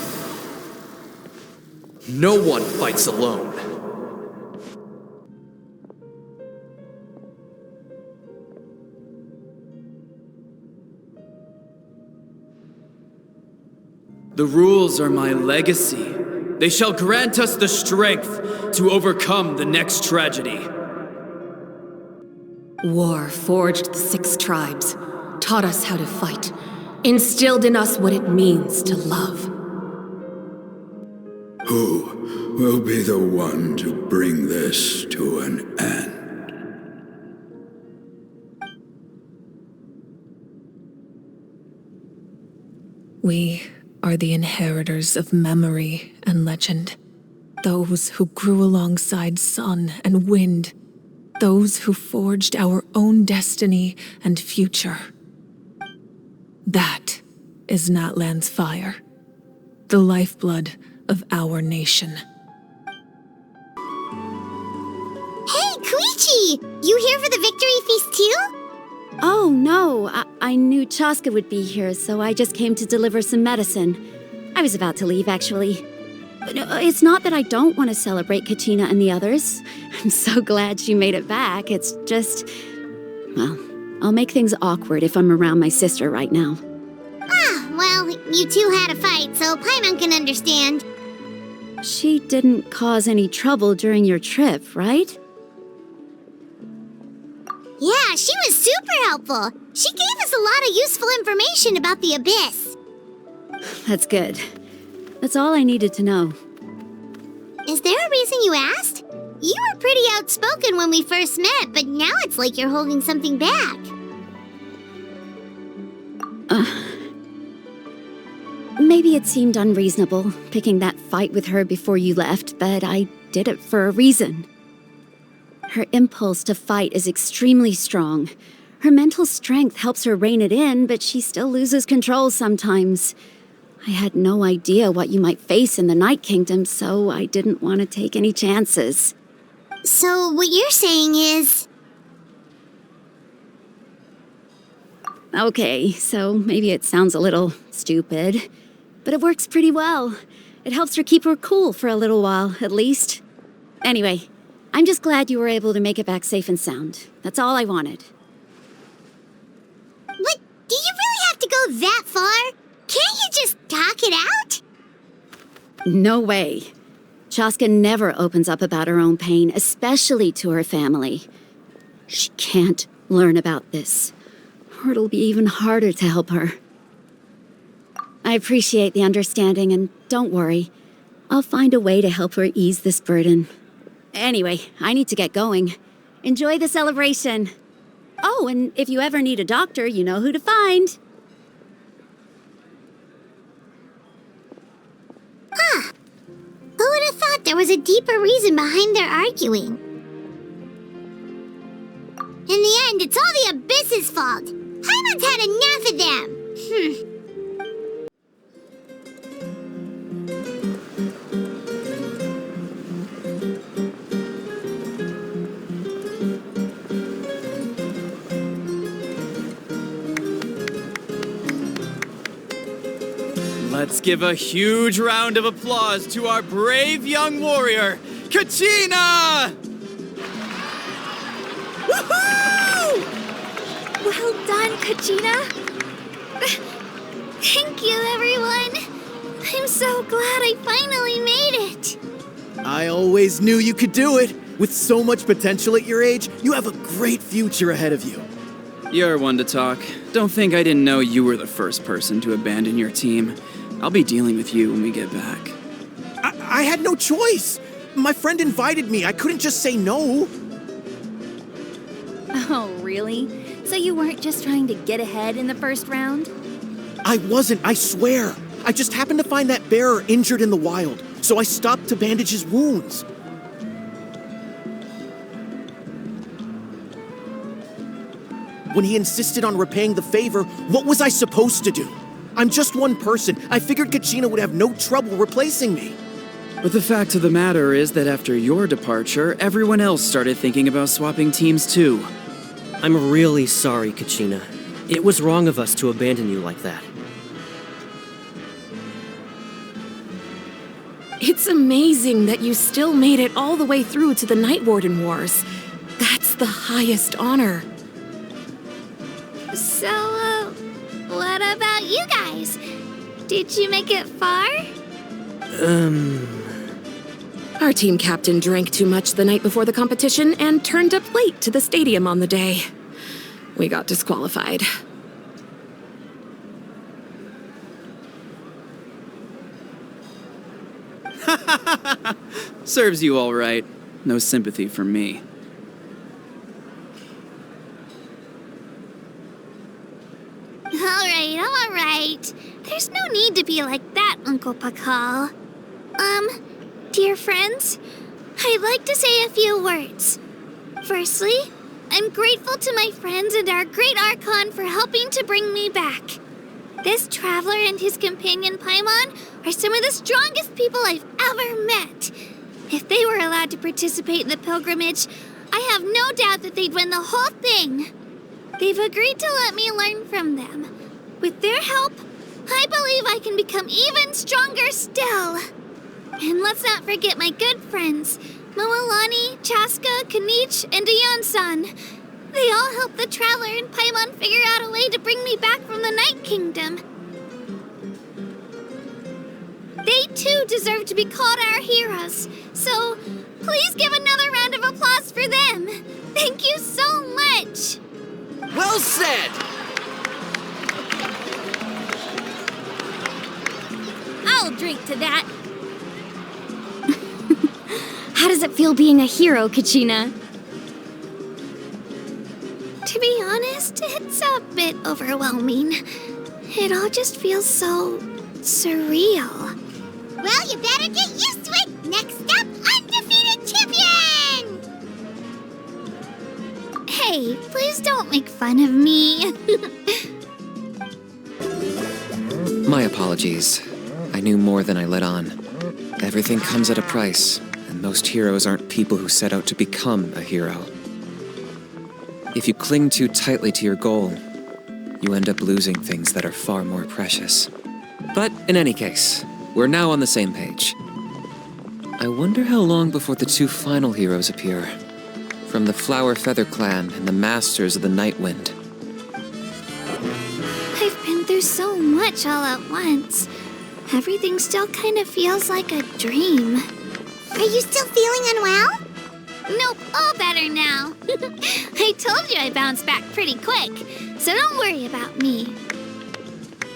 No one fights alone. The rules are my legacy. They shall grant us the strength to overcome the next tragedy. War forged the 6 tribes, taught us how to fight, instilled in us what it means to love. Who will be the one to bring this to an end? We are the inheritors of memory and legend. Those who grew alongside sun and wind. Those who forged our own destiny and future. That is Natlan's fire. The lifeblood of our nation. Hey, Koichi! You here for the victory feast too? Oh, no. I knew Chaska would be here, so I just came to deliver some medicine. I was about to leave, actually. But it's not that I don't want to celebrate Kachina and the others. I'm so glad she made it back. It's just... well, I'll make things awkward if I'm around my sister right now. Ah, well, you two had a fight, so Paimon can understand. She didn't cause any trouble during your trip, right? Yeah, she was super helpful. She gave us a lot of useful information about the Abyss. That's good. That's all I needed to know. Is there a reason you asked? You were pretty outspoken when we first met, but now it's like you're holding something back. Maybe it seemed unreasonable, picking that fight with her before you left, but I did it for a reason. Her impulse to fight is extremely strong. Her mental strength helps her rein it in, but she still loses control sometimes. I had no idea what you might face in the Night Kingdom, so I didn't want to take any chances. So what you're saying is... Okay, so maybe it sounds a little stupid, but it works pretty well. It helps her keep her cool for a little while, at least. Anyway, I'm just glad you were able to make it back safe and sound. That's all I wanted. What? Do you really have to go that far? Can't you just talk it out? No way. Chaska never opens up about her own pain, especially to her family. She can't learn about this, or it'll be even harder to help her. I appreciate the understanding, and don't worry. I'll find a way to help her ease this burden. Anyway, I need to get going. Enjoy the celebration. Oh, and if you ever need a doctor, you know who to find. Huh. Who would have thought there was a deeper reason behind their arguing? In the end, it's all the Abyss's fault. Paimon's had enough of them. Let's give a huge round of applause to our brave young warrior, Kachina! Woohoo! Well done, Kachina. Thank you, everyone. I'm so glad I finally made it. I always knew you could do it. With so much potential at your age, you have a great future ahead of you. You're one to talk. Don't think I didn't know you were the first person to abandon your team. I'll be dealing with you when we get back. I had no choice. My friend invited me. I couldn't just say no. Oh, really? So you weren't just trying to get ahead in the first round? I wasn't, I swear. I just happened to find that bearer injured in the wild, so I stopped to bandage his wounds. When he insisted on repaying the favor, what was I supposed to do? I'm just one person. I figured Kachina would have no trouble replacing me. But the fact of the matter is that after your departure, everyone else started thinking about swapping teams too. I'm really sorry, Kachina. It was wrong of us to abandon you like that. It's amazing that you still made it all the way through to the Night Warden Wars. That's the highest honor. So, what about you guys? Did you make it far? Our team captain drank too much the night before the competition and turned up late to the stadium on the day. We got disqualified. Serves you all right. No sympathy from me. All right. There's no need to be like that, Uncle Pakal. Dear friends, I'd like to say a few words. Firstly, I'm grateful to my friends and our great Archon for helping to bring me back. This traveler and his companion Paimon are some of the strongest people I've ever met. If they were allowed to participate in the pilgrimage, I have no doubt that they'd win the whole thing. They've agreed to let me learn from them. With their help, I believe I can become even stronger still. And let's not forget my good friends, Moalani, Chaska, Kanich, and Ayan-san. They all helped the Traveler and Paimon figure out a way to bring me back from the Night Kingdom. They too deserve to be called our heroes, so please give another round of applause for them. Thank you so much. Well said! I'll drink to that. How does it feel being a hero, Kachina? To be honest, it's a bit overwhelming. It all just feels so surreal. Well, you better get used to it. Next up, undefeated champion! Hey, please don't make fun of me. My apologies. I knew more than I let on. Everything comes at a price, and most heroes aren't people who set out to become a hero. If you cling too tightly to your goal, you end up losing things that are far more precious. But in any case, we're now on the same page. I wonder how long before the two final heroes appear. From the Flower Feather Clan and the Masters of the Night Wind. I've been through so much all at once. Everything still kind of feels like a dream. Are you still feeling unwell? Nope, all better now. I told you I bounced back pretty quick, so don't worry about me.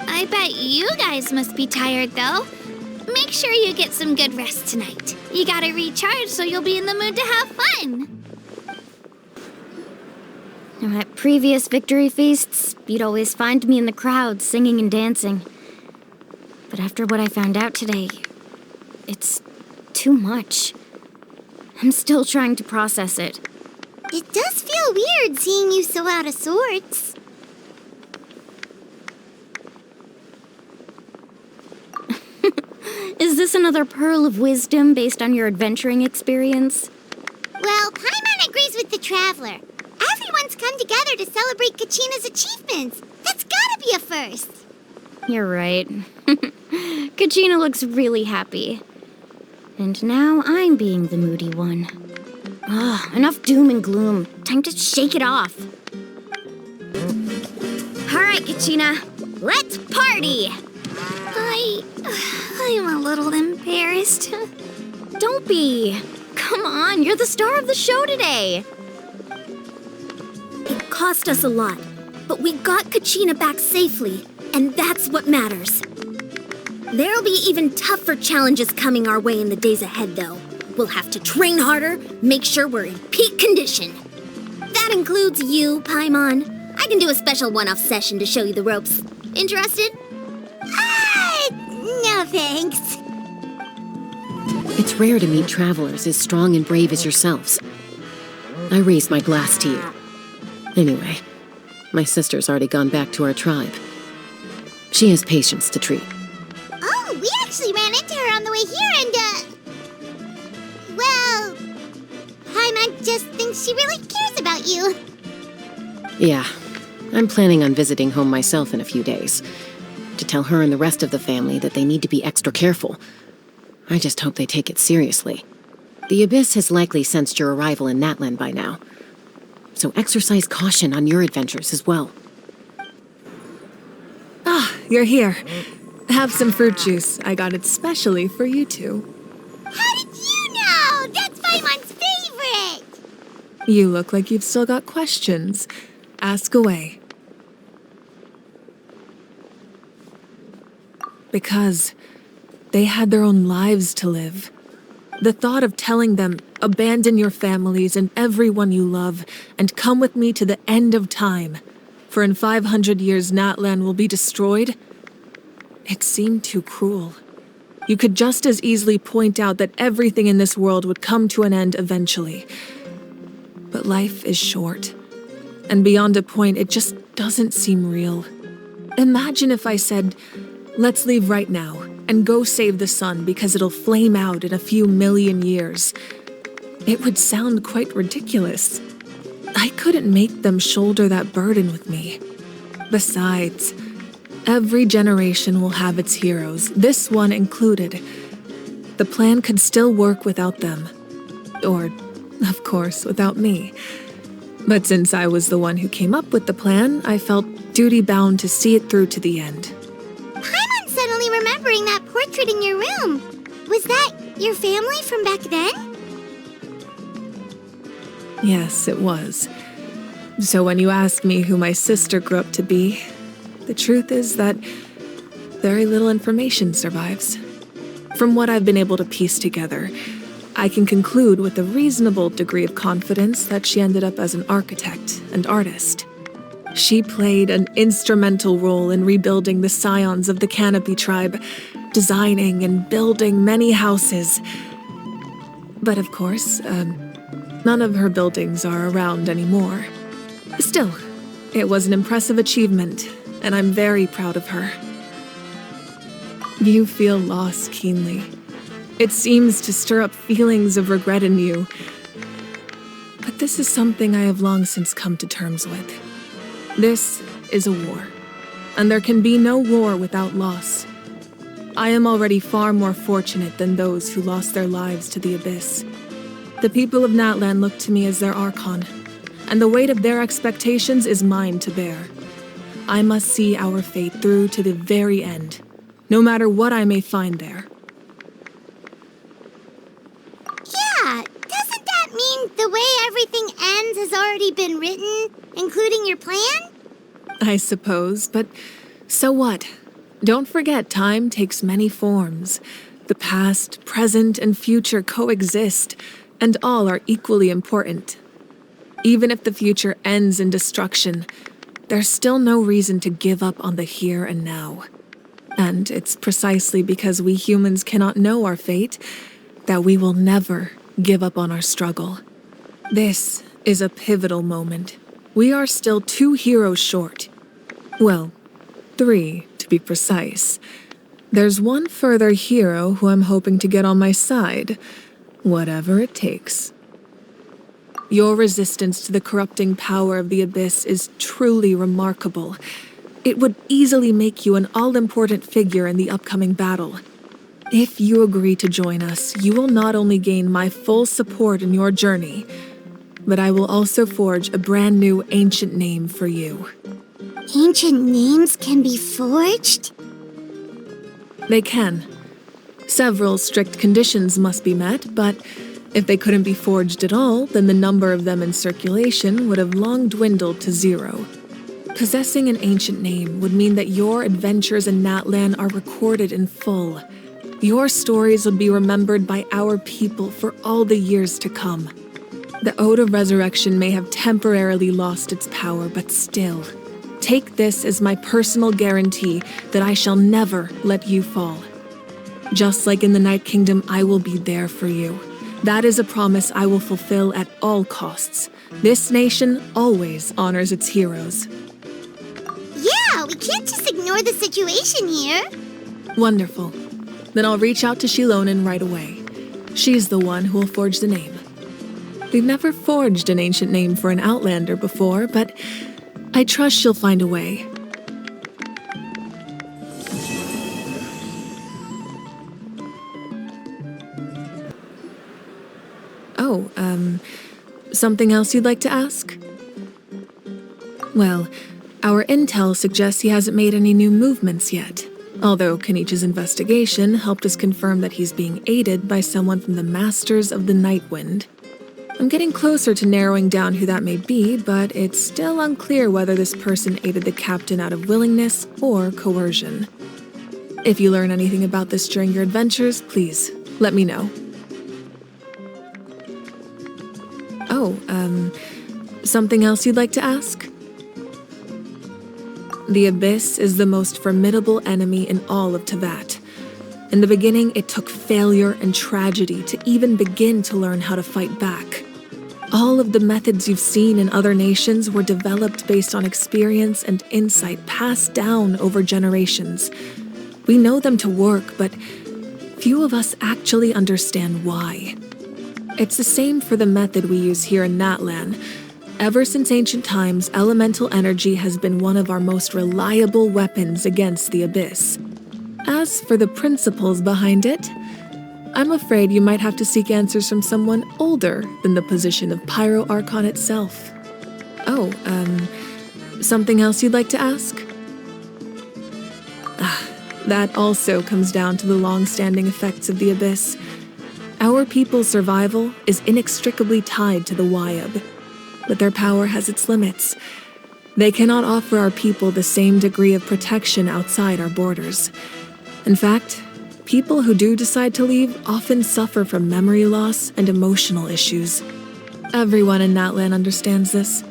I bet you guys must be tired, though. Make sure you get some good rest tonight. You gotta recharge so you'll be in the mood to have fun. At previous victory feasts, you'd always find me in the crowd singing and dancing. But after what I found out today, it's too much. I'm still trying to process it. It does feel weird seeing you so out of sorts. Is this another pearl of wisdom based on your adventuring experience? Well, Paimon agrees with the Traveler. Everyone's come together to celebrate Kachina's achievements. That's gotta be a first. You're right. Kachina looks really happy. And now I'm being the moody one. Enough doom and gloom. Time to shake it off. All right, Kachina, let's party! I'm a little embarrassed. Don't be. Come on, you're the star of the show today. It cost us a lot, but we got Kachina back safely, and that's what matters. There'll be even tougher challenges coming our way in the days ahead, though. We'll have to train harder, make sure we're in peak condition. That includes you, Paimon. I can do a special one-off session to show you the ropes. Interested? No thanks. It's rare to meet travelers as strong and brave as yourselves. I raise my glass to you. Anyway, my sister's already gone back to our tribe. She has patients to treat. Oh, we actually ran into her on the way here and, just thinks she really cares about you. Yeah, I'm planning on visiting home myself in a few days, to tell her and the rest of the family that they need to be extra careful. I just hope they take it seriously. The Abyss has likely sensed your arrival in Natlan by now, so exercise caution on your adventures as well. Ah, you're here. Have some fruit juice. I got it specially for you two. How did you know? That's Paimon's favorite! You look like you've still got questions. Ask away. Because they had their own lives to live. The thought of telling them, abandon your families and everyone you love, and come with me to the end of time, for in 500 years Natlan will be destroyed, it seemed too cruel. You could just as easily point out that everything in this world would come to an end eventually. But life is short, and beyond a point, it just doesn't seem real. Imagine if I said, let's leave right now, and go save the sun because it'll flame out in a few million years. It would sound quite ridiculous. I couldn't make them shoulder that burden with me. Besides, every generation will have its heroes, this one included. The plan could still work without them. Or, of course, without me. But since I was the one who came up with the plan, I felt duty-bound to see it through to the end. Paimon's suddenly remembering that portrait in your room. Was that your family from back then? Yes, it was. So when you ask me who my sister grew up to be, the truth is that very little information survives. From what I've been able to piece together, I can conclude with a reasonable degree of confidence that she ended up as an architect and artist. She played an instrumental role in rebuilding the scions of the Canopy tribe, designing and building many houses. But of course, none of her buildings are around anymore. Still, it was an impressive achievement, and I'm very proud of her. You feel loss keenly. It seems to stir up feelings of regret in you. But this is something I have long since come to terms with. This is a war, and there can be no war without loss. I am already far more fortunate than those who lost their lives to the Abyss. The people of Natlan look to me as their Archon, and the weight of their expectations is mine to bear. I must see our fate through to the very end, no matter what I may find there. Yeah, doesn't that mean the way everything ends has already been written, including your plan? I suppose, but so what? Don't forget, time takes many forms. The past, present, and future coexist, and all are equally important. Even if the future ends in destruction, there's still no reason to give up on the here and now. And it's precisely because we humans cannot know our fate that we will never give up on our struggle. This is a pivotal moment. We are still 2 heroes short. Well, 3 to be precise. There's one further hero who I'm hoping to get on my side, whatever it takes. Your resistance to the corrupting power of the Abyss is truly remarkable. It would easily make you an all-important figure in the upcoming battle. If you agree to join us, you will not only gain my full support in your journey, but I will also forge a brand new ancient name for you. Ancient names can be forged? They can. Several strict conditions must be met, but if they couldn't be forged at all, then the number of them in circulation would have long dwindled to 0. Possessing an ancient name would mean that your adventures in Natlan are recorded in full. Your stories would be remembered by our people for all the years to come. The Ode of Resurrection may have temporarily lost its power, but still, take this as my personal guarantee that I shall never let you fall. Just like in the Night Kingdom, I will be there for you. That is a promise I will fulfill at all costs. This nation always honors its heroes. Yeah, we can't just ignore the situation here. Wonderful. Then I'll reach out to Shilonen right away. She's the one who will forge the name. We've never forged an ancient name for an Outlander before, but I trust she'll find a way. Oh, something else you'd like to ask? Well, our intel suggests he hasn't made any new movements yet, although Kenichi's investigation helped us confirm that he's being aided by someone from the Masters of the Nightwind. I'm getting closer to narrowing down who that may be, but it's still unclear whether this person aided the captain out of willingness or coercion. If you learn anything about this during your adventures, please let me know. Oh, something else you'd like to ask? The Abyss is the most formidable enemy in all of Teyvat. In the beginning, it took failure and tragedy to even begin to learn how to fight back. All of the methods you've seen in other nations were developed based on experience and insight passed down over generations. We know them to work, but few of us actually understand why. It's the same for the method we use here in Natlan. Ever since ancient times, elemental energy has been one of our most reliable weapons against the Abyss. As for the principles behind it, I'm afraid you might have to seek answers from someone older than the position of Pyro Archon itself. Oh, something else you'd like to ask? That also comes down to the long-standing effects of the Abyss. Our people's survival is inextricably tied to the Wyab, but their power has its limits. They cannot offer our people the same degree of protection outside our borders. In fact, people who do decide to leave often suffer from memory loss and emotional issues. Everyone in Natlan understands this.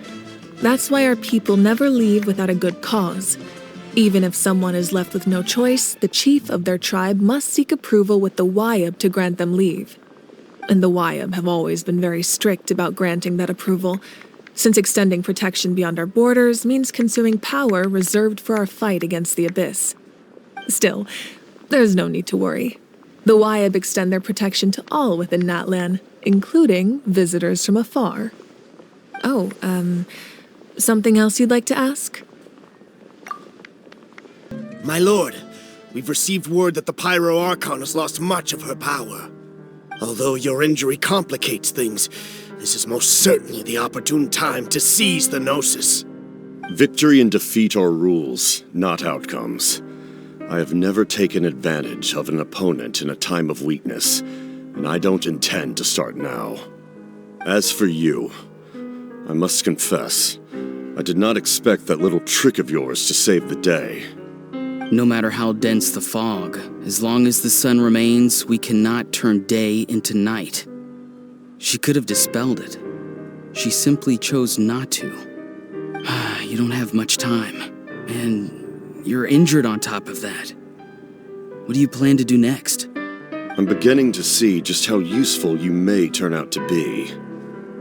That's why our people never leave without a good cause. Even if someone is left with no choice, the chief of their tribe must seek approval with the Wyab to grant them leave. And the Wyab have always been very strict about granting that approval, since extending protection beyond our borders means consuming power reserved for our fight against the Abyss. Still, there's no need to worry. The Wyab extend their protection to all within Natlan, including visitors from afar. Oh, something else you'd like to ask? My lord, we've received word that the Pyro Archon has lost much of her power. Although your injury complicates things, this is most certainly the opportune time to seize the Gnosis. Victory and defeat are rules, not outcomes. I have never taken advantage of an opponent in a time of weakness, and I don't intend to start now. As for you, I must confess, I did not expect that little trick of yours to save the day. No matter how dense the fog, as long as the sun remains, we cannot turn day into night. She could have dispelled it. She simply chose not to. You don't have much time, and you're injured on top of that. What do you plan to do next? I'm beginning to see just how useful you may turn out to be.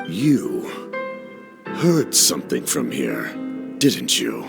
You heard something from here, didn't you?